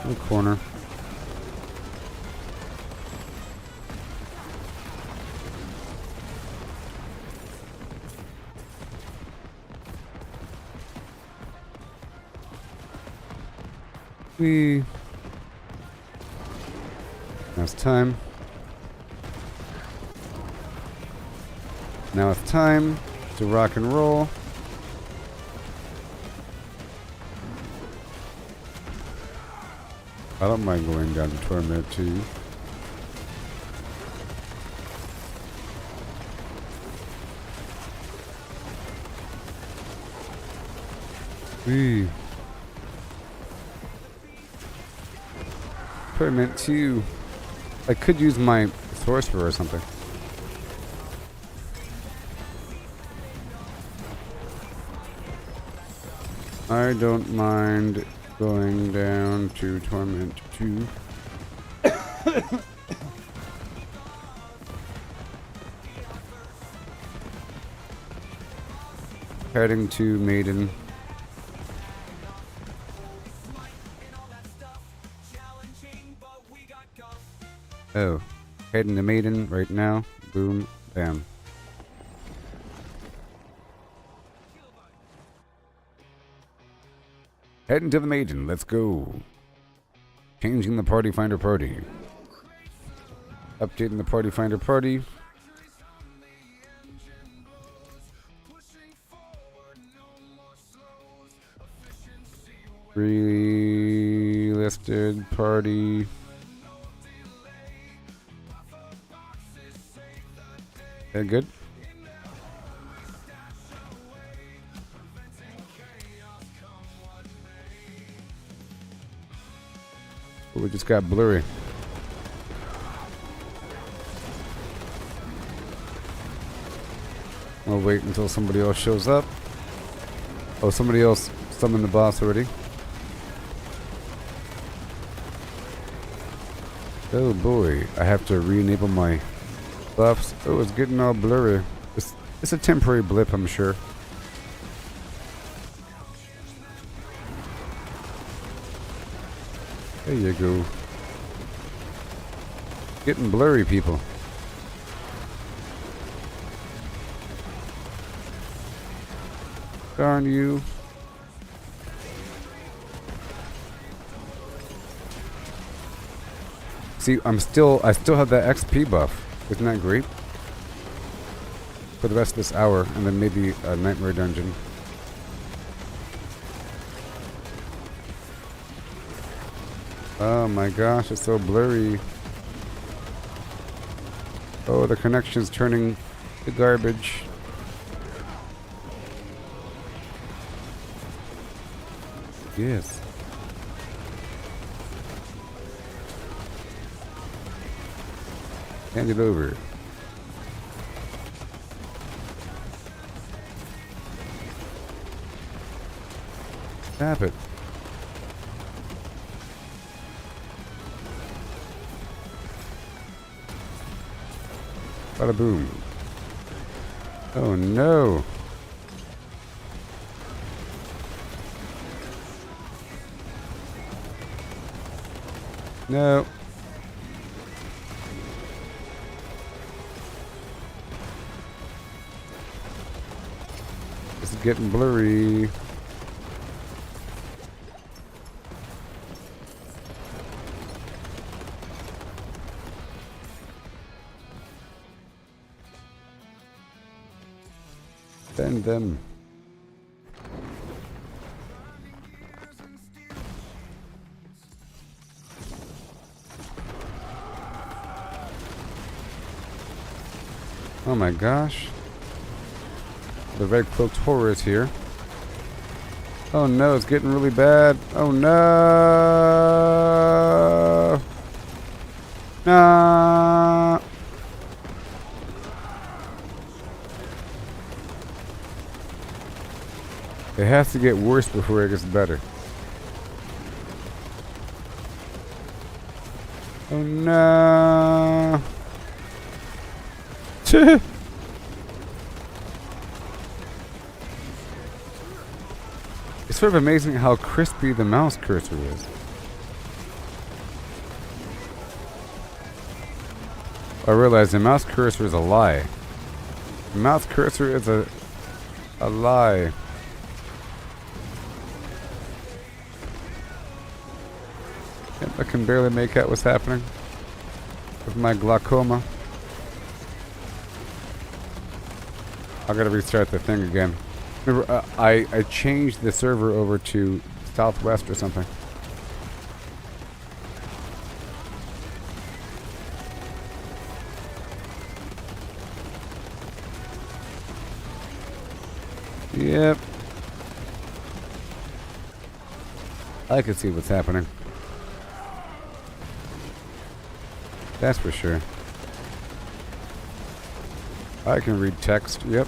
In the corner. Whee! Now it's time. Now it's time to rock and roll. I don't mind going down to Torment 2. Whee! Torment 2. I could use my sorcerer or something. I don't mind going down to Torment 2. Heading to Maiden. Oh, heading to Maiden right now. Boom, bam. Heading to the Maiden, let's go. Changing the party finder party. Updating the party finder party. Relisted party. Okay, good. We just got blurry. We'll wait until somebody else shows up. Oh, somebody else summoned the boss already. Oh boy, I have to re-enable my buffs. Oh, it's getting all blurry. It's a temporary blip, I'm sure. There you go. Getting blurry, people. Darn you. See, I still have that XP buff. Isn't that great? For the rest of this hour, and then maybe a nightmare dungeon. Oh my gosh, it's so blurry. Oh, the connection's turning to garbage. Yes. Hand it over. Tap it. Bada boom. Oh no. No. This is getting blurry. Send them. Oh my gosh. The red cloaked horror is here. Oh no, it's getting really bad. Oh no. No. It has to get worse before it gets better. Oh no. It's sort of amazing how crispy the mouse cursor is. I realize the mouse cursor is a lie. The mouse cursor is a lie. I can barely make out what's happening with my glaucoma. I gotta restart the thing again. Remember, I changed the server over to Southwest or something. Yep. I can see what's happening. That's for sure. I can read text, yep.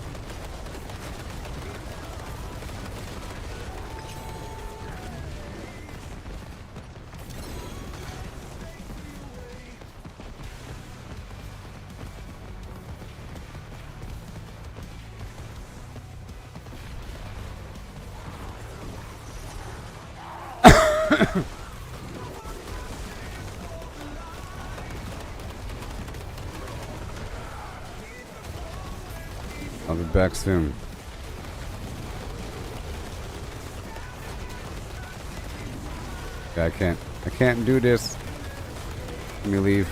I'll be back soon. Yeah, I can't do this. Let me leave.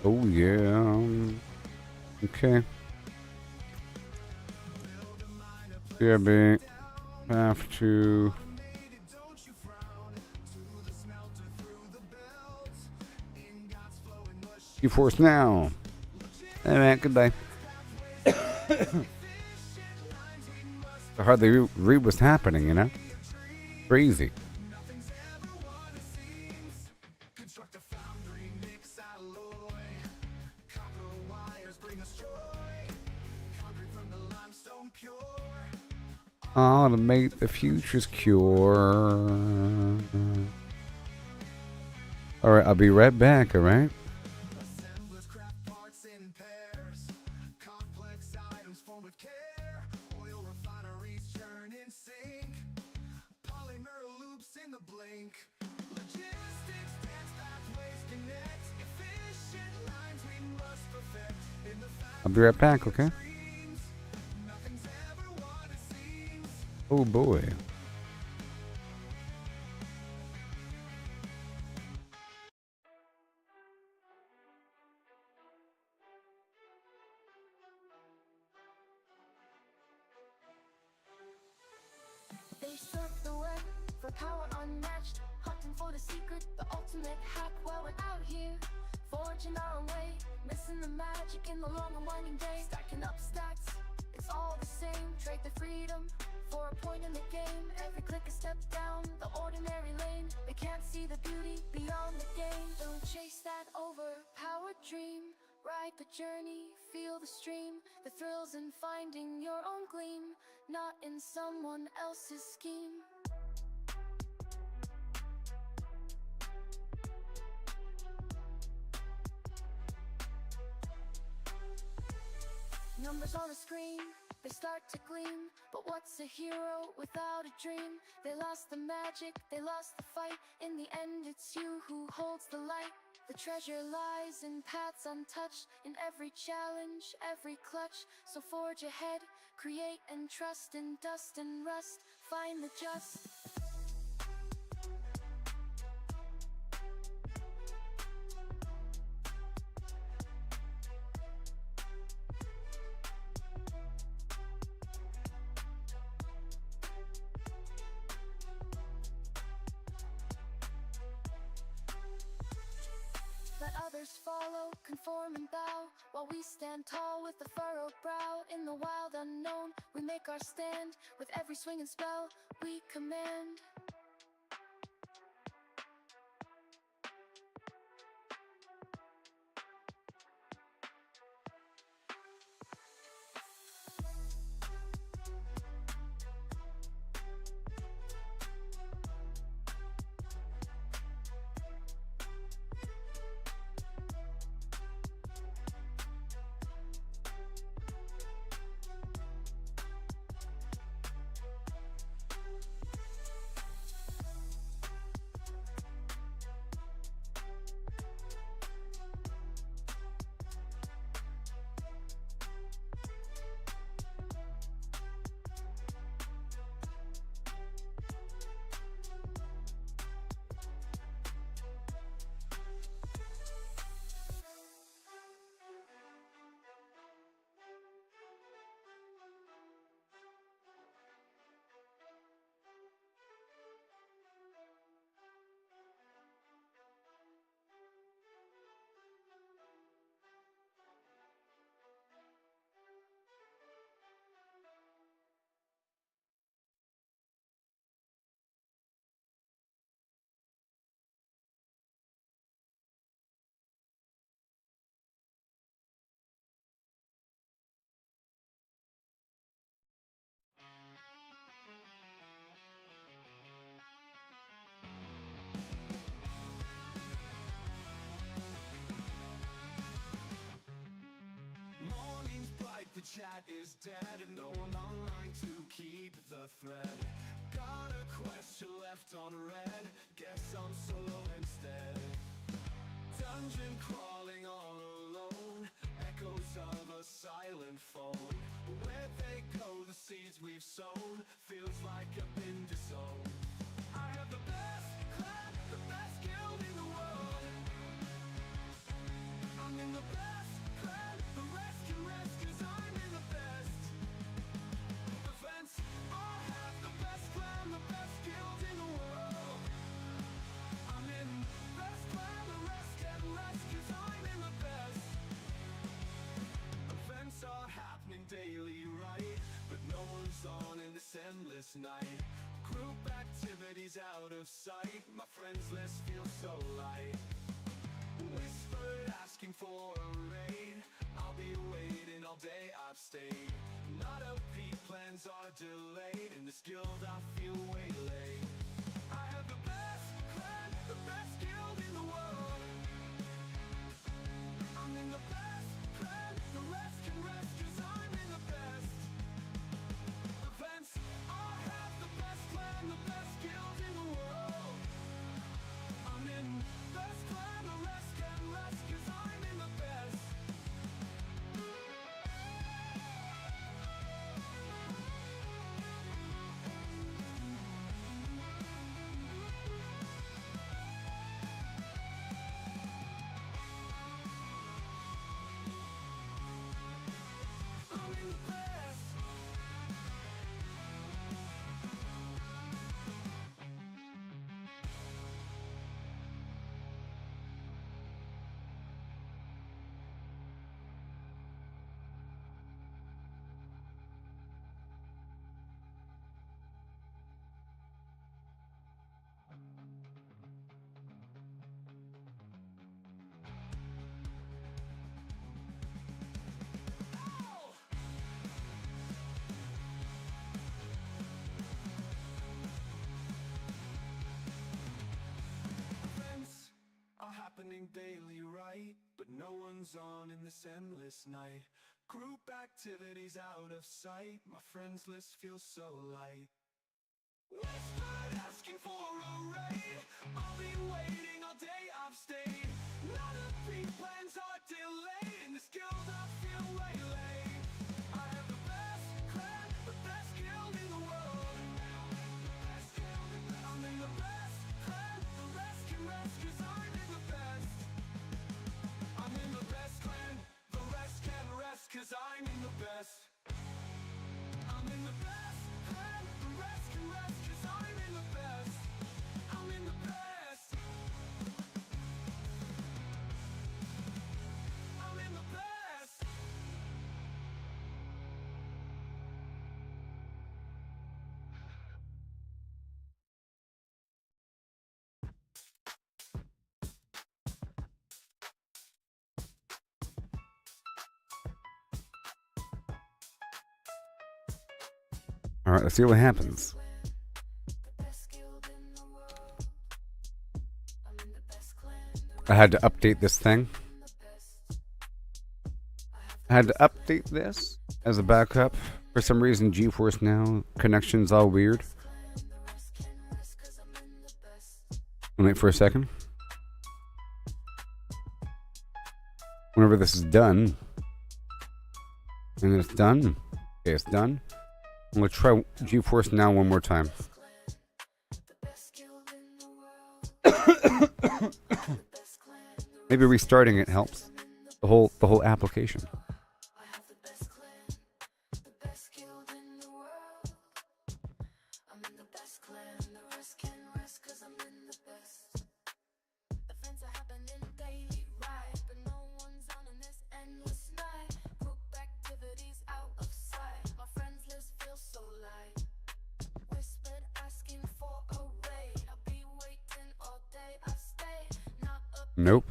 Oh yeah. Okay. Yeah, we have to. GeForce now. Hey man, goodbye. I hardly read what's happening, you know? Crazy. Automate the future's cure. Alright, I'll be right back, alright? I'll be right back, okay? Oh boy. They surf the web for power unmatched, hunting for the secret, the ultimate hack while we're out here, forging our own way, missing the magic in the long and winding day, stacking up stacks, it's all the same, trade the freedom for a point in the game, every click a step down the ordinary lane, they can't see the beauty beyond the game, don't chase that overpowered dream, ride the journey, feel the stream, the thrills in finding your own gleam, not in someone else's scheme. Numbers on a screen, they start to gleam, but what's a hero without a dream? They lost the magic, they lost the fight, in the end it's you who holds the light. The treasure lies in paths untouched, in every challenge, every clutch. So forge ahead, create and trust in dust and rust, find the just. Let others follow, conform and bow, while we stand tall with a furrowed brow. In the wild unknown, we make our stand, with every swing and spell we command. chat is dead and no one online to keep the thread. Got a question left on red, guess I'm solo instead. Dungeon crawling all alone, echoes of a silent phone. Where they go, the seeds we've sown, feels like I've been disowned. I have the best clan, the best guild in the world. I'm in the best clan, the rest can rest, cause I'm in the best. The fence, I have the best clan, the best guild in the world. I'm in best clan, the rest can rest, cause I'm in the best. Events are happening daily, right? But no one's on in this endless night. Group activities out of sight, my friends list feels so light. Whispered asking for a raid, I'll be waiting all day, I've stayed. Not OP plans are delayed, in this guild I feel waylaid. I have the best clan, the best guild in the world. I'm in the best clan, the rest can rest, cause I'm in the best. Events, I have the best clan, the best guild in the world. I'm in best clan, the rest can rest, cause I'm in the best. I'm in the best. Events are happening daily, right? But no one's on in this endless night. Group activities out of sight, my friends list feels so light. Whispered asking for a raid, I'll be waiting all day, I've stayed. None of the plans are delayed, in this guild I feel waylaid. I have the best clan, the best guild in the world. I'm in the best clan, the rest can rest, cause I'm in the best. I'm in the best clan, the rest can rest, cause I'm in the best. I'm in the best clan, the rest can rest, cause I'm in the best. I'm in the best. I'm in the best. All right, let's see what happens. I had to update this thing. I had to update this as a backup. For some reason, GeForce Now connection's all weird. Wait for a second. Whenever this is done, and then it's done. Okay, it's done. I'm gonna try GeForce Now one more time. Maybe restarting it helps. The whole application. Nope.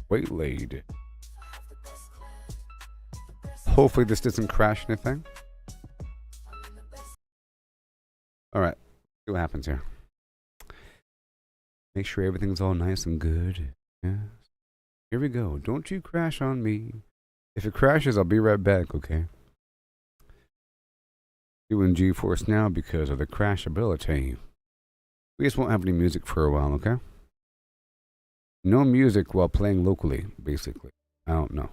Waylaid. Hopefully this doesn't crash anything. Alright. See what happens here. Make sure everything's all nice and good. Yeah. Here we go. Don't you crash on me. If it crashes, I'll be right back, okay? Doing GeForce Now because of the crashability. We just won't have any music for a while, okay? No music while playing locally, basically. I don't know.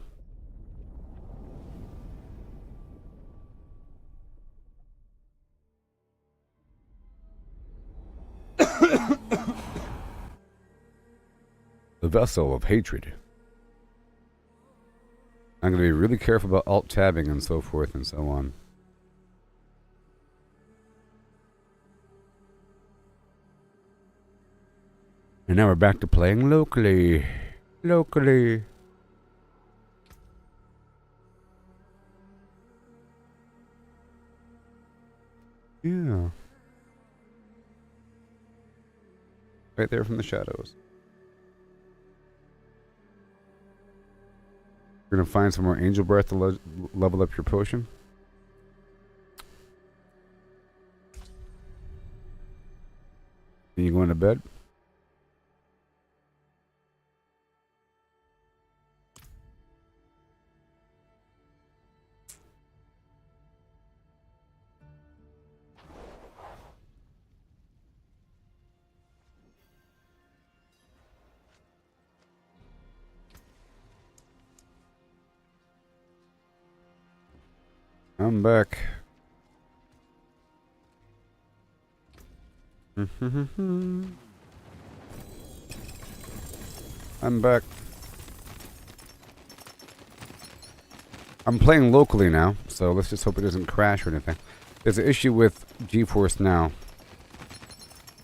The vessel of hatred. I'm going to be really careful about alt-tabbing and so forth and so on. And now we're back to playing locally. Locally. Yeah. Right there from the shadows. You're gonna find some more angel breath to level up your potion. Then you going to bed? I'm back. I'm back. I'm playing locally now, so let's just hope it doesn't crash or anything. There's an issue with GeForce Now.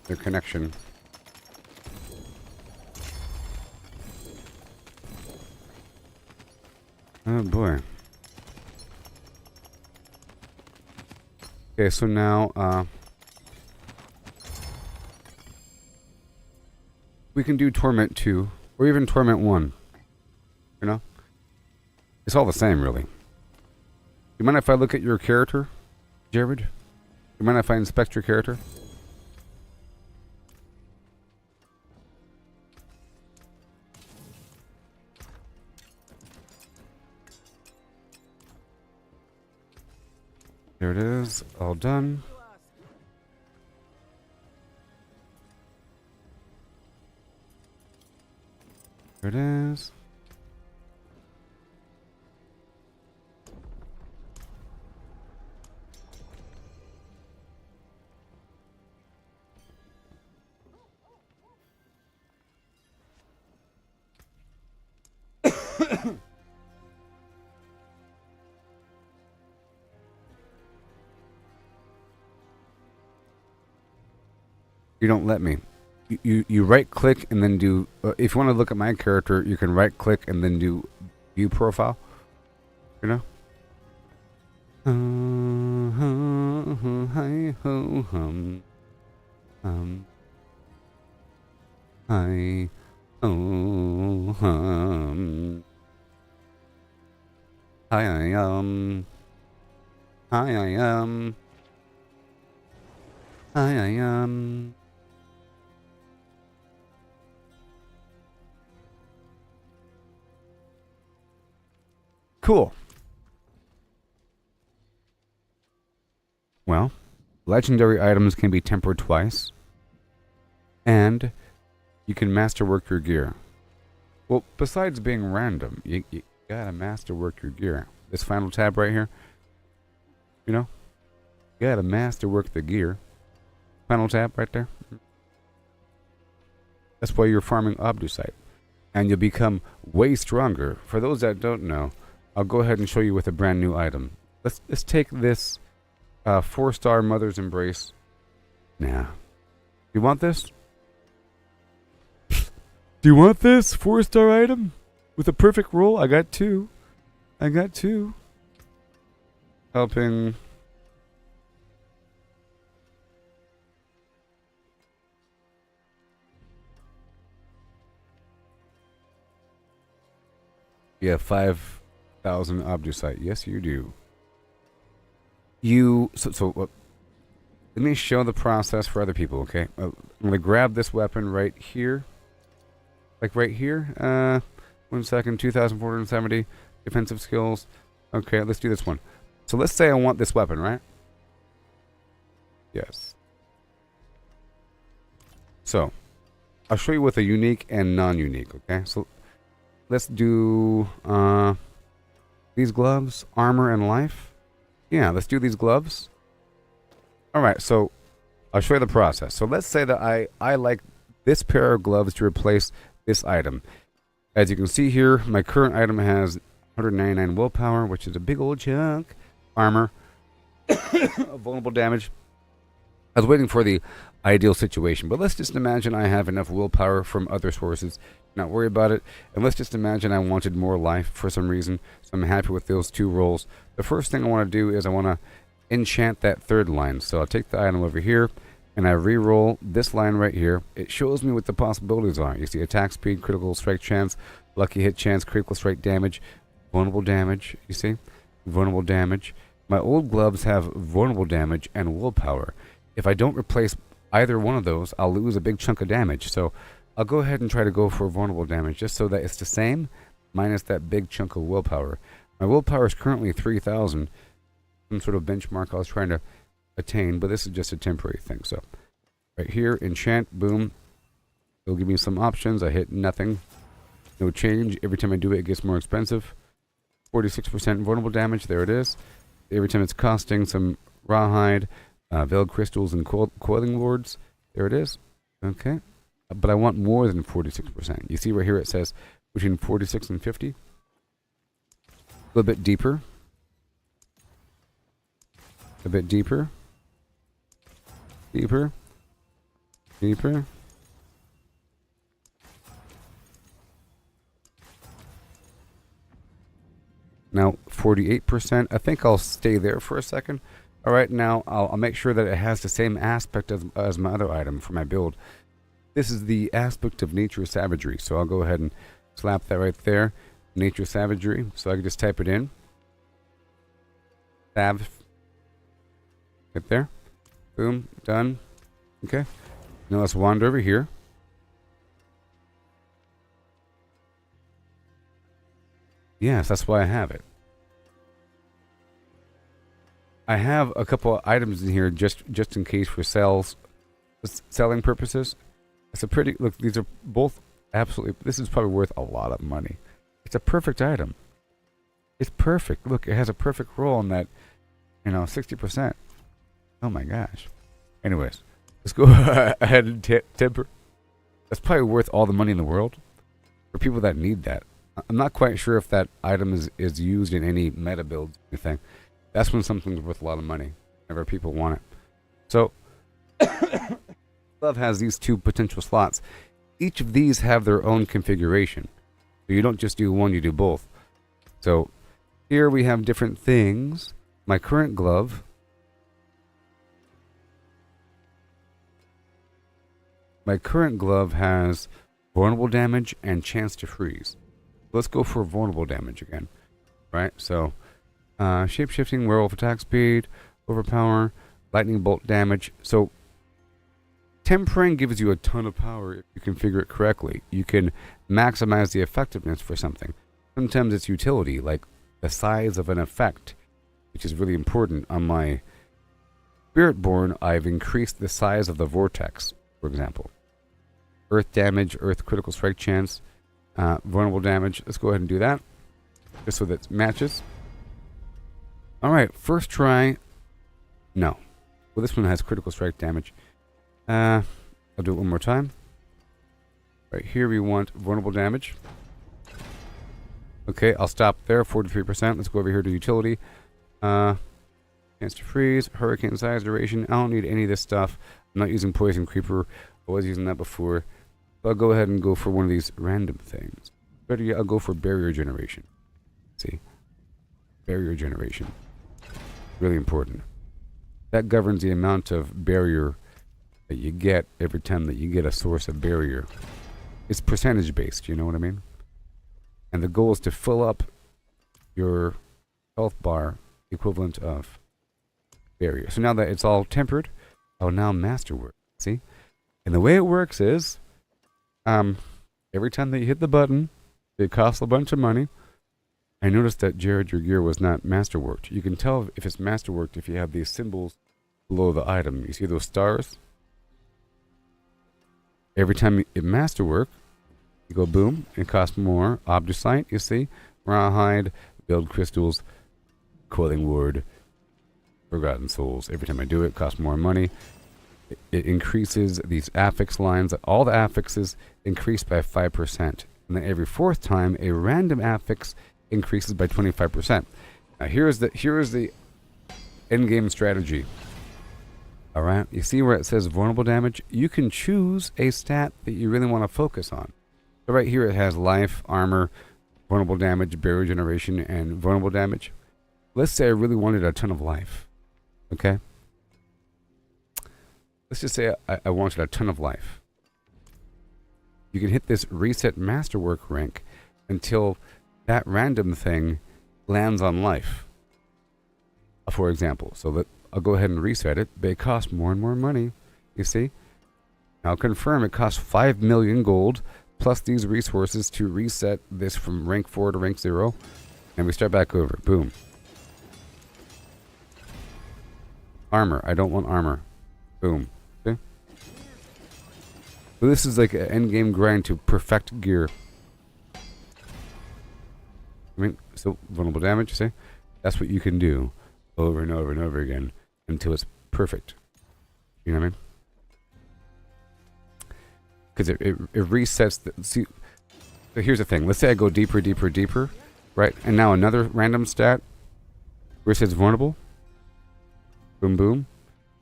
Their connection. Oh boy. Okay, so now, we can do Torment 2, or even Torment 1, you know? It's all the same, really. You mind if I look at your character, Jared? You mind if I inspect your character? There it is, all done. There it is. You don't let me. You right click and then do. If you want to look at my character, you can right click and then do view profile. You know. Hi ho hum. Hi oh hum. Hi I am. Hi I am. Hi I am. Cool. Well, legendary items can be tempered twice, and you can masterwork your gear. Well, besides being random, you gotta masterwork your gear. This final tab right here, you know, you gotta masterwork the gear. Final tab right there. That's why you're farming Obducite, and you'll become way stronger. For those that don't know, I'll go ahead and show you with a brand new item. Let's take this 4-star Mother's Embrace. Nah. You want this? Do you want this 4-star item? With a perfect roll? I got two. I got two. Helping. You have 5,000 Obducite. Yes, you do. Let me show the process for other people, okay? I'm going to grab this weapon right here. Like right here. 1 second, 2,470 defensive skills. Okay, let's do this one. So let's say I want this weapon, right? Yes. So, I'll show you with a unique and non-unique, okay? So, let's do these gloves, armor and life. Yeah, let's do these gloves. Alright, so I'll show you the process. So let's say that I like this pair of gloves to replace this item. As you can see here, my current item has 199 willpower, which is a big old chunk. Armor, vulnerable damage. I was waiting for the ideal situation, but let's just imagine I have enough willpower from other sources. Not worry about it. And let's just imagine I wanted more life for some reason, so I'm happy with those two rolls. The first thing I want to do is I want to enchant that third line. So I'll take the item over here, and I re-roll this line right here. It shows me what the possibilities are. You see attack speed, critical strike chance, lucky hit chance, critical strike damage, vulnerable damage, you see? Vulnerable damage. My old gloves have vulnerable damage and willpower. If I don't replace either one of those, I'll lose a big chunk of damage. So I'll go ahead and try to go for vulnerable damage just so that it's the same minus that big chunk of willpower. My willpower is currently 3,000. Some sort of benchmark I was trying to attain, but this is just a temporary thing. So right here, enchant, boom. It'll give me some options. I hit nothing. No change. Every time I do it, it gets more expensive. 46% vulnerable damage. There it is. Every time it's costing some rawhide, veiled crystals, and coiling lords. There it is. Okay. But I want more than 46%. You see right here it says between 46 and 50. A little bit deeper. A bit deeper. Deeper. Deeper. Now 48%. I think I'll stay there for a second. All right, now I'll make sure that it has the same aspect as my other item for my build. This is the aspect of nature savagery, so I'll go ahead and slap that right there. Nature savagery, so I can just type it in. Sav. Right there. Boom, done. Okay. Now let's wander over here. Yes, that's why I have it. I have a couple of items in here just in case for selling purposes. It's a pretty look. These are both absolutely. This is probably worth a lot of money. It's a perfect item. It's perfect. Look, it has a perfect roll on that. 60%. Oh my gosh. Anyways, let's go ahead and temper. That's probably worth all the money in the world for people that need that. I'm not quite sure if that item is used in any meta builds or anything. That's when something's worth a lot of money. Whenever people want it. So, Glove has these two potential slots. Each of these have their own configuration. So you don't just do one, you do both. So, here we have different things. My current glove. My current glove has vulnerable damage and chance to freeze. Let's go for vulnerable damage again. Right? So, shape-shifting, werewolf attack speed, overpower, lightning bolt damage. So, tempering gives you a ton of power if you configure it correctly. You can maximize the effectiveness for something. Sometimes it's utility, like the size of an effect, which is really important. On my Spiritborn, I've increased the size of the vortex, for example. Earth damage, earth critical strike chance, vulnerable damage. Let's go ahead and do that, just so that it matches. Alright, first try. No. Well, this one has critical strike damage. I'll do it one more time. Right here we want vulnerable damage. Okay, I'll stop there, 43%. Let's go over here to utility. Chance to freeze, hurricane size, duration. I don't need any of this stuff. I'm not using poison creeper. I was using that before. So I'll go ahead and go for one of these random things. Better yet, I'll go for barrier generation. Let's see. Barrier generation. Really important. That governs the amount of barrier that you get every time that you get a source of barrier. It's percentage based, you know what I mean? And the goal is to fill up your health bar equivalent of barrier. So now that it's all tempered, I'll now masterwork. See? And the way it works is, every time that you hit the button, It costs a bunch of money. I noticed that, Jared, your gear was not masterworked. You can tell if it's masterworked if you have these symbols below the item. You see those stars? Every time it masterwork, you go boom, it costs more. Obducite, you see? Rawhide, build crystals, coiling ward, forgotten souls. Every time I do it, it costs more money. It increases these affix lines. All the affixes increase by 5%. And then every fourth time, a random affix increases by 25%. Now here is the end game strategy. All right, you see where it says vulnerable damage? You can choose a stat that you really want to focus on. So right here it has life, armor, vulnerable damage, barrier generation, and vulnerable damage. Let's say I really wanted a ton of life. Okay? Let's just say I wanted a ton of life. You can hit this reset masterwork rank until that random thing lands on life. For example, so I'll go ahead and reset it, but it costs more and more money. You see? I'll confirm it costs 5 million gold plus these resources to reset this from rank 4 to rank 0. And we start back over. Boom. Armor. I don't want armor. Boom. See? So this is like an endgame grind to perfect gear. I mean, so vulnerable damage, you see? That's what you can do over and over and over again until it's perfect. You know what I mean? Because it resets the... See, so here's the thing. Let's say I go deeper, deeper, deeper, right? And now another random stat where it says vulnerable. Boom, boom.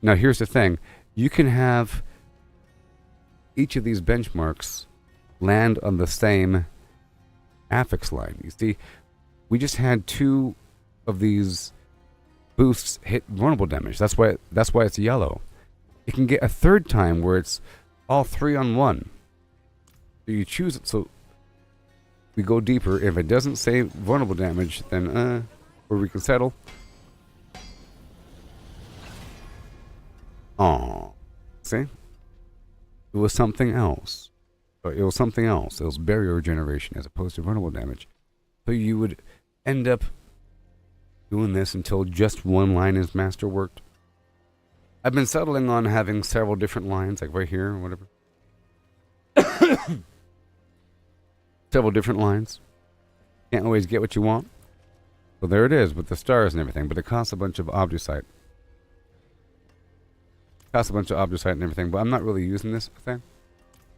Now here's the thing. You can have each of these benchmarks land on the same affix line. You see, we just had 2 of these boosts hit vulnerable damage. That's why it's yellow. It can get a third time where it's all 3 on 1. So you choose it. So we go deeper. If it doesn't say vulnerable damage, then where we can settle. Oh, see, it was something else. It was something else. It was barrier generation as opposed to vulnerable damage. So you would end up doing this until just one line is masterworked. I've been settling on having several different lines, like right here or whatever. Several different lines. Can't always get what you want. So there it is with the stars and everything, but it costs a bunch of Obducite. Costs a bunch of Obducite and everything, but I'm not really using this thing.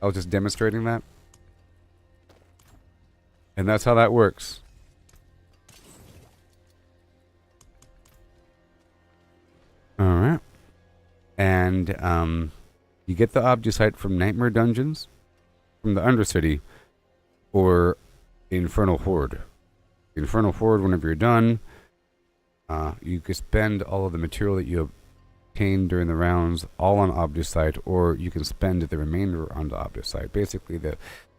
I was just demonstrating that. And that's how that works. Alright. And you get the Obducite from Nightmare Dungeons, from the Undercity, or the Infernal Horde. The Infernal Horde, whenever you're done, you can spend all of the material that you obtained during the rounds all on Obducite, or you can spend the remainder on the Obducite. Basically, the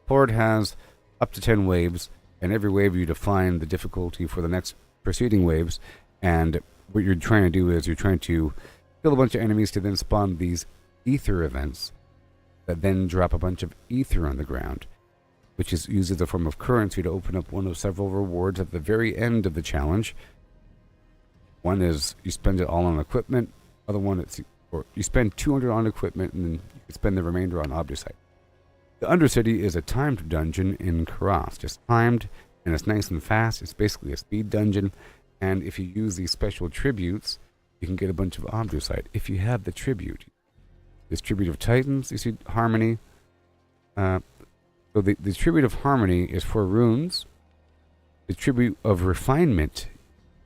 Horde has up to 10 waves, and every wave you define the difficulty for the next preceding waves, and what you're trying to do is you're trying to kill a bunch of enemies to then spawn these ether events that then drop a bunch of ether on the ground, which is used as a form of currency to open up one of several rewards at the very end of the challenge. One is you spend it all on equipment. Other one, or you spend 200 on equipment and then you spend the remainder on Obducite. The Undercity is a timed dungeon in Karas, just timed, and it's nice and fast. It's basically a speed dungeon, and if you use these special tributes, you can get a bunch of Obducite. If you have the tribute, this tribute of Titans, you see Harmony. So the tribute of Harmony is for runes. The tribute of Refinement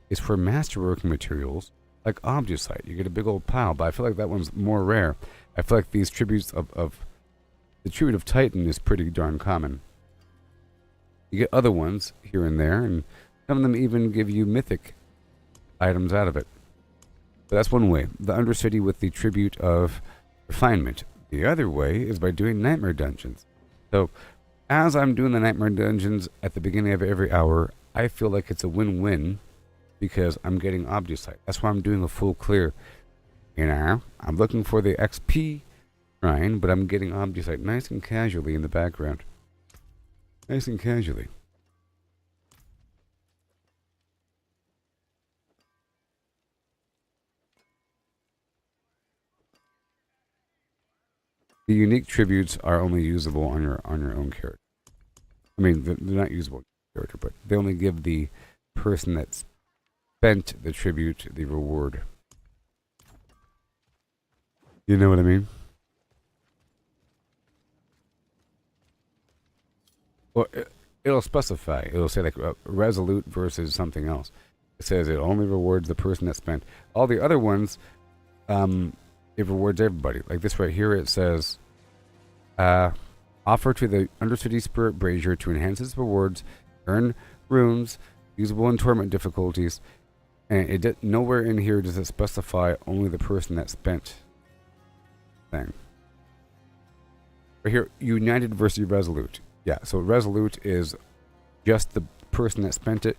is for masterworking materials like Obducite. You get a big old pile, but I feel like that one's more rare. I feel like these tributes of the tribute of Titan is pretty darn common. You get other ones here and there, and some of them even give you mythic items out of it. So that's one way. The Undercity with the tribute of Refinement. The other way is by doing Nightmare Dungeons. So as I'm doing the Nightmare Dungeons at the beginning of every hour, I feel like it's a win-win because I'm getting Obducite. That's why I'm doing a full clear. You know, I'm looking for the XP shrine, but I'm getting Obducite nice and casually in the background. Nice and casually. The unique tributes are only usable on your own character. I mean, they're not usable on your character, but they only give the person that spent the tribute the reward. You know what I mean? Well, it'll specify. It'll say like resolute versus something else. It says it only rewards the person that spent. All the other ones, it rewards everybody. Like this right here, it says, offer to the Undercity Spirit Brazier to enhance its rewards, earn runes, usable in torment difficulties, and nowhere in here does it specify only the person that spent thing. Right here, United versus Resolute. Yeah, so Resolute is just the person that spent it.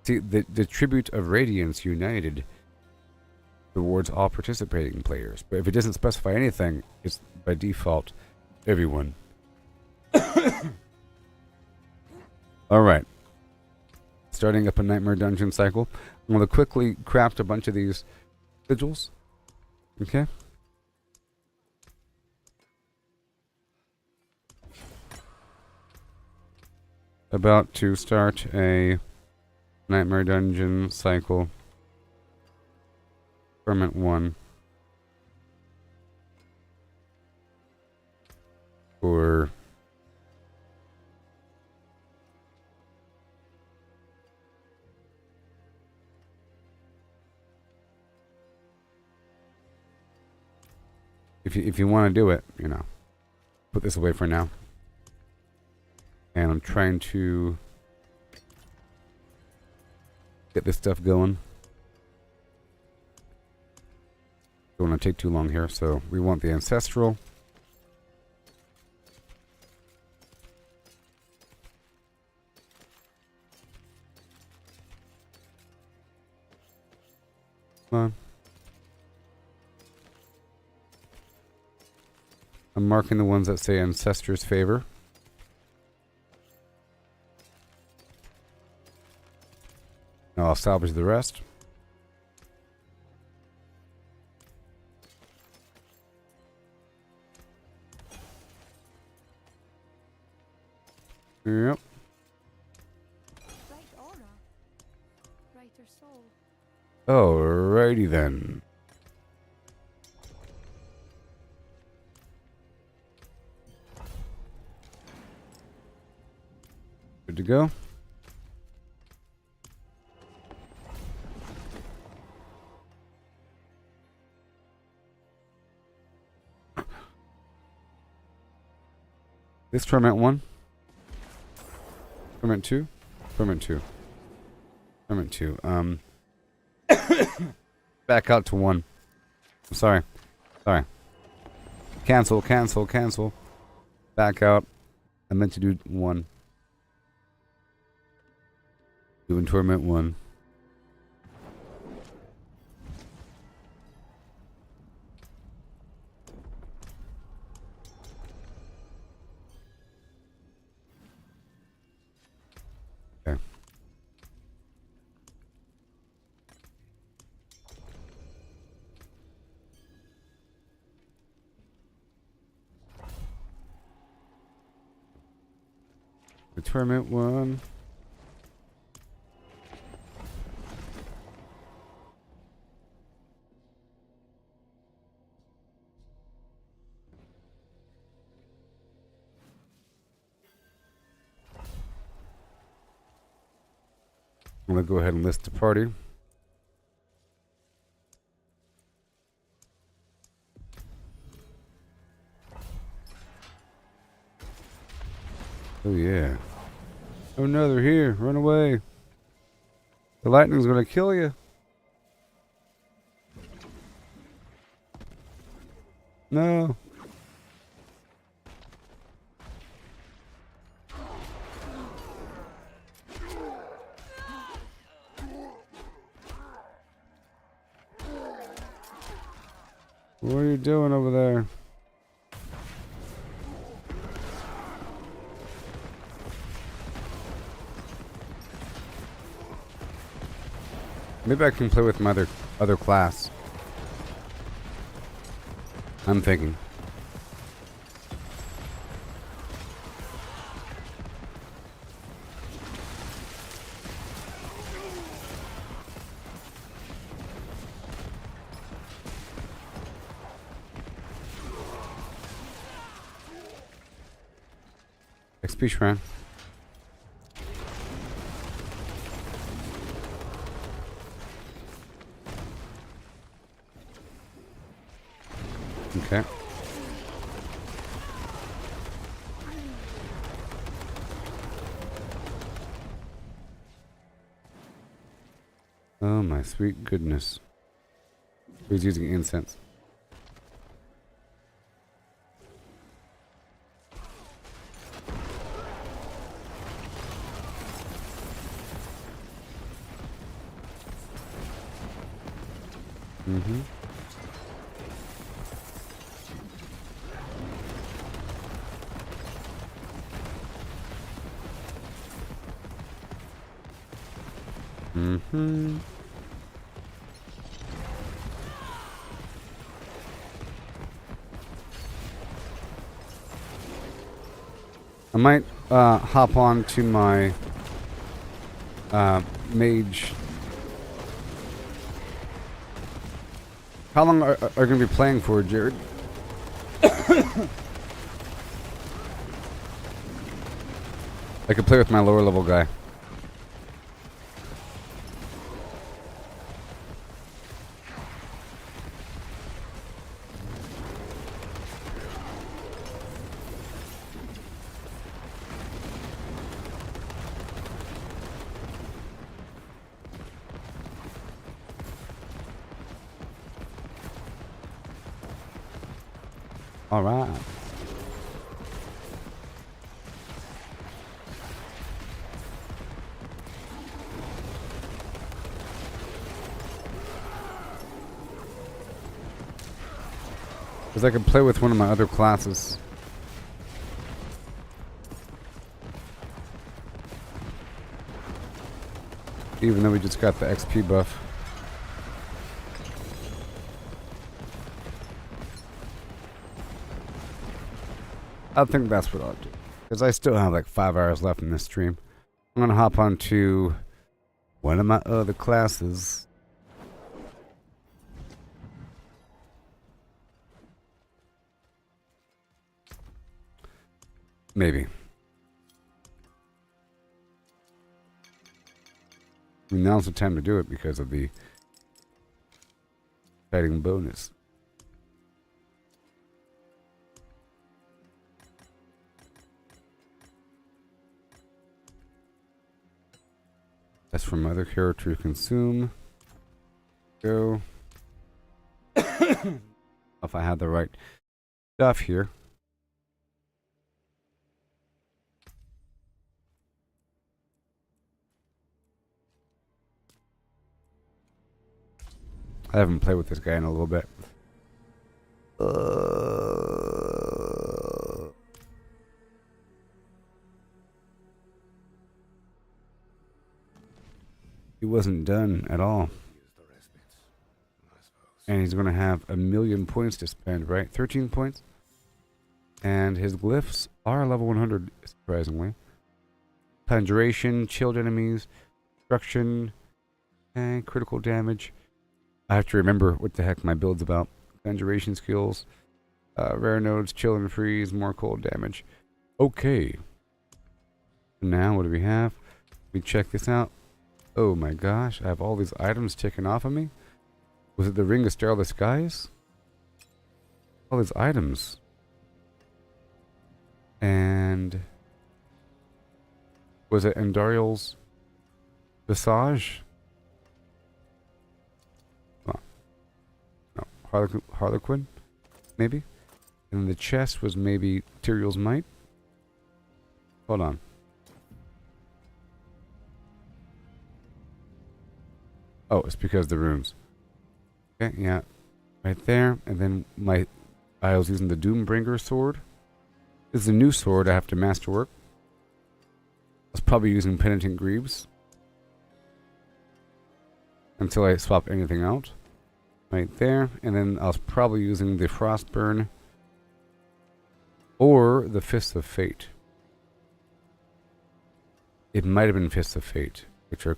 See, the Tribute of Radiance United rewards all participating players. But if it doesn't specify anything, it's by default everyone. Alright. Starting up a Nightmare Dungeon cycle. I'm going to quickly craft a bunch of these sigils. Okay? About to start a Nightmare Dungeon cycle. Ferment 1. For if you want to do it, you know, put this away for now. And I'm trying to get this stuff going. Don't want to take too long here, so we want the Ancestral. Come on. I'm marking the ones that say Ancestors Favor. Now I'll salvage the rest. Yep. Bright aura. Brighter soul. Alrighty then. Good to go. This Torment 1. Torment 2. Torment 2. Torment 2. Back out to 1. I'm sorry. Sorry. Cancel, cancel, cancel. Back out. I meant to do 1. Doing Torment 1. Okay. The Torment 1. I'm going to go ahead and list the party. Oh yeah. Oh no, they're here. Run away. The lightning's going to kill you. No. What are you doing over there? Maybe I can play with my other class. I'm thinking. XP shrine. Okay. Oh my sweet goodness. Who's using incense? Mm-hmm. Mm-hmm. I might hop on to my mage. How long are going to be playing for, Jared? I could play with my lower level guy. All right. Because I could play with one of my other classes. Even though we just got the XP buff. I think that's what I'll do. Because I still have like 5 hours left in this stream. I'm going to hop on to one of my other classes. Maybe. I mean, now's the time to do it because of the exciting bonus. That's from other character to consume. Go. If I had the right stuff here. I haven't played with this guy in a little bit. He wasn't done at all. And he's going to have 1,000,000 points to spend, right? 13 points. And his glyphs are level 100, surprisingly. Conjuration, chilled enemies, destruction, and critical damage. I have to remember what the heck my build's about. Conjuration skills, rare nodes, chill and freeze, more cold damage. Okay. Now, what do we have? We check this out. Oh my gosh, I have all these items taken off of me. Was it the Ring of Starless Skies? All these items. And was it Endariel's Visage? Oh. No, Harlequin? Maybe? And the chest was maybe Tyrael's Might? Hold on. Oh, it's because of the runes. Okay, yeah. Right there. And then I was using the Doombringer sword. This is a new sword I have to masterwork. I was probably using Penitent Greaves. Until I swap anything out. Right there. And then I was probably using the Frostburn. Or the Fists of Fate. It might have been Fists of Fate. Which are...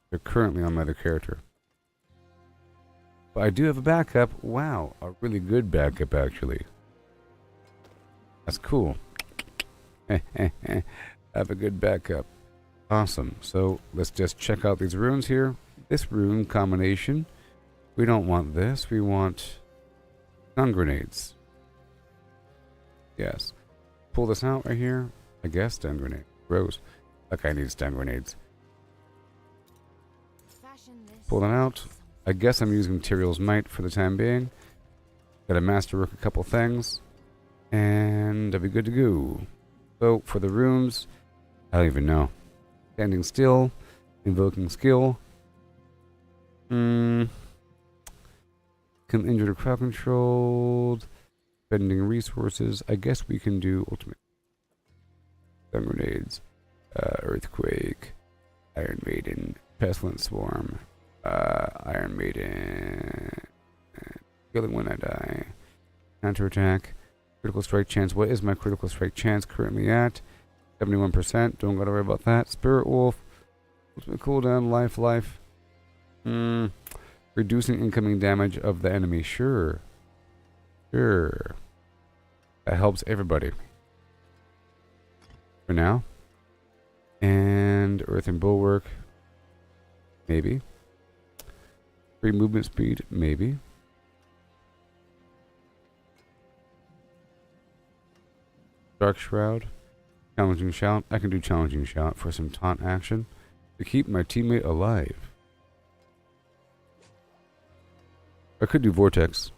They're currently on my other character. But I do have a backup. Wow, a really good backup, actually. That's cool. I have a good backup. Awesome. So let's just check out these runes here. This rune combination. We don't want this. We want stun grenades. Yes. Pull this out right here. I guess stun grenade. Gross. Like I need stun grenades. Pull that out. I guess I'm using Materials Might for the time being. Gotta masterwork a couple things. And I'll be good to go. So for the runes, I don't even know. Standing still. Invoking skill. Become injured or crowd controlled. Spending resources. I guess we can do ultimate. Stun grenades. Earthquake. Iron Maiden. Pestilent Swarm. Iron Maiden. Killing when I die. Counterattack. Critical strike chance. What is my critical strike chance currently at? 71%. Don't gotta worry about that. Spirit Wolf. Ultimate cooldown. Life. Reducing incoming damage of the enemy. Sure. That helps everybody. For now. And Earth and Bulwark. Maybe. Free movement speed. Maybe. Dark Shroud. Challenging Shout. I can do Challenging Shout for some taunt action. To keep my teammate alive. I could do Vortex.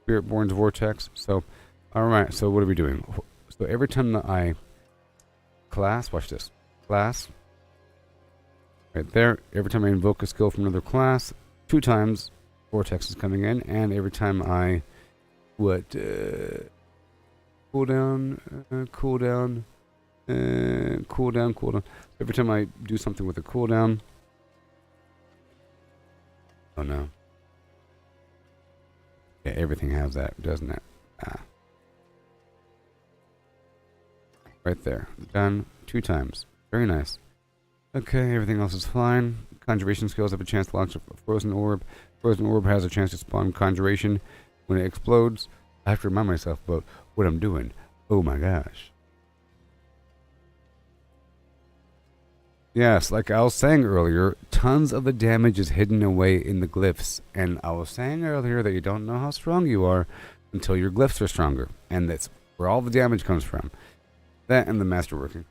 Spiritborn's Vortex. So, alright, so what are we doing? So every time that I class, watch this. Class. Right there. Every time I invoke a skill from another class, 2 times Vortex is coming in, and every time I cooldown. Every time I do something with a cooldown. Oh no. Yeah, everything has that, doesn't it? Right there. Done 2 times. Very nice. Okay, everything else is fine. Conjuration skills have a chance to launch a Frozen Orb. Frozen Orb has a chance to spawn Conjuration when it explodes. I have to remind myself about what I'm doing. Oh my gosh. Yes, like I was saying earlier, tons of the damage is hidden away in the glyphs. And I was saying earlier that you don't know how strong you are until your glyphs are stronger. And that's where all the damage comes from. That and the masterworking.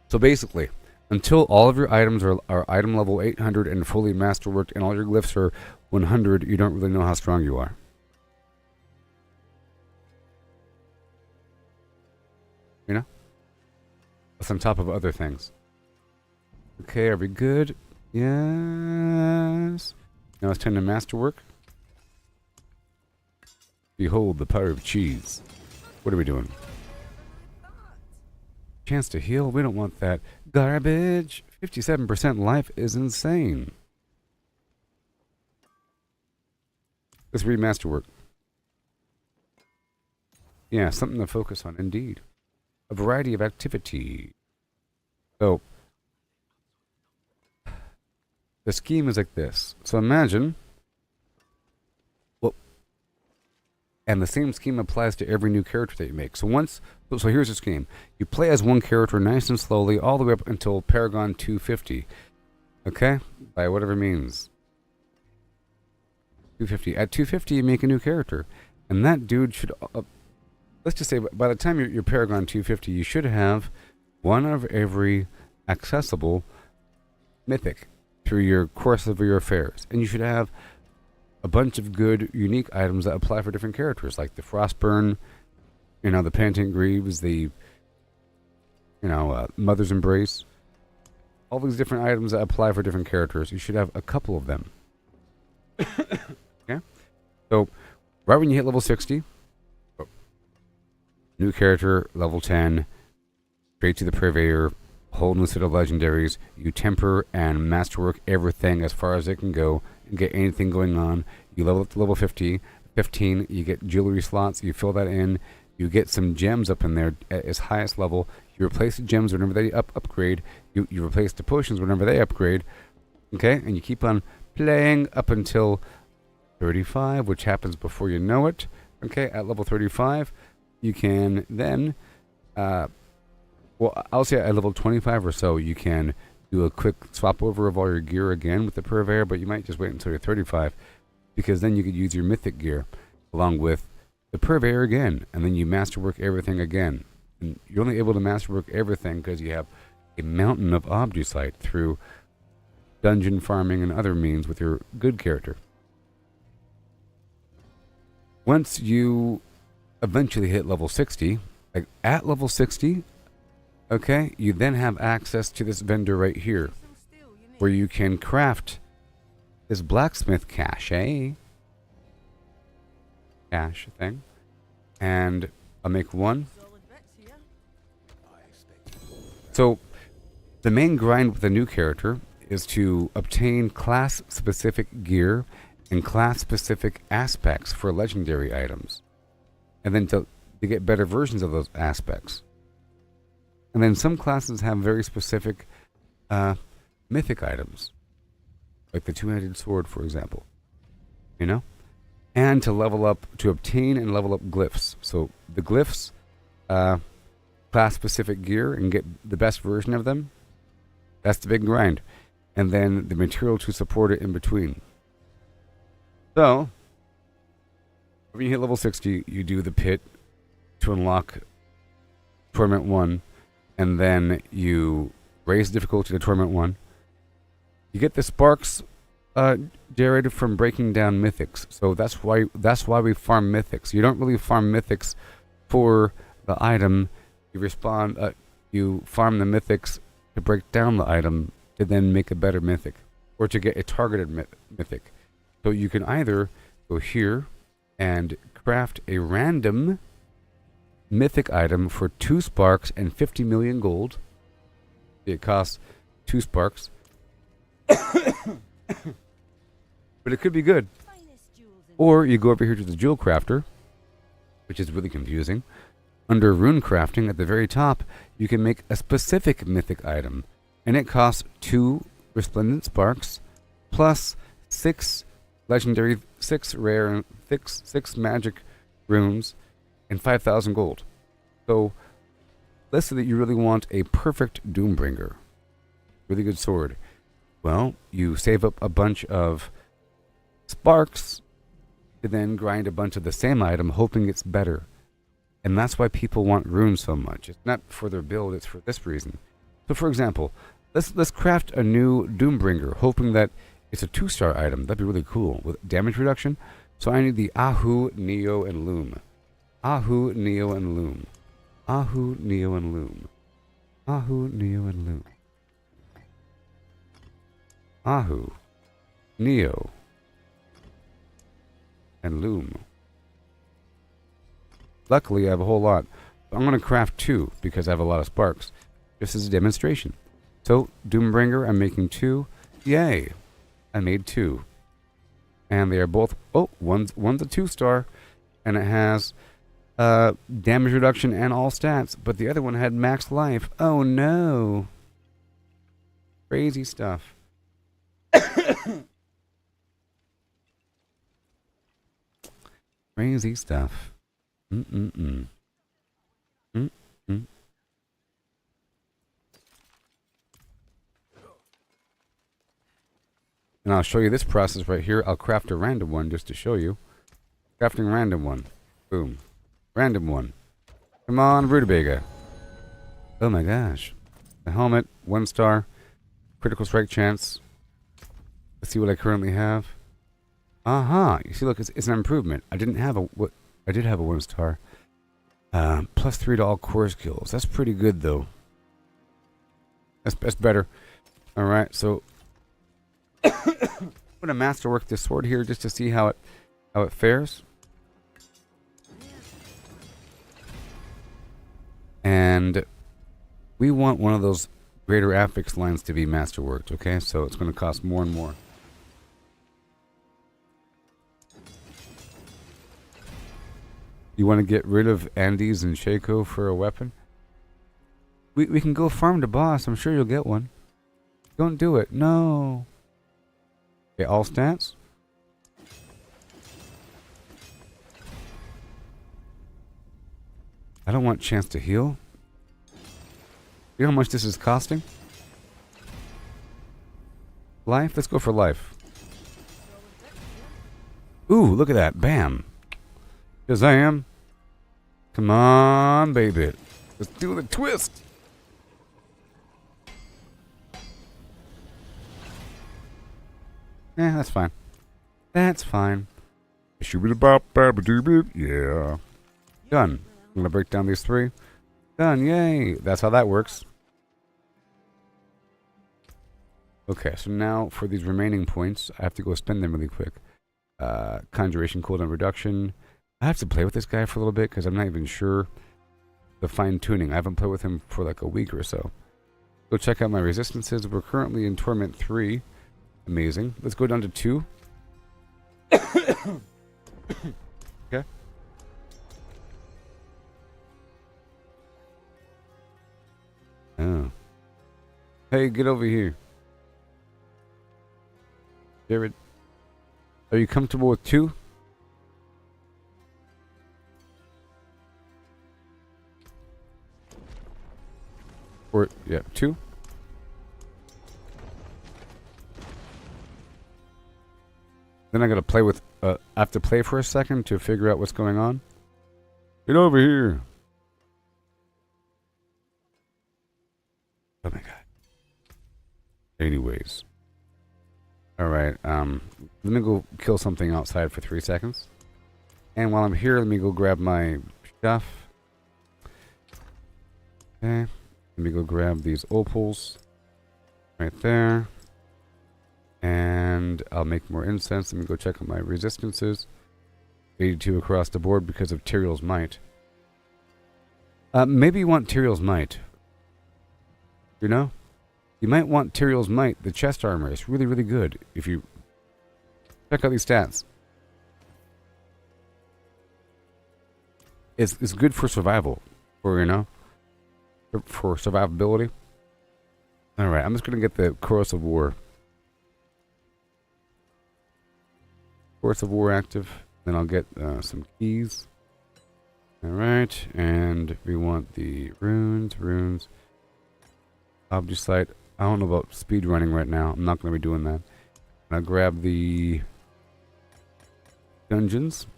So basically, until all of your items are item level 800 and fully masterworked and all your glyphs are 100, you don't really know how strong you are. You know? That's on top of other things. Okay, are we good? Yes. Now it's time to masterwork. Behold the power of cheese. What are we doing? Chance to heal? We don't want that garbage. 57% life is insane. Let's read masterwork. Yeah, something to focus on, indeed. A variety of activity. So, the scheme is like this. So imagine, well, and the same scheme applies to every new character that you make. So so here's the scheme. You play as one character nice and slowly all the way up until Paragon 250. Okay? By whatever means. 250. At 250, you make a new character. And that dude should... let's just say, by the time you're Paragon 250, you should have one of every accessible mythic through your course of your affairs. And you should have a bunch of good, unique items that apply for different characters, like the Frostburn, the Penitent Greaves, the, Mother's Embrace. All these different items that apply for different characters. You should have a couple of them. Okay? So, right when you hit level 60, new character, level 10, straight to the Purveyor, whole new set of legendaries. You temper and masterwork everything as far as it can go and get anything going on. You level up to level 15, you get jewelry slots, you fill that in, You get some gems up in there at its highest level. You replace the gems whenever they upgrade. You replace the potions whenever they upgrade. Okay, and you keep on playing up until 35, which happens before you know it. Okay, at level 35, you can then, well, I'll say at level 25 or so, you can do a quick swap over of all your gear again with the Purveyor, but you might just wait until you're 35, because then you could use your mythic gear along with the Purveyor again, and then you masterwork everything again. And you're only able to masterwork everything because you have a mountain of Obducite through dungeon farming and other means with your good character. Once you eventually hit level 60, like at level 60, okay, you then have access to this vendor right here, where you can craft this blacksmith cache thing, and I'll make one. So the main grind with a new character is to obtain class-specific gear and class-specific aspects for legendary items, and then to get better versions of those aspects. And then some classes have very specific mythic items, like the two-handed sword, for example. You know? And to level up, to obtain and level up glyphs. So the glyphs, class-specific gear, and get the best version of them. That's the big grind. And then the material to support it in between. So, when you hit level 60, you do the pit to unlock Torment 1, and then you raise difficulty to Torment 1. You get the sparks generated from breaking down mythics. So that's why we farm mythics. You don't really farm mythics for the item. You farm the mythics to break down the item to then make a better mythic, or to get a targeted mythic. So you can either go here and craft a random mythic item for 2 sparks and 50 million gold. It costs 2 sparks. But it could be good. Or you go over here to the jewel crafter, which is really confusing. Under rune crafting at the very top, you can make a specific mythic item, and it costs 2 resplendent sparks plus 6 legendary, 6 rare, 6 magic runes, and 5,000 gold. So let's say that you really want a perfect Doombringer, really good sword. Well, you save up a bunch of sparks to then grind a bunch of the same item, hoping it's better. And that's why people want runes so much. It's not for their build, it's for this reason. So for example, let's craft a new Doombringer, hoping that it's a 2-star item. That'd be really cool with damage reduction. So I need the Ahu, Neo, and Loom. Ahu, Neo, and Loom. Ahu, Neo, and Loom. Ahu, Neo, and Loom. Ahu, Neo, and Loom. Luckily, I have a whole lot. I'm going to craft 2 because I have a lot of sparks. Just as a demonstration. So, Doombringer, I'm making 2. Yay! I made 2. And they are both... Oh, one's a 2-star. And it has damage reduction and all stats. But the other one had max life. Oh no! Crazy stuff. Crazy stuff. Mm-mm-mm. Mm-mm. And I'll show you this process right here. I'll craft a random one just to show you. Crafting random one. Boom. Random one. Come on, Rutabaga. Oh my gosh. The helmet, 1-star. Critical strike chance. Let's see what I currently have. Aha. You see, look, it's an improvement. I did have a 1-star. Plus 3 to all core skills. That's pretty good, though. That's better. Alright, so... I'm going to masterwork this sword here just to see how it fares. And we want one of those greater affix lines to be masterworked, okay? So it's going to cost more and more. You want to get rid of Andes and Shaco for a weapon? We can go farm to boss. I'm sure you'll get one. Don't do it. No. Okay, all stats. I don't want chance to heal. You know how much this is costing? Life? Let's go for life. Ooh, look at that. Bam. Shazam. Come on, baby. Let's do the twist. That's fine. That's fine. Yeah. Done. I'm going to break down these 3. Done. Yay. That's how that works. Okay, so now for these remaining points, I have to go spend them really quick. Conjuration cooldown reduction. I have to play with this guy for a little bit because I'm not even sure the fine-tuning. I haven't played with him for like a week or so. Go check out my resistances. We're currently in Torment 3. Amazing. Let's go down to 2. Okay. Oh. Hey, get over here. Jared. Are you comfortable with 2? Or, yeah, 2? Then I gotta play with, I have to play for a second to figure out what's going on. Get over here. Oh my god. Anyways. Alright, let me go kill something outside for 3 seconds. And while I'm here, let me go grab my stuff. Okay. Let me go grab these opals. Right there. And I'll make more incense. Let me go check on my resistances. 82 across the board because of Tyrael's Might. Maybe you want Tyrael's Might. You know? You might want Tyrael's Might, the chest armor. It's really, really good. If you check out these stats. It's good for survival. For, you know? For survivability. Alright, I'm just going to get the Chorus of War. Chorus of War active. Then I'll get some keys. Alright, and we want the runes. Obducite. I don't know about speed running right now. I'm not going to be doing that. I'll grab the dungeons.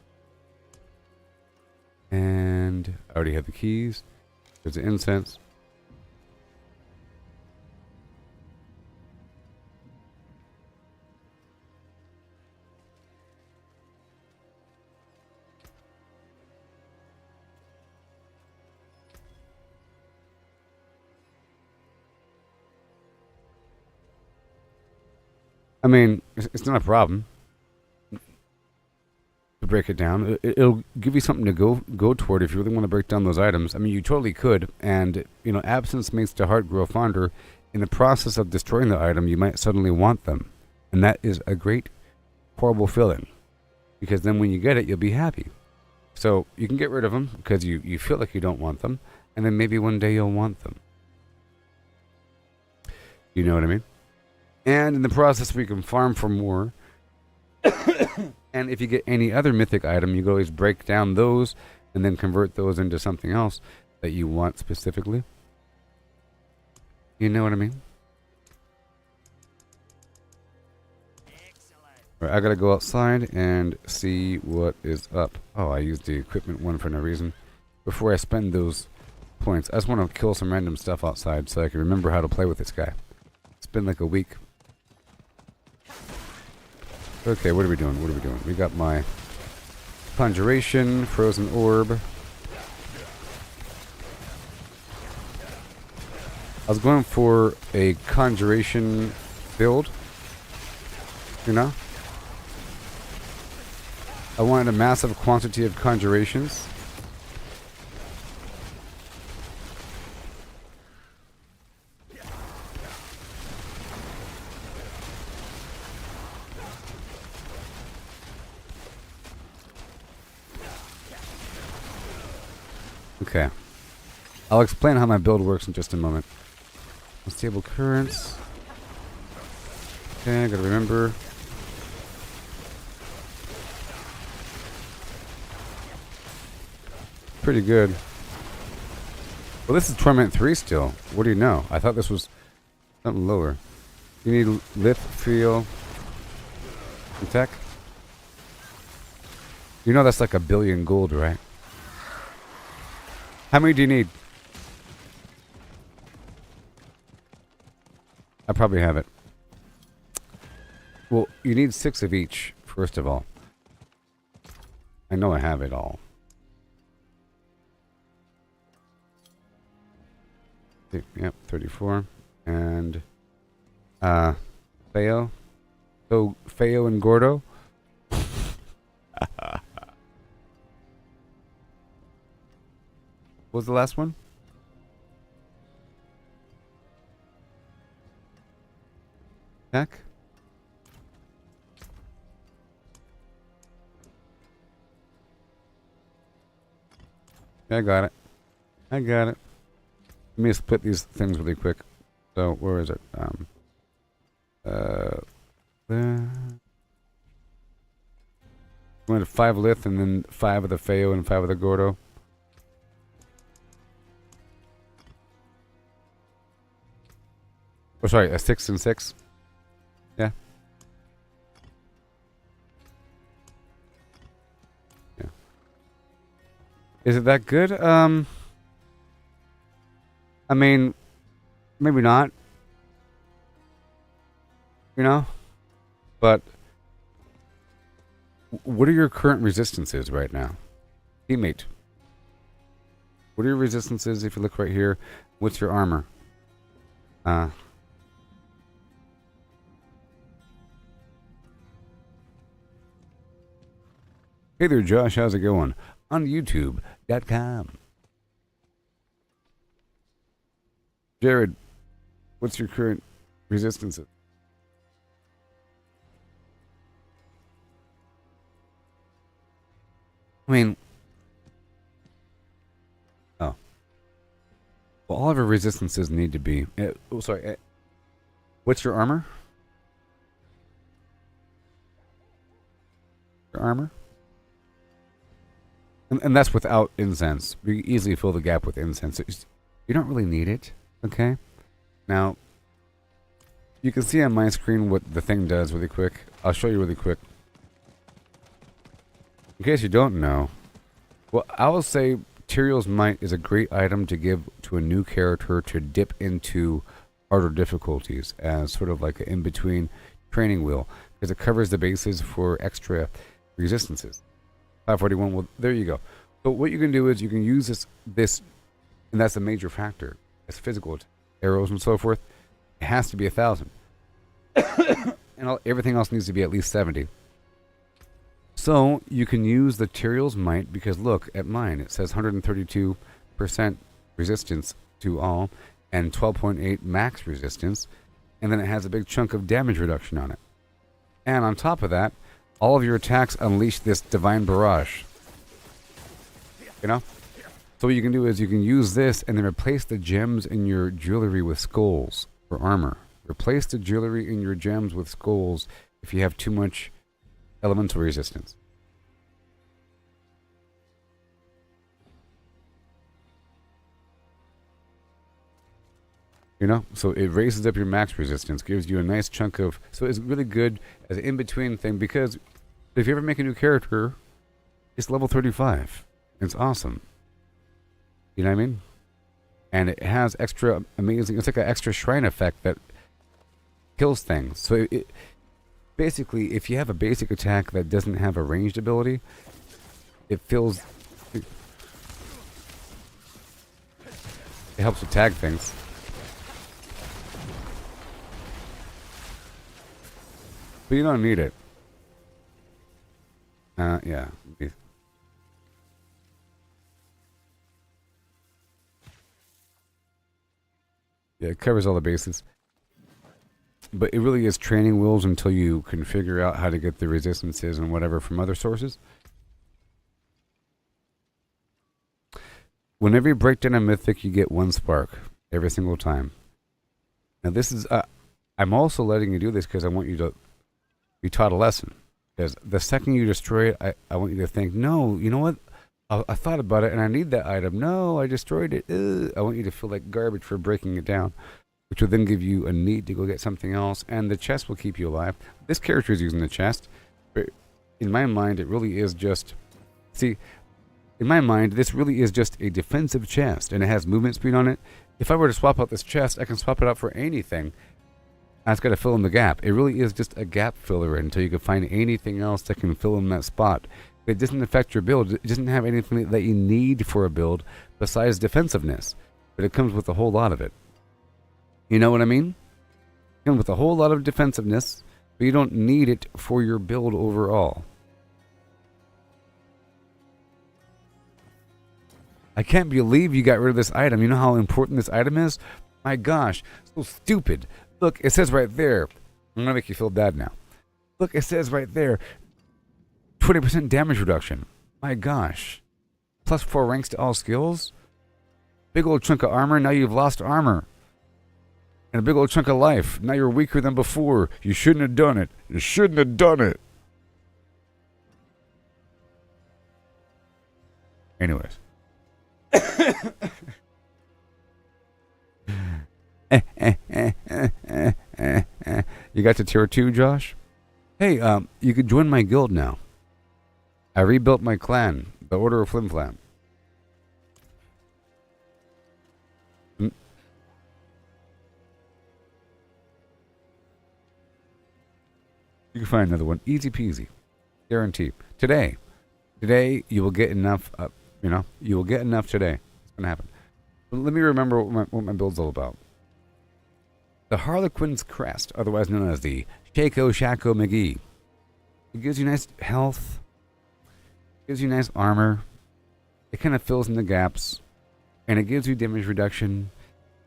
And I already have the keys. There's the incense. I mean, it's not a problem to break it down. It'll give you something to go toward if you really want to break down those items. I mean, you totally could. And, you know, absence makes the heart grow fonder. In the process of destroying the item, you might suddenly want them. And that is a great, horrible feeling. Because then when you get it, you'll be happy. So you can get rid of them because you feel like you don't want them. And then maybe one day you'll want them. You know what I mean? And in the process, we can farm for more. And if you get any other mythic item, you can always break down those and then convert those into something else that you want specifically. You know what I mean? All right, I gotta go outside and see what is up. Oh, I used the equipment one for no reason. Before I spend those points, I just want to kill some random stuff outside so I can remember how to play with this guy. It's been like a week. Okay, what are we doing? We got my Conjuration, Frozen Orb. I was going for a Conjuration build. You know? I wanted a massive quantity of Conjurations. Okay. I'll explain how my build works in just a moment. Unstable currents. Okay, gotta remember. Pretty good. Well, this is Torment 3 still. What do you know? I thought this was something lower. You need lift, feel, and tech. You know that's like 1 billion gold, right? How many do you need? I probably have it. Well, you need 6 of each, first of all. I know I have it all. Yep, 34. And, Feo. So, Feo and Gordo. What was the last one? Heck? I got it. I got it. Let me split these things really quick. So, where is it? There. We went 5 Lith and then 5 of the Feo and 5 of the Gordo. Oh, sorry, a 6 and 6. Yeah. Yeah. Is it that good? I mean, maybe not. You know? But what are your current resistances right now? Teammate. What are your resistances if you look right here? What's your armor? Hey there, Josh. How's it going? On YouTube.com. Jared, what's your current resistances? I mean, oh. Well, all of our resistances need to be. What's your armor? Your armor? And that's without incense. You easily fill the gap with incense. You don't really need it, okay? Now, you can see on my screen what the thing does really quick. I'll show you really quick. In case you don't know, well, I will say Tyrael's Might is a great item to give to a new character to dip into harder difficulties as sort of like an in-between training wheel, because it covers the bases for extra resistances. 541, well, there you go. So what you can do is you can use this, and that's a major factor. It's physical, arrows and so forth. It has to be 1,000. And everything else needs to be at least 70. So you can use the Tyrael's Might, because look at mine. It says 132% resistance to all and 12.8 max resistance. And then it has a big chunk of damage reduction on it. And on top of that, all of your attacks unleash this divine barrage. You know? So what you can do is you can use this and then replace the gems in your jewelry with skulls for armor. Replace the jewelry in your gems with skulls if you have too much elemental resistance. You know? So it raises up your max resistance, gives you a nice chunk of... So it's really good as an in-between thing, because if you ever make a new character, it's level 35. It's awesome. You know what I mean? And it has extra amazing... It's like an extra shrine effect that kills things. So basically, if you have a basic attack that doesn't have a ranged ability, it fills... It helps you tag things. But you don't need it. Yeah. Yeah, it covers all the bases. But it really is training wheels until you can figure out how to get the resistances and whatever from other sources. Whenever you break down a mythic, you get 1 spark every single time. Now this is, I'm also letting you do this because I want you to be taught a lesson. Because the second you destroy it, I want you to think, no, you know what? I thought about it and I need that item. No, I destroyed it. Ugh. I want you to feel like garbage for breaking it down, which will then give you a need to go get something else, and the chest will keep you alive. This character is using the chest, but in my mind, it really is just... See, in my mind, this really is just a defensive chest, and it has movement speed on it. If I were to swap out this chest, I can swap it out for anything. That's got to fill in the gap. It really is just a gap filler until you can find anything else that can fill in that spot. It doesn't affect your build. It doesn't have anything that you need for a build besides defensiveness, but it comes with a whole lot of it. You know what I mean? It comes with a whole lot of defensiveness, but you don't need it for your build overall. I can't believe you got rid of this item. You know how important this item is? My gosh, so stupid. Look, it says right there. I'm gonna make you feel bad now. Look, it says right there, 20% damage reduction. My gosh. Plus 4 ranks to all skills? Big old chunk of armor, now you've lost armor. And a big old chunk of life. Now you're weaker than before. You shouldn't have done it. You shouldn't have done it. Anyways. You got to tier 2, Josh? Hey, you could join my guild now. I rebuilt my clan, the Order of Flim Flam. You can find another one. Easy peasy. Guarantee. Today you will get enough, you will get enough today. It's going to happen. But let me remember what my build's all about. The Harlequin's Crest, otherwise known as the Shako Shako McGee. It gives you nice health. Gives you nice armor. It kind of fills in the gaps. And it gives you damage reduction,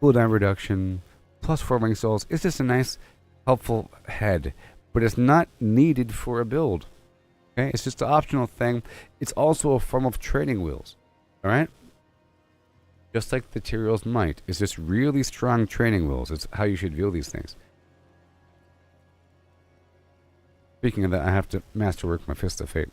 cooldown reduction, plus 4 ring souls. It's just a nice, helpful head. But it's not needed for a build. Okay? It's just an optional thing. It's also a form of training wheels. Alright? Just like the Tyrael's Might. It's just really strong training wheels. It's how you should view these things. Speaking of that, I have to masterwork my Fist of Fate.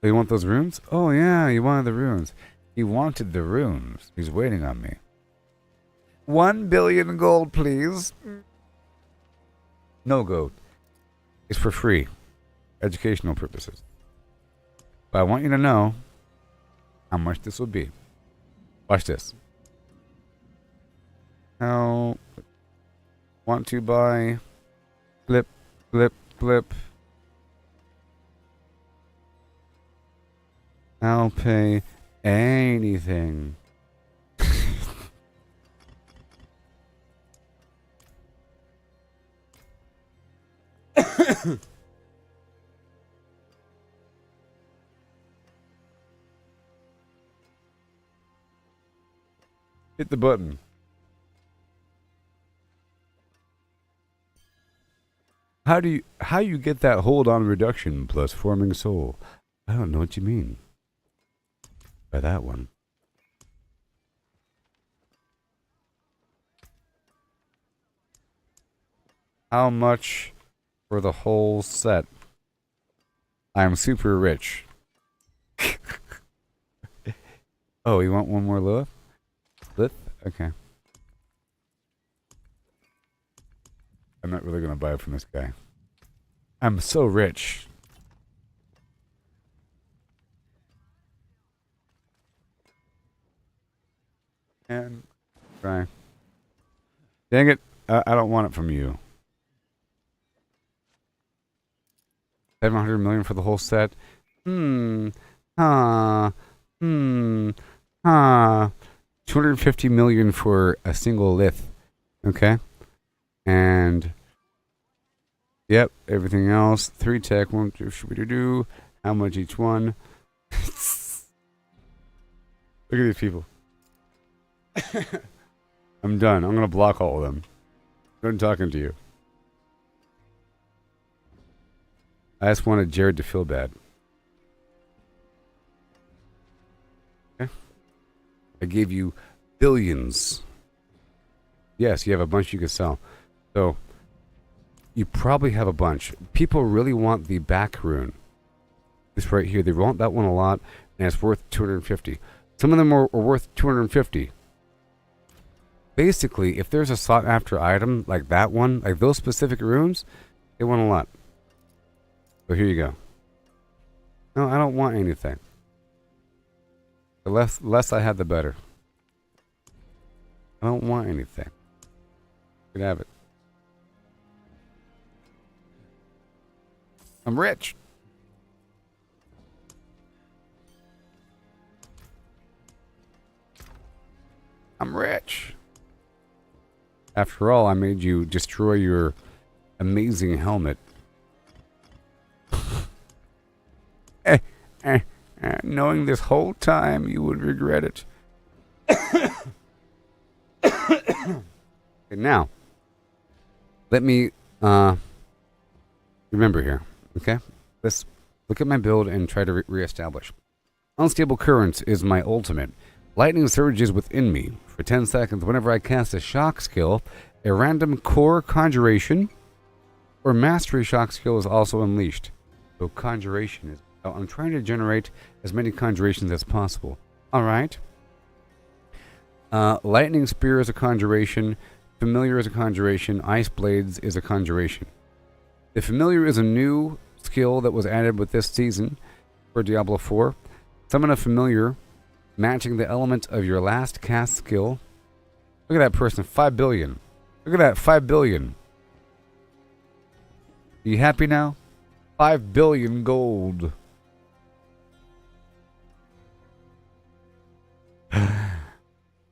Oh, you want those runes? Oh yeah, you wanted the runes. He wanted the runes. He's waiting on me. 1 billion gold, please. No gold. It's for free. Educational purposes. But I want you to know how much this will be. Watch this. How want to buy flip, flip, flip. I'll pay anything. Hit the button. How you get that hold on reduction plus forming soul? I don't know what you mean by that one. How much for the whole set? I'm super rich. Oh, you want one more Lilith? Lilith? Okay. I'm not really gonna buy it from this guy. I'm so rich. And try. Dang it! I don't want it from you. 700 million for the whole set. 250 million for a single lith. Okay. And yep, everything else. 3 tech, 1, 2, do. How much each one? Look at these people. I'm done. I'm gonna block all of them. I'm done talking to you. I just wanted Jared to feel bad. Okay. I gave you billions. Yes, you have a bunch you could sell. So, you probably have a bunch. People really want the back rune. This right here, they want that one a lot, and it's worth 250. Some of them are worth 250. Basically, if there's a sought after item like that one, like those specific runes, they want a lot. So here you go. No, I don't want anything. The less I have, the better. I don't want anything. You can have it. I'm rich. I'm rich. After all, I made you destroy your amazing helmet. Knowing this whole time you would regret it. Okay, now, let me remember here. Okay, let's look at my build and try to reestablish. Unstable currents is my ultimate. Lightning surges within me for 10 seconds whenever I cast a shock skill. A random core conjuration or mastery shock skill is also unleashed. So conjuration is... I'm trying to generate as many conjurations as possible. Alright. Lightning Spear is a conjuration. Familiar is a conjuration. Ice Blades is a conjuration. The Familiar is a new skill that was added with this season for Diablo 4. Summon a Familiar matching the element of your last cast skill. Look at that person, 5 billion. Look at that, 5 billion. Are you happy now? 5 billion gold.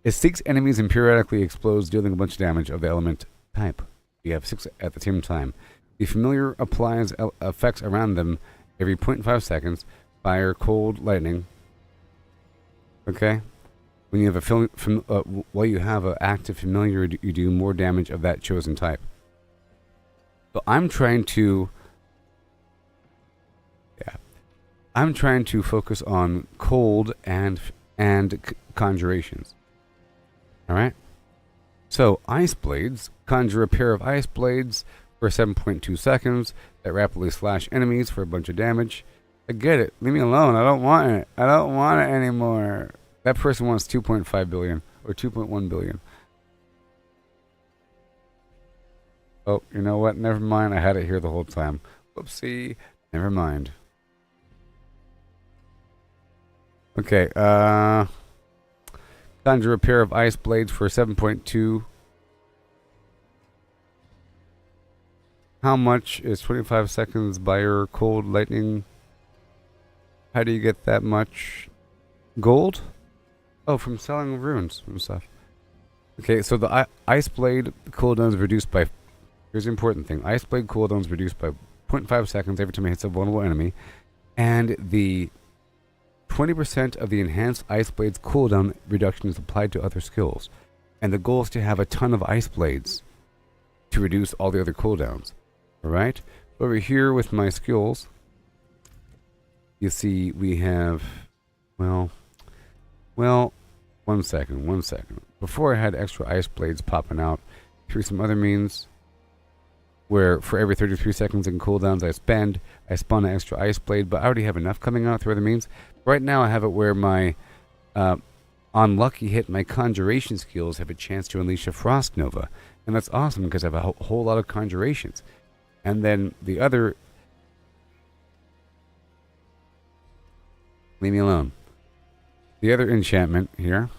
It seeks enemies and periodically explodes, dealing a bunch of damage of the element type. You have 6 at the same time. The Familiar applies effects around them every 0.5 seconds. Fire, cold, lightning. Okay? When you have while you have an active Familiar, you do more damage of that chosen type. So I'm trying to... Yeah. I'm trying to focus on cold and conjurations. Alright? So, Ice Blades. Conjure a pair of Ice Blades for 7.2 seconds that rapidly slash enemies for a bunch of damage. I get it. Leave me alone. I don't want it. I don't want it anymore. That person wants 2.5 billion or 2.1 billion. Oh, you know what? Never mind. I had it here the whole time. Whoopsie. Never mind. Okay, conjure a pair of Ice Blades for 7.2. How much is 25 seconds Buyer Cold Lightning? How do you get that much gold? Oh, from selling runes and stuff. Okay, so the Ice Blade cooldown is reduced by... Here's the important thing. Ice Blade cooldown is reduced by 0.5 seconds every time it hits a vulnerable enemy. And the 20% of the enhanced Ice Blades cooldown reduction is applied to other skills. And the goal is to have a ton of Ice Blades to reduce all the other cooldowns. Alright? Over here with my skills, you see we have, well, one second. Before I had extra Ice Blades popping out through some other means, where for every 33 seconds in cooldowns I spawn an extra Ice Blade, but I already have enough coming out through other means. Right now I have it where my on lucky hit, my conjuration skills have a chance to unleash a Frost Nova. And that's awesome because I have a whole lot of conjurations. And then the other... Leave me alone. The other enchantment here...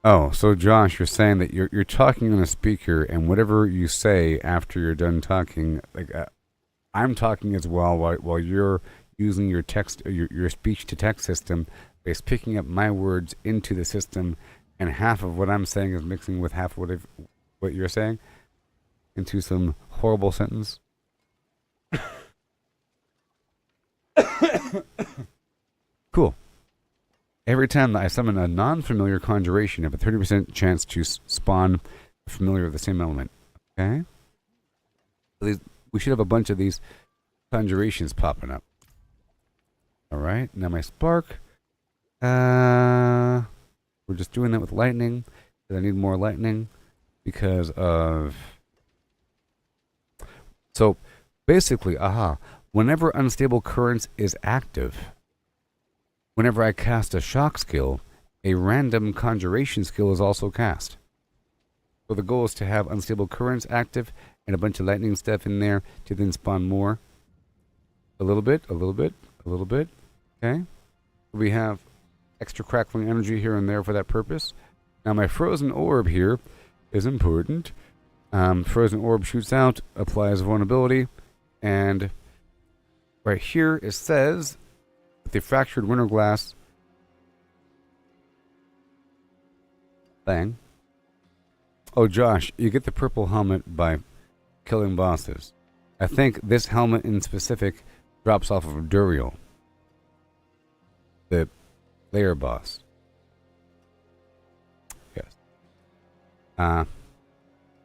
Oh, so Josh, you're saying that you're talking on a speaker, and whatever you say after you're done talking, like I'm talking as well while you're using your text, your speech to text system, is picking up my words into the system, and half of what I'm saying is mixing with half of what you're saying into some horrible sentence. Cool. Every time that I summon a non-familiar conjuration, I have a 30% chance to spawn a familiar of the same element. Okay? We should have a bunch of these conjurations popping up. Alright, now my spark. We're just doing that with lightning. I need more lightning because of... So, basically, whenever Unstable Currents is active, whenever I cast a shock skill, a random conjuration skill is also cast. So the goal is to have Unstable Currents active and a bunch of lightning stuff in there to then spawn more. A little bit, a little bit, a little bit. Okay? We have extra crackling energy here and there for that purpose. Now my Frozen Orb here is important. Frozen Orb shoots out, applies vulnerability, and right here it says with the Fractured Winter Glass thing. Oh, Josh, you get the purple helmet by killing bosses. I think this helmet in specific drops off of Duriel, the layer boss. Yes.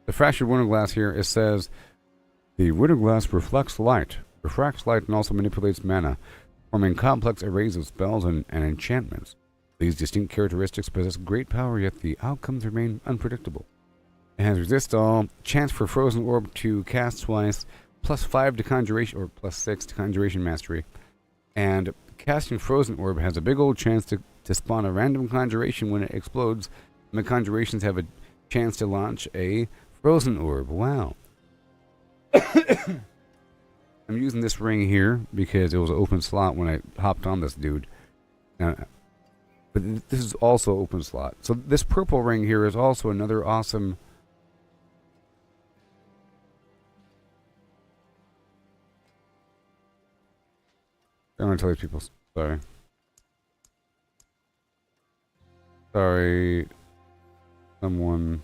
The Fractured Winter Glass here, it says, the Winter Glass reflects light, refracts light, and also manipulates mana, forming complex arrays of spells and enchantments. These distinct characteristics possess great power, yet the outcomes remain unpredictable. It has resist all, chance for Frozen Orb to cast twice, +5 to Conjuration, or +6 to Conjuration Mastery. And casting Frozen Orb has a big old chance to spawn a random conjuration when it explodes, and the conjurations have a chance to launch a Frozen Orb. Wow. I'm using this ring here because it was an open slot when I hopped on this dude. But this is also open slot. So this purple ring here is also another awesome... I'm going to tell these people. Sorry. Sorry. Someone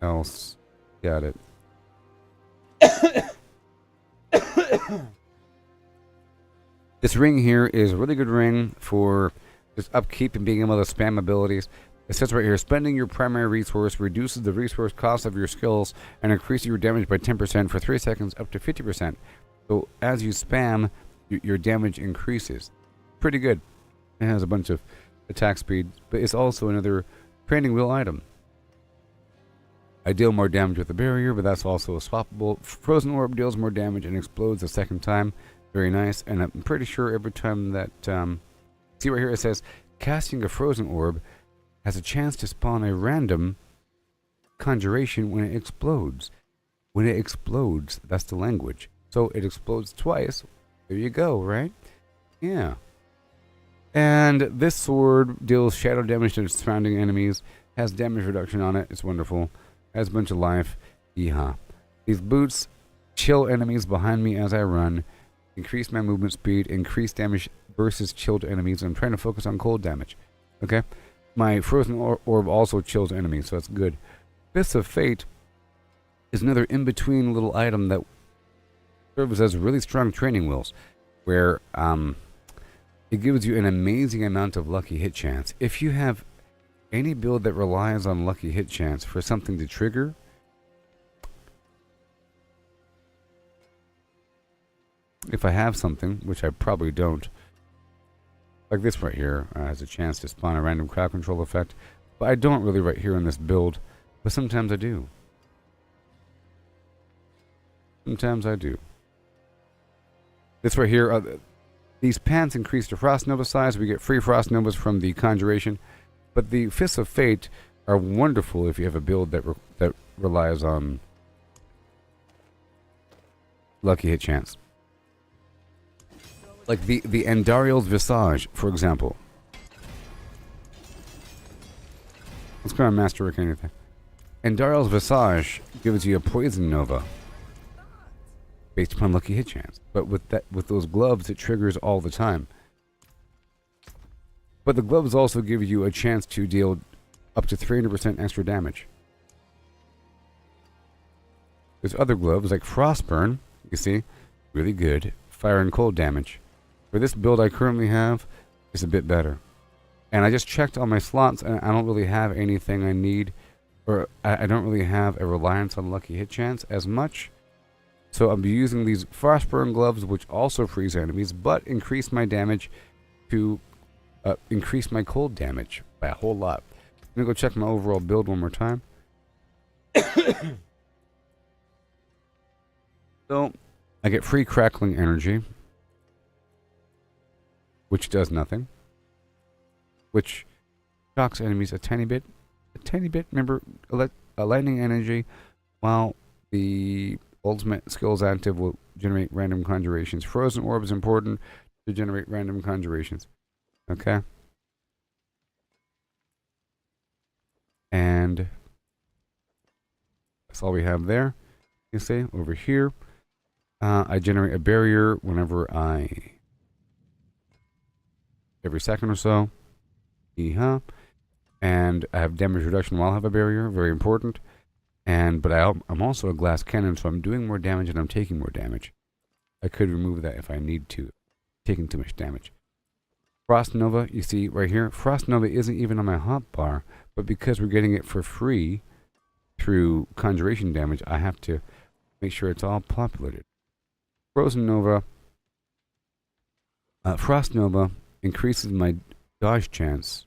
else got it. This ring here is a really good ring for just upkeep and being able to spam abilities. It says right here, spending your primary resource reduces the resource cost of your skills and increases your damage by 10% for 3 seconds up to 50%. So as you spam, your damage increases. Pretty good. It has a bunch of attack speed, but it's also another training wheel item. I deal more damage with the barrier, but that's also a swappable. Frozen Orb deals more damage and explodes a second time. Very nice. And I'm pretty sure every time that... see right here it says, casting a Frozen Orb has a chance to spawn a random conjuration when it explodes. When it explodes, that's the language. So it explodes twice. There you go, right? Yeah. And this sword deals shadow damage to surrounding enemies. Has damage reduction on it. It's wonderful. Has a bunch of life. Yeehaw. These boots chill enemies behind me as I run. Increase my movement speed. Increase damage versus chilled enemies. I'm trying to focus on cold damage. Okay? My Frozen Orb also chills enemies, so that's good. Fists of Fate is another in-between little item that serves as really strong training wheels, where it gives you an amazing amount of lucky hit chance. If you have any build that relies on lucky hit chance for something to trigger, if I have something, which I probably don't, like this right here, has a chance to spawn a random crowd control effect, but I don't really right here in this build, but sometimes I do. Sometimes I do. This right here, these pants increase the Frost Nova size. We get free Frost Novas from the Conjuration. But the Fists of Fate are wonderful if you have a build that relies on lucky hit chance. Like the Andariel's Visage, for example. Let's go on Masterworking anything. Andariel's Visage gives you a Poison Nova based upon lucky hit chance. But with those gloves, it triggers all the time. But the gloves also give you a chance to deal up to 300% extra damage. There's other gloves like Frostburn, you see, really good. Fire and cold damage. For this build I currently have, is a bit better. And I just checked all my slots, and I don't really have anything I need, or I don't really have a reliance on lucky hit chance as much. So I'll be using these Frostburn gloves, which also freeze enemies, but increase my damage to increase my cold damage by a whole lot. Let me go check my overall build one more time. So I get free crackling energy, which does nothing, which shocks enemies a tiny bit. Remember, lightning energy, while the ultimate skill is active, will generate random conjurations. Frozen orb is important to generate random conjurations. Okay. And that's all we have there. You see, over here, I generate a barrier whenever every second or so. And I have damage reduction while I have a barrier, very important. But I'm also a glass cannon, so I'm doing more damage and I'm taking more damage. I could remove that if I need to. Taking too much damage. Frost Nova, you see right here, Frost Nova isn't even on my hotbar, but because we're getting it for free through conjuration damage, I have to make sure it's all populated. Frozen Nova, Frost Nova increases my dodge chance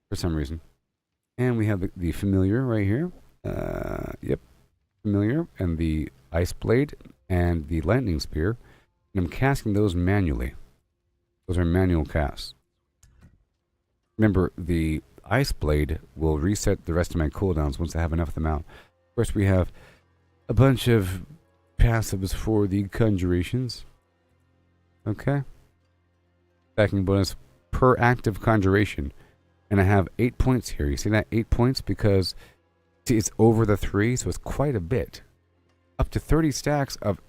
for some reason. And we have the familiar right here. Yep, familiar, and the ice blade and the lightning spear. And I'm casting those manually. Those are manual casts. Remember, the ice blade will reset the rest of my cooldowns once I have enough of them out. Of course, we have a bunch of passives for the conjurations. Okay. Stacking bonus per active conjuration. And I have 8 points here. You see that? 8 points because see, it's over the 3, so it's quite a bit. Up to 30 stacks of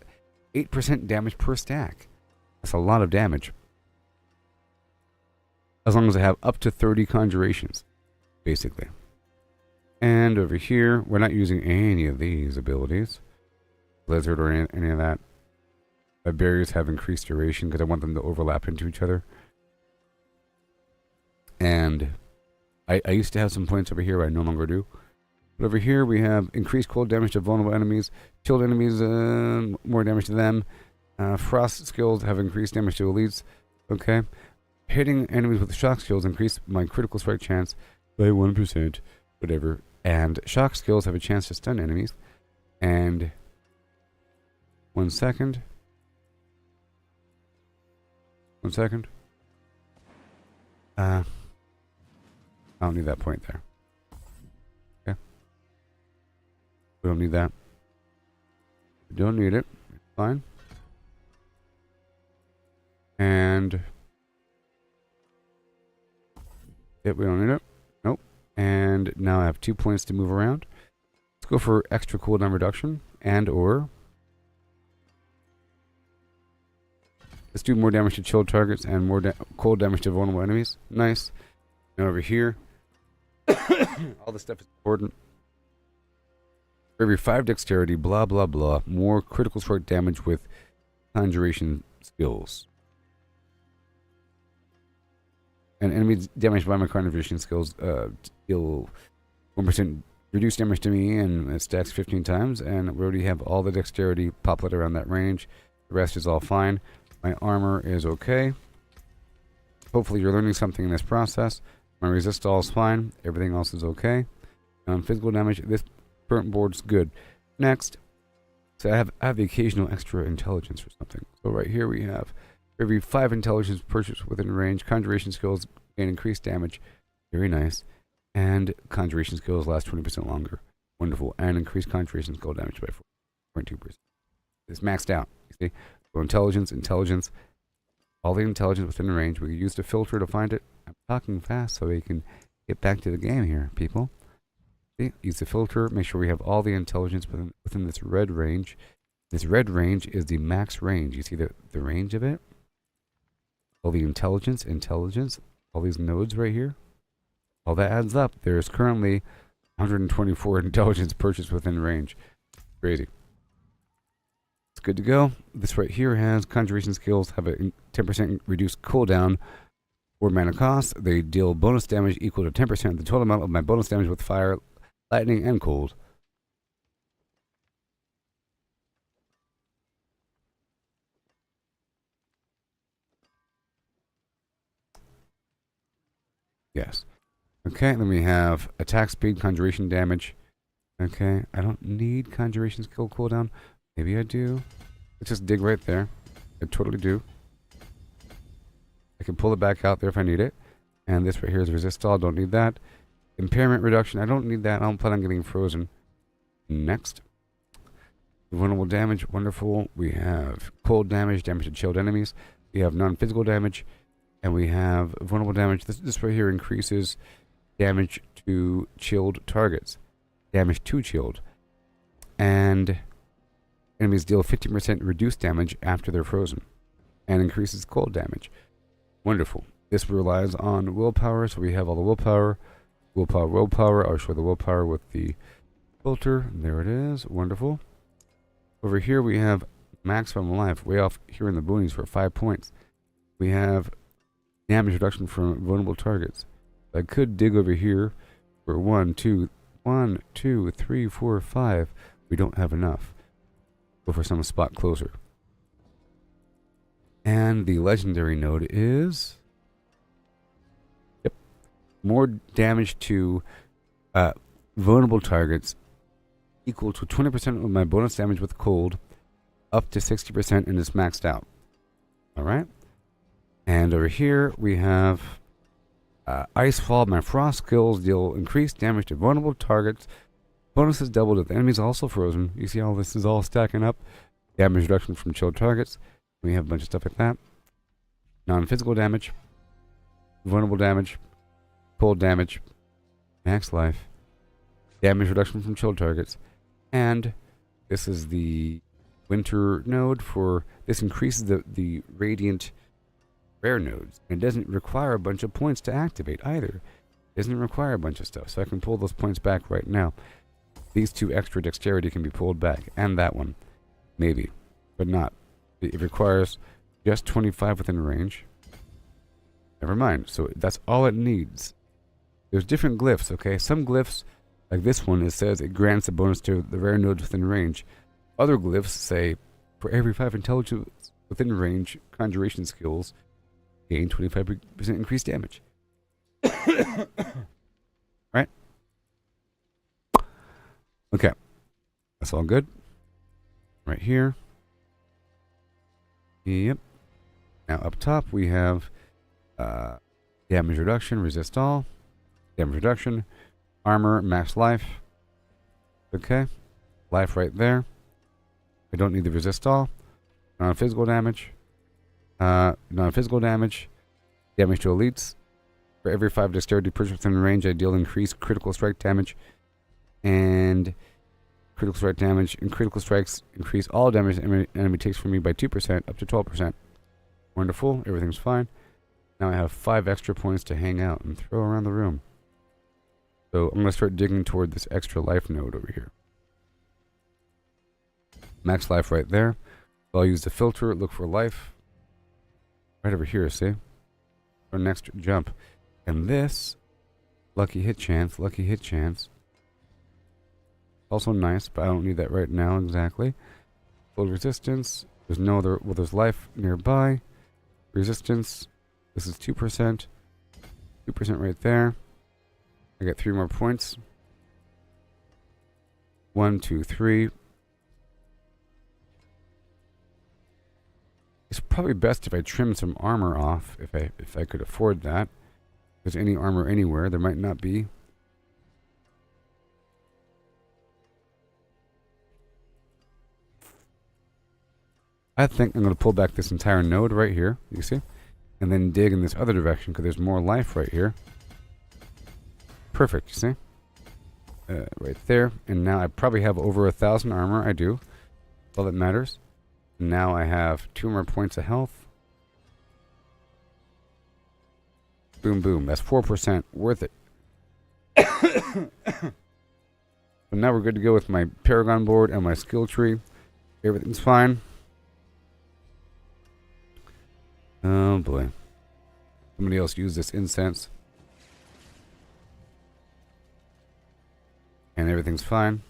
8% damage per stack. That's a lot of damage. As long as I have up to 30 conjurations, basically. And over here, we're not using any of these abilities. Blizzard or any of that. My barriers have increased duration because I want them to overlap into each other. And I used to have some points over here, but I no longer do. But over here, we have increased cold damage to vulnerable enemies. Chilled enemies, more damage to them. Frost skills have increased damage to elites. Okay. Hitting enemies with shock skills increase my critical strike chance by 1%. Whatever. And shock skills have a chance to stun enemies. And 1 second. 1 second. I don't need that point there. Okay. We don't need that. We don't need it. It's fine. And yep, we don't need it. Nope. And now I have 2 points to move around. Let's go for extra cooldown reduction and or let's do more damage to chilled targets and more cold damage to vulnerable enemies. Nice. And over here, all this stuff is important. For every 5 dexterity, blah, blah, blah. More critical strike damage with conjuration skills. And enemies damaged by my conjuration skills deal 1% reduced damage to me, and it stacks 15 times. And we already have all the dexterity poplet around that range. The rest is all fine. My armor is okay. Hopefully you're learning something in this process. My resist all is fine. Everything else is okay. Physical damage, this burnt board's good. Next, so I have the occasional extra intelligence or something. So right here we have every 5 intelligence purchased within range. Conjuration skills gain increased damage. Very nice. And conjuration skills last 20% longer. Wonderful. And increased conjuration skill damage by 4.2%. It's maxed out. You see? So intelligence, all the intelligence within the range. We use the filter to find it. I'm talking fast so we can get back to the game here, people. See? Use the filter. Make sure we have all the intelligence within this red range. This red range is the max range. You see the range of it? All the intelligence, all these nodes right here. All that adds up. There's currently 124 intelligence purchased within range. Crazy. good to go. This right here has conjuration skills, have a 10% reduced cooldown or mana cost. They deal bonus damage equal to 10% of the total amount of my bonus damage with fire, lightning, and cold. Yes. Okay, then we have attack speed, conjuration damage. Okay, I don't need conjuration skill cooldown. Maybe I do. Let's just dig right there. I totally do. I can pull it back out there if I need it. And this right here is resist all. Don't need that. Impairment reduction. I don't need that. I don't plan on getting frozen. Next. Vulnerable damage. Wonderful. We have cold damage. Damage to chilled enemies. We have non-physical damage. And we have vulnerable damage. This right here increases damage to chilled targets. Damage to chilled. And enemies deal 50% reduced damage after they're frozen. And increases cold damage. Wonderful. This relies on willpower, so we have all the willpower. Willpower. I'll show the willpower with the filter. There it is. Wonderful. Over here we have maximum life, way off here in the boonies for 5 points. We have damage reduction from vulnerable targets. I could dig over here for 1, 2, 3, 4, 5. We don't have enough. Go for some spot closer. And the legendary node is... Yep. More damage to vulnerable targets equal to 20% of my bonus damage with cold, up to 60% and is maxed out. Alright. And over here we have Icefall. My frost skills deal increased damage to vulnerable targets. Bonus is doubled if the enemy's also frozen. You see how this is all stacking up? Damage reduction from chilled targets. We have a bunch of stuff like that. Non-physical damage. Vulnerable damage. Cold damage. Max life. Damage reduction from chilled targets. And this is the winter node for... This increases the radiant rare nodes. And it doesn't require a bunch of points to activate either. It doesn't require a bunch of stuff. So I can pull those points back right now. These 2 extra dexterity can be pulled back. And that one. Maybe. But not. It requires just 25 within range. Never mind. So that's all it needs. There's different glyphs, okay? Some glyphs, like this one, it says it grants a bonus to the rare nodes within range. Other glyphs say, for every 5 intelligence within range conjuration skills, gain 25% increased damage. Right? Okay. That's all good. Right here. Yep. Now up top we have damage reduction, resist all, damage reduction, armor, max life. Okay. Life right there. I don't need the resist all. Non-physical damage. Non-physical damage. Damage to elites. For every 5 dexterity pushed within range, I deal increased critical strike damage. And critical strike damage and critical strikes increase all damage the enemy takes from me by 2% up to 12%. Wonderful. Everything's fine. Now I have 5 extra points to hang out and throw around the room. So I'm going to start digging toward this extra life node over here. Max life right there. So I'll use the filter, look for life. Right over here, see? Our next jump. And this, lucky hit chance. Also nice, but I don't need that right now exactly. Cold resistance. There's no other, well, there's life nearby. Resistance. This is 2%. 2% right there. I get 3 more points. 1, 2, 3. It's probably best if I trim some armor off, if I could afford that. If there's any armor anywhere, there might not be. I think I'm going to pull back this entire node right here, you see? And then dig in this other direction, because there's more life right here. Perfect, you see? Right there. And now I probably have over 1,000 armor. I do. All that matters. Now I have 2 more points of health. Boom, boom. That's 4% worth it. So now we're good to go with my Paragon board and my skill tree. Everything's fine. Oh boy. Somebody else used this incense. And everything's fine.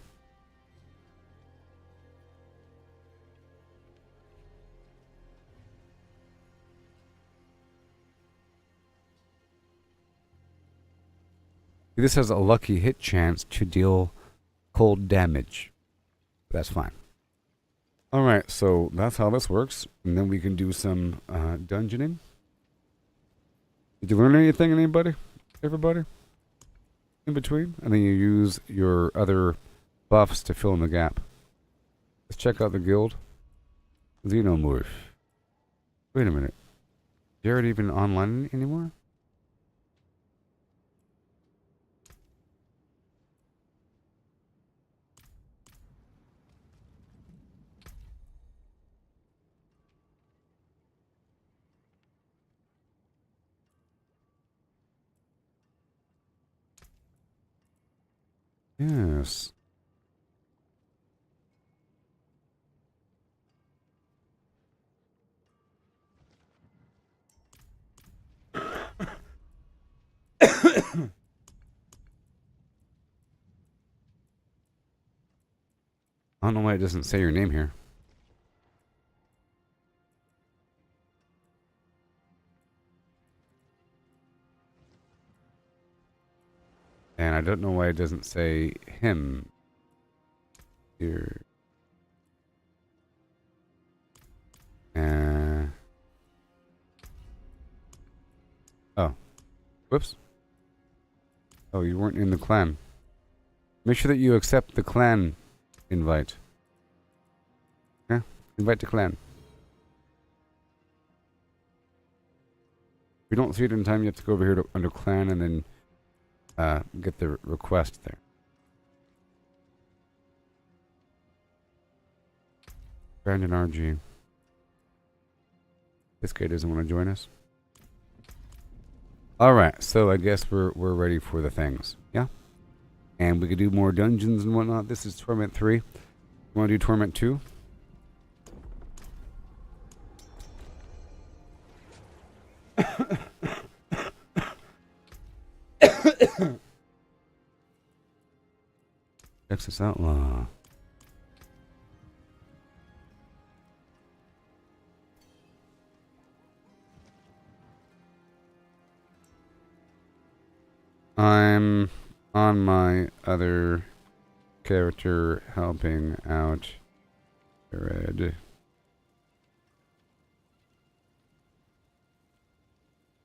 This has a lucky hit chance to deal cold damage. That's fine. Alright, so that's how this works. And then we can do some dungeoning. Did you learn anything, anybody? Everybody? In between? And then you use your other buffs to fill in the gap. Let's check out the guild. Xenomorph. Wait a minute. Is Jared even online anymore? Yes. I don't know why it doesn't say your name here. And I don't know why it doesn't say him here. Oh. Whoops. Oh, you weren't in the clan. Make sure that you accept the clan invite. Yeah? Invite to clan. If you don't see it in time, you have to go over here to under clan and then get the request there. Brandon RG. This guy doesn't want to join us. Alright, so I guess we're ready for the things. Yeah? And we could do more dungeons and whatnot. This is Torment 3. You want to do Torment 2? Texas Outlaw. I'm on my other character helping out Red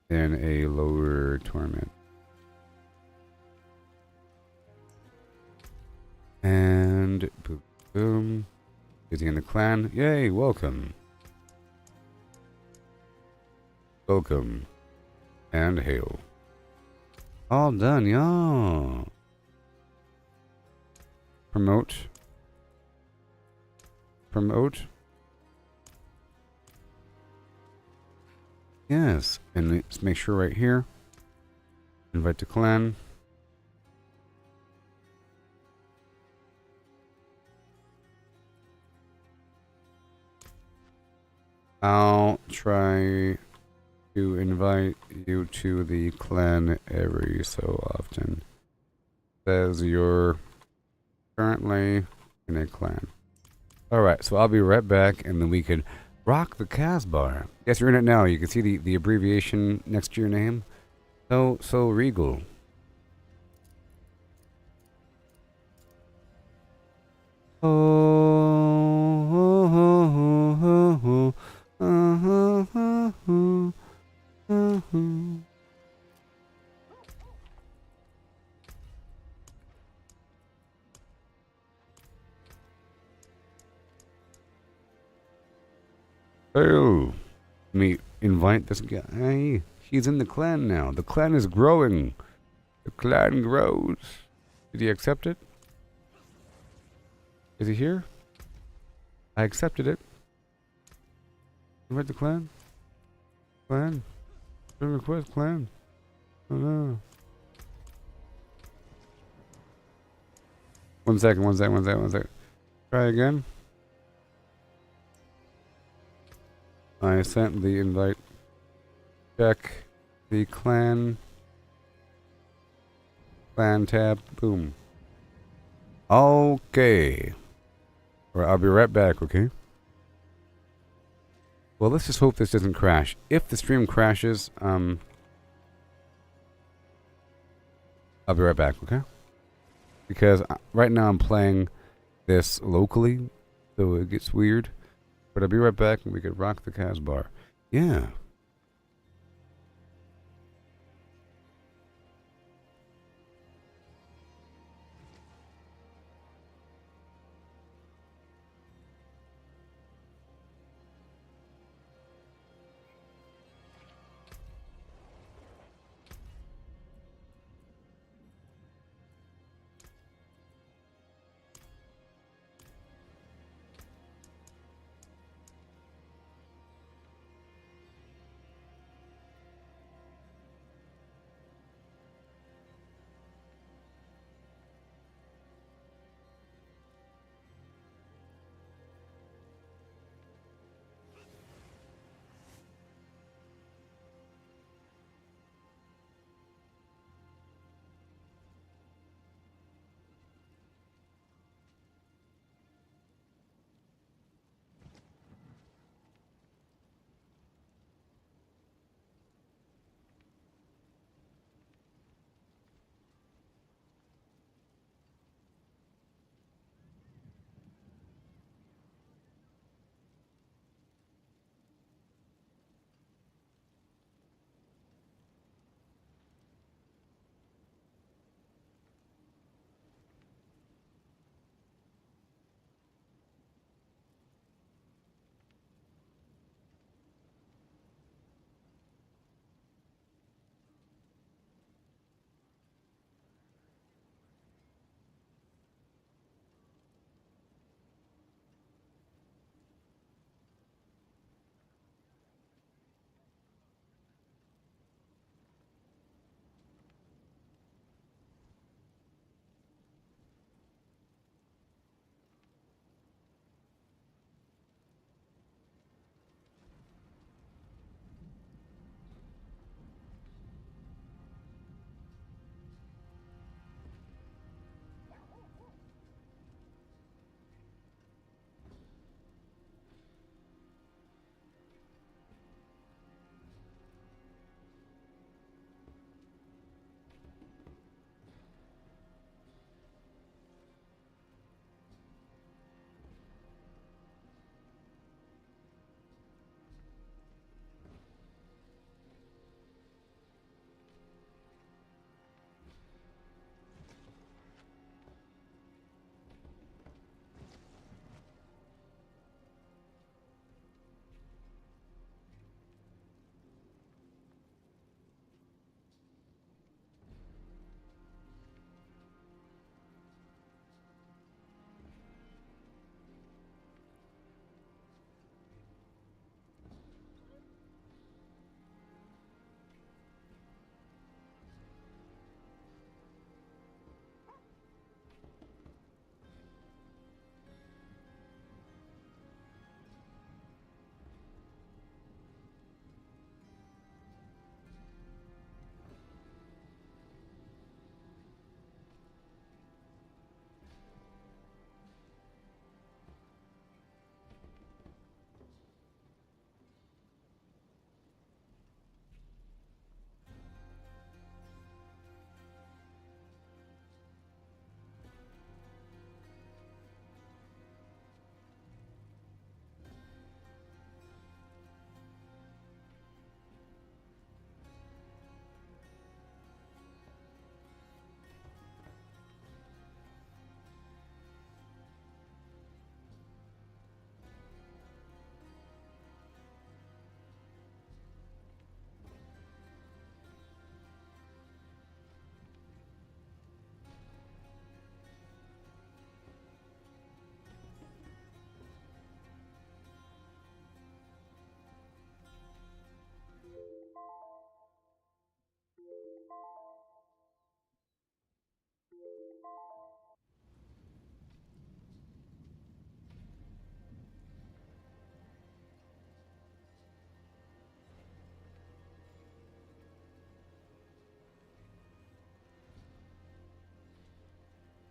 in a lower torment. And boom, boom. Is he in the clan? Yay, welcome. Welcome. And hail. All done, y'all. Promote. Promote. Yes, and let's make sure right here. Invite to clan. I'll try to invite you to the clan every so often. Says you're currently in a clan. Alright, so I'll be right back and then we can rock the Casbar. Yes, you're in it now. You can see the abbreviation next to your name. So regal. Oh, let me invite this guy. He's in the clan now. The clan is growing. The clan grows. Did he accept it? Is he here? I accepted it. Invite the clan. Clan. Friend request clan. Oh no. One second. Try again. I sent the invite. Check the clan tab. Boom. Okay. Or I'll be right back, okay? Well, let's just hope this doesn't crash. If the stream crashes, I'll be right back, okay? Because right now I'm playing this locally, so it gets weird. But I'll be right back and we could rock the Casbar. Yeah.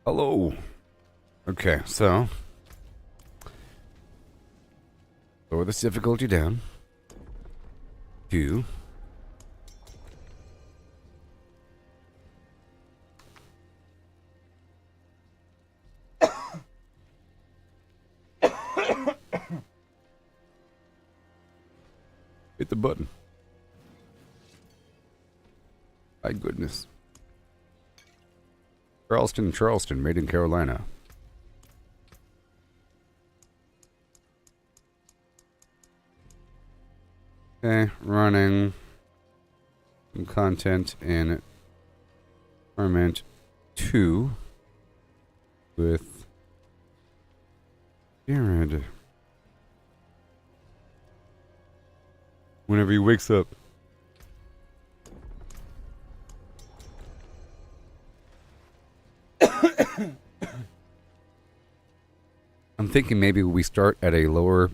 Hello. Okay, so lower this difficulty down to hit the button. My goodness. Charleston, made in Carolina. Okay, running some content in Torment 2 with Jared. Whenever he wakes up. I'm thinking maybe we start at a lower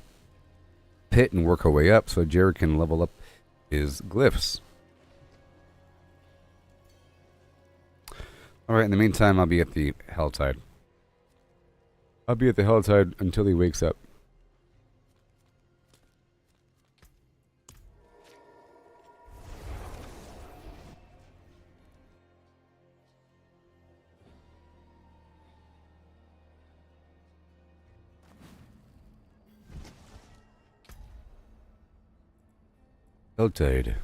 pit and work our way up so Jared can level up his glyphs. Alright, in the meantime, I'll be at the Helltide. I'll be at the Helltide until he wakes up. Helltide.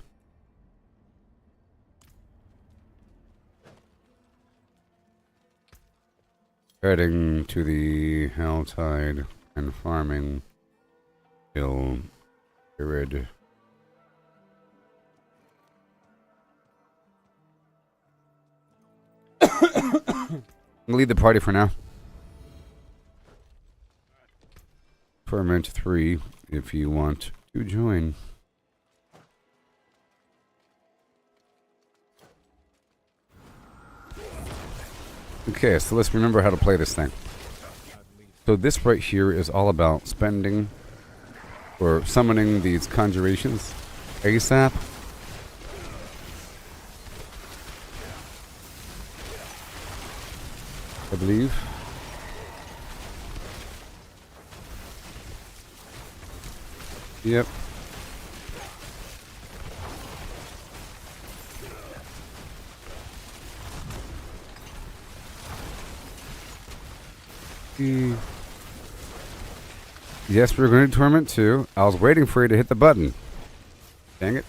Heading to the Helltide and farming till Jared. I'm gonna leave the party for now. Ferment 3 if you want to join. Okay, so let's remember how to play this thing. So this right here is all about spending or summoning these conjurations ASAP. I believe. Yep. Yes, we're going to Torment 2. I was waiting for you to hit the button. Dang it.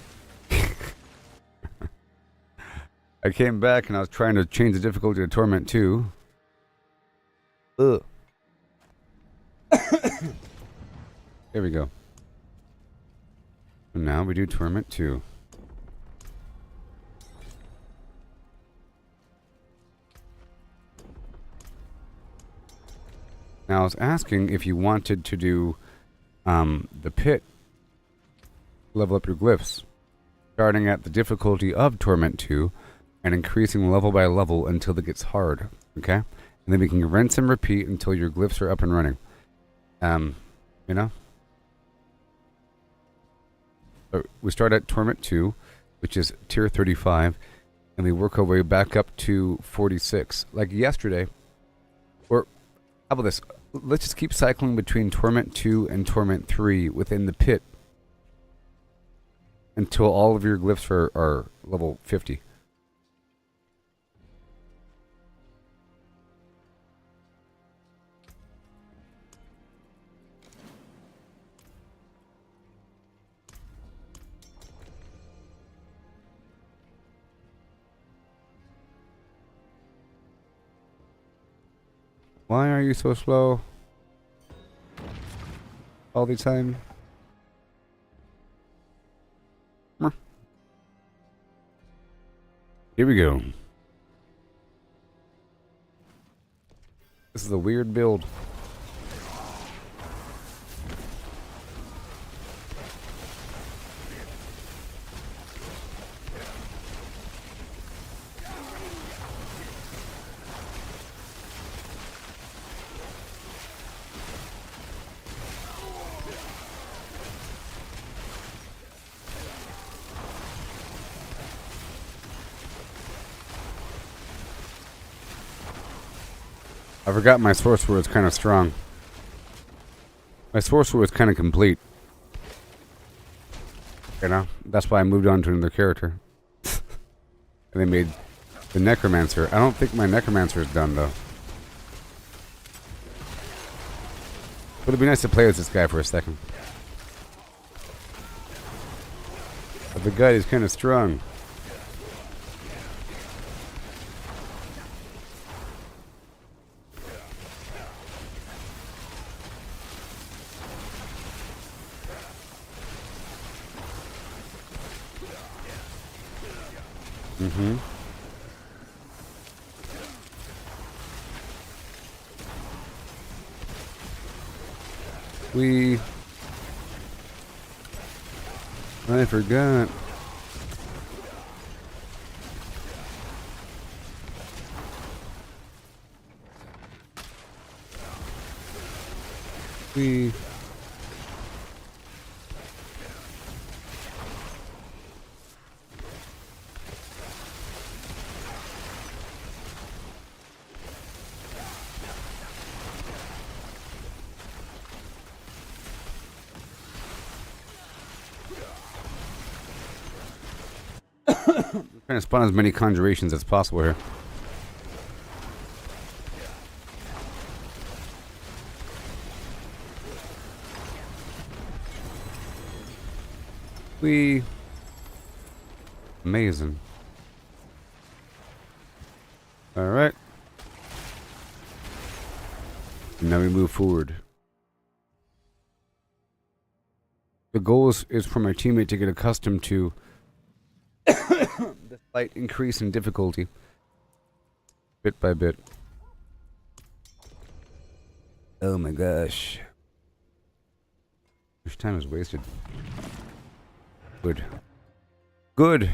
I came back and I was trying to change the difficulty to Torment 2. Ugh. There we go. And now we do Torment 2. Now I was asking if you wanted to do the pit, level up your glyphs, starting at the difficulty of Torment 2 and increasing level by level until it gets hard, okay? And then we can rinse and repeat until your glyphs are up and running. You know? So we start at Torment 2, which is tier 35, and we work our way back up to 46. Like yesterday, or how about this? Let's just keep cycling between Torment 2 and Torment 3 within the pit until all of your glyphs are level 50. Why are you so slow all the time? Here we go. This is a weird build. I forgot my sorcerer was kind of strong. My sorcerer was kind of complete. You know? That's why I moved on to another character. And they made the necromancer. I don't think my necromancer is done, though. But it'd be nice to play with this guy for a second. But the guy is kind of strong. Mm-hmm. I forgot. Trying to spawn as many conjurations as possible here. Amazing. Alright. Now we move forward. The goal is for my teammate to get accustomed to the slight increase in difficulty. Bit by bit. Oh my gosh. Much time is wasted. Good. Good!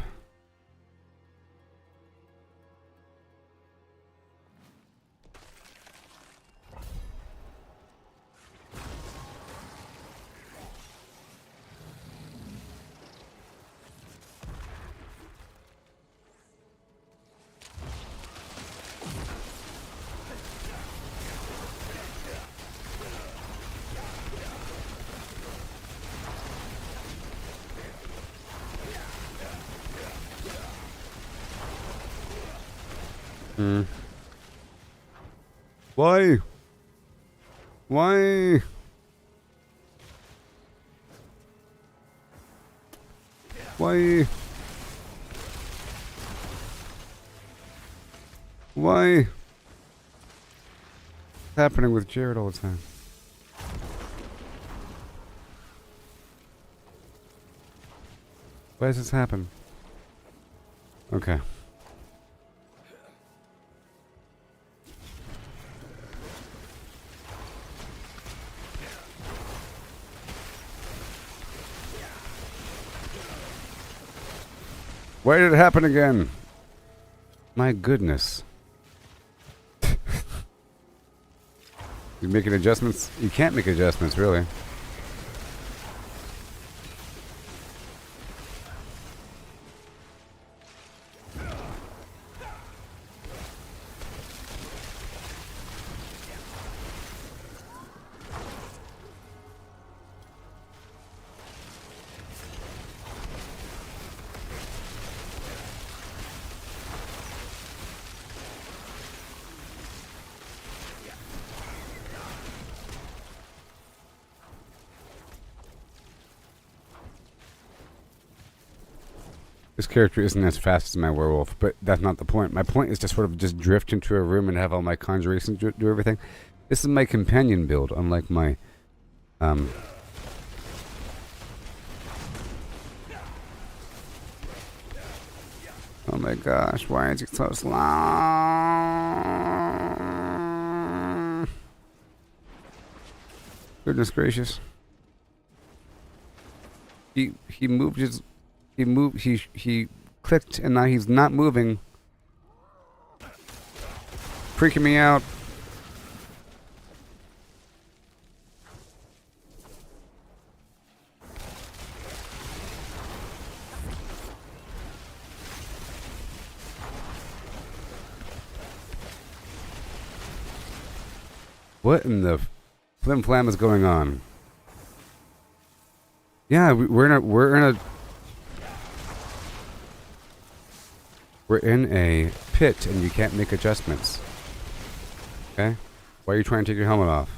Why? Why? Why? Why? What's happening with Jared all the time? Why does this happen? Okay. Why did it happen again? My goodness. You making adjustments? You can't make adjustments, really. This character isn't as fast as my werewolf, but that's not the point. My point is to sort of just drift into a room and have all my conjurations do everything. This is my companion build, unlike my, oh my gosh, why is he so slow? Goodness gracious. He moved his... He clicked and now he's not moving. Freaking me out. What in the flim flam is going on? Yeah, we're in a pit and you can't make adjustments. Okay? Why are you trying to take your helmet off?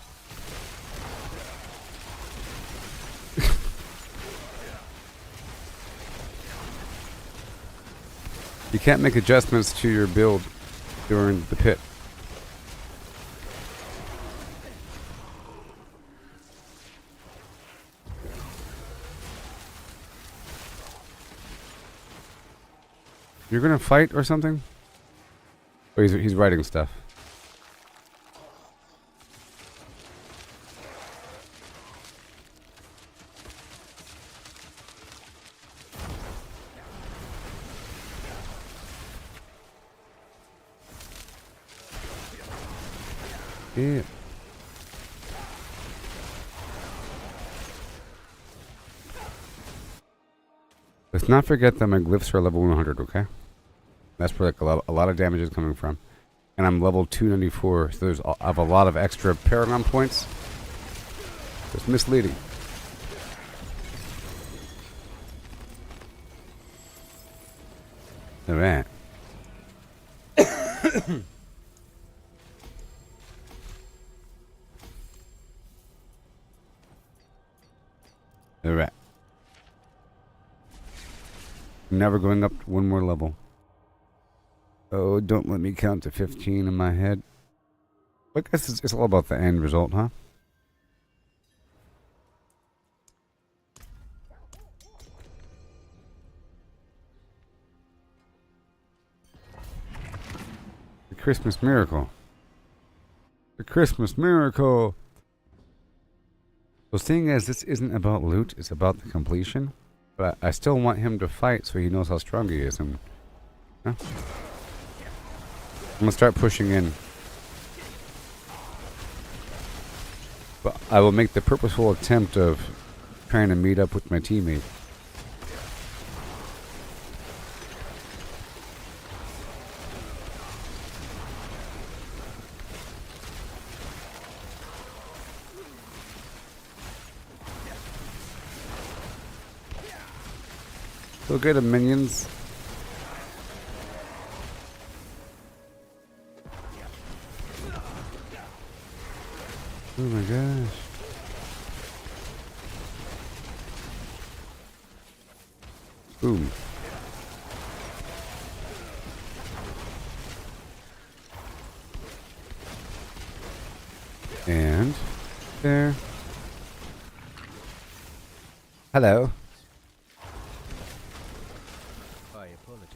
You can't make adjustments to your build during the pit. You're gonna fight or something? Oh, he's writing stuff. Yeah. Let's not forget that my glyphs are level 100, okay? That's where like a lot of damage is coming from. And I'm level 294, so I have a lot of extra Paragon points. It's misleading. Alright. Alright. Never going up one more level. Oh, don't let me count to 15 in my head. I guess it's all about the end result, huh? The Christmas miracle. The Christmas miracle! So seeing as this isn't about loot, it's about the completion. But I still want him to fight so he knows how strong he is. And huh? I'm gonna start pushing in. But I will make the purposeful attempt of trying to meet up with my teammate. Go get him, minions. Oh my gosh. Boom. And there. Hello. I apologize.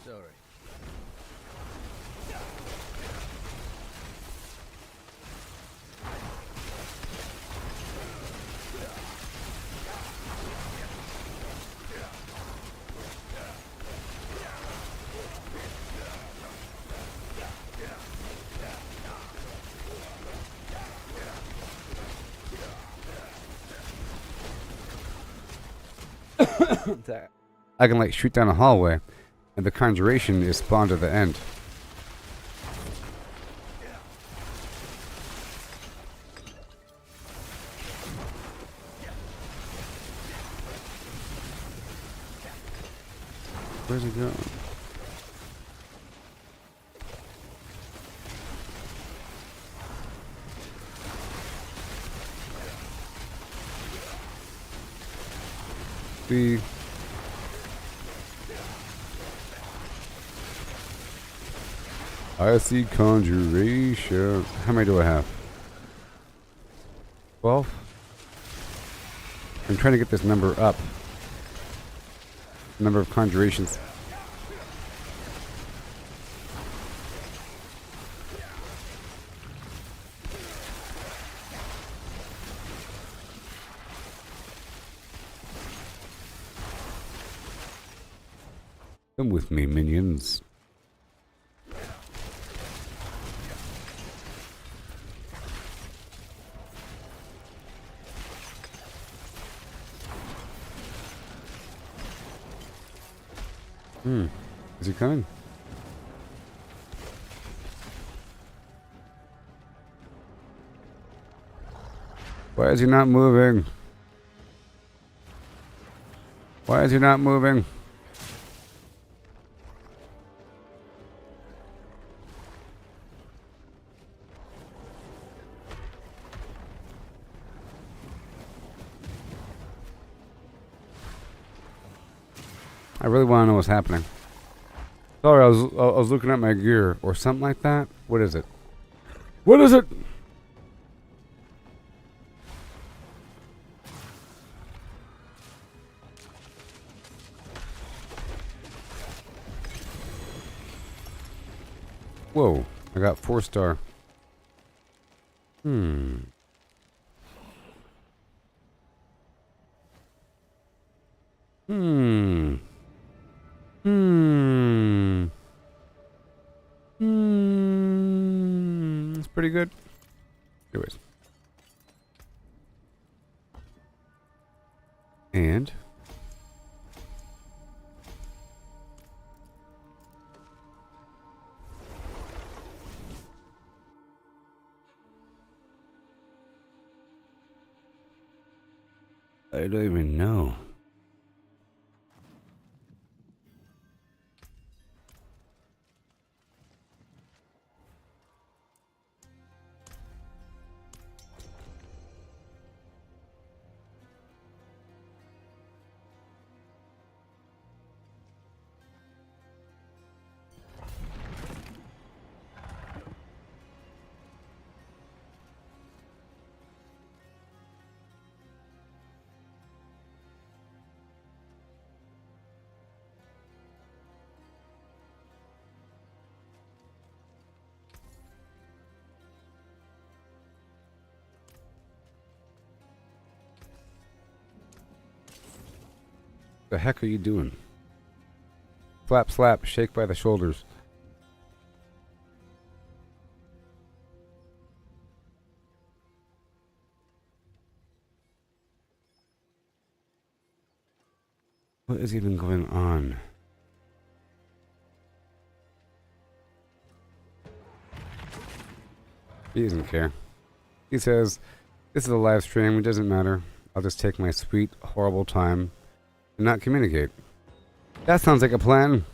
Sorry. I can like shoot down a hallway and the conjuration is spawned at the end. Where's it going? The I see conjuration. How many do I have? 12? I'm trying to get this number up. Number of conjurations. Come with me, minions. Is he coming? Why is he not moving? Why is he not moving? I really want to know what's happening. Sorry, I was looking at my gear or something like that. What is it? What is it? Whoa, I got 4-star. Hmm. Hmm. Hmm. Hmm. That's pretty good. Anyways. And I don't even know. The heck are you doing? Flap, slap, shake by the shoulders. What is even going on? He doesn't care. He says, this is a live stream, it doesn't matter. I'll just take my sweet, horrible time and not communicate. That sounds like a plan.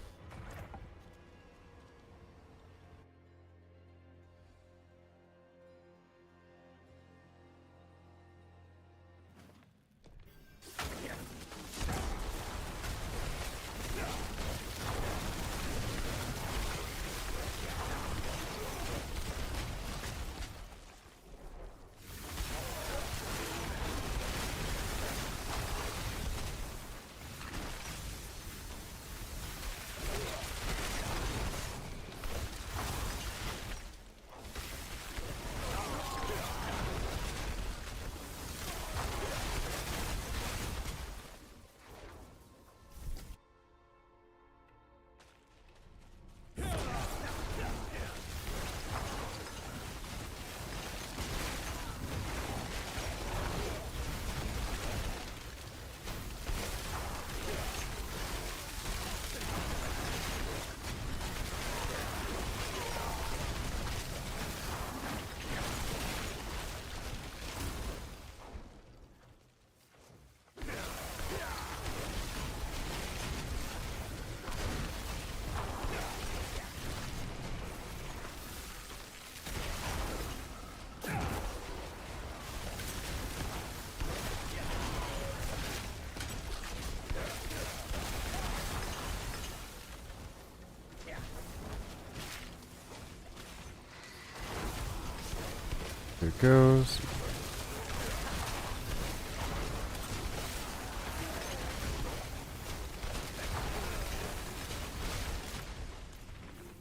There it goes.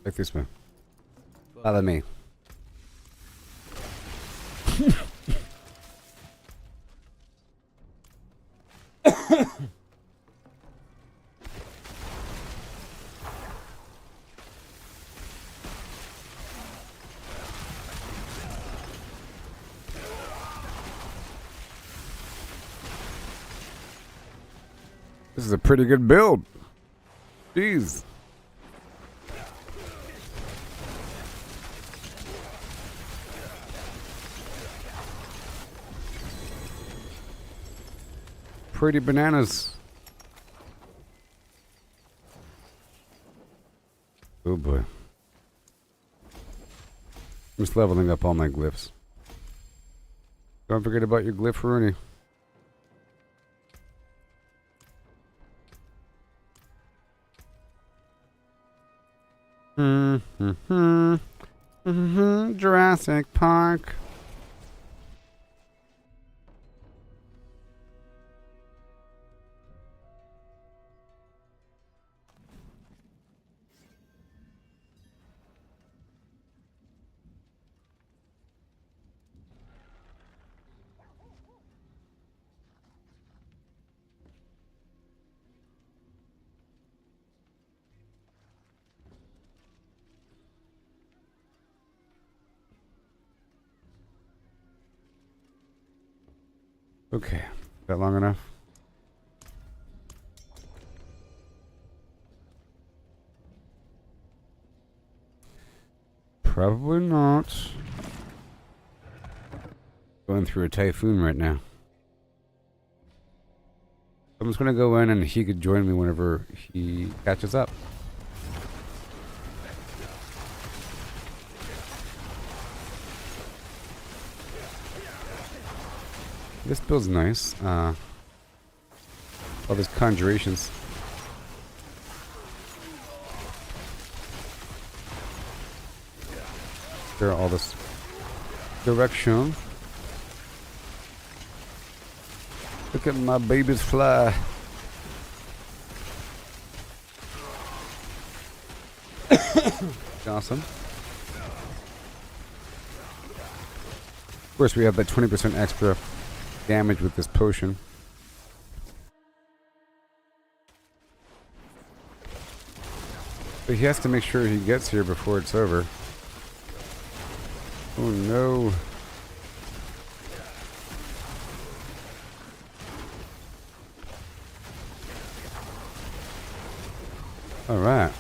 Like this one. Follow me. This is a pretty good build. Jeez. pretty bananas. Oh boy. I'm just leveling up all my glyphs. Don't forget about your glyph Rooney. Jurassic Park. Okay, that long enough? Probably not. Going through a typhoon right now. I'm just gonna go in and he could join me whenever he catches up. This build's nice. All these conjurations. There, all this direction. Look at my babies fly. Awesome. Of course, we have that 20% extra damage with this potion. But he has to make sure he gets here before it's over. Oh no. All right.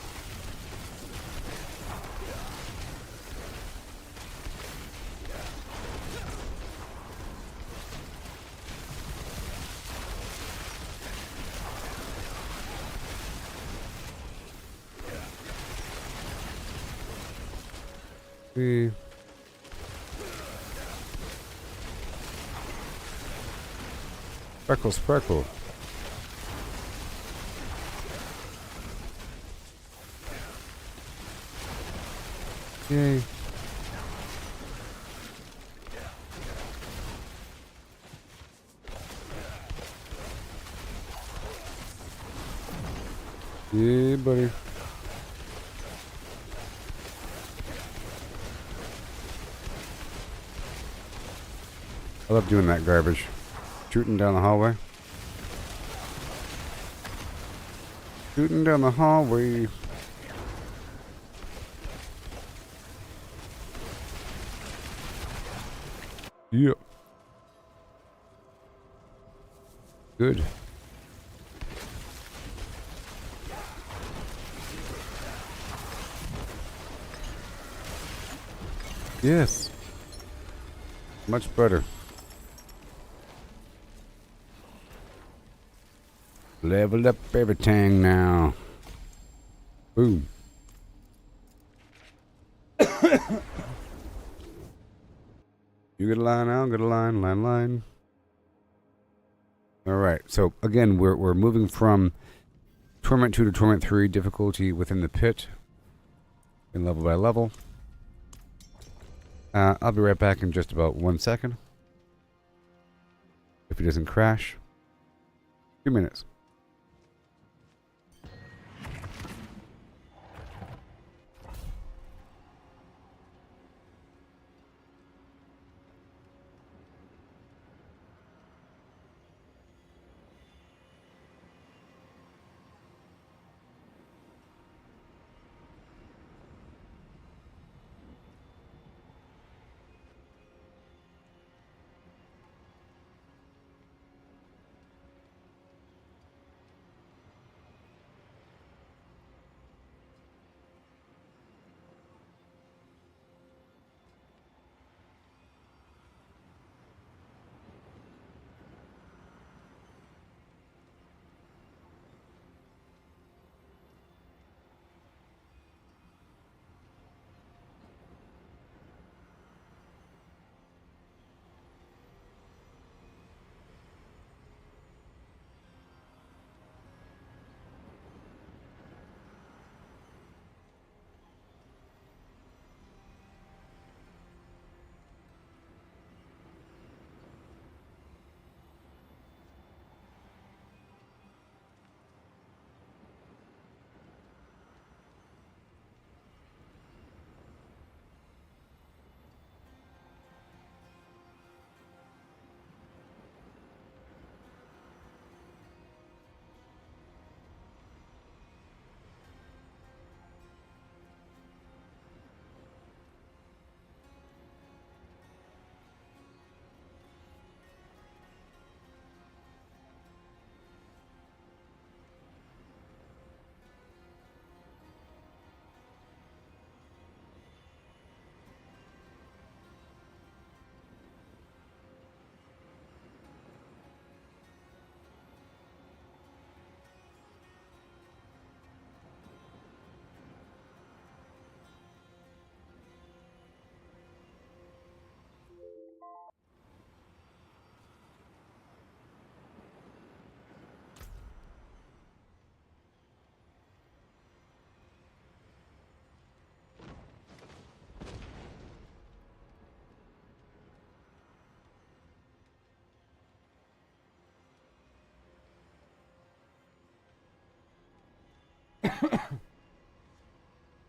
Sparkle, sparkle. Yay. Yeah, buddy. I love doing that garbage. Shooting down the hallway. Shooting down the hallway. Yeah. Good. Yes. Much better. Leveled up everything now. Boom. You get a line, I'll get a line, line. Alright, so again, we're moving from Torment 2 to Torment 3 difficulty within the pit. And level by level. I'll be right back in just about 1 second. If it doesn't crash. 2 minutes.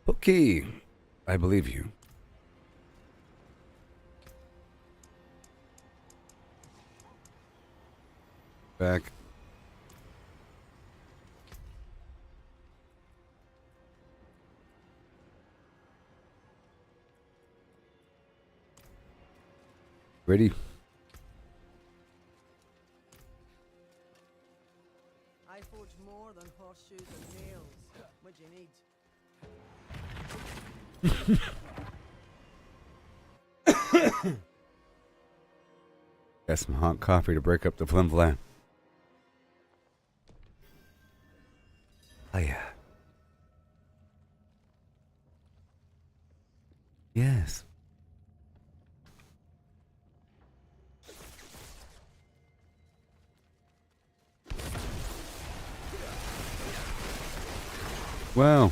Okay, I believe you. Back. Ready? I forge more than horseshoes and nails. What do you need? Got some hot coffee to break up the flim flam. Oh yeah. Yes. Wow.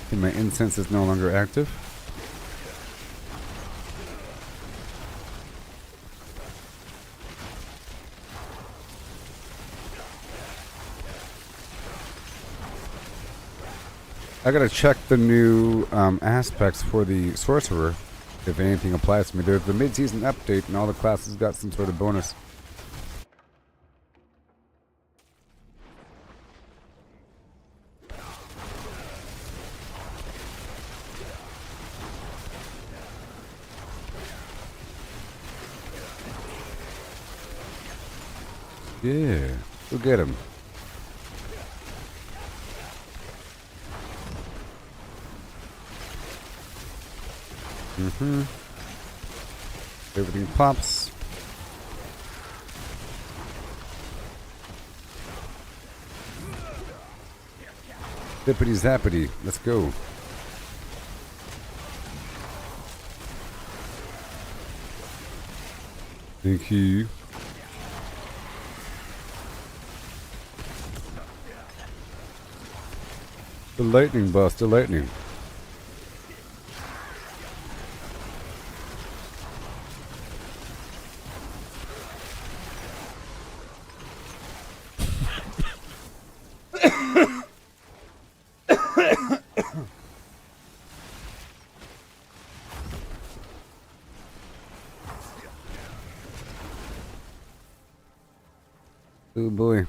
And my incense is no longer active. I gotta check the new aspects for the sorcerer, if anything applies to me. There's the mid-season update, and all the classes got some sort of bonus. Yeah, go get him. Everything pops. Zippity zappity. Let's go. Thank you. The lightning boss, the lightning. Oh boy.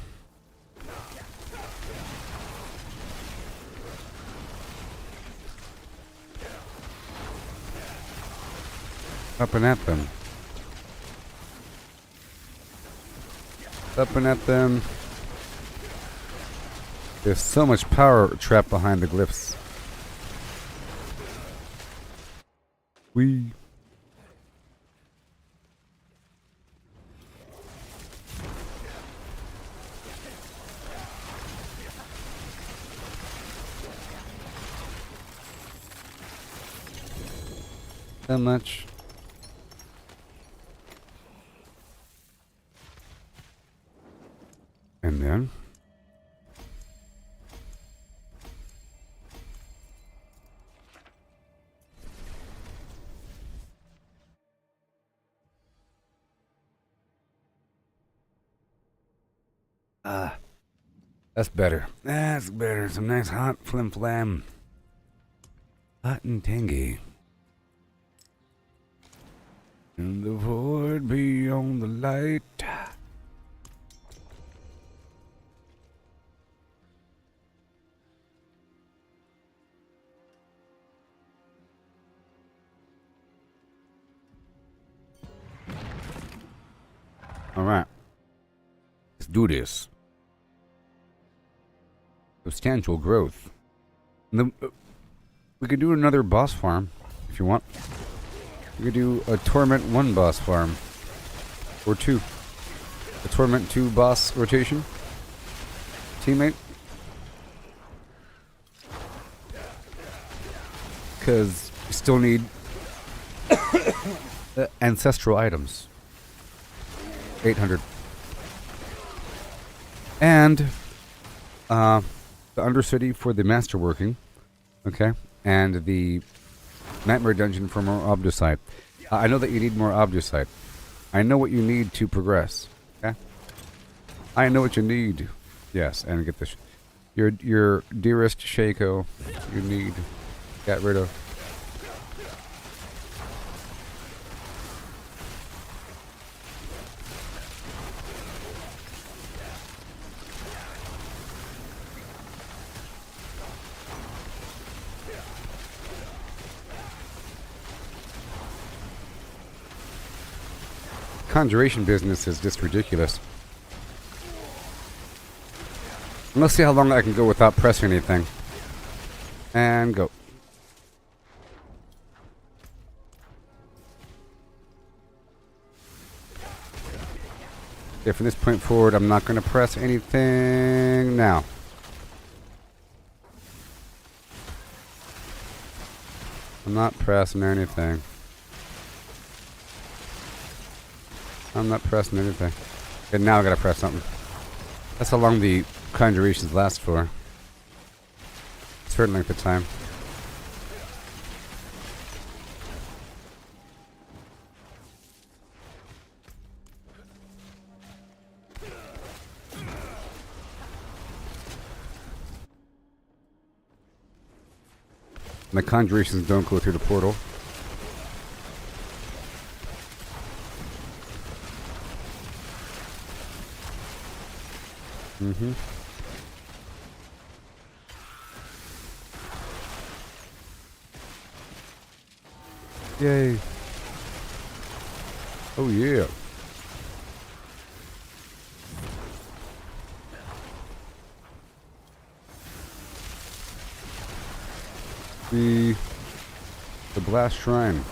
Up and at them. Up and at them. There's so much power trapped behind the glyphs. Wee. That much. And then that's better. That's better. Some nice hot flim flam. Hot and tangy. In the void beyond the light. All right. Let's do this. Substantial growth. We could do another boss farm if you want. We could do a Torment 1 boss farm. Or 2. A Torment 2 boss rotation. Teammate. Because you still need ancestral items. 800. And the Undercity for the Masterworking. Okay. And the Nightmare Dungeon from Obducite. I know that you need more Obducite. I know what you need to progress. Okay? I know what you need. Yes, and get this. Your dearest Shaco, you need get rid of. Conjuration business is just ridiculous. Let's see how long I can go without pressing anything. And go. Okay, from this point forward, I'm not going to press anything now. I'm not pressing anything. I'm not pressing anything. Okay, now I gotta press something. That's how long the conjurations last for. A certain length of time. My conjurations don't go through the portal. Mm-hmm. Yay. Oh yeah. The blast shrine.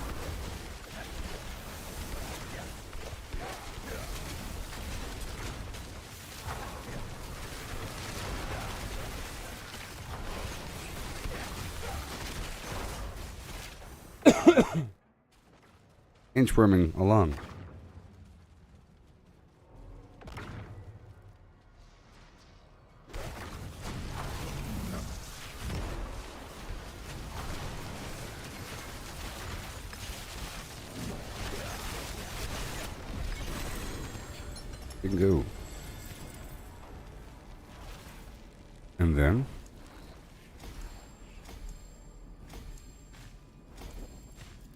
Inchworming along. You can go. And then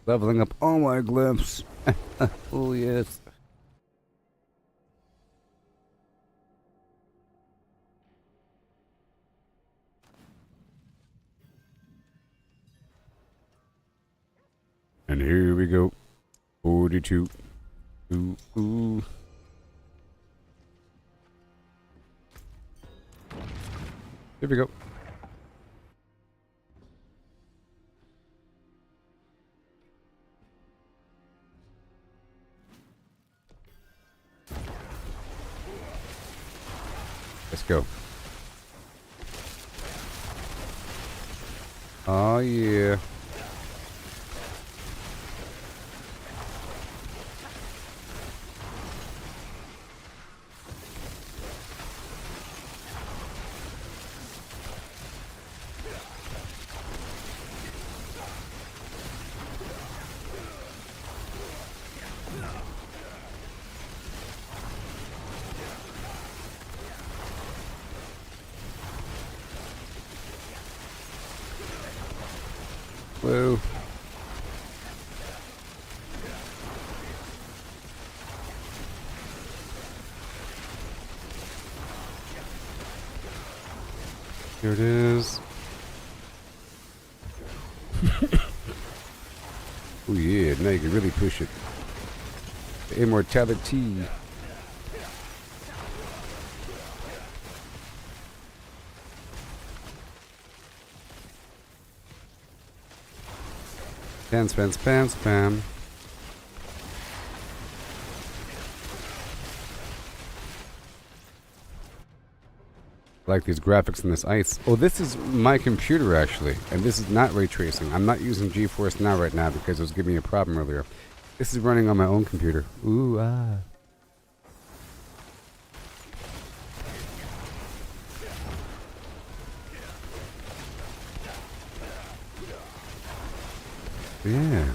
leveling up all my glyphs. Oh yes. And here we go. 42. Ooh, ooh. Here we go. Let's go. Oh yeah. Whoa. Here it is. Oh yeah, now you can really push it. Immortality. Spam, spam, spam, spam. I like these graphics in this ice. Oh, this is my computer actually, and this is not ray tracing. I'm not using GeForce Now right now because it was giving me a problem earlier. This is running on my own computer. Ooh, ah. Yeah.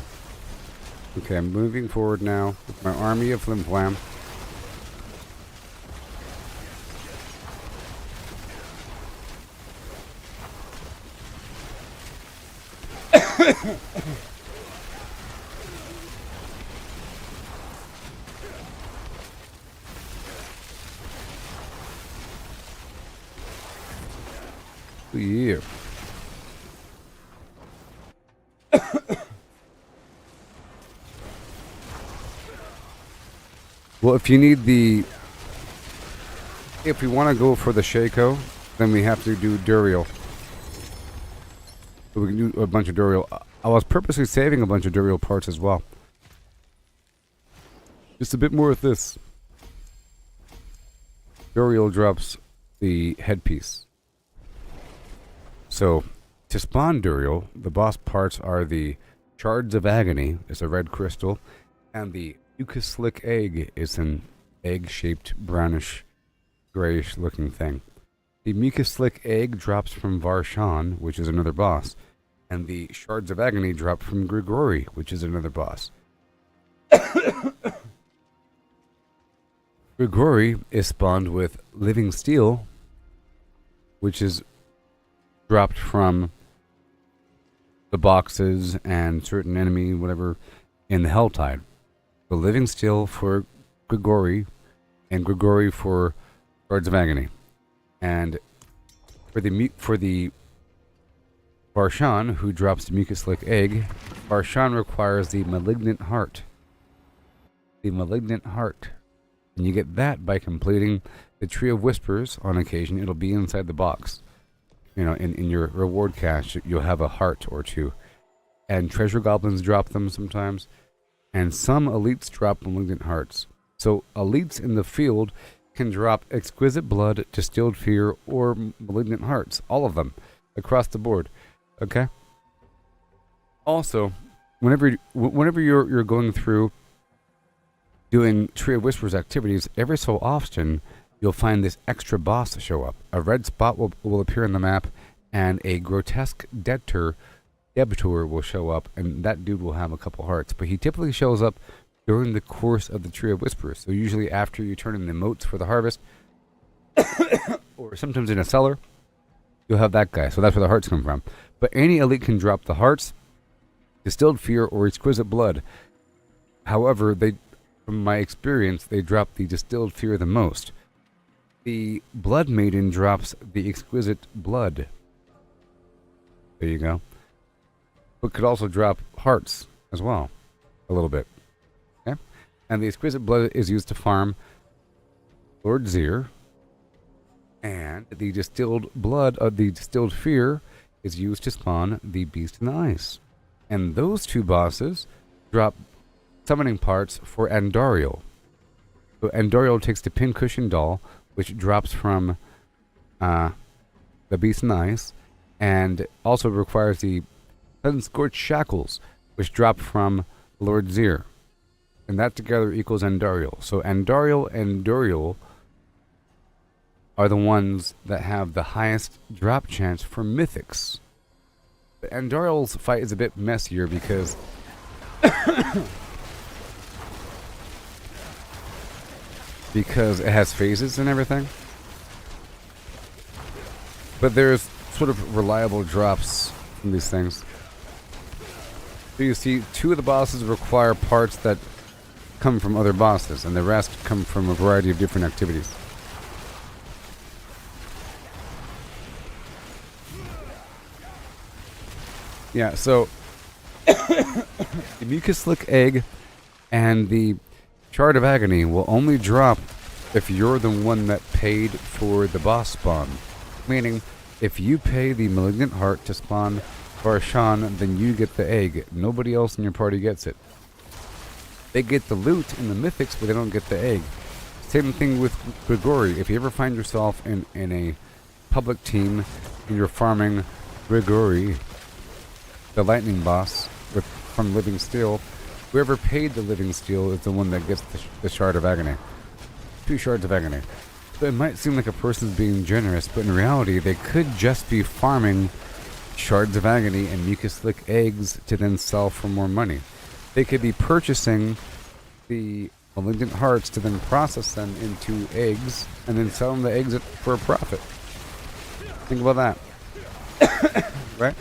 Okay, I'm moving forward now with my army of Flim Flam. Yeah. Well, if you need if we want to go for the Shaco, then we have to do Duriel. So we can do a bunch of Duriel. I was purposely saving a bunch of Duriel parts as well. Just a bit more of this. Duriel drops the headpiece. So, to spawn Duriel, the boss parts are the Shards of Agony, it's a red crystal, and the Mucuslick Egg is an egg-shaped brownish, grayish-looking thing. The Mucuslick Egg drops from Varshan, which is another boss, and the Shards of Agony drop from Grigori, which is another boss. Grigori is spawned with Living Steel, which is dropped from the boxes and certain enemy, whatever, in the Helltide. So Living Steel for Grigori, and Grigori for Shards of Agony. And for the Varshan, who drops the Mucuslick Egg, Varshan requires the Malignant Heart. The Malignant Heart. And you get that by completing the Tree of Whispers. On occasion, it'll be inside the box. You know, in your reward cache, you'll have a heart or two. And treasure goblins drop them sometimes. And some elites drop Malignant Hearts. So elites in the field can drop Exquisite Blood, Distilled Fear, or Malignant Hearts. All of them. Across the board. Okay? Also, whenever you're going through doing Tree of Whispers activities, every so often you'll find this extra boss show up. A red spot will appear on the map, and a grotesque debitor will show up, and that dude will have a couple hearts. But he typically shows up during the course of the Tree of Whispers. So usually after you turn in the motes for the harvest, or sometimes in a cellar, you'll have that guy. So that's where the hearts come from. But any elite can drop the hearts, Distilled Fear, or Exquisite Blood. However, from my experience, they drop the Distilled Fear the most. The Blood Maiden drops the Exquisite Blood. There you go. But could also drop hearts as well. A little bit. Okay? And the Exquisite Blood is used to farm Lord Zir. And the Distilled Blood of the Distilled Fear is used to spawn the Beast in the Ice. And those two bosses drop summoning parts for Andariel. So Andariel takes the Pincushion Doll, which drops from the Beast in the Ice, and also requires the Sun-Scorched Shackles, which drop from Lord Zir. And that together equals Andariel. So Andariel and Duriel are the ones that have the highest drop chance for mythics. But Andariel's fight is a bit messier because because it has phases and everything. But there's sort of reliable drops from these things. So you see, two of the bosses require parts that come from other bosses, and the rest come from a variety of different activities. Yeah, so the Mucuslick Egg and the Shard of Agony will only drop if you're the one that paid for the boss spawn. Meaning, if you pay the Malignant Heart to spawn Varshan, then you get the egg. Nobody else in your party gets it. They get the loot in the mythics, but they don't get the egg. Same thing with Grigori. If you ever find yourself in a public team and you're farming Grigori, the lightning boss from Living Steel, whoever paid the Living Steel is the one that gets the Shard of Agony. 2 Shards of Agony. So it might seem like a person's being generous, but in reality, they could just be farming Shards of Agony and Mucuslick Eggs to then sell for more money. they could be purchasing the malignant hearts to then process them into eggs and then sell them the eggs for a profit. Think about that. Right?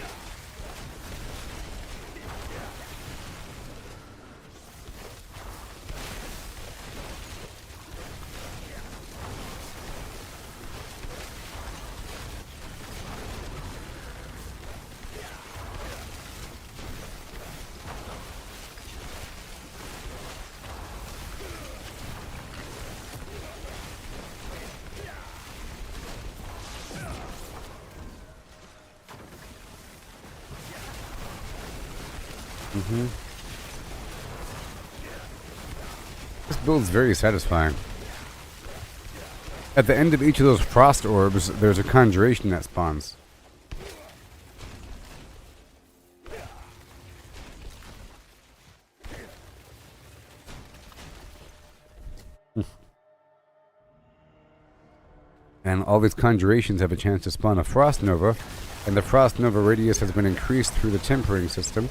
This build is very satisfying. At the end of each of those frost orbs, there's a conjuration that spawns. And all these conjurations have a chance to spawn a frost nova, and the frost nova radius has been increased through the tempering system.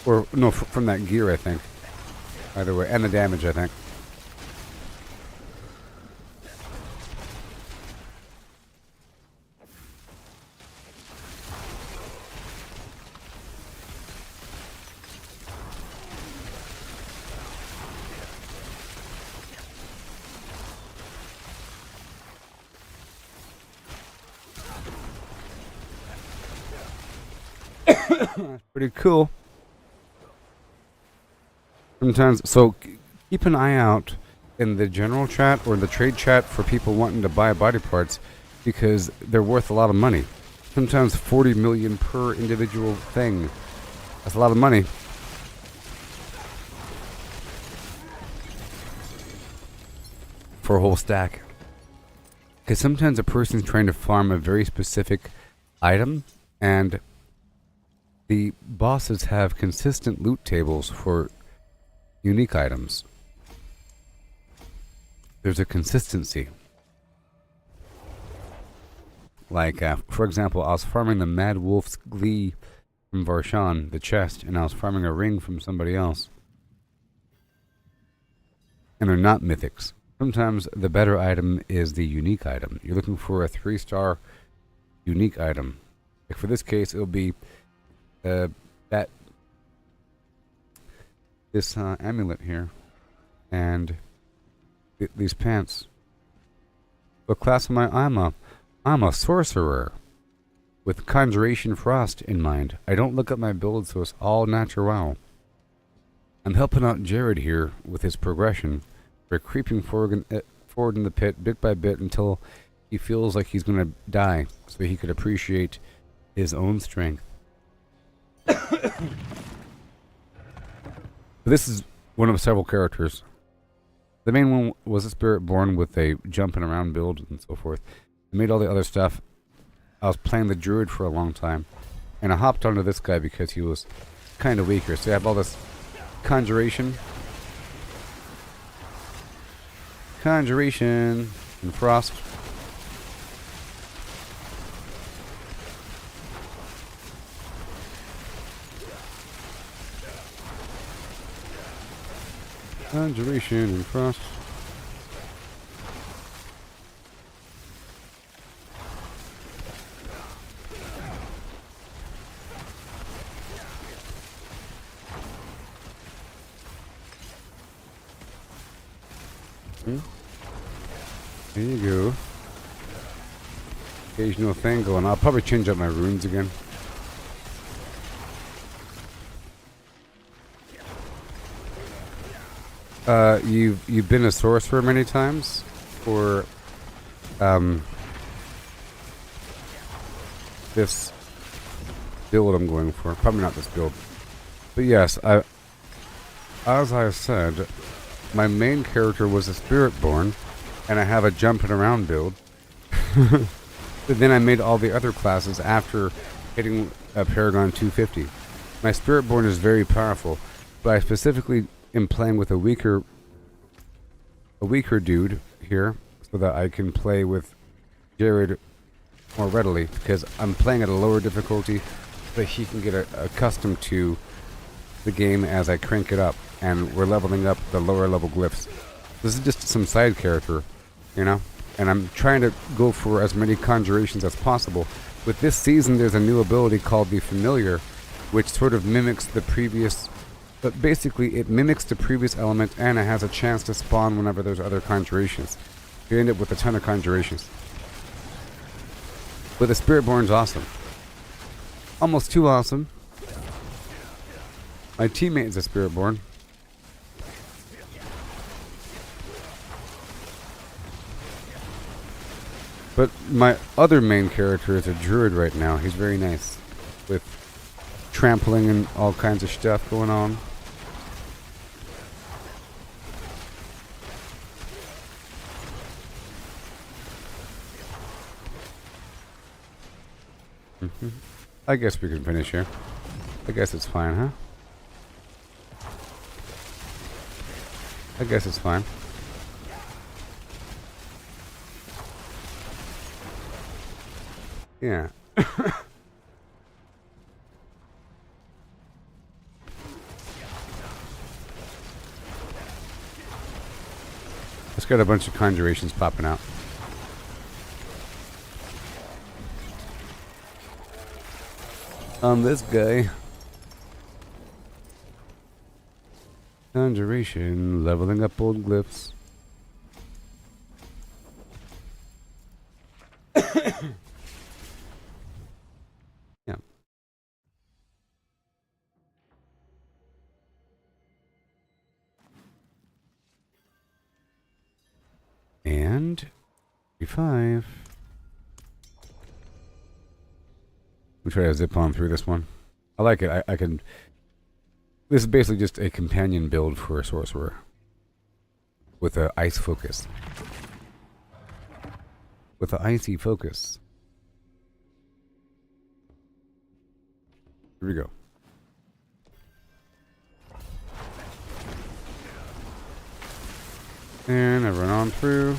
Or, no, from that gear, I think. Either way, and the damage, I think. That's pretty cool. Sometimes, so keep an eye out in the general chat or the trade chat for people wanting to buy body parts because they're worth a lot of money. Sometimes 40 million per individual thing. That's a lot of money. For a whole stack. Because sometimes a person's trying to farm a very specific item and the bosses have consistent loot tables for unique items. There's a consistency. Like, for example, I was farming the Mad Wolf's Glee from Varshan, the chest, and I was farming a ring from somebody else. And they're not mythics. Sometimes the better item is the unique item. You're looking for a 3-star unique item. Like for this case, it'll be this amulet here, and these pants. What class am I? I'm a sorcerer with Conjuration Frost in mind. I don't look at my build, so it's all natural. I'm helping out Jared here with his progression. We're creeping forward in the pit, bit by bit, until he feels like he's gonna die, so he could appreciate his own strength. This is one of several characters. The main one was a spirit born with a jumping around build and so forth. I made all the other stuff. I was playing the druid for a long time, and I hopped onto this guy because he was kind of weaker. So I have all this conjuration, and frost. Conjuration and frost. There you go. Occasional thing going. I'll probably change up my runes again. You've been a sorcerer many times, or this build I'm going for. Probably not this build, but yes, as I said, my main character was a spiritborn, and I have a jumping around build. But then I made all the other classes after hitting a Paragon 250. My spiritborn is very powerful, but I specifically am playing with a weaker dude here, so that I can play with Jared more readily, because I'm playing at a lower difficulty, so he can get accustomed to the game as I crank it up, and we're leveling up the lower level glyphs. This is just some side character, you know? And I'm trying to go for as many conjurations as possible. With this season, there's a new ability called the Familiar, which sort of mimics the previous, but basically it mimics the previous element, and it has a chance to spawn whenever there's other conjurations. You end up with a ton of conjurations. But the Spiritborn's awesome. Almost too awesome. My teammate is a Spiritborn. But my other main character is a druid right now. He's very nice. With trampling and all kinds of stuff going on. I guess we can finish here. I guess it's fine, huh? I guess it's fine. Yeah. It's got a bunch of conjurations popping out. On this guy. Conjuration, leveling up old glyphs. Yeah. And 5. We'll try to zip on through this one. I like it. I can. This is basically just a companion build for a sorcerer with an ice focus. With an icy focus. Here we go. And I run on through.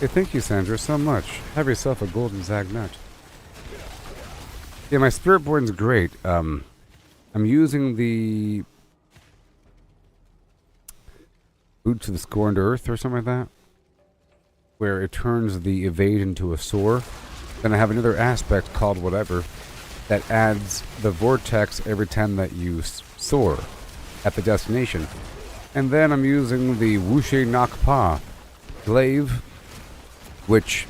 Hey, thank you, Sandra, so much. Have yourself a golden zag nut. Yeah, my Spiritborn's great. I'm using the Boot to the Scorned Earth or something like that, where it turns the evade into a soar. Then I have another aspect called whatever that adds the vortex every time that you soar at the destination. And then I'm using the Wushe Nakpa glaive, which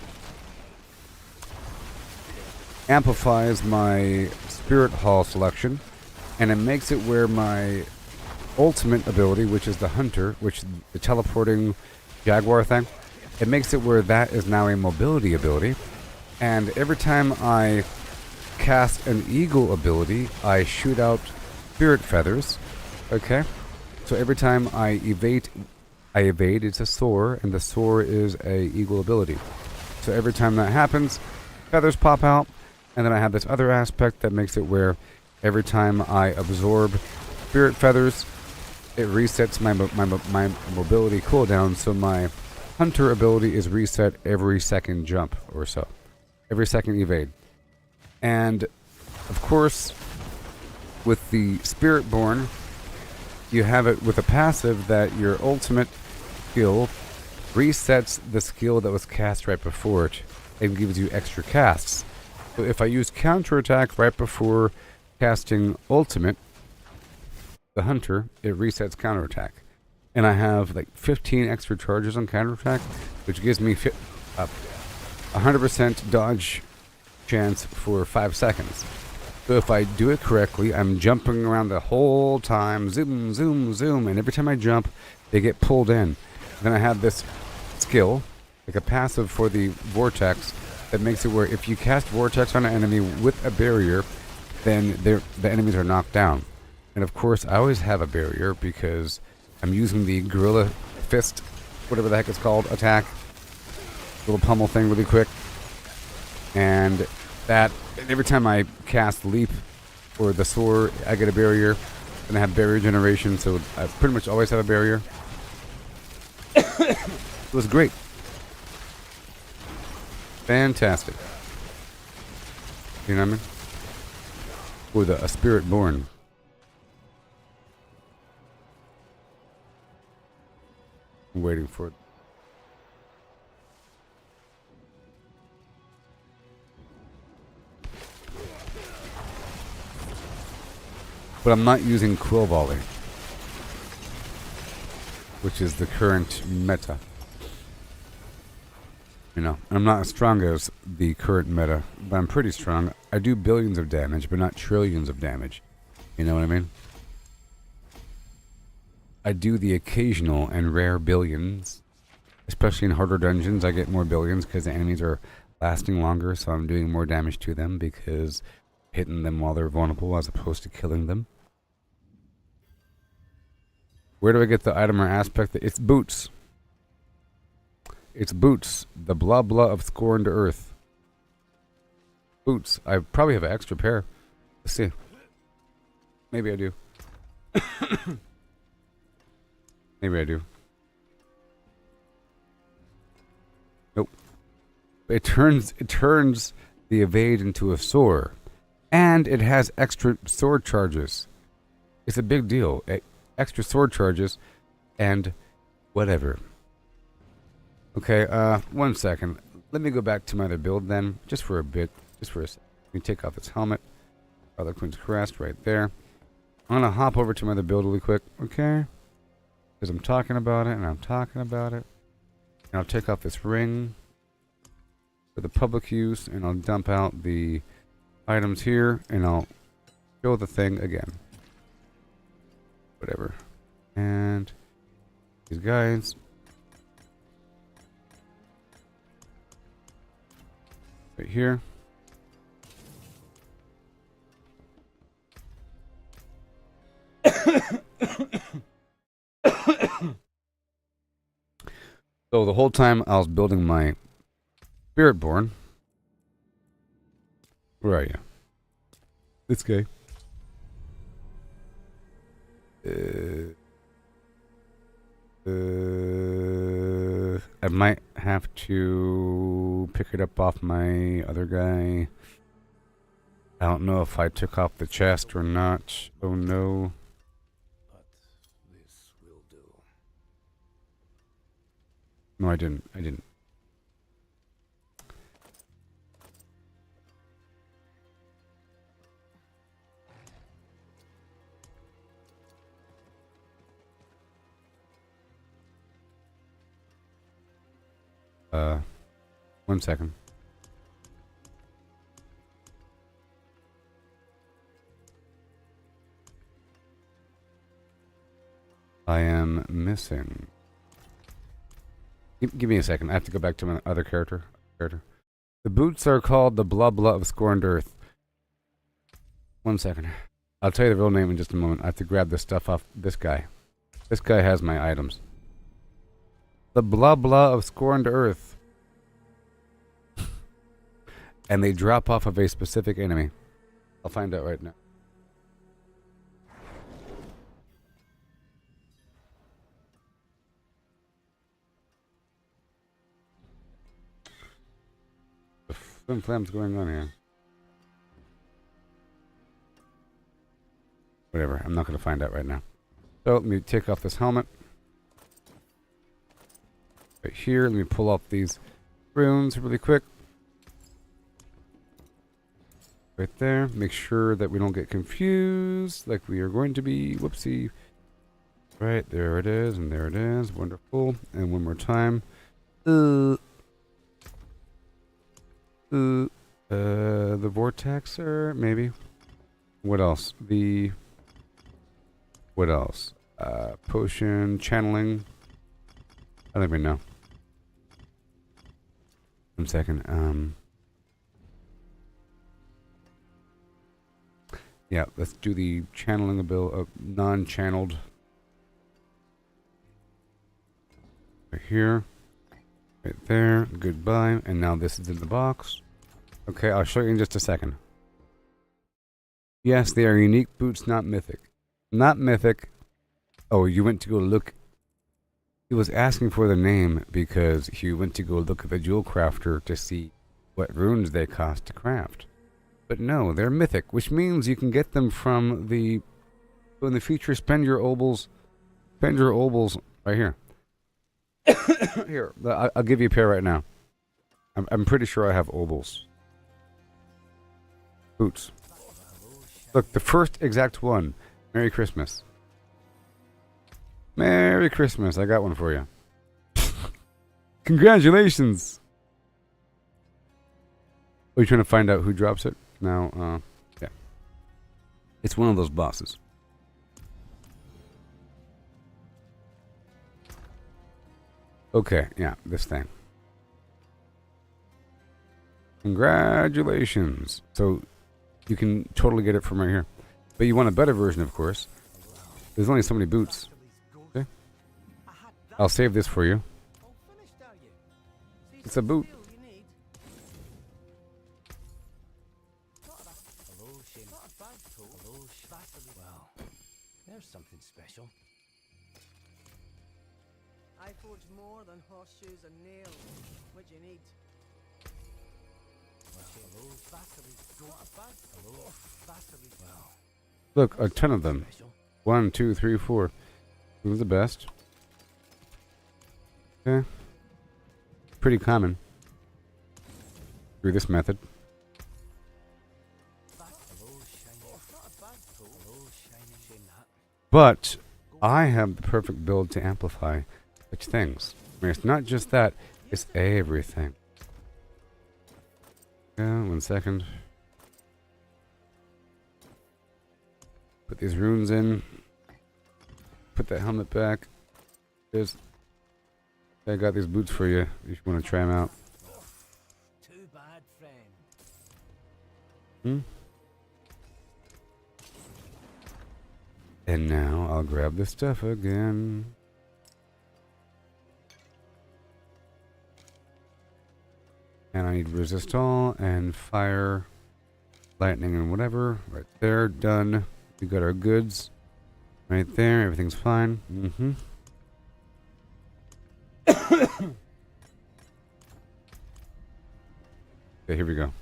amplifies my Spirit Hall selection, and it makes it where my ultimate ability, which is the Hunter, which is the teleporting Jaguar thing, it makes it where that is now a mobility ability, and every time I cast an Eagle ability, I shoot out Spirit Feathers, okay? So every time I evade, it's a soar, and the soar is a Eagle ability. So every time that happens, feathers pop out, and then I have this other aspect that makes it where every time I absorb Spirit Feathers, it resets my mobility cooldown, so my Hunter ability is reset every second jump or so. Every second evade. And, of course, with the Spiritborn, you have it with a passive that your ultimate skill resets the skill that was cast right before it and gives you extra casts. So if I use counterattack right before casting ultimate, the Hunter, it resets counterattack. And I have like 15 extra charges on counterattack, which gives me 100% dodge chance for 5 seconds. So if I do it correctly, I'm jumping around the whole time, zoom, zoom, zoom, and every time I jump, they get pulled in. Then I have this skill, like a passive for the Vortex, that makes it where if you cast Vortex on an enemy with a barrier, then the enemies are knocked down. And of course, I always have a barrier because I'm using the Gorilla Fist, whatever the heck it's called, attack. Little pummel thing really quick. And that, every time I cast Leap or the Soar, I get a barrier. And I have barrier generation, so I pretty much always have a barrier. It was great. Fantastic. You know what I mean? With a spirit born. I'm waiting for it. But I'm not using Quill Volley, which is the current meta. You know, I'm not as strong as the current meta, but I'm pretty strong. I do billions of damage, but not trillions of damage. You know what I mean? I do the occasional and rare billions. Especially in harder dungeons, I get more billions because the enemies are lasting longer, so I'm doing more damage to them because hitting them while they're vulnerable as opposed to killing them. Where do I get the item or aspect? It's boots. It's boots. The blah blah of scorned earth. Boots. I probably have an extra pair. Let's see. Maybe I do. Maybe I do. Nope. It turns the evade into a soar. And it has extra sword charges. It's a big deal. Extra sword charges and whatever. Okay, 1 second. Let me go back to my other build then, just for a bit, just for a second. Let me take off this helmet. Other Queen's Crest right there. I'm gonna hop over to my other build really quick, okay? Because I'm talking about it and I'm talking about it. And I'll take off this ring for the public use and I'll dump out the items here and I'll show the thing again. Whatever. And these guys. Right here. So the whole time I was building my Spiritborn. Where are you? This guy. I might have to pick it up off my other guy. I don't know if I took off the chest or not. Oh no. But this will do. No, I didn't. I didn't. One second. I am missing. Give me a second. I have to go back to my other character. The boots are called the blah blah of scorned earth. 1 second. I'll tell you the real name in just a moment. I have to grab this stuff off this guy. This guy has my items. The blah blah of scorned earth. And they drop off of a specific enemy. I'll find out right now. The flim flam's going on here. Whatever, I'm not going to find out right now. So let me take off this helmet. Right here, let me pull off these runes really quick. Right there. Make sure that we don't get confused like we are going to be. Whoopsie. Right, there it is, and there it is. Wonderful. And one more time. The Vortexer, maybe. What else? What else? Potion, channeling. I don't even know. 1 second. Yeah, let's do the channeling ability of non-channeled. Right here. Right there. Goodbye. And now this is in the box. Okay, I'll show you in just a second. Yes, they are unique boots, not mythic. Not mythic. Oh, you went to go look. He was asking for the name because he went to go look at the jewel crafter to see what runes they cost to craft. But no, they're mythic, which means you can get them from the... In the future, spend your Opals right here. Here, I'll give you a pair right now. I'm pretty sure I have Opals. Boots. Look, the first exact one. Merry Christmas. Merry Christmas. I got one for you. Congratulations. Are you trying to find out who drops it? Now, yeah. It's one of those bosses. Okay, yeah, this thing. Congratulations. So, you can totally get it from right here. But you want a better version, of course. There's only so many boots. Okay. I'll save this for you. It's a boot. Well, there's something special. I forge more than horseshoes and nails. What do you need? Look, a ton of them. 1, 2, 3, 4. Who's the best? Okay. Pretty common. Through this method. But I have the perfect build to amplify such things. I mean, it's not just that, it's everything. Yeah, 1 second. Put these runes in. Put that helmet back. I got these boots for you if you want to try them out. Too bad, friend. And now I'll grab this stuff again. And I need resist all and fire, lightning and whatever. Right there, done. We got our goods. Right there, everything's fine. Okay, here we go.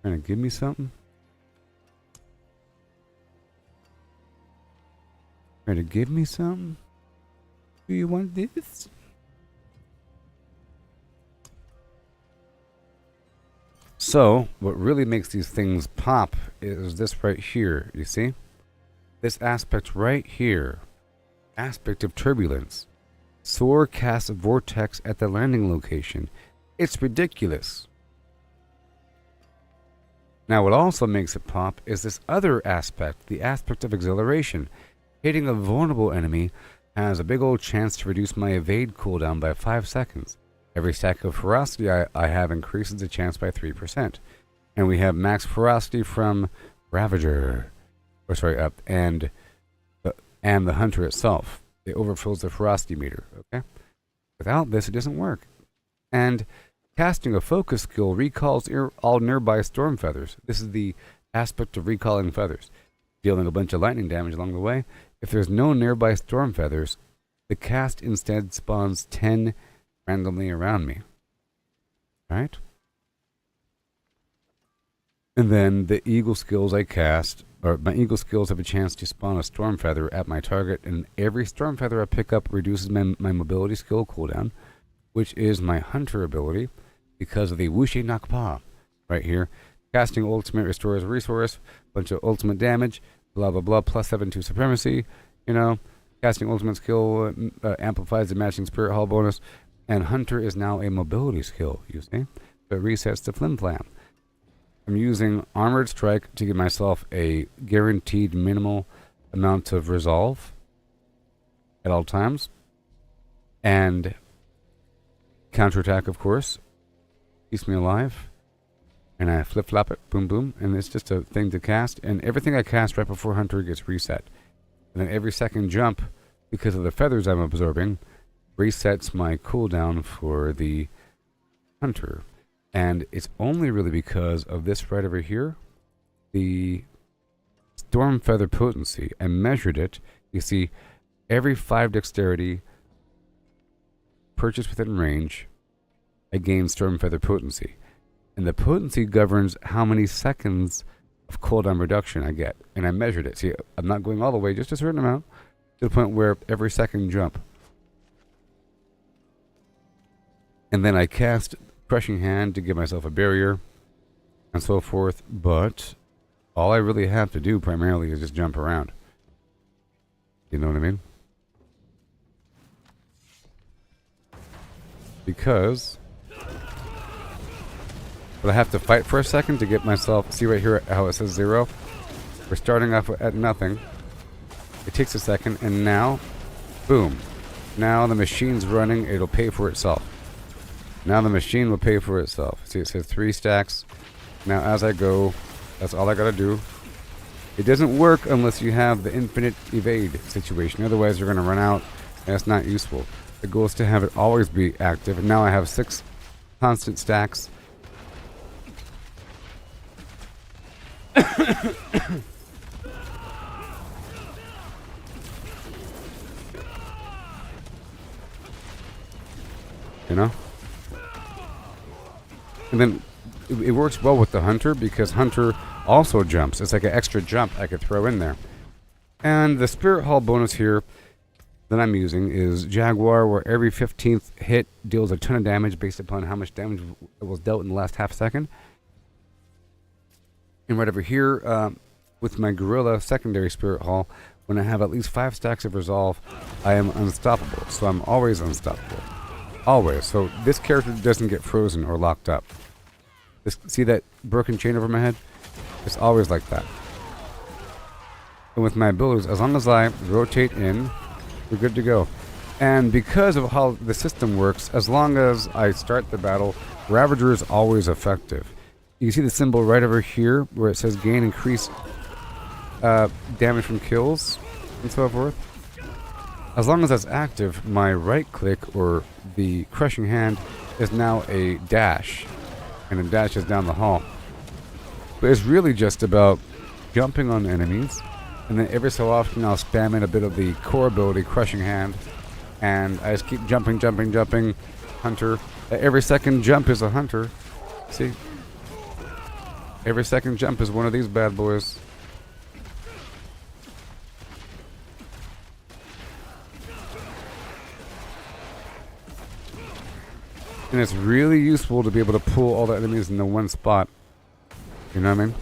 Trying to give me something? Trying to give me something? Do you want this? So, what really makes these things pop is this right here, you see? This aspect right here. Aspect of turbulence. Soar casts a vortex at the landing location. It's ridiculous. Now, what also makes it pop is this other aspect, the aspect of exhilaration. Hitting a vulnerable enemy has a big old chance to reduce my evade cooldown by 5 seconds. Every stack of ferocity I have increases the chance by 3%. And we have max ferocity from Ravager. And the Hunter itself. It overfills the ferocity meter, okay? Without this, it doesn't work. And casting a focus skill recalls all nearby storm feathers. This is the aspect of recalling feathers. Dealing a bunch of lightning damage along the way. If there's no nearby storm feathers, the cast instead spawns 10 randomly around me. Alright? And then the eagle skills I cast, or my eagle skills have a chance to spawn a storm feather at my target, and every storm feather I pick up reduces my mobility skill cooldown, which is my hunter ability, because of the Wushe Nakpa right here. Casting ultimate restores a resource, bunch of ultimate damage, blah blah blah, +7 to supremacy, you know. Casting ultimate skill amplifies the matching spirit hall bonus, and hunter is now a mobility skill, you see. So it resets the flim flam. I'm using armored strike to give myself a guaranteed minimal amount of resolve at all times. And counterattack, of course, keeps me alive. And I flip-flop it, boom, boom, and it's just a thing to cast. And everything I cast right before Hunter gets reset. And then every second jump, because of the feathers I'm absorbing, resets my cooldown for the Hunter. And it's only really because of this right over here, the Storm Feather potency. I measured it. You see, every 5 dexterity purchased within range, I gain Storm Feather potency. And the potency governs how many seconds of cooldown reduction I get. And I measured it. See, I'm not going all the way, just a certain amount, to the point where every second jump. And then I cast Crushing Hand to give myself a barrier, and so forth. But all I really have to do primarily is just jump around. You know what I mean? Because but I have to fight for a second to get myself. See right here how it says 0? We're starting off at nothing. It takes a second, and now, boom. Now the machine's running. It'll pay for itself. Now the machine will pay for itself. See, it says 3 stacks. Now as I go, that's all I gotta do. It doesn't work unless you have the infinite evade situation. Otherwise, you're gonna run out, and it's not useful. The goal is to have it always be active. And now I have 6 constant stacks. You know? And then it works well with the Hunter, because Hunter also jumps. It's like an extra jump I could throw in there. And the Spirit Hall bonus here that I'm using is Jaguar, where every 15th hit deals a ton of damage based upon how much damage was dealt in the last half second. And right over here, with my Gorilla secondary Spirit Hall, when I have at least 5 stacks of Resolve, I am unstoppable. So I'm always unstoppable. Always. So this character doesn't get frozen or locked up. See that broken chain over my head? It's always like that. And with my abilities, as long as I rotate in, we're good to go. And because of how the system works, as long as I start the battle, Ravager is always effective. You can see the symbol right over here where it says gain increased damage from kills and so forth. As long as that's active, my right click or the Crushing Hand is now a dash, and it dashes down the hall. But it's really just about jumping on enemies, and then every so often I'll spam in a bit of the core ability, Crushing Hand, and I just keep jumping, Hunter. Every second jump is a Hunter. See? Every second jump is one of these bad boys. And it's really useful to be able to pull all the enemies into one spot. You know what I mean?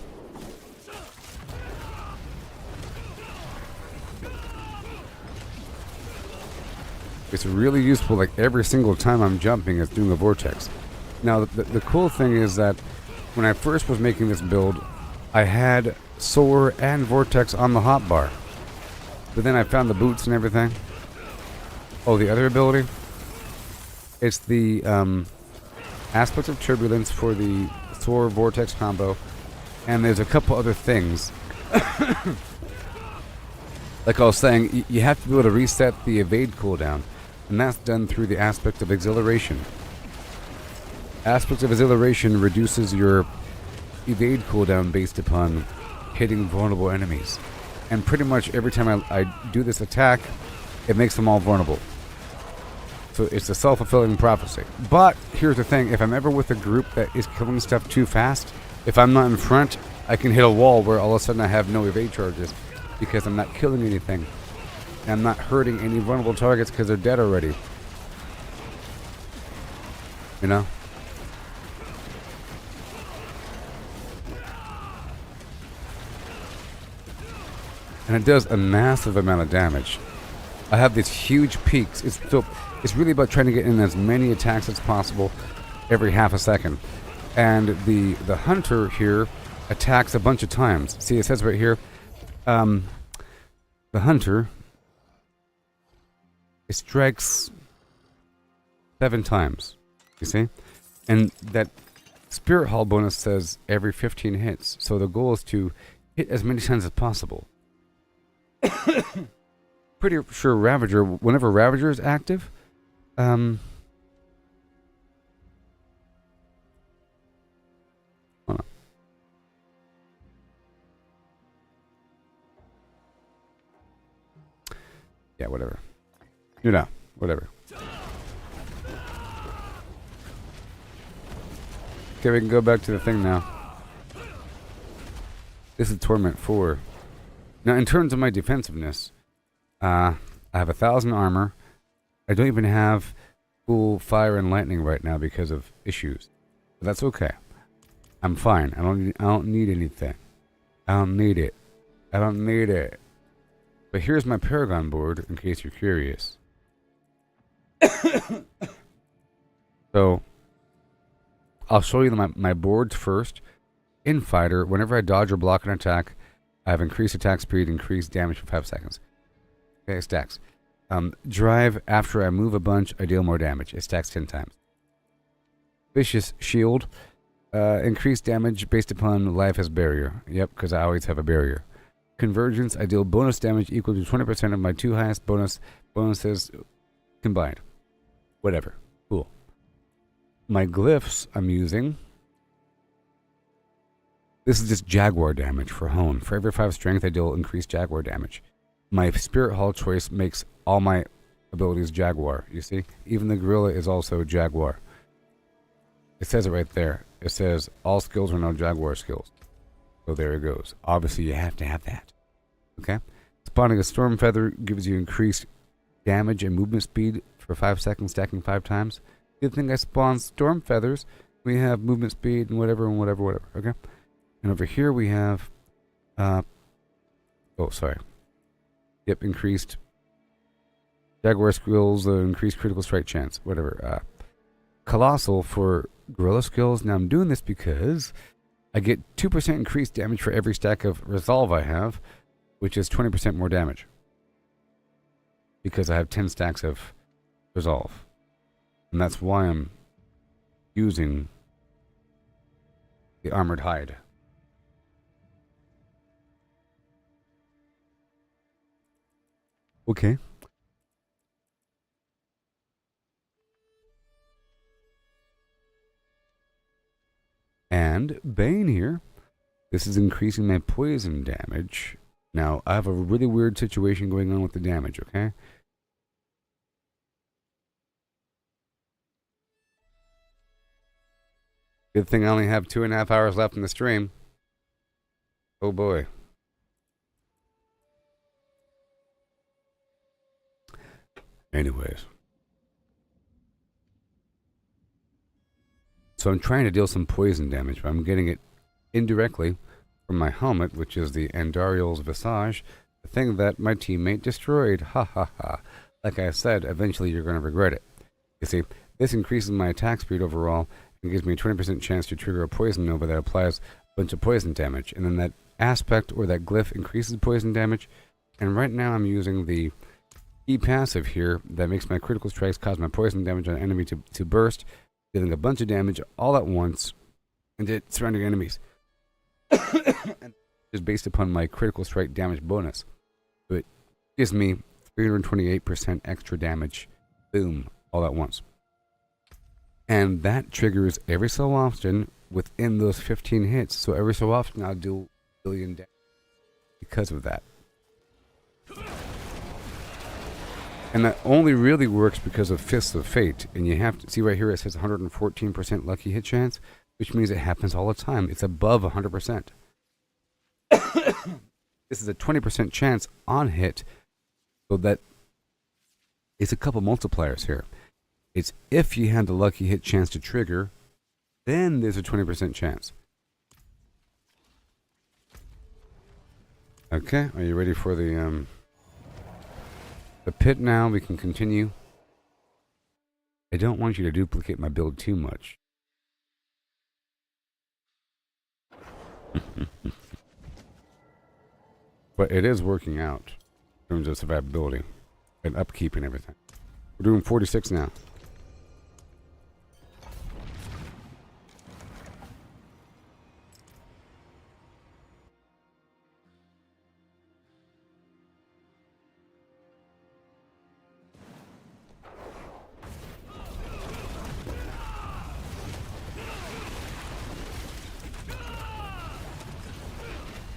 It's really useful, like every single time I'm jumping, it's doing a vortex. Now, the cool thing is that when I first was making this build, I had Soar and Vortex on the hotbar. But then I found the boots and everything. Oh, the other ability? It's the aspects of turbulence for the Soar Vortex combo. And there's a couple other things. Like I was saying, you have to be able to reset the evade cooldown. And that's done through the aspect of exhilaration. Aspect of exhilaration reduces your evade cooldown based upon hitting vulnerable enemies. And pretty much every time I do this attack, it makes them all vulnerable. So it's a self-fulfilling prophecy. But here's the thing, if I'm ever with a group that is killing stuff too fast, if I'm not in front, I can hit a wall where all of a sudden I have no evade charges because I'm not killing anything. And I'm not hurting any vulnerable targets because they're dead already. You know? And it does a massive amount of damage. I have these huge peaks. It's really about trying to get in as many attacks as possible every half a second. And the Hunter here attacks a bunch of times. See, it says right here, the Hunter, it strikes 7 times. You see? And that Spirit Hall bonus says every 15 hits. So the goal is to hit as many times as possible. Pretty sure Ravager, whenever Ravager is active, Yeah, whatever. You know, whatever. Okay, we can go back to the thing now. This is Torment 4. Now, in terms of my defensiveness, I have 1,000 armor. I don't even have full fire and lightning right now because of issues. But that's okay. I'm fine. I don't need anything. I don't need it. I don't need it. But here's my Paragon board, in case you're curious. So, I'll show you my boards first. In Fighter, whenever I dodge or block an attack, I have increased attack speed, increased damage for 5 seconds. Okay, it stacks. Drive, after I move a bunch, I deal more damage. It stacks 10 times. Vicious Shield, increased damage based upon life as barrier. Yep, because I always have a barrier. Convergence, I deal bonus damage equal to 20% of my 2 highest bonuses combined. Whatever. Cool. My glyphs I'm using. This is just Jaguar damage for Hone. For every 5 strength, I deal increased Jaguar damage. My Spirit Hall choice makes all my abilities Jaguar. You see? Even the Gorilla is also Jaguar. It says it right there. It says all skills are now Jaguar skills. So there it goes. Obviously, you have to have that. Okay? Spawning a Storm Feather gives you increased damage and movement speed for 5 seconds, stacking 5 times. Good thing I spawned Storm Feathers. We have movement speed and whatever. Okay? And over here we have... oh, sorry. Yep, increased Jaguar skills, increased critical strike chance. Whatever. Colossal for Gorilla skills. Now I'm doing this because I get 2% increased damage for every stack of Resolve I have, which is 20% more damage. Because I have 10 stacks of Resolve. And that's why I'm using the Armored Hide. Okay. And Bane here. This is increasing my poison damage. Now, I have a really weird situation going on with the damage, okay? Good thing I only have 2.5 hours left in the stream. Oh boy. Anyways. So I'm trying to deal some poison damage, but I'm getting it indirectly from my helmet, which is the Andariel's Visage, the thing that my teammate destroyed. Ha ha ha. Like I said, eventually you're going to regret it. You see, this increases my attack speed overall and gives me a 20% chance to trigger a poison nova that applies a bunch of poison damage. And then that aspect or that glyph increases poison damage. And right now I'm using the E-passive here that makes my critical strikes cause my poison damage on an enemy to burst, dealing a bunch of damage all at once into surrounding enemies. And is based upon my critical strike damage bonus. So it gives me 328% extra damage. Boom. All at once. And that triggers every so often within those 15 hits. So every so often I'll do a billion damage because of that. And that only really works because of Fists of Fate. And you have to see right here it says 114% lucky hit chance, which means it happens all the time. It's above 100%. This is a 20% chance on hit. So that it's a couple multipliers here. It's if you had the lucky hit chance to trigger, then there's a 20% chance. Okay, are you ready for the pit now? We can continue. I don't want you to duplicate my build too much. But it is working out in terms of survivability and upkeep and everything. We're doing 46 now.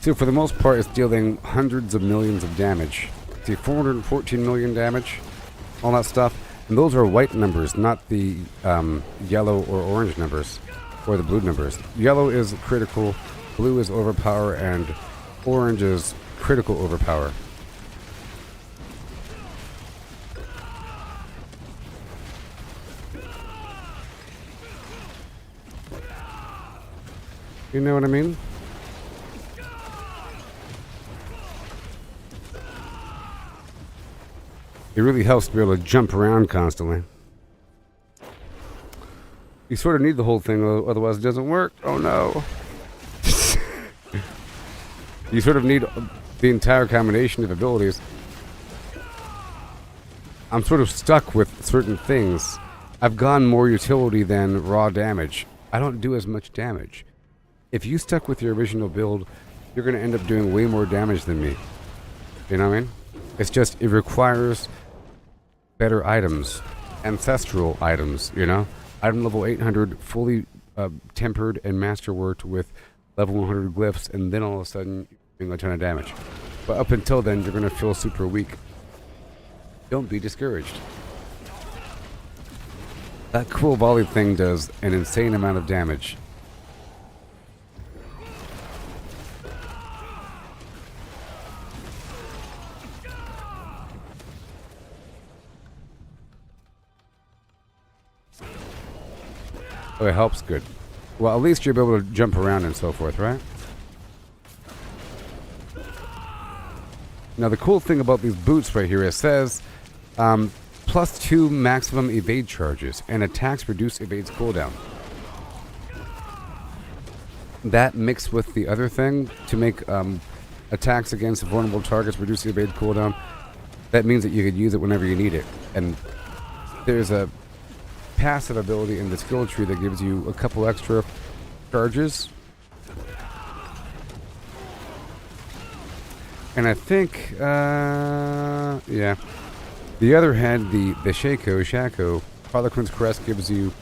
So for the most part, it's dealing hundreds of millions of damage see, 414 million damage, all that stuff. And those are white numbers, not the yellow or orange numbers, or the blue numbers. Yellow is critical, blue is overpower, and orange is critical overpower. You know what I mean? It really helps to be able to jump around constantly. You sort of need the whole thing, otherwise it doesn't work. Oh no. You sort of need the entire combination of abilities. I'm sort of stuck with certain things. I've gone more utility than raw damage. I don't do as much damage. If you stuck with your original build, you're going to end up doing way more damage than me. You know what I mean? It's just, it requires better items. Ancestral items, you know? Item level 800, fully tempered and masterworked with level 100 glyphs, and then all of a sudden, you're doing a ton of damage. But up until then, you're going to feel super weak. Don't be discouraged. That cool volley thing does an insane amount of damage. Oh, it helps, good. Well, at least you'll be able to jump around and so forth, right? Now, the cool thing about these boots right here, it says +2 maximum evade charges, and attacks reduce evade's cooldown. That mixed with the other thing to make attacks against vulnerable targets reduce evade cooldown, that means that you could use it whenever you need it. And there's a passive ability in the skill tree that gives you a couple extra charges. And I think, yeah. The other head, the Shako, Harlequin's Crest gives you,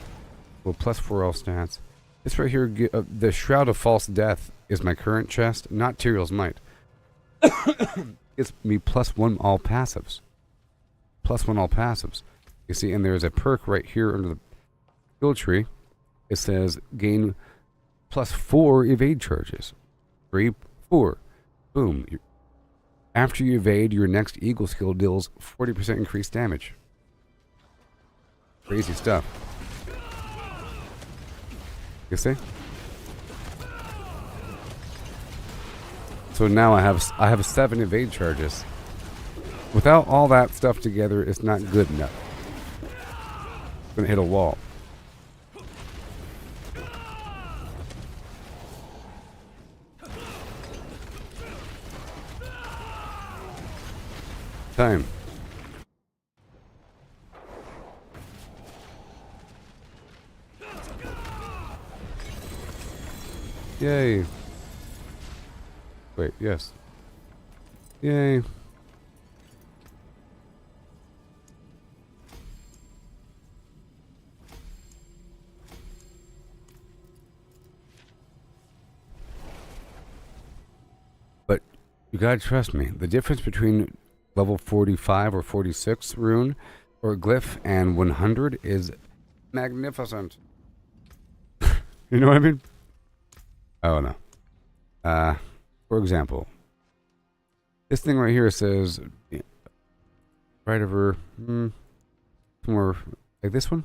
well, +4 all stats. This right here, the Shroud of False Death is my current chest, not Tyrell's Might. It's me +1 all passives. +1 all passives. You see, and there's a perk right here under the skill tree. It says gain +4 evade charges. 3, 4. Boom. After you evade, your next Eagle skill deals 40% increased damage. Crazy stuff. You see? So now I have 7 evade charges. Without all that stuff together, it's not good enough. It's gonna hit a wall. Time. Yay. Wait, yes. Yay. But you gotta trust me. The difference between level 45 or 46 rune or glyph and 100 is magnificent. You know what I mean? Oh no. For example, this thing right here says right over somewhere like this one,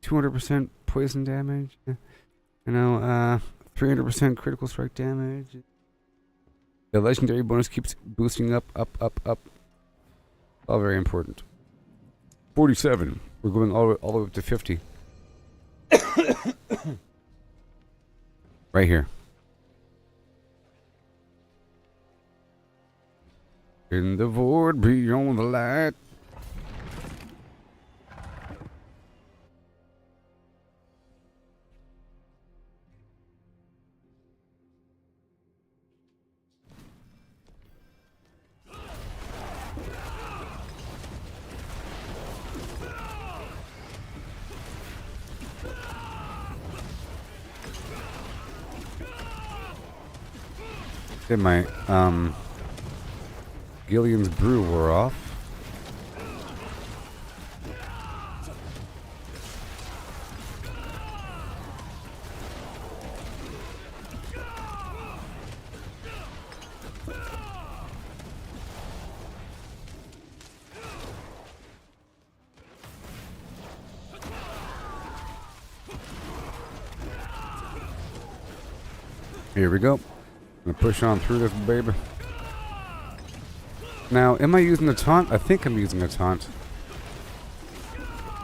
200% poison damage. You know, 300% critical strike damage. The legendary bonus keeps boosting up. All very important. 47. We're going all the way up to 50. Right here. In the void beyond the light. Did my Gillian's brew wore off. Here we go. Gonna push on through this baby. Now, am I using a taunt? I think I'm using a taunt.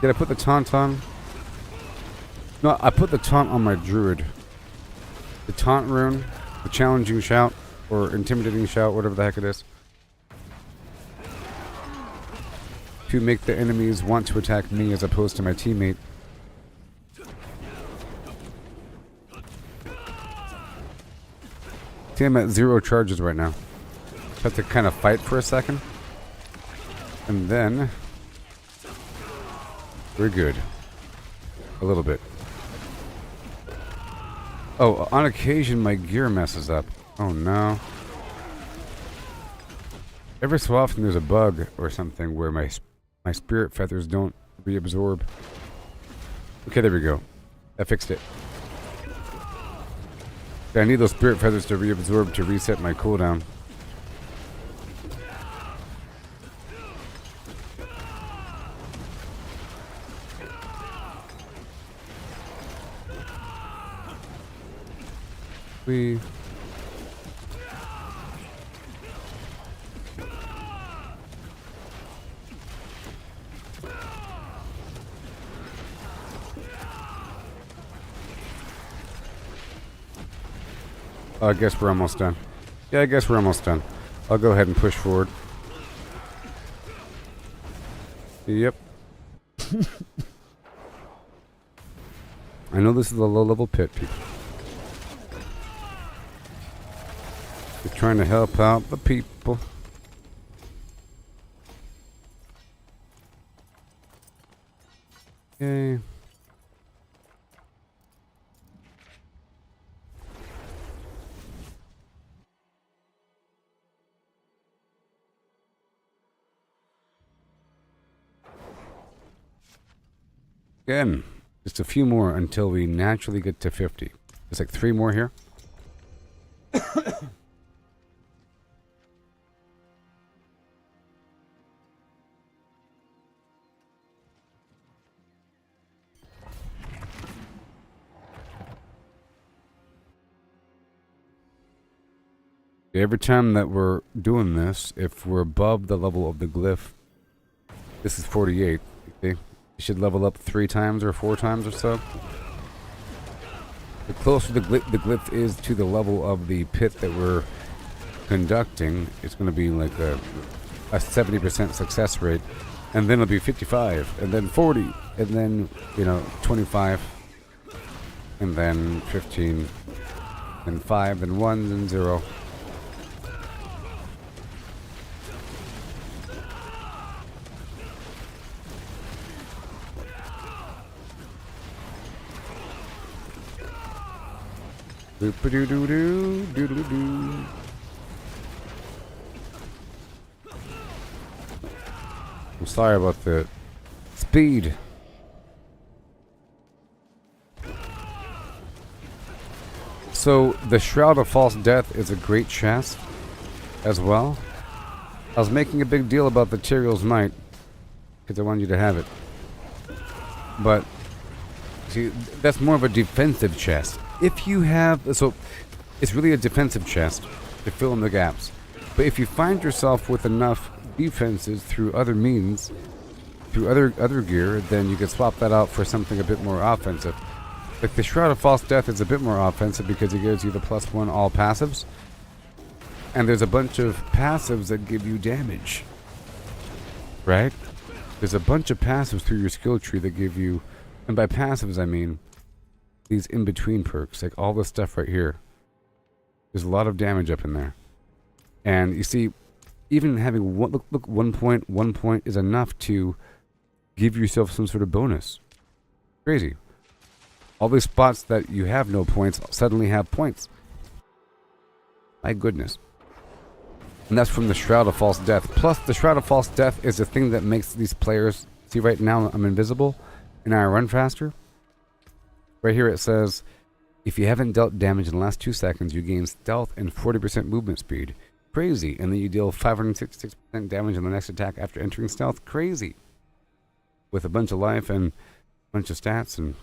Did I put the taunt on? No, I put the taunt on my druid. The taunt rune, the challenging shout, or intimidating shout, whatever the heck it is. To make the enemies want to attack me as opposed to my teammate. See, I'm at 0 charges right now. Have to kind of fight for a second. And then we're good. A little bit. Oh, on occasion my gear messes up. Oh no. Every so often there's a bug or something where my spirit feathers don't reabsorb. Okay, there we go. I fixed it. I need those spirit feathers to reabsorb to reset my cooldown. I guess we're almost done. Yeah, I guess we're almost done. I'll go ahead and push forward. Yep. I know this is a low-level pit, people. We're trying to help out the people. Yay. Again, just a few more until we naturally get to 50. There's like 3 more here. Every time that we're doing this, if we're above the level of the glyph, this is 48, you see? You should level up 3 times or 4 times or so. The closer the glyph is to the level of the pit that we're conducting, it's going to be like a 70% success rate. And then it'll be 55, and then 40, and then, 25, and then 15, and 5, and 1, and 0. Doop-a-doo-doo-doo, doo-doo-doo. I'm sorry about the speed. So, the Shroud of False Death is a great chest as well. I was making a big deal about the Tyrael's Might because I wanted you to have it. But, see, that's more of a defensive chest. If you have, so it's really a defensive chest to fill in the gaps. But if you find yourself with enough defenses through other means, through other gear, then you can swap that out for something a bit more offensive. Like the Shroud of False Death is a bit more offensive because it gives you the +1 all passives. And there's a bunch of passives that give you damage. Right? There's a bunch of passives through your skill tree that give you, and by passives I mean these in-between perks, like all this stuff right here. There's a lot of damage up in there. And you see, even having one, look, 1 point is enough to give yourself some sort of bonus. Crazy. All these spots that you have no points suddenly have points. My goodness. And that's from the Shroud of False Death. Plus, the Shroud of False Death is the thing that makes these players... See, right now I'm invisible, and I run faster. Right here it says, if you haven't dealt damage in the last 2 seconds, you gain stealth and 40% movement speed. Crazy. And then you deal 566% damage on the next attack after entering stealth. Crazy. With a bunch of life and a bunch of stats, and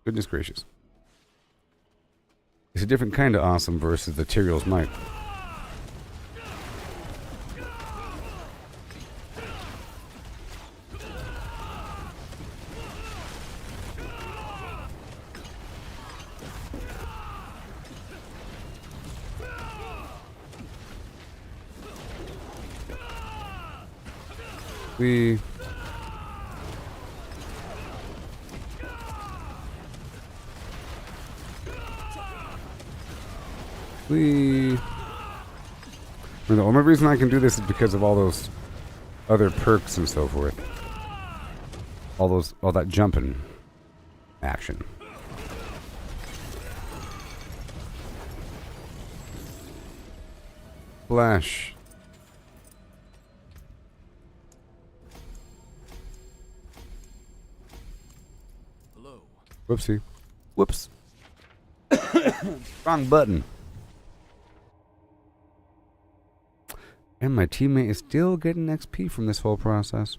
goodness gracious. It's a different kind of awesome versus the Tyrael's Might. We the only reason I can do this is because of all those other perks and so forth. All that jumping action. Flash. Hello. Whoopsie. Whoops. Wrong button. And my teammate is still getting XP from this whole process.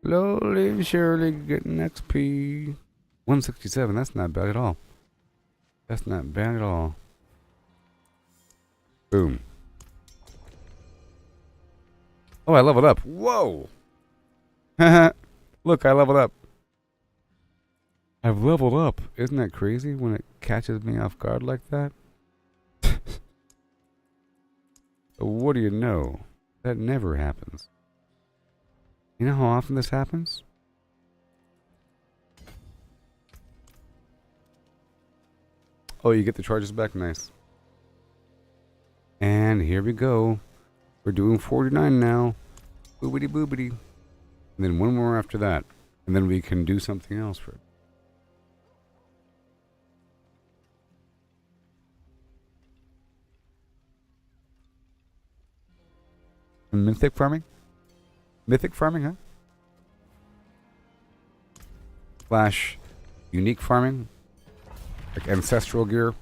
Slowly and surely getting XP. 167, that's not bad at all. That's not bad at all. Boom. Oh, I leveled up. Whoa! Look, I leveled up. I've leveled up. Isn't that crazy when it catches me off guard like that? What do you know? That never happens. You know how often this happens? Oh, you get the charges back? Nice. And here we go. We're doing 49 now. Boobity boobity. And then one more after that. And then we can do something else for it. Mythic farming? Mythic farming, huh? Slash unique farming? Like ancestral gear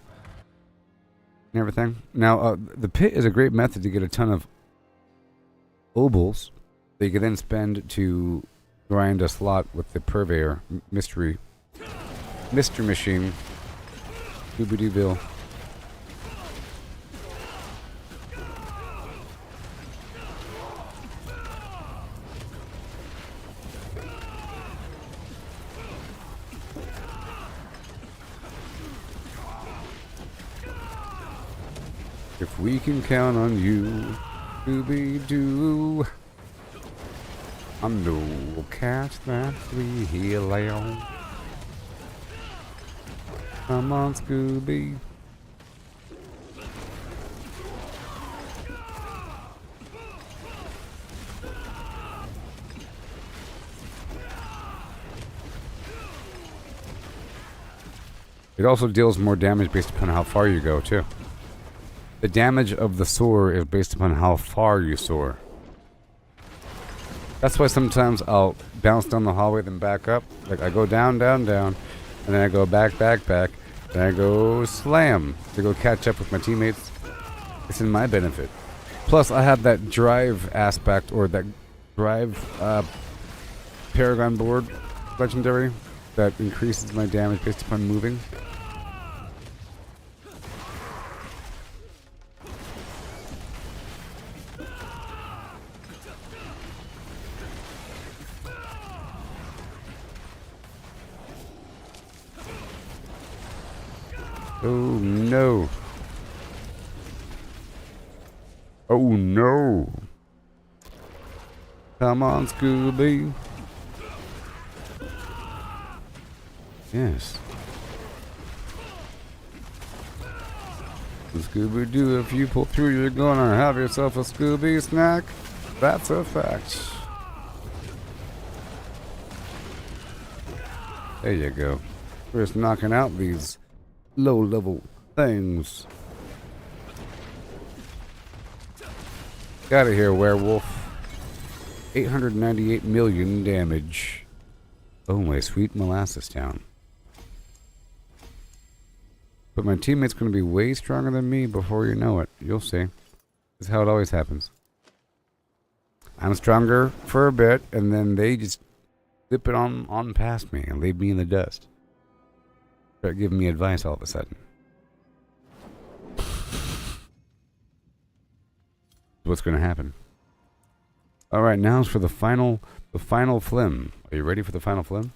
and everything. Now, the pit is a great method to get a ton of Opals that you can then spend to grind a slot with the Purveyor Mystery Machine. Doobie-doobille. If we can count on you, Doobie-doo. I'm no cat that we heal on. Come on, Scooby. It also deals more damage based upon how far you go, too. The damage of the soar is based upon how far you soar. That's why sometimes I'll bounce down the hallway then back up. Like I go down, down, down, and then I go back, back, back, then I go slam to go catch up with my teammates. It's in my benefit. Plus I have that drive aspect, or that drive Paragon board legendary that increases my damage based upon moving. Oh no. Oh no. Come on, Scooby. Yes. Scooby-Doo, if you pull through, you're gonna have yourself a Scooby snack. That's a fact. There you go. We're just knocking out these low-level things. Get out of here, werewolf. 898 million damage. Oh, my sweet molasses town. But my teammate's going to be way stronger than me before you know it. You'll see. This is how it always happens. I'm stronger for a bit, and then they just zip it on past me and leave me in the dust. Start giving me advice all of a sudden. What's going to happen? All right, now's for the final flim. Are you ready for the final flim?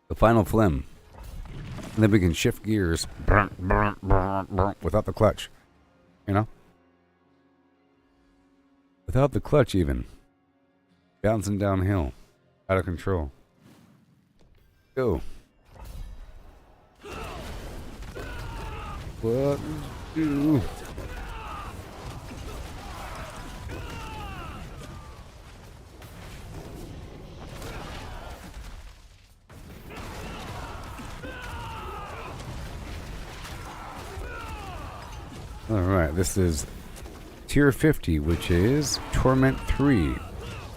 The final flim. And then we can shift gears without the clutch. You know? Without the clutch even. Bouncing downhill. Out of control. Go. What do? Alright, this is tier 50, which is Torment 3.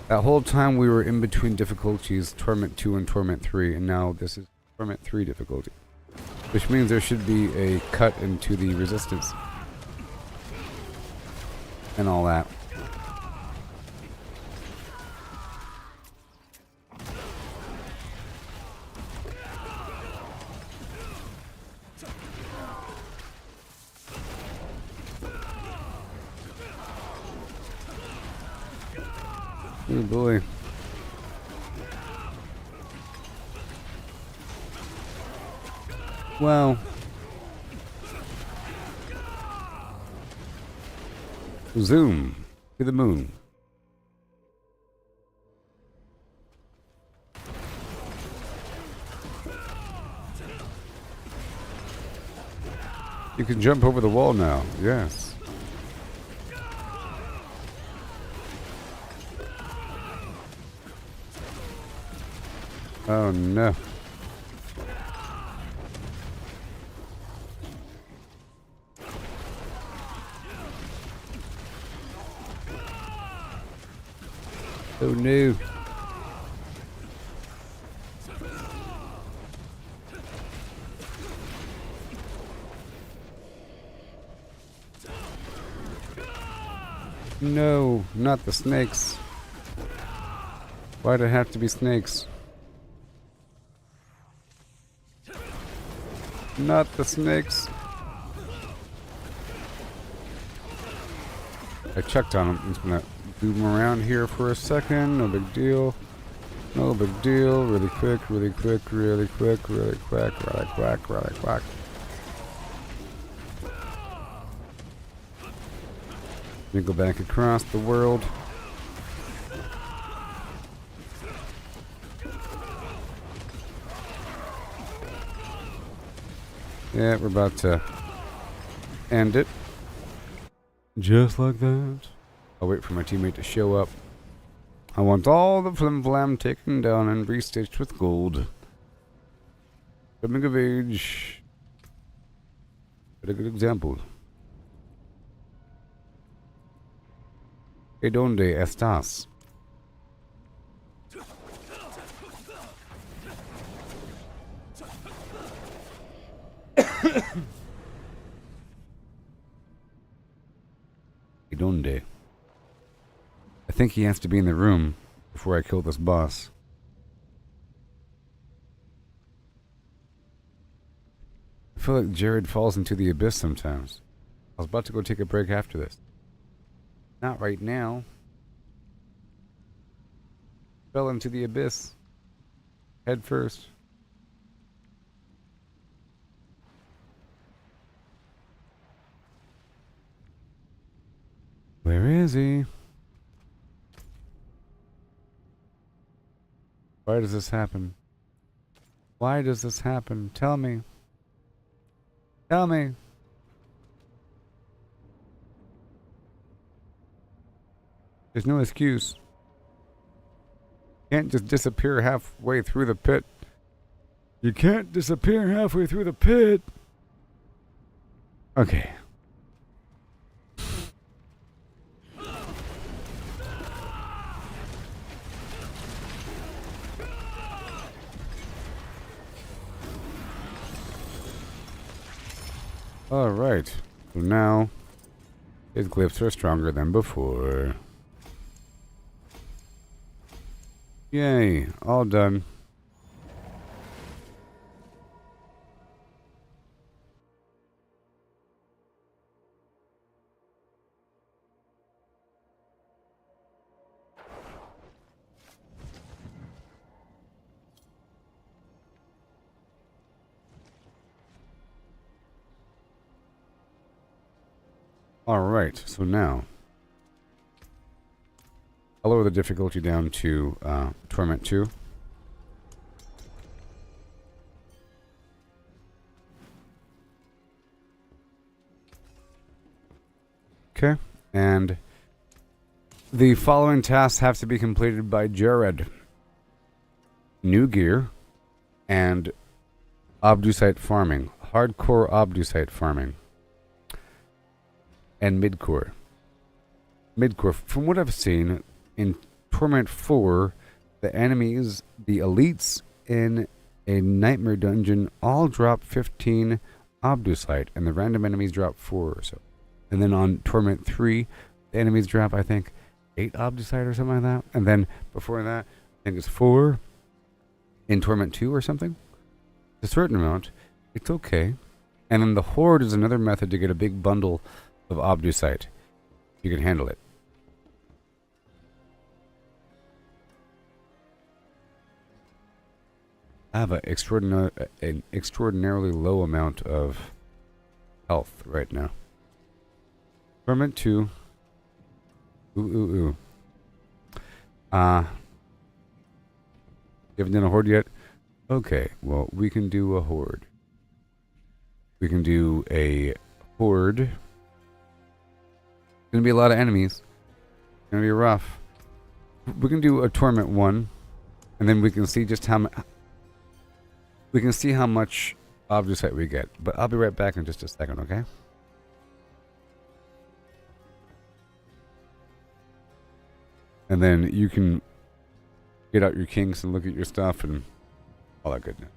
That whole time we were in between difficulties, Torment 2 and Torment 3, and now this is Torment 3 difficulty. Which means there should be a cut into the resistance. And all that. Oh boy. Well. Zoom to the moon. You can jump over the wall now. Yes. Oh no. Oh no. No, not the snakes. Why'd it have to be snakes? Not the snakes. I checked on him. I'm just gonna boom around here for a second. No big deal. No big deal. Really quick, really quick, really quick, really quick, really quick, really quick. Let me go back across the world. Yeah, we're about to end it. Just like that. I'll wait for my teammate to show up. I want all the flim flam taken down and restitched with gold. Coming of age. What a good example. ¿Y dónde estás? ¿Y dónde? I think he has to be in the room before I kill this boss. I feel like Jared falls into the abyss sometimes. I was about to go take a break after this. Not right now. Fell into the abyss. Head first. Where is he? Why does this happen? Why does this happen? Tell me. Tell me. There's no excuse. You can't just disappear halfway through the pit. You can't disappear halfway through the pit. Okay. Alright. So now his glyphs are stronger than before. Yay. All done. Alright, so now I'll lower the difficulty down to Torment 2. Okay, and the following tasks have to be completed by Jared. New gear and Obducite farming. Hardcore Obducite farming. And midcore. Midcore, from what I've seen, in Torment 4, the enemies, the elites in a nightmare dungeon, all drop 15 Obducite, and the random enemies drop 4 or so. And then on Torment 3, the enemies drop, I think, 8 Obducite or something like that. And then before that, I think it's 4 in Torment 2 or something. A certain amount. It's okay. And then the Horde is another method to get a big bundle of Obducite. You can handle it. I have an extraordinarily low amount of health right now. Torment 2. You haven't done a Horde yet? Okay, well, we can do a Horde. We can do a Horde. Gonna be a lot of enemies. Gonna be rough. We can do a Torment 1, and then we can see just how we can see how much Obducite we get. But I'll be right back in just a second, okay? And then you can get out your kinks and look at your stuff and all that goodness.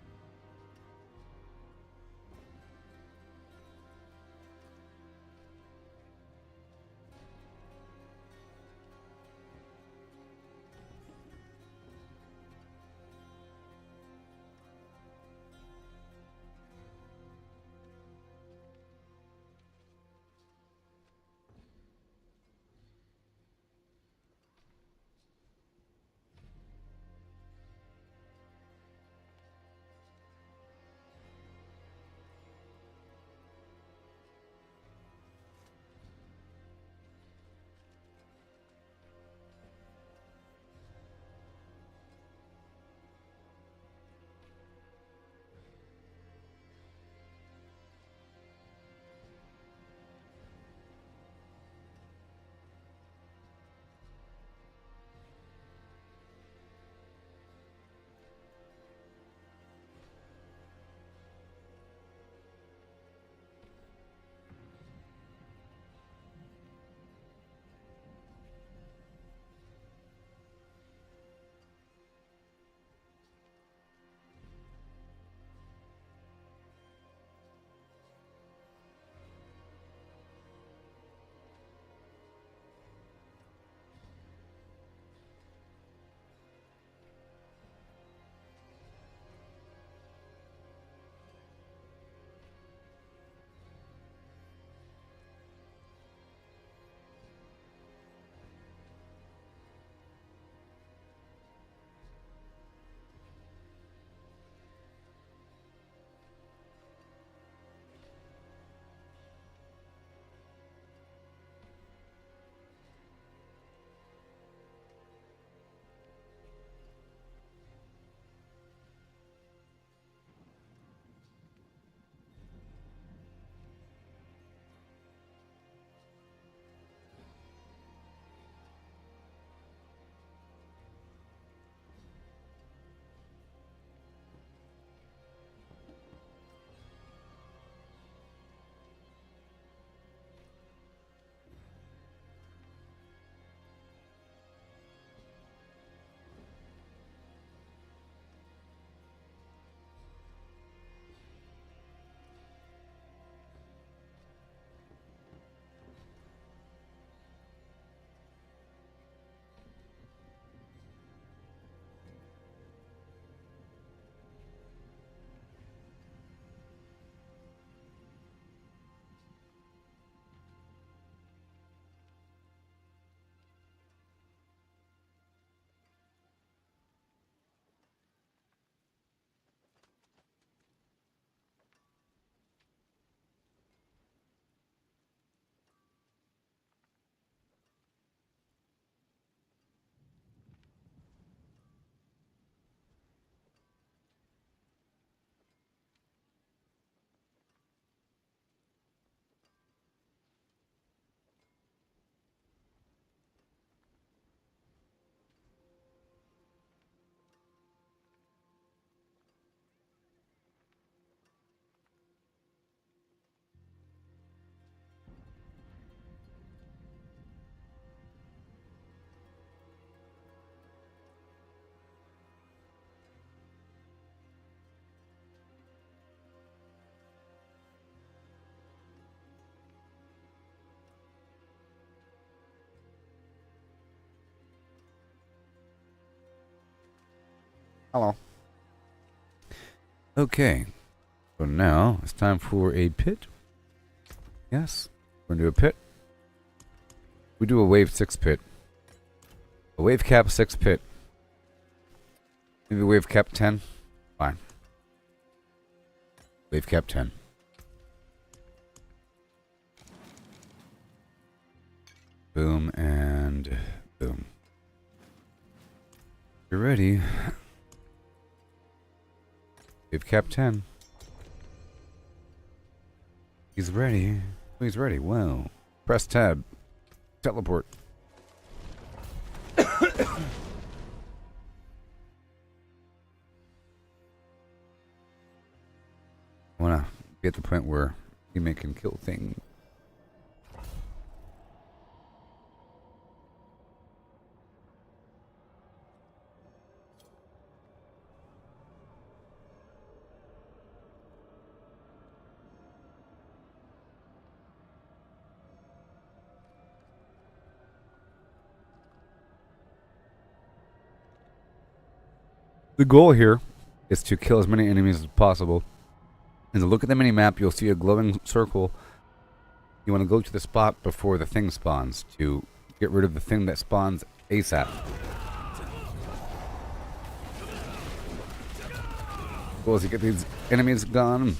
Hello. Okay. So now it's time for a pit. Yes. We're gonna do a pit. We do a wave 6 pit. A wave cap 6 pit. Maybe wave cap 10. Fine. Wave cap 10. Boom and boom. You're ready. Wave cap 10. He's ready. Oh, he's ready. Wow. Press tab. Teleport. I wanna be at the point where teammate can kill things. The goal here is to kill as many enemies as possible. And to look at the mini-map, you'll see a glowing circle. You want to go to the spot before the thing spawns to get rid of the thing that spawns ASAP. The goal is to get these enemies gone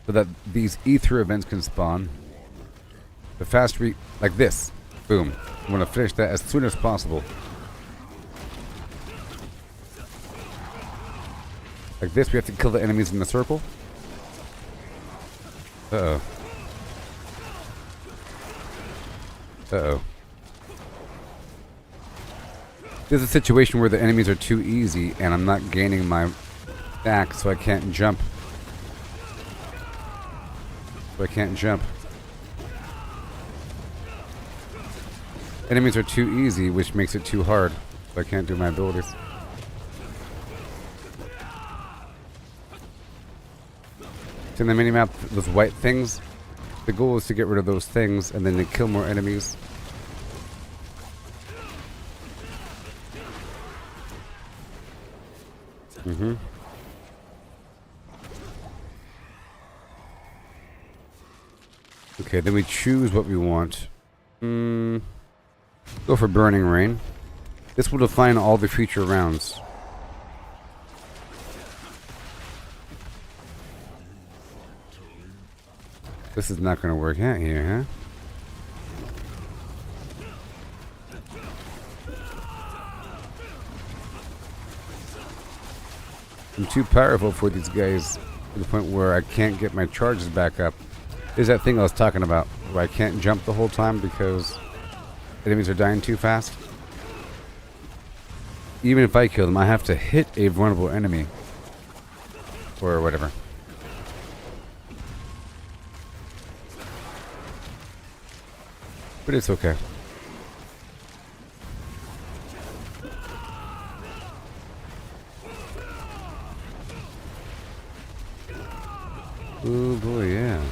so that these ether events can spawn. The faster we... like this. Boom. You want to finish that as soon as possible. Like this, we have to kill the enemies in the circle. Uh-oh. Uh-oh. This is a situation where the enemies are too easy and I'm not gaining my stack, so I can't jump. Enemies are too easy, which makes it too hard, so I can't do my abilities. In the minimap, those white things, the goal is to get rid of those things and then to kill more enemies. Okay, then we choose what we want. Go for Burning Rain. This will define all the future rounds. This is not going to work out here, huh? I'm too powerful for these guys to the point where I can't get my charges back up. There's that thing I was talking about where I can't jump the whole time because enemies are dying too fast. Even if I kill them, I have to hit a vulnerable enemy or whatever. But it's okay. Oh boy, yeah.